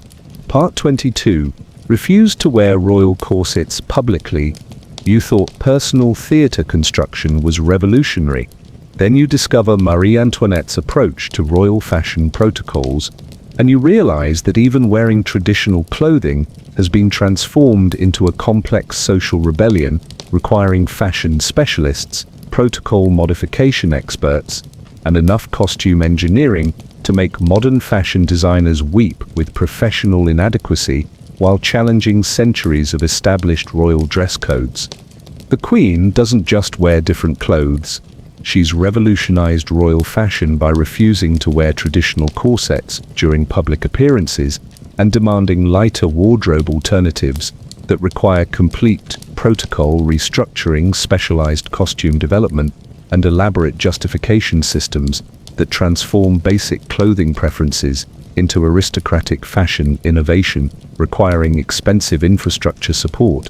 Part 22. Refuse to wear royal corsets publicly. You thought personal theatre construction was revolutionary. Then you discover Marie Antoinette's approach to royal fashion protocols, and you realize that even wearing traditional clothing has been transformed into a complex social rebellion requiring fashion specialists, protocol modification experts, and enough costume engineering to make modern fashion designers weep with professional inadequacy while challenging centuries of established royal dress codes. The Queen doesn't just wear different clothes. She's revolutionized royal fashion by refusing to wear traditional corsets during public appearances and demanding lighter wardrobe alternatives that require complete protocol restructuring, specialized costume development, and elaborate justification systems that transform basic clothing preferences into aristocratic fashion innovation, requiring expensive infrastructure support.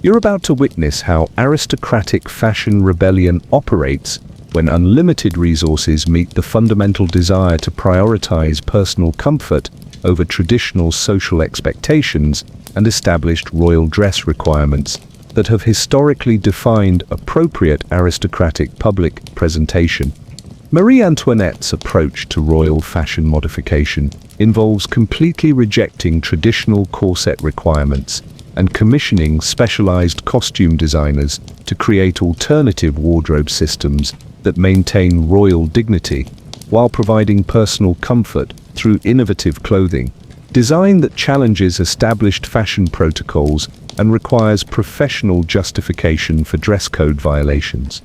You're about to witness how aristocratic fashion rebellion operates when unlimited resources meet the fundamental desire to prioritize personal comfort over traditional social expectations and established royal dress requirements that have historically defined appropriate aristocratic public presentation. Marie Antoinette's approach to royal fashion modification involves completely rejecting traditional corset requirements and commissioning specialized costume designers to create alternative wardrobe systems that maintain royal dignity while providing personal comfort through innovative clothing, design that challenges established fashion protocols and requires professional justification for dress code violations.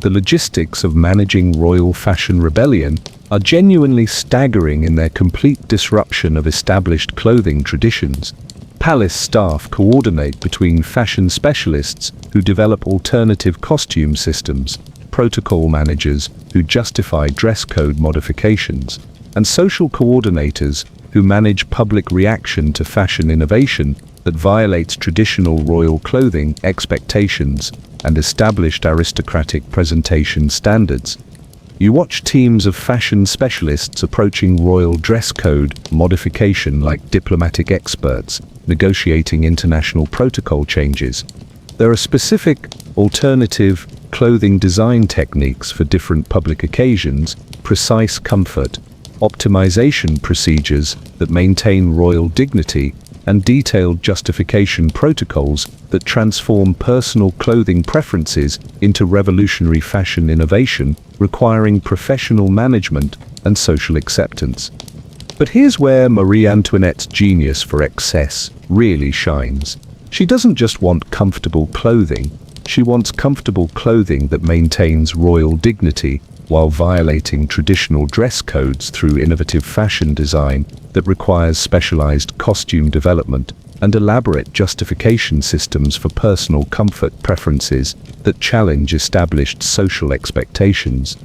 The logistics of managing royal fashion rebellion are genuinely staggering in their complete disruption of established clothing traditions. Palace staff coordinate between fashion specialists who develop alternative costume systems, protocol managers who justify dress code modifications, and social coordinators who manage public reaction to fashion innovation that violates traditional royal clothing expectations and established aristocratic presentation standards. You watch teams of fashion specialists approaching royal dress code modification like diplomatic experts, negotiating international protocol changes. There are specific, alternative clothing design techniques for different public occasions, precise comfort, optimization procedures that maintain royal dignity, and detailed justification protocols that transform personal clothing preferences into revolutionary fashion innovation, requiring professional management and social acceptance. But here's where Marie Antoinette's genius for excess really shines. She doesn't just want comfortable clothing, she wants comfortable clothing that maintains royal dignity while violating traditional dress codes through innovative fashion design that requires specialized costume development and elaborate justification systems for personal comfort preferences that challenge established social expectations.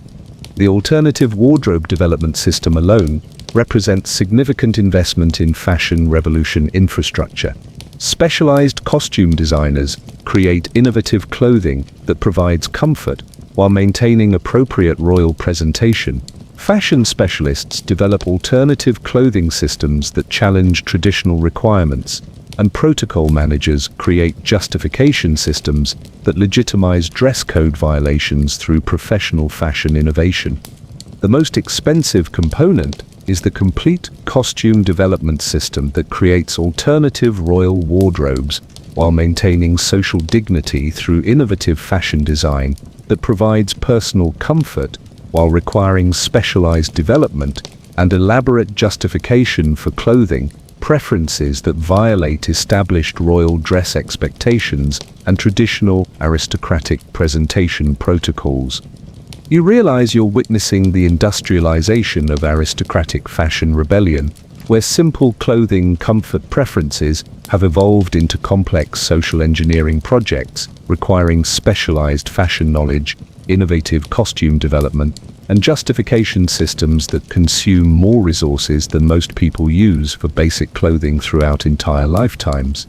The alternative wardrobe development system alone represents significant investment in fashion revolution infrastructure. Specialized costume designers create innovative clothing that provides comfort while maintaining appropriate royal presentation. Fashion specialists develop alternative clothing systems that challenge traditional requirements, and protocol managers create justification systems that legitimize dress code violations through professional fashion innovation. The most expensive component is the complete costume development system that creates alternative royal wardrobes while maintaining social dignity through innovative fashion design that provides personal comfort while requiring specialized development and elaborate justification for clothing preferences that violate established royal dress expectations and traditional aristocratic presentation protocols. You realize you're witnessing the industrialization of aristocratic fashion rebellion, where simple clothing comfort preferences have evolved into complex social engineering projects requiring specialized fashion knowledge, innovative costume development, and justification systems that consume more resources than most people use for basic clothing throughout entire lifetimes.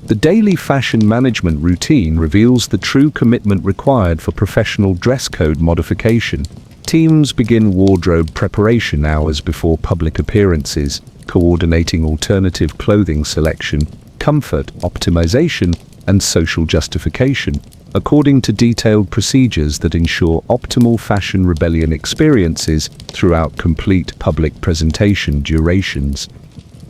The daily fashion management routine reveals the true commitment required for professional dress code modification. Teams begin wardrobe preparation hours before public appearances, coordinating alternative clothing selection, comfort optimization, and social justification, according to detailed procedures that ensure optimal fashion rebellion experiences throughout complete public presentation durations.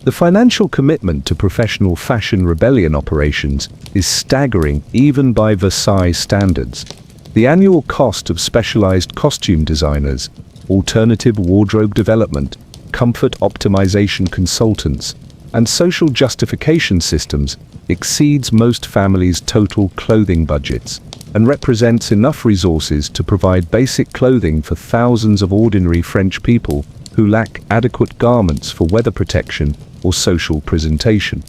The financial commitment to professional fashion rebellion operations is staggering even by Versailles standards. The annual cost of specialized costume designers, alternative wardrobe development, comfort optimization consultants, and social justification systems exceeds most families' total clothing budgets and represents enough resources to provide basic clothing for thousands of ordinary French people who lack adequate garments for weather protection or social presentation.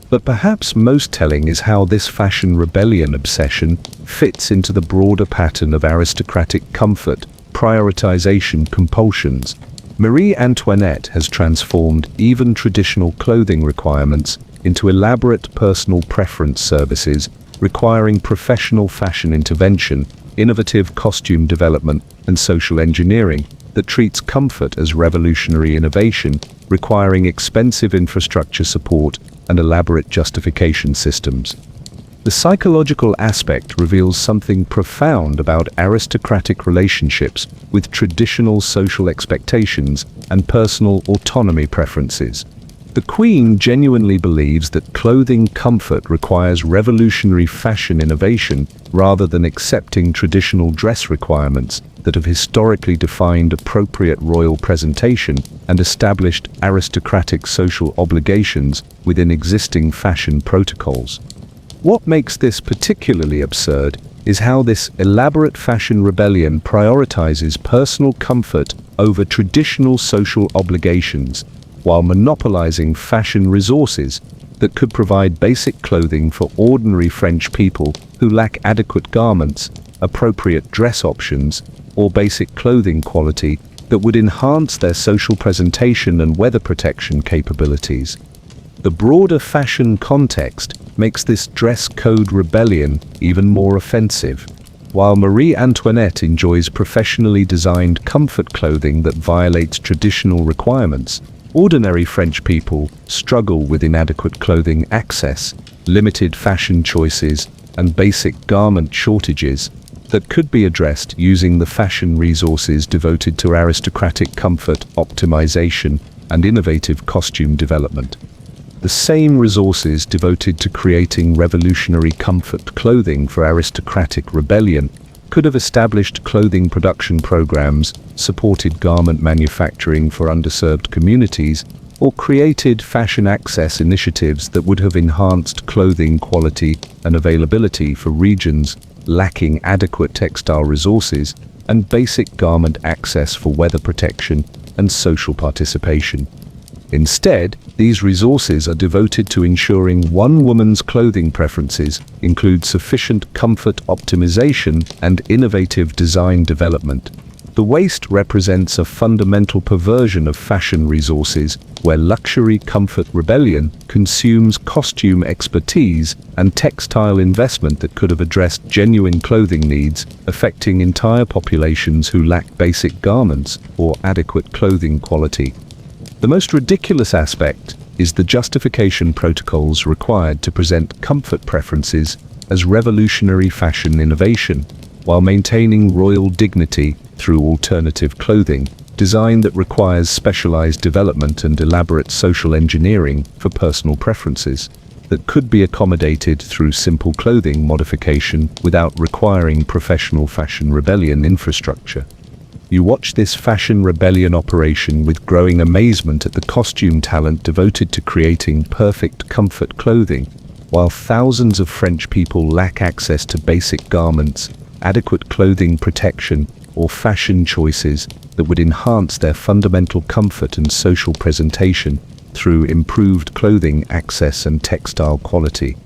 But perhaps most telling is how this fashion rebellion obsession fits into the broader pattern of aristocratic comfort prioritization compulsions. Marie Antoinette has transformed even traditional clothing requirements into elaborate personal preference services requiring professional fashion intervention, innovative costume development, and social engineering that treats comfort as revolutionary innovation, requiring expensive infrastructure support and elaborate justification systems. The psychological aspect reveals something profound about aristocratic relationships with traditional social expectations and personal autonomy preferences. The Queen genuinely believes that clothing comfort requires revolutionary fashion innovation rather than accepting traditional dress requirements that have historically defined appropriate royal presentation and established aristocratic social obligations within existing fashion protocols. What makes this particularly absurd is how this elaborate fashion rebellion prioritizes personal comfort over traditional social obligations, while monopolizing fashion resources that could provide basic clothing for ordinary French people who lack adequate garments, appropriate dress options, or basic clothing quality that would enhance their social presentation and weather protection capabilities. The broader fashion context makes this dress code rebellion even more offensive. While Marie Antoinette enjoys professionally designed comfort clothing that violates traditional requirements, ordinary French people struggle with inadequate clothing access, limited fashion choices, and basic garment shortages that could be addressed using the fashion resources devoted to aristocratic comfort optimization and innovative costume development. The same resources devoted to creating revolutionary comfort clothing for aristocratic rebellion could have established clothing production programs, supported garment manufacturing for underserved communities, or created fashion access initiatives that would have enhanced clothing quality and availability for regions lacking adequate textile resources and basic garment access for weather protection and social participation. Instead, these resources are devoted to ensuring one woman's clothing preferences include sufficient comfort optimization and innovative design development. The waste represents a fundamental perversion of fashion resources where luxury comfort rebellion consumes costume expertise and textile investment that could have addressed genuine clothing needs, affecting entire populations who lack basic garments or adequate clothing quality. The most ridiculous aspect is the justification protocols required to present comfort preferences as revolutionary fashion innovation, while maintaining royal dignity through alternative clothing, design that requires specialized development and elaborate social engineering for personal preferences, that could be accommodated through simple clothing modification without requiring professional fashion rebellion infrastructure. You watch this fashion rebellion operation with growing amazement at the costume talent devoted to creating perfect comfort clothing, while thousands of French people lack access to basic garments, adequate clothing protection, or fashion choices that would enhance their fundamental comfort and social presentation through improved clothing access and textile quality.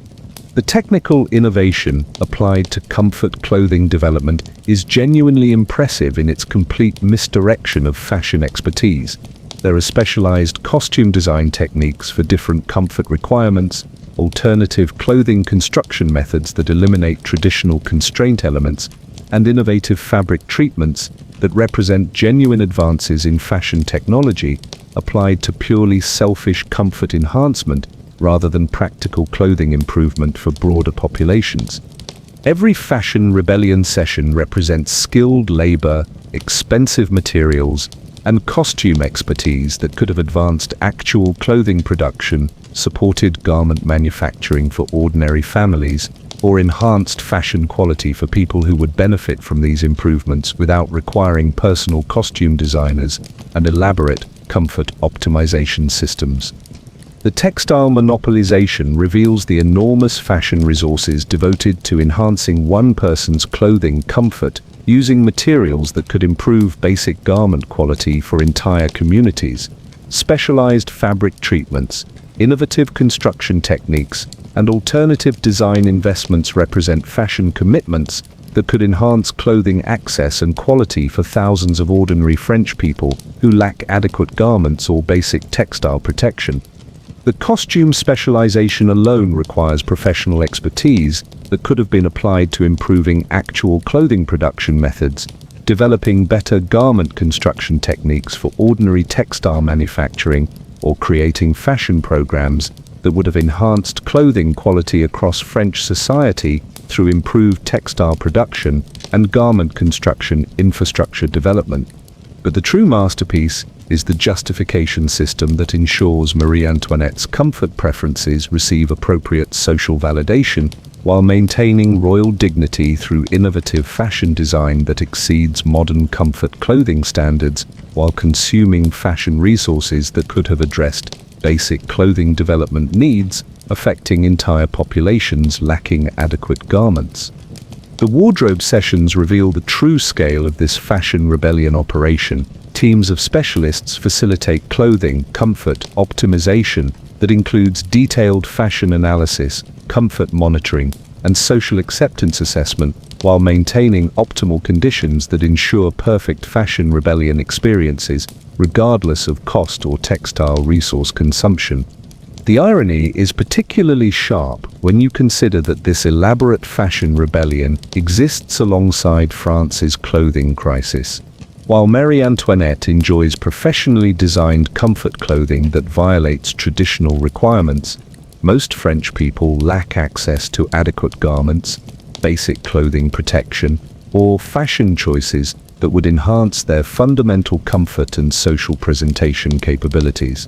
The technical innovation applied to comfort clothing development is genuinely impressive in its complete misdirection of fashion expertise. There are specialized costume design techniques for different comfort requirements, alternative clothing construction methods that eliminate traditional constraint elements, and innovative fabric treatments that represent genuine advances in fashion technology applied to purely selfish comfort enhancement rather than practical clothing improvement for broader populations. Every fashion rebellion session represents skilled labor, expensive materials, and costume expertise that could have advanced actual clothing production, supported garment manufacturing for ordinary families, or enhanced fashion quality for people who would benefit from these improvements without requiring personal costume designers and elaborate comfort optimization systems. The textile monopolization reveals the enormous fashion resources devoted to enhancing one person's clothing comfort using materials that could improve basic garment quality for entire communities. Specialized fabric treatments, innovative construction techniques, and alternative design investments represent fashion commitments that could enhance clothing access and quality for thousands of ordinary French people who lack adequate garments or basic textile protection. The costume specialization alone requires professional expertise that could have been applied to improving actual clothing production methods, developing better garment construction techniques for ordinary textile manufacturing, or creating fashion programs that would have enhanced clothing quality across French society through improved textile production and garment construction infrastructure development. But the true masterpiece is the justification system that ensures Marie Antoinette's comfort preferences receive appropriate social validation while maintaining royal dignity through innovative fashion design that exceeds modern comfort clothing standards while consuming fashion resources that could have addressed basic clothing development needs, affecting entire populations lacking adequate garments. The wardrobe sessions reveal the true scale of this fashion rebellion operation. Teams of specialists facilitate clothing, comfort, optimization that includes detailed fashion analysis, comfort monitoring, and social acceptance assessment, while maintaining optimal conditions that ensure perfect fashion rebellion experiences, regardless of cost or textile resource consumption. The irony is particularly sharp when you consider that this elaborate fashion rebellion exists alongside France's clothing crisis. While Marie Antoinette enjoys professionally designed comfort clothing that violates traditional requirements, most French people lack access to adequate garments, basic clothing protection, or fashion choices that would enhance their fundamental comfort and social presentation capabilities.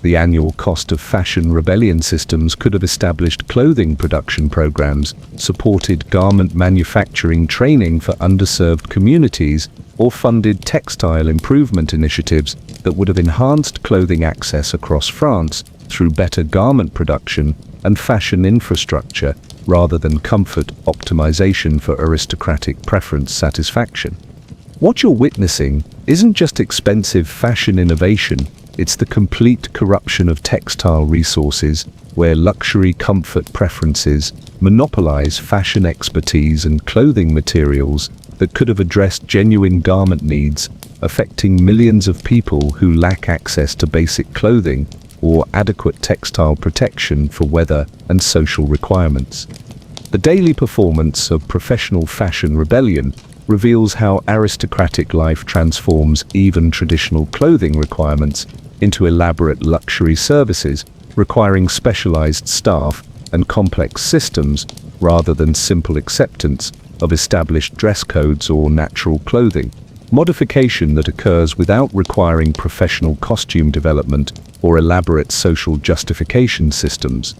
The annual cost of fashion rebellion systems could have established clothing production programs, supported garment manufacturing training for underserved communities, or funded textile improvement initiatives that would have enhanced clothing access across France through better garment production and fashion infrastructure, rather than comfort optimization for aristocratic preference satisfaction. What you're witnessing isn't just expensive fashion innovation, it's the complete corruption of textile resources, where luxury comfort preferences monopolize fashion expertise and clothing materials that could have addressed genuine garment needs, affecting millions of people who lack access to basic clothing or adequate textile protection for weather and social requirements. The daily performance of professional fashion rebellion reveals how aristocratic life transforms even traditional clothing requirements into elaborate luxury services, requiring specialized staff and complex systems rather than simple acceptance of established dress codes or natural clothing. Modification that occurs without requiring professional costume development or elaborate social justification systems.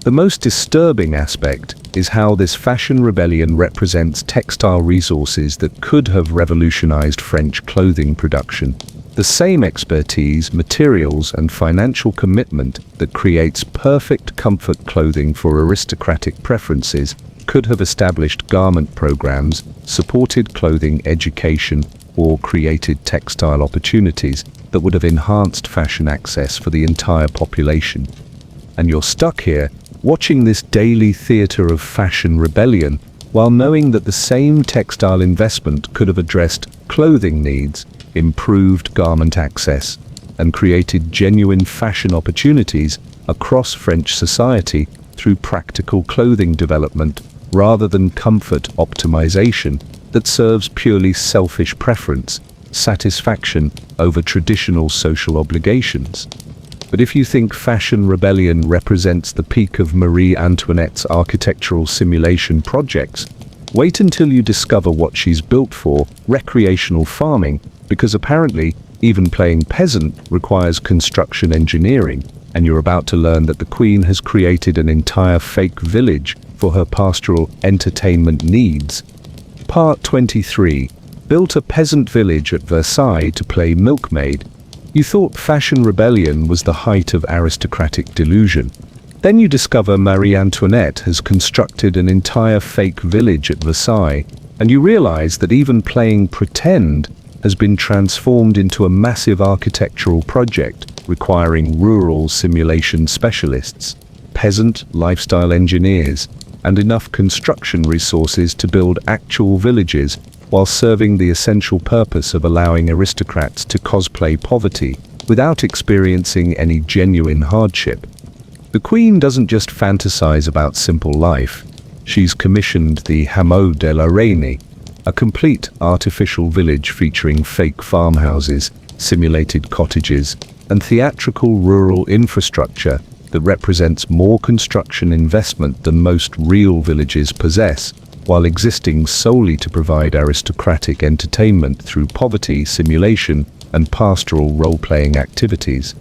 The most disturbing aspect is how this fashion rebellion represents textile resources that could have revolutionized French clothing production. The same expertise, materials, and financial commitment that creates perfect comfort clothing for aristocratic preferences could have established garment programs, supported clothing education, or created textile opportunities that would have enhanced fashion access for the entire population. And you're stuck here, watching this daily theater of fashion rebellion, while knowing that the same textile investment could have addressed clothing needs, improved garment access, and created genuine fashion opportunities across French society through practical clothing development rather than comfort optimization that serves purely selfish preference, satisfaction over traditional social obligations. But if you think fashion rebellion represents the peak of Marie Antoinette's architectural simulation projects, wait until you discover what she's built for: recreational farming, because apparently even playing peasant requires construction engineering, and you're about to learn that the Queen has created an entire fake village for her pastoral entertainment needs. Part 23. Built a peasant village at Versailles to play milkmaid. You thought fashion rebellion was the height of aristocratic delusion. Then you discover Marie Antoinette has constructed an entire fake village at Versailles, and you realize that even playing pretend has been transformed into a massive architectural project requiring rural simulation specialists, peasant lifestyle engineers, and enough construction resources to build actual villages while serving the essential purpose of allowing aristocrats to cosplay poverty without experiencing any genuine hardship. The Queen doesn't just fantasize about simple life. She's commissioned the Hameau de la Reine, a complete artificial village featuring fake farmhouses, simulated cottages, and theatrical rural infrastructure that represents more construction investment than most real villages possess, while existing solely to provide aristocratic entertainment through poverty simulation and pastoral role-playing activities.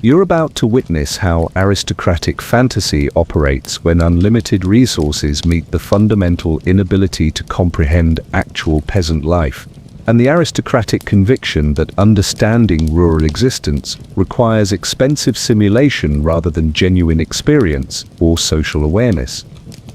You're about to witness how aristocratic fantasy operates when unlimited resources meet the fundamental inability to comprehend actual peasant life, and the aristocratic conviction that understanding rural existence requires expensive simulation rather than genuine experience or social awareness.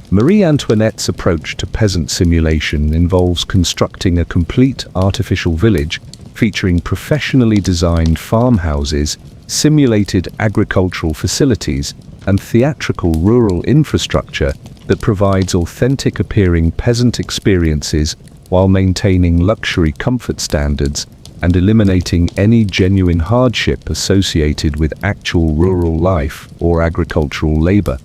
Marie Antoinette's approach to peasant simulation involves constructing a complete artificial village featuring professionally designed farmhouses, simulated agricultural facilities, and theatrical rural infrastructure that provides authentic-appearing peasant experiences while maintaining luxury comfort standards and eliminating any genuine hardship associated with actual rural life or agricultural labor.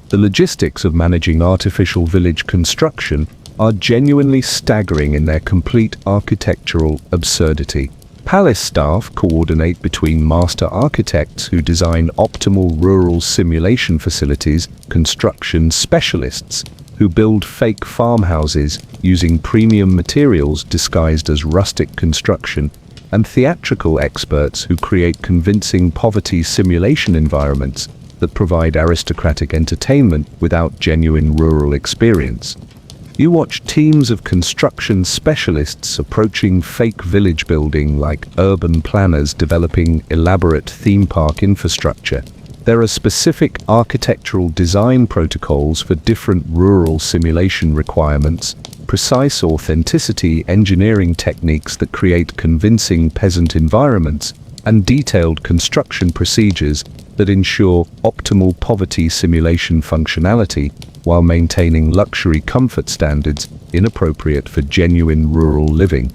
The logistics of managing artificial village construction are genuinely staggering in their complete architectural absurdity. Palace staff coordinate between master architects who design optimal rural simulation facilities, construction specialists who build fake farmhouses using premium materials disguised as rustic construction, and theatrical experts who create convincing poverty simulation environments that provide aristocratic entertainment without genuine rural experience. You watch teams of construction specialists approaching fake village building like urban planners developing elaborate theme park infrastructure. There are specific architectural design protocols for different rural simulation requirements, precise authenticity engineering techniques that create convincing peasant environments, and detailed construction procedures that ensure optimal poverty simulation functionality while maintaining luxury comfort standards inappropriate for genuine rural living.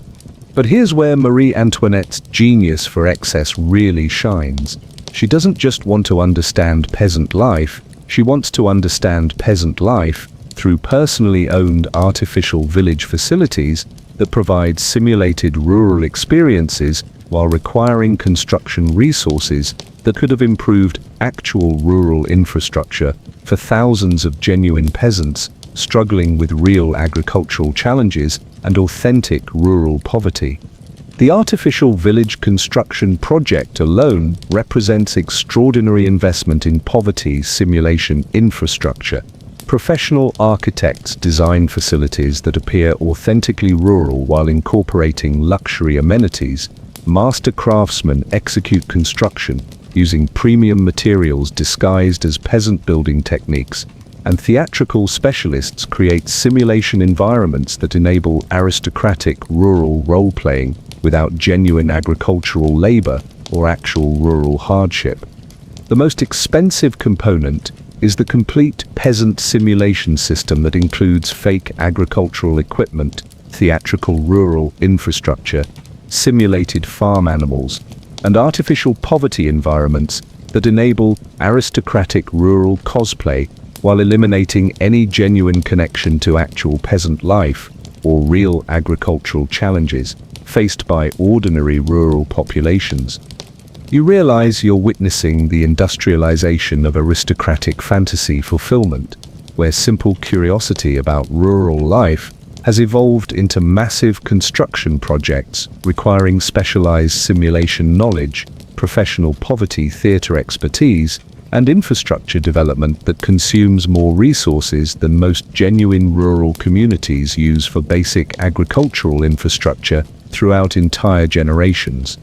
But here's where Marie Antoinette's genius for excess really shines. She doesn't just want to understand peasant life, she wants to understand peasant life through personally owned artificial village facilities that provide simulated rural experiences while requiring construction resources that could have improved actual rural infrastructure for thousands of genuine peasants struggling with real agricultural challenges and authentic rural poverty. The artificial village construction project alone represents extraordinary investment in poverty simulation infrastructure. Professional architects design facilities that appear authentically rural while incorporating luxury amenities. Master craftsmen execute construction using premium materials disguised as peasant building techniques, and theatrical specialists create simulation environments that enable aristocratic rural role-playing without genuine agricultural labor or actual rural hardship. The most expensive component is the complete peasant simulation system that includes fake agricultural equipment, theatrical rural infrastructure, simulated farm animals, and artificial poverty environments that enable aristocratic rural cosplay while eliminating any genuine connection to actual peasant life or real agricultural challenges faced by ordinary rural populations. You realize you're witnessing the industrialization of aristocratic fantasy fulfillment, where simple curiosity about rural life has evolved into massive construction projects requiring specialized simulation knowledge, professional poverty theater expertise, and infrastructure development that consumes more resources than most genuine rural communities use for basic agricultural infrastructure throughout entire generations.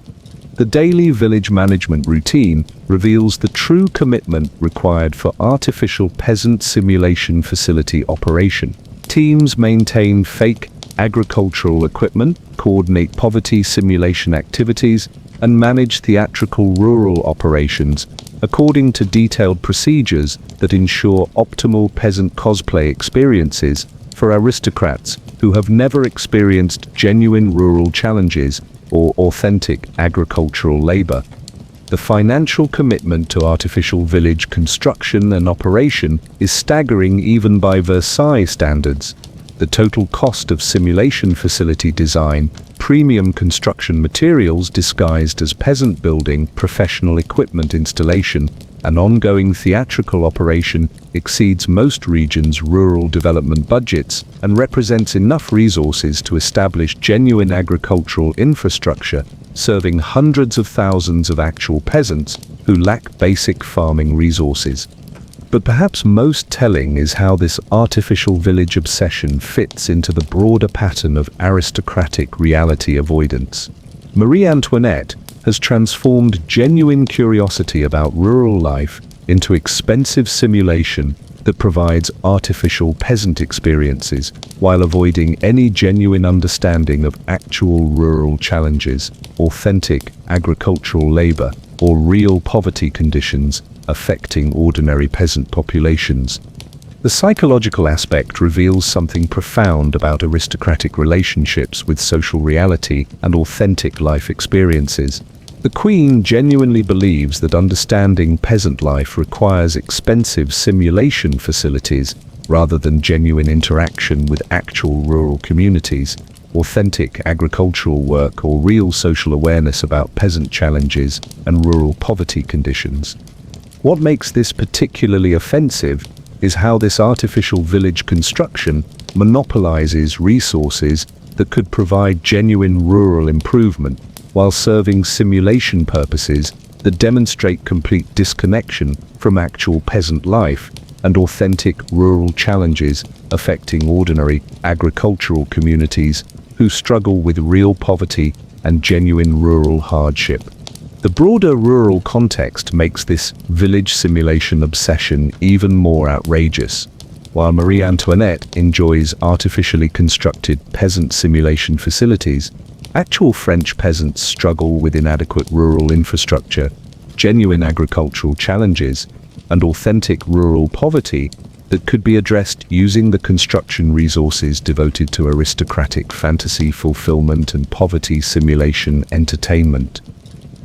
The daily village management routine reveals the true commitment required for artificial peasant simulation facility operation. Teams maintain fake agricultural equipment, coordinate poverty simulation activities, and manage theatrical rural operations according to detailed procedures that ensure optimal peasant cosplay experiences for aristocrats who have never experienced genuine rural challenges or authentic agricultural labor. The financial commitment to artificial village construction and operation is staggering even by Versailles standards. The total cost of simulation facility design, premium construction materials disguised as peasant building, professional equipment installation, and ongoing theatrical operation exceeds most regions' rural development budgets and represents enough resources to establish genuine agricultural infrastructure, serving hundreds of thousands of actual peasants who lack basic farming resources. But perhaps most telling is how this artificial village obsession fits into the broader pattern of aristocratic reality avoidance. Marie Antoinette has transformed genuine curiosity about rural life into expensive simulation that provides artificial peasant experiences while avoiding any genuine understanding of actual rural challenges, authentic agricultural labor, or real poverty conditions affecting ordinary peasant populations. The psychological aspect reveals something profound about aristocratic relationships with social reality and authentic life experiences. The Queen genuinely believes that understanding peasant life requires expensive simulation facilities rather than genuine interaction with actual rural communities, authentic agricultural work, or real social awareness about peasant challenges and rural poverty conditions. What makes this particularly offensive is how this artificial village construction monopolizes resources that could provide genuine rural improvement while serving simulation purposes that demonstrate complete disconnection from actual peasant life and authentic rural challenges affecting ordinary agricultural communities who struggle with real poverty and genuine rural hardship. The broader rural context makes this village simulation obsession even more outrageous. While Marie Antoinette enjoys artificially constructed peasant simulation facilities, actual French peasants struggle with inadequate rural infrastructure, genuine agricultural challenges, and authentic rural poverty that could be addressed using the construction resources devoted to aristocratic fantasy fulfillment and poverty simulation entertainment.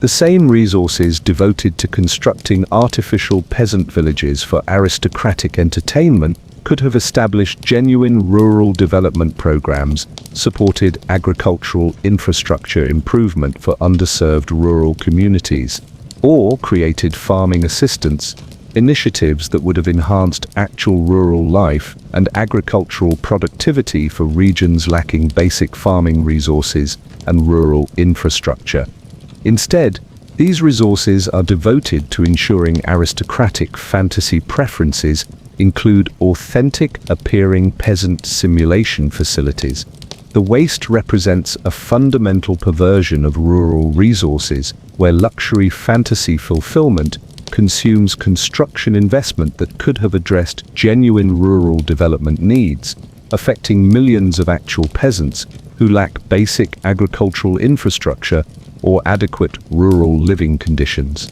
The same resources devoted to constructing artificial peasant villages for aristocratic entertainment could have established genuine rural development programs, supported agricultural infrastructure improvement for underserved rural communities, or created farming assistance initiatives that would have enhanced actual rural life and agricultural productivity for regions lacking basic farming resources and rural infrastructure. Instead, these resources are devoted to ensuring aristocratic fantasy preferences include authentic appearing peasant simulation facilities. The waste represents a fundamental perversion of rural resources, where luxury fantasy fulfillment consumes construction investment that could have addressed genuine rural development needs, affecting millions of actual peasants who lack basic agricultural infrastructure or adequate rural living conditions.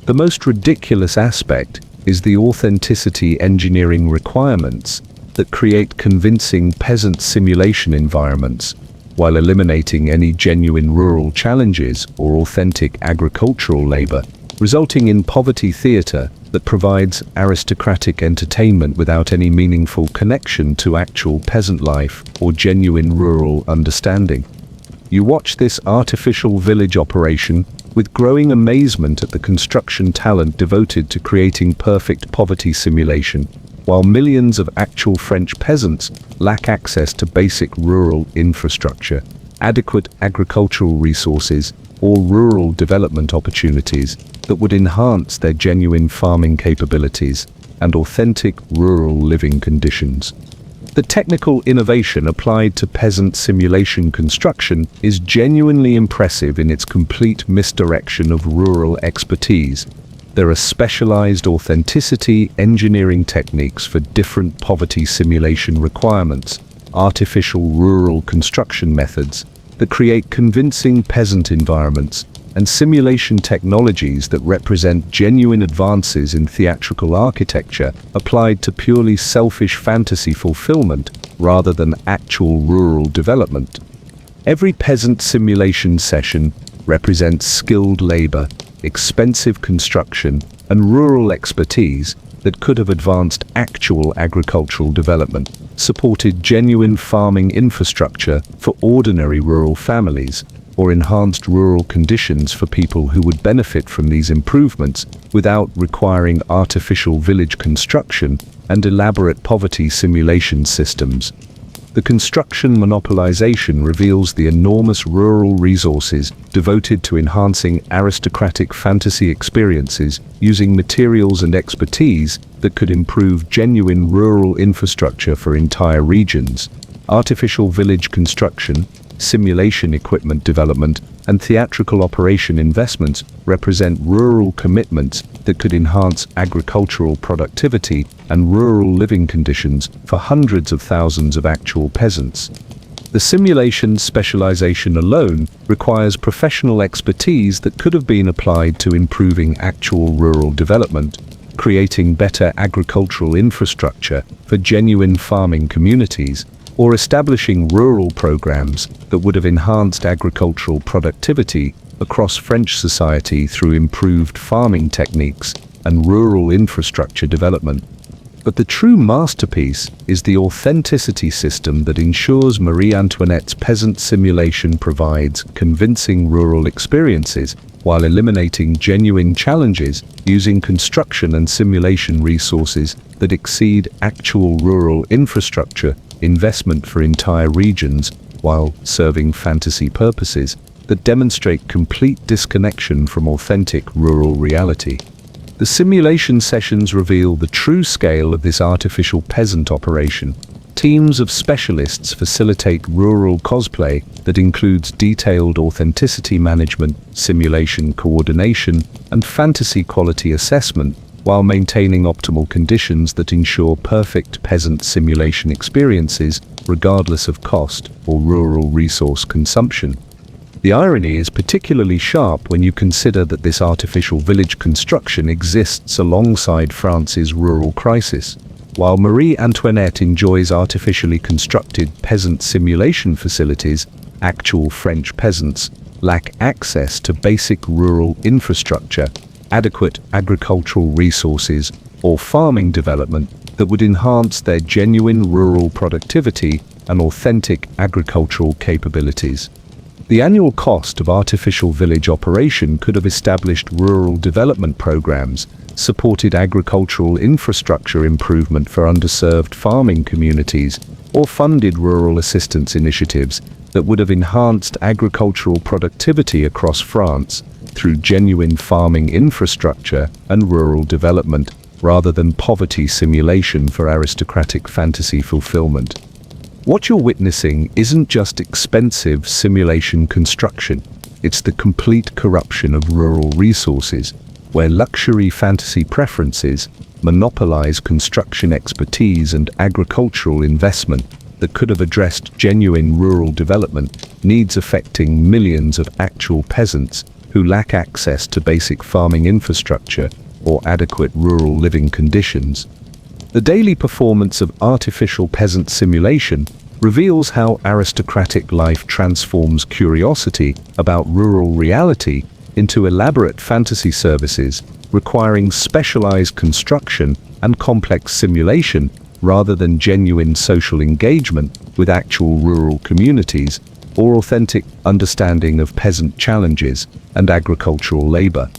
The most ridiculous aspect is the authenticity engineering requirements that create convincing peasant simulation environments while eliminating any genuine rural challenges or authentic agricultural labor, resulting in poverty theater that provides aristocratic entertainment without any meaningful connection to actual peasant life or genuine rural understanding. You watch this artificial village operation with growing amazement at the construction talent devoted to creating perfect poverty simulation, while millions of actual French peasants lack access to basic rural infrastructure, adequate agricultural resources, or rural development opportunities that would enhance their genuine farming capabilities and authentic rural living conditions. The technical innovation applied to peasant simulation construction is genuinely impressive in its complete misdirection of rural expertise. There are specialized authenticity engineering techniques for different poverty simulation requirements, artificial rural construction methods that create convincing peasant environments, and simulation technologies that represent genuine advances in theatrical architecture applied to purely selfish fantasy fulfillment rather than actual rural development. Every peasant simulation session represents skilled labor, expensive construction, and rural expertise that could have advanced actual agricultural development, supported genuine farming infrastructure for ordinary rural families, or enhanced rural conditions for people who would benefit from these improvements without requiring artificial village construction and elaborate poverty simulation systems. The construction monopolization reveals the enormous rural resources devoted to enhancing aristocratic fantasy experiences using materials and expertise that could improve genuine rural infrastructure for entire regions. Artificial village construction, simulation equipment development, and theatrical operation investments represent rural commitments that could enhance agricultural productivity and rural living conditions for hundreds of thousands of actual peasants. The simulation specialization alone requires professional expertise that could have been applied to improving actual rural development, creating better agricultural infrastructure for genuine farming communities, or establishing rural programs that would have enhanced agricultural productivity across French society through improved farming techniques and rural infrastructure development. But the true masterpiece is the authenticity system that ensures Marie Antoinette's peasant simulation provides convincing rural experiences while eliminating genuine challenges using construction and simulation resources that exceed actual rural infrastructure investment for entire regions while serving fantasy purposes that demonstrate complete disconnection from authentic rural reality. The simulation sessions reveal the true scale of this artificial peasant operation. Teams of specialists facilitate rural cosplay that includes detailed authenticity management, simulation coordination, and fantasy quality assessment, while maintaining optimal conditions that ensure perfect peasant simulation experiences regardless of cost or rural resource consumption. The irony is particularly sharp when you consider that this artificial village construction exists alongside France's rural crisis. While Marie Antoinette enjoys artificially constructed peasant simulation facilities, actual French peasants lack access to basic rural infrastructure, adequate agricultural resources, or farming development that would enhance their genuine rural productivity and authentic agricultural capabilities. The annual cost of artificial village operation could have established rural development programs, supported agricultural infrastructure improvement for underserved farming communities, or funded rural assistance initiatives that would have enhanced agricultural productivity across France through genuine farming infrastructure and rural development, rather than poverty simulation for aristocratic fantasy fulfillment. What you're witnessing isn't just expensive simulation construction, it's the complete corruption of rural resources, where luxury fantasy preferences monopolize construction expertise and agricultural investment that could have addressed genuine rural development needs affecting millions of actual peasants who lack access to basic farming infrastructure or adequate rural living conditions. The daily performance of artificial peasant simulation reveals how aristocratic life transforms curiosity about rural reality into elaborate fantasy services requiring specialized construction and complex simulation rather than genuine social engagement with actual rural communities or authentic understanding of peasant challenges and agricultural labor.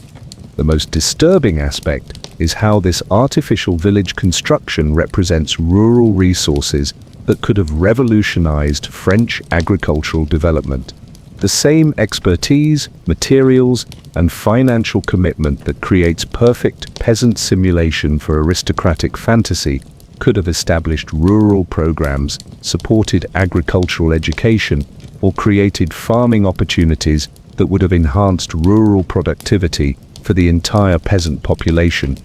The most disturbing aspect is how this artificial village construction represents rural resources that could have revolutionized French agricultural development. The same expertise, materials, and financial commitment that creates perfect peasant simulation for aristocratic fantasy could have established rural programs, supported agricultural education, or created farming opportunities that would have enhanced rural productivity for the entire peasant population.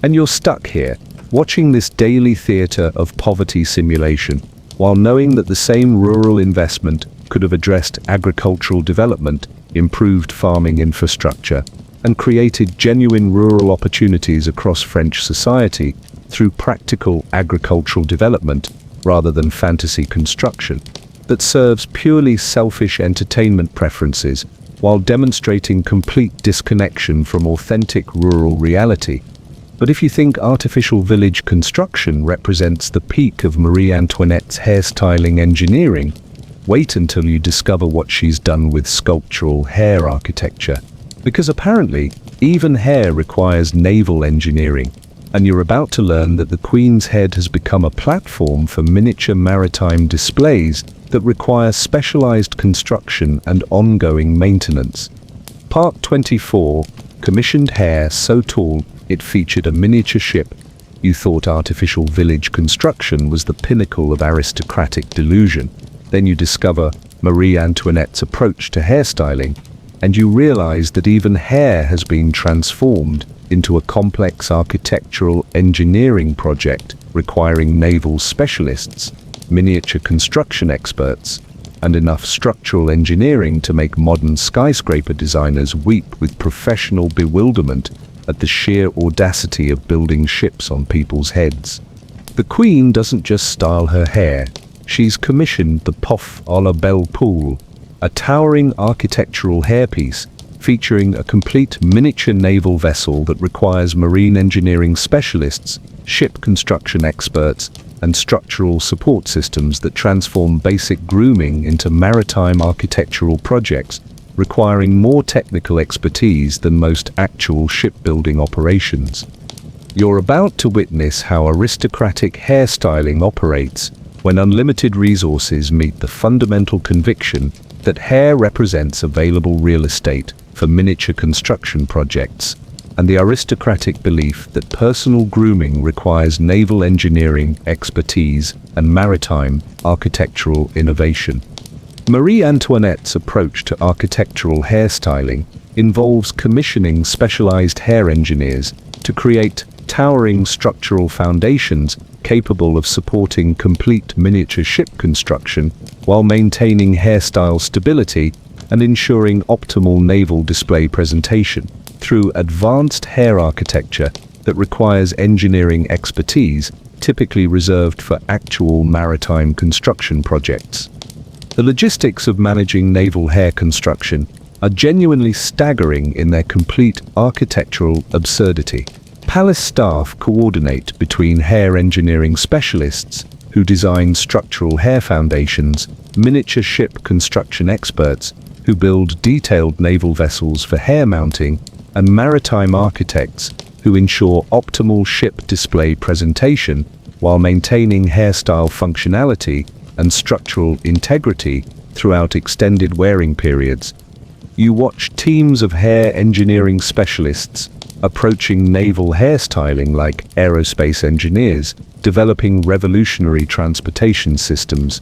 And you're stuck here, watching this daily theater of poverty simulation, while knowing that the same rural investment could have addressed agricultural development, improved farming infrastructure, and created genuine rural opportunities across French society through practical agricultural development rather than fantasy construction that serves purely selfish entertainment preferences while demonstrating complete disconnection from authentic rural reality. But if you think artificial village construction represents the peak of Marie Antoinette's hairstyling engineering, wait until you discover what she's done with sculptural hair architecture. Because apparently, even hair requires naval engineering, and you're about to learn that the Queen's head has become a platform for miniature maritime displays that require specialized construction and ongoing maintenance. Part 24, commissioned hair so tall it featured a miniature ship. You thought artificial village construction was the pinnacle of aristocratic delusion. Then you discover Marie Antoinette's approach to hairstyling, and you realize that even hair has been transformed into a complex architectural engineering project requiring naval specialists, miniature construction experts, and enough structural engineering to make modern skyscraper designers weep with professional bewilderment at the sheer audacity of building ships on people's heads. The Queen doesn't just style her hair, she's commissioned the Pouf à la Belle Poule, a towering architectural hairpiece featuring a complete miniature naval vessel that requires marine engineering specialists, ship construction experts, and structural support systems that transform basic grooming into maritime architectural projects, requiring more technical expertise than most actual shipbuilding operations. You're about to witness how aristocratic hairstyling operates when unlimited resources meet the fundamental conviction that hair represents available real estate for miniature construction projects, and the aristocratic belief that personal grooming requires naval engineering expertise and maritime architectural innovation. Marie Antoinette's approach to architectural hairstyling involves commissioning specialized hair engineers to create towering structural foundations capable of supporting complete miniature ship construction while maintaining hairstyle stability and ensuring optimal naval display presentation through advanced hair architecture that requires engineering expertise typically reserved for actual maritime construction projects. The logistics of managing naval hair construction are genuinely staggering in their complete architectural absurdity. Palace staff coordinate between hair engineering specialists who design structural hair foundations, miniature ship construction experts who build detailed naval vessels for hair mounting, and maritime architects who ensure optimal ship display presentation while maintaining hairstyle functionality and structural integrity throughout extended wearing periods. You watch teams of hair engineering specialists approaching naval hairstyling like aerospace engineers, developing revolutionary transportation systems.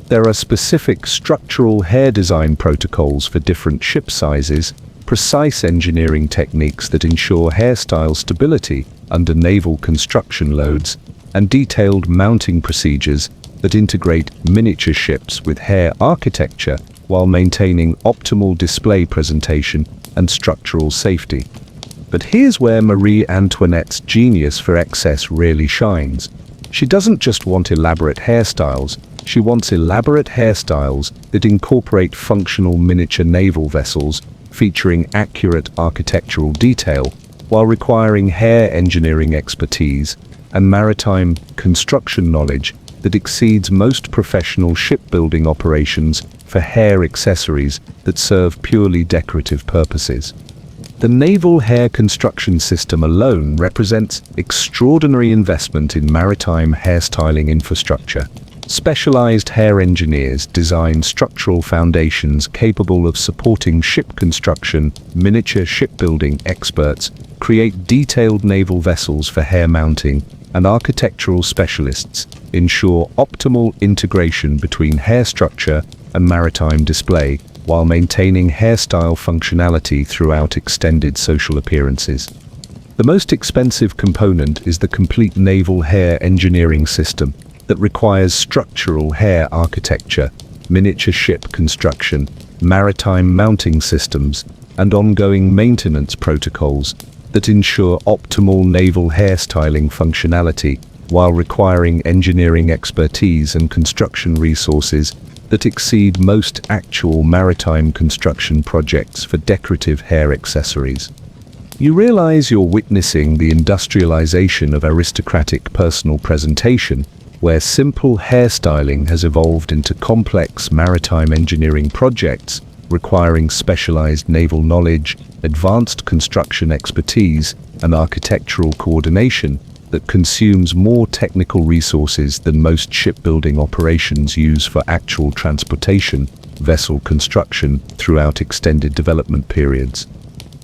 There are specific structural hair design protocols for different ship sizes, precise engineering techniques that ensure hairstyle stability under naval construction loads, and detailed mounting procedures that integrate miniature ships with hair architecture while maintaining optimal display presentation and structural safety. But here's where Marie Antoinette's genius for excess really shines. She doesn't just want elaborate hairstyles, she wants elaborate hairstyles that incorporate functional miniature naval vessels featuring accurate architectural detail while requiring hair engineering expertise and maritime construction knowledge that exceeds most professional shipbuilding operations for hair accessories that serve purely decorative purposes. The naval hair construction system alone represents extraordinary investment in maritime hairstyling infrastructure. Specialized hair engineers design structural foundations capable of supporting ship construction. Miniature shipbuilding experts create detailed naval vessels for hair mounting, and architectural specialists ensure optimal integration between hair structure and maritime display while maintaining hairstyle functionality throughout extended social appearances. The most expensive component is the complete naval hair engineering system that requires structural hair architecture, miniature ship construction, maritime mounting systems, and ongoing maintenance protocols that ensure optimal naval hairstyling functionality while requiring engineering expertise and construction resources that exceed most actual maritime construction projects for decorative hair accessories. You realize you're witnessing the industrialization of aristocratic personal presentation, where simple hairstyling has evolved into complex maritime engineering projects requiring specialized naval knowledge, advanced construction expertise, and architectural coordination that consumes more technical resources than most shipbuilding operations use for actual transportation, vessel construction throughout extended development periods.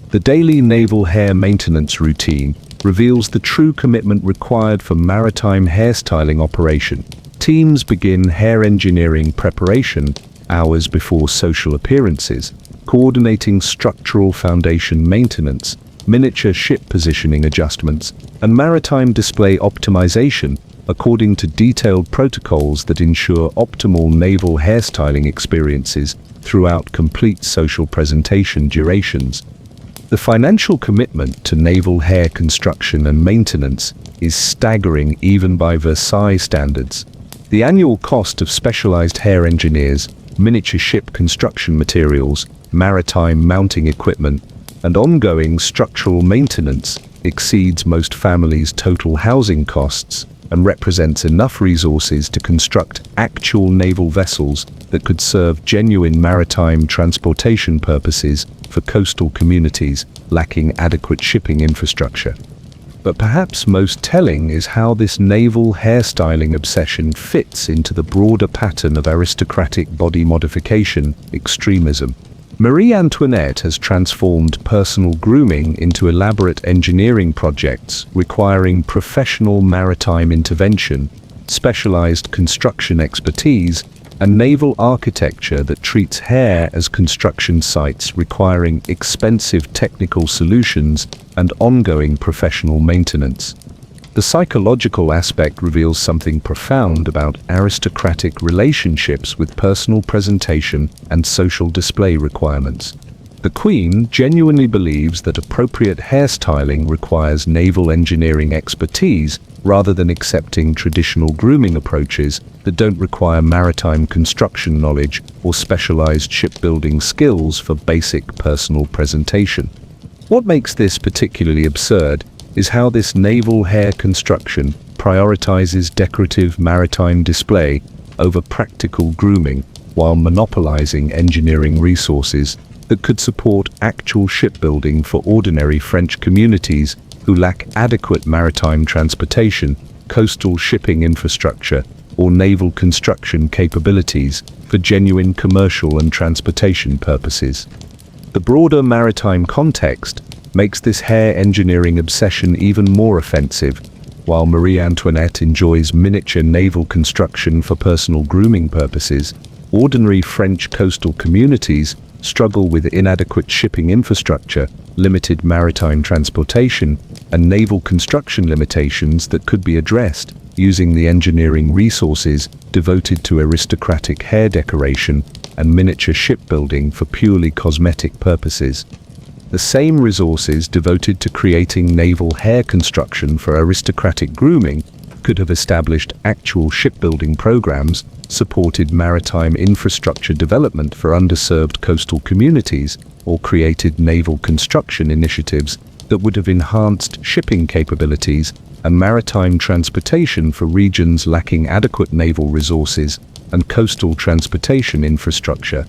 The daily naval hair maintenance routine reveals the true commitment required for maritime hairstyling operation. Teams begin hair engineering preparation hours before social appearances, coordinating structural foundation maintenance, miniature ship positioning adjustments, and maritime display optimization according to detailed protocols that ensure optimal naval hairstyling experiences throughout complete social presentation durations. The financial commitment to naval hair construction and maintenance is staggering even by Versailles standards. The annual cost of specialized hair engineers, miniature ship construction materials, maritime mounting equipment, and ongoing structural maintenance exceeds most families' total housing costs and represents enough resources to construct actual naval vessels that could serve genuine maritime transportation purposes for coastal communities lacking adequate shipping infrastructure. But perhaps most telling is how this naval hairstyling obsession fits into the broader pattern of aristocratic body modification extremism. Marie Antoinette has transformed personal grooming into elaborate engineering projects requiring professional maritime intervention, specialized construction expertise, and naval architecture that treats hair as construction sites requiring expensive technical solutions and ongoing professional maintenance. The psychological aspect reveals something profound about aristocratic relationships with personal presentation and social display requirements. The Queen genuinely believes that appropriate hairstyling requires naval engineering expertise rather than accepting traditional grooming approaches that don't require maritime construction knowledge or specialized shipbuilding skills for basic personal presentation. What makes this particularly absurd is how this naval hair construction prioritizes decorative maritime display over practical grooming while monopolizing engineering resources that could support actual shipbuilding for ordinary French communities who lack adequate maritime transportation, coastal shipping infrastructure, or naval construction capabilities for genuine commercial and transportation purposes. The broader maritime context makes this hair engineering obsession even more offensive. While Marie Antoinette enjoys miniature naval construction for personal grooming purposes, ordinary French coastal communities struggle with inadequate shipping infrastructure, limited maritime transportation, and naval construction limitations that could be addressed using the engineering resources devoted to aristocratic hair decoration and miniature shipbuilding for purely cosmetic purposes. The same resources devoted to creating naval hair construction for aristocratic grooming could have established actual shipbuilding programs, supported maritime infrastructure development for underserved coastal communities, or created naval construction initiatives that would have enhanced shipping capabilities and maritime transportation for regions lacking adequate naval resources and coastal transportation infrastructure.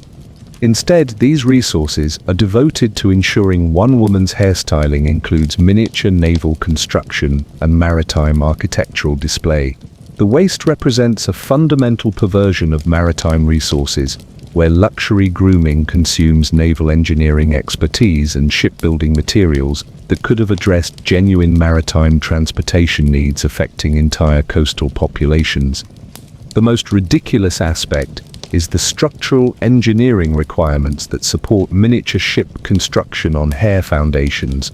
Instead, these resources are devoted to ensuring one woman's hairstyling includes miniature naval construction and maritime architectural display. The waste represents a fundamental perversion of maritime resources, where luxury grooming consumes naval engineering expertise and shipbuilding materials that could have addressed genuine maritime transportation needs affecting entire coastal populations. The most ridiculous aspect is the structural engineering requirements that support miniature ship construction on hair foundations,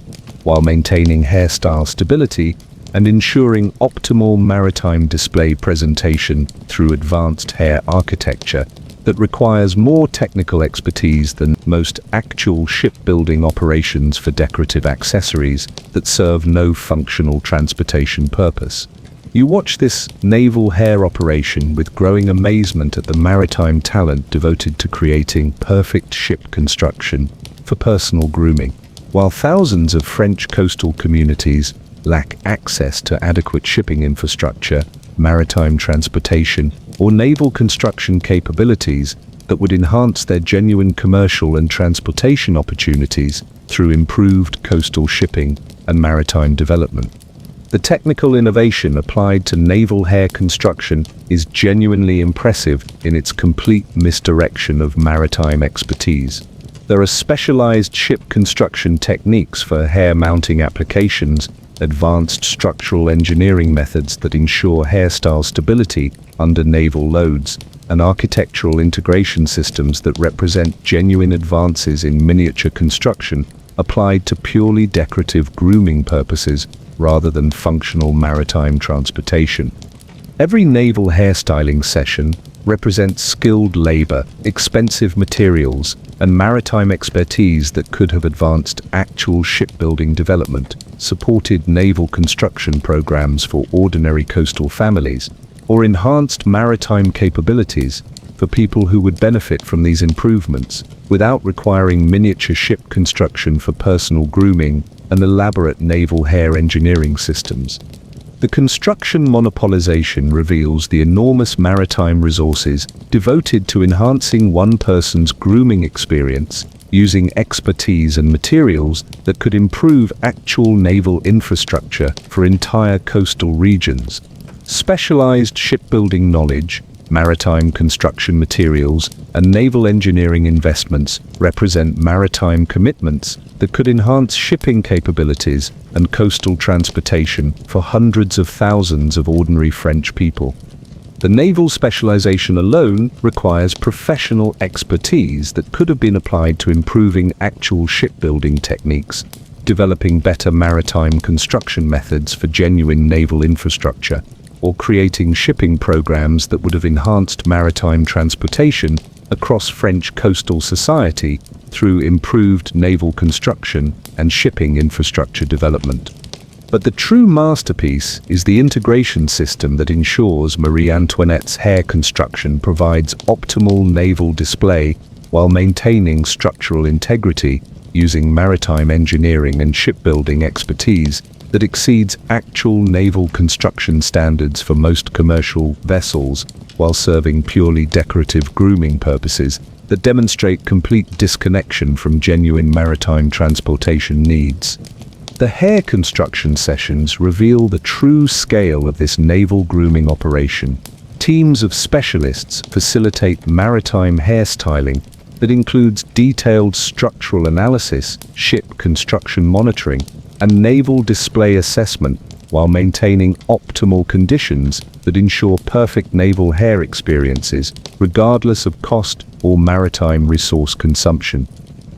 while maintaining hairstyle stability and ensuring optimal maritime display presentation through advanced hair architecture that requires more technical expertise than most actual shipbuilding operations for decorative accessories that serve no functional transportation purpose. You watch this naval hair operation with growing amazement at the maritime talent devoted to creating perfect ship construction for personal grooming, while thousands of French coastal communities lack access to adequate shipping infrastructure, maritime transportation, or naval construction capabilities that would enhance their genuine commercial and transportation opportunities through improved coastal shipping and maritime development. The technical innovation applied to naval hair construction is genuinely impressive in its complete misdirection of maritime expertise. There are specialized ship construction techniques for hair mounting applications, advanced structural engineering methods that ensure hairstyle stability under naval loads, and architectural integration systems that represent genuine advances in miniature construction applied to purely decorative grooming purposes rather than functional maritime transportation. Every naval hairstyling session represents skilled labor, expensive materials, and maritime expertise that could have advanced actual shipbuilding development, supported naval construction programs for ordinary coastal families, or enhanced maritime capabilities for people who would benefit from these improvements without requiring miniature ship construction for personal grooming and elaborate naval hair engineering systems. The construction monopolization reveals the enormous maritime resources devoted to enhancing one person's grooming experience using expertise and materials that could improve actual naval infrastructure for entire coastal regions. Specialized shipbuilding knowledge, maritime construction materials, and naval engineering investments represent maritime commitments that could enhance shipping capabilities and coastal transportation for hundreds of thousands of ordinary French people. The naval specialization alone requires professional expertise that could have been applied to improving actual shipbuilding techniques, developing better maritime construction methods for genuine naval infrastructure, or creating shipping programs that would have enhanced maritime transportation across French coastal society through improved naval construction and shipping infrastructure development. But the true masterpiece is the integration system that ensures Marie Antoinette's hair construction provides optimal naval display while maintaining structural integrity using maritime engineering and shipbuilding expertise that exceeds actual naval construction standards for most commercial vessels while serving purely decorative grooming purposes that demonstrate complete disconnection from genuine maritime transportation needs. The hair construction sessions reveal the true scale of this naval grooming operation. Teams of specialists facilitate maritime hairstyling that includes detailed structural analysis, ship construction monitoring, and naval display assessment while maintaining optimal conditions that ensure perfect naval hair experiences regardless of cost or maritime resource consumption.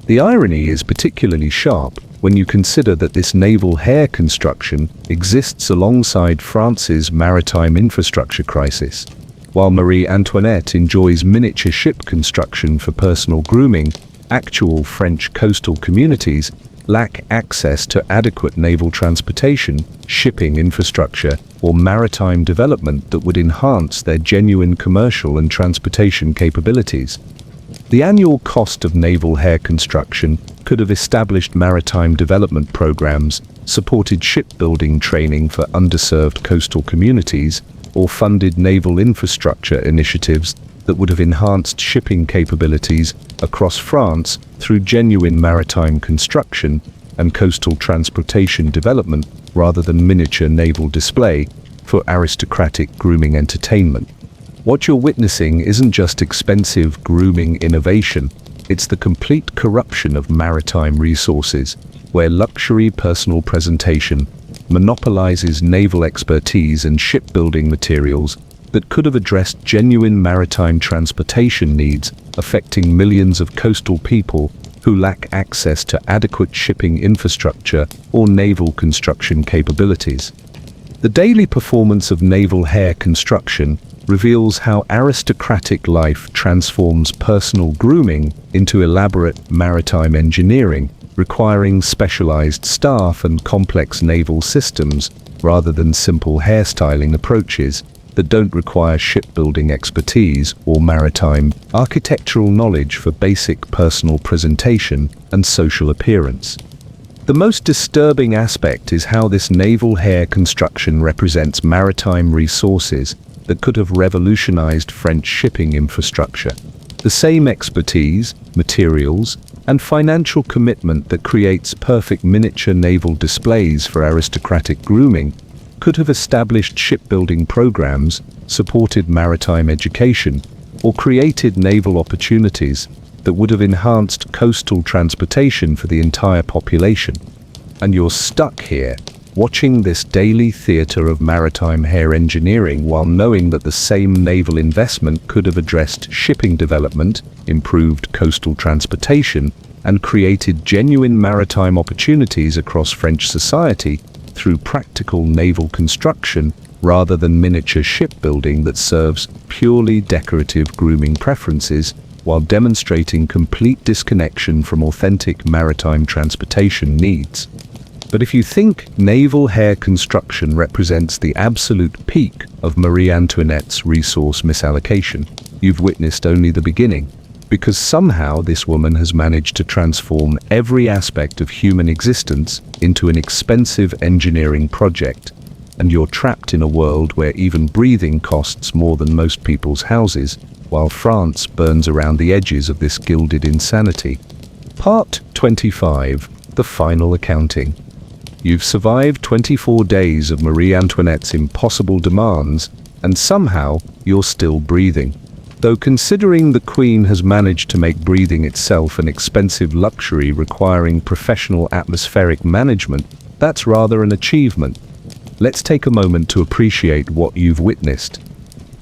The irony is particularly sharp when you consider that this naval hair construction exists alongside France's maritime infrastructure crisis. While Marie Antoinette enjoys miniature ship construction for personal grooming, actual French coastal communities lack access to adequate naval transportation, shipping infrastructure, or maritime development that would enhance their genuine commercial and transportation capabilities. The annual cost of naval hair construction could have established maritime development programs, supported shipbuilding training for underserved coastal communities, or funded naval infrastructure initiatives that would have enhanced shipping capabilities across France through genuine maritime construction and coastal transportation development rather than miniature naval display for aristocratic grooming entertainment. What you're witnessing isn't just expensive grooming innovation, it's the complete corruption of maritime resources, where luxury personal presentation monopolizes naval expertise and shipbuilding materials that could have addressed genuine maritime transportation needs affecting millions of coastal people who lack access to adequate shipping infrastructure or naval construction capabilities. The daily performance of naval hair construction reveals how aristocratic life transforms personal grooming into elaborate maritime engineering, requiring specialized staff and complex naval systems rather than simple hairstyling approaches that don't require shipbuilding expertise or maritime architectural knowledge for basic personal presentation and social appearance. The most disturbing aspect is how this naval hair construction represents maritime resources that could have revolutionized French shipping infrastructure. The same expertise, materials, and financial commitment that creates perfect miniature naval displays for aristocratic grooming could have established shipbuilding programs, supported maritime education, or created naval opportunities that would have enhanced coastal transportation for the entire population. And you're stuck here, watching this daily theatre of maritime hair engineering while knowing that the same naval investment could have addressed shipping development, improved coastal transportation, and created genuine maritime opportunities across French society through practical naval construction rather than miniature shipbuilding that serves purely decorative grooming preferences while demonstrating complete disconnection from authentic maritime transportation needs. But if you think naval hair construction represents the absolute peak of Marie Antoinette's resource misallocation, you've witnessed only the beginning, because somehow this woman has managed to transform every aspect of human existence into an expensive engineering project, and you're trapped in a world where even breathing costs more than most people's houses, while France burns around the edges of this gilded insanity. Part 25. The Final Accounting. You've survived 24 days of Marie Antoinette's impossible demands, and somehow you're still breathing. Though considering the Queen has managed to make breathing itself an expensive luxury requiring professional atmospheric management, that's rather an achievement. Let's take a moment to appreciate what you've witnessed.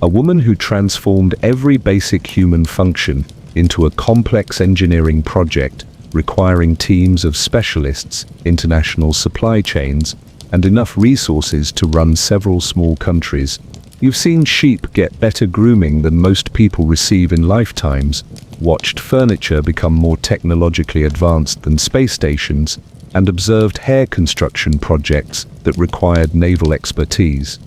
A woman who transformed every basic human function into a complex engineering project requiring teams of specialists, international supply chains, and enough resources to run several small countries. You've seen sheep get better grooming than most people receive in lifetimes, watched furniture become more technologically advanced than space stations, and observed hair construction projects that required naval expertise.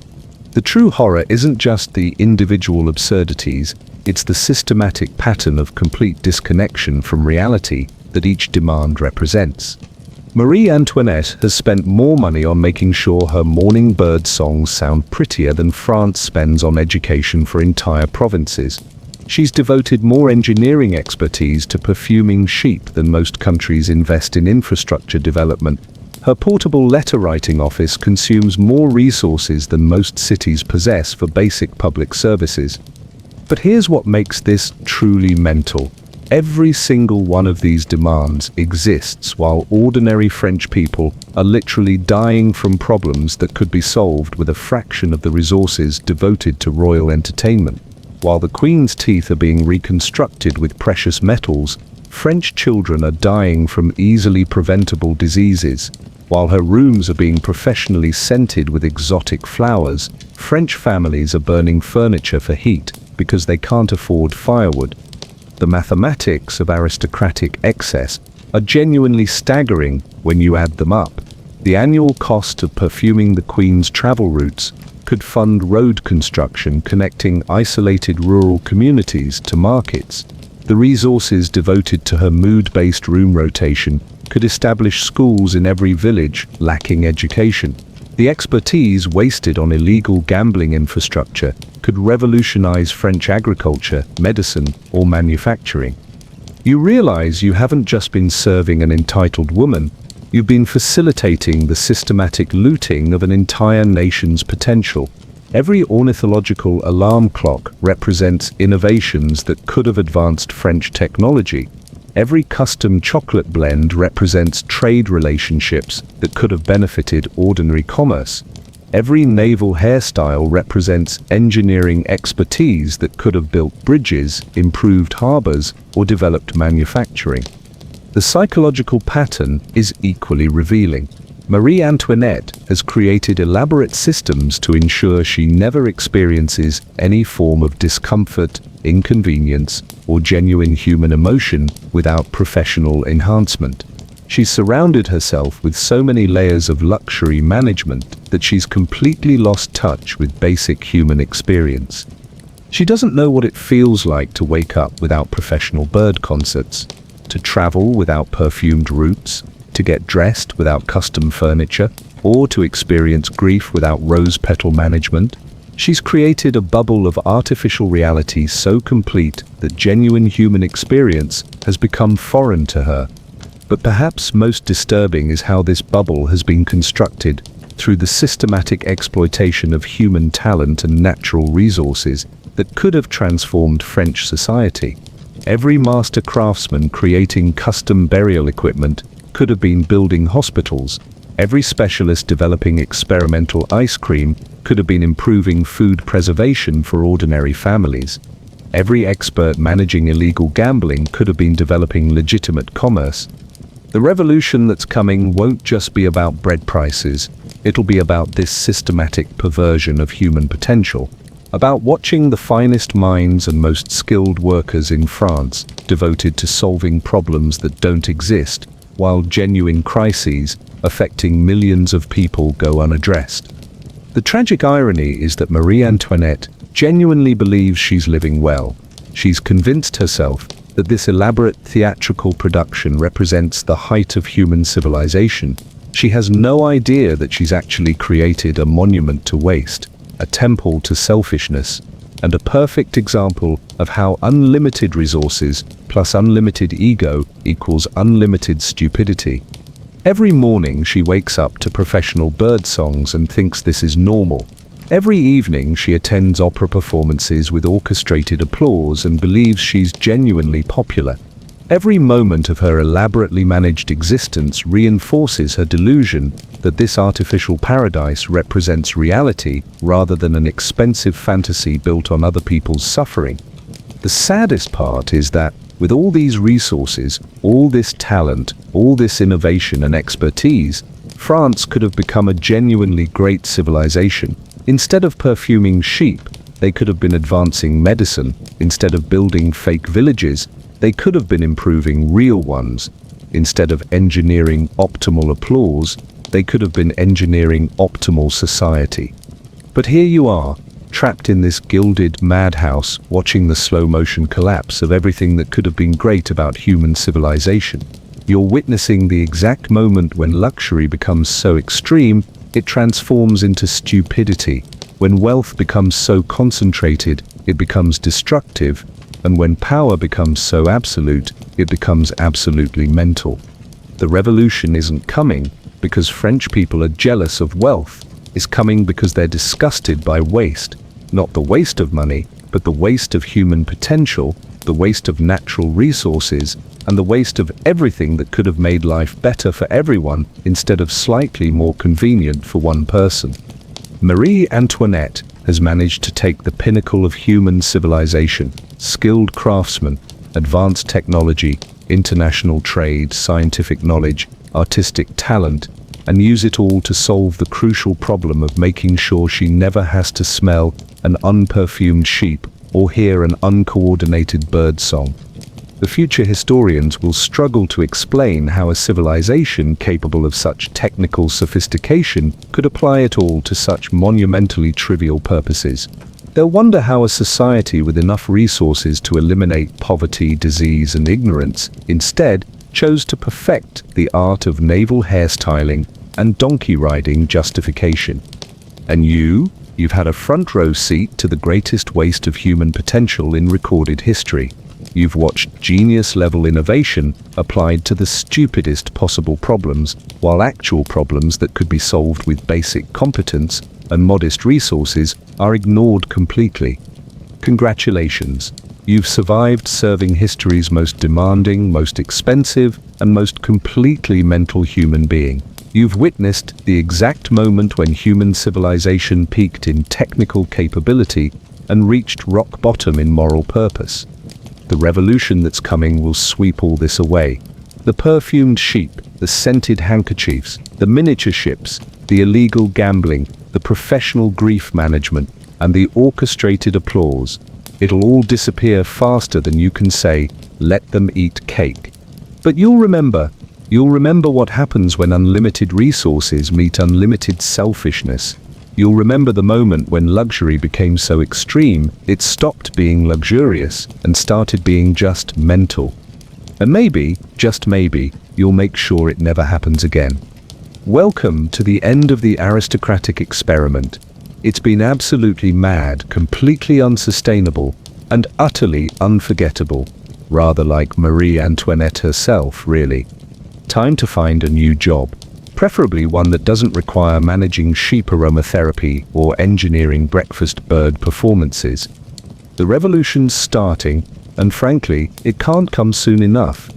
The true horror isn't just the individual absurdities, it's the systematic pattern of complete disconnection from reality that each demand represents. Marie Antoinette has spent more money on making sure her morning bird songs sound prettier than France spends on education for entire provinces. She's devoted more engineering expertise to perfuming sheep than most countries invest in infrastructure development. Her portable letter-writing office consumes more resources than most cities possess for basic public services. But here's what makes this truly mental. Every single one of these demands exists while ordinary French people are literally dying from problems that could be solved with a fraction of the resources devoted to royal entertainment. While the Queen's teeth are being reconstructed with precious metals, French children are dying from easily preventable diseases. While her rooms are being professionally scented with exotic flowers, French families are burning furniture for heat because they can't afford firewood. The mathematics of aristocratic excess are genuinely staggering when you add them up. The annual cost of perfuming the Queen's travel routes could fund road construction connecting isolated rural communities to markets. The resources devoted to her mood-based room rotation could establish schools in every village lacking education. The expertise wasted on illegal gambling infrastructure could revolutionize French agriculture, medicine, or manufacturing. You realize you haven't just been serving an entitled woman, you've been facilitating the systematic looting of an entire nation's potential. Every ornithological alarm clock represents innovations that could have advanced French technology. Every custom chocolate blend represents trade relationships that could have benefited ordinary commerce. Every naval hairstyle represents engineering expertise that could have built bridges, improved harbors, or developed manufacturing. The psychological pattern is equally revealing. Marie Antoinette has created elaborate systems to ensure she never experiences any form of discomfort, inconvenience, or genuine human emotion without professional enhancement. She's surrounded herself with so many layers of luxury management that she's completely lost touch with basic human experience. She doesn't know what it feels like to wake up without professional bird concerts, to travel without perfumed routes, to get dressed without custom furniture, or to experience grief without rose petal management. She's created a bubble of artificial reality so complete that genuine human experience has become foreign to her. But perhaps most disturbing is how this bubble has been constructed through the systematic exploitation of human talent and natural resources that could have transformed French society. Every master craftsman creating custom burial equipment could have been building hospitals. Every specialist developing experimental ice cream could have been improving food preservation for ordinary families. Every expert managing illegal gambling could have been developing legitimate commerce. The revolution that's coming won't just be about bread prices, it'll be about this systematic perversion of human potential, about watching the finest minds and most skilled workers in France devoted to solving problems that don't exist, while genuine crises affecting millions of people go unaddressed. The tragic irony is that Marie Antoinette genuinely believes she's living well. She's convinced herself that this elaborate theatrical production represents the height of human civilization. She has no idea that she's actually created a monument to waste, a temple to selfishness, and a perfect example of how unlimited resources plus unlimited ego equals unlimited stupidity. Every morning she wakes up to professional bird songs and thinks this is normal. Every evening she attends opera performances with orchestrated applause and believes she's genuinely popular. Every moment of her elaborately managed existence reinforces her delusion that this artificial paradise represents reality rather than an expensive fantasy built on other people's suffering. The saddest part is that, with all these resources, all this talent, all this innovation and expertise, France could have become a genuinely great civilization. Instead of perfuming sheep, they could have been advancing medicine. Instead of building fake villages, they could have been improving real ones. Instead of engineering optimal applause, they could have been engineering optimal society. But here you are, trapped in this gilded madhouse, watching the slow-motion collapse of everything that could have been great about human civilization. You're witnessing the exact moment when luxury becomes so extreme, it transforms into stupidity. When wealth becomes so concentrated, it becomes destructive. And when power becomes so absolute, it becomes absolutely mental. The revolution isn't coming because French people are jealous of wealth. It's coming because they're disgusted by waste. Not the waste of money, but the waste of human potential, the waste of natural resources, and the waste of everything that could have made life better for everyone instead of slightly more convenient for one person. Marie Antoinette has managed to take the pinnacle of human civilization, skilled craftsmen, advanced technology, international trade, scientific knowledge, artistic talent, and use it all to solve the crucial problem of making sure she never has to smell an unperfumed sheep or hear an uncoordinated bird song. The future historians will struggle to explain how a civilization capable of such technical sophistication could apply it all to such monumentally trivial purposes. They'll wonder how a society with enough resources to eliminate poverty, disease, and ignorance instead chose to perfect the art of navel hairstyling and donkey riding justification. And you've had a front row seat to the greatest waste of human potential in recorded history. You've watched genius-level innovation applied to the stupidest possible problems, while actual problems that could be solved with basic competence and modest resources are ignored completely. Congratulations. You've survived serving history's most demanding, most expensive, and most completely mental human being. You've witnessed the exact moment when human civilization peaked in technical capability and reached rock bottom in moral purpose. The revolution that's coming will sweep all this away. The perfumed sheep, the scented handkerchiefs, the miniature ships, the illegal gambling, the professional grief management, and the orchestrated applause. It'll all disappear faster than you can say, let them eat cake. But you'll remember what happens when unlimited resources meet unlimited selfishness. You'll remember the moment when luxury became so extreme, it stopped being luxurious and started being just mental. And maybe, just maybe, you'll make sure it never happens again. Welcome to the end of the aristocratic experiment. It's been absolutely mad, completely unsustainable, and utterly unforgettable. Rather like Marie Antoinette herself, really. Time to find a new job. Preferably one that doesn't require managing sheep aromatherapy or engineering breakfast bird performances. The revolution's starting, and frankly, it can't come soon enough.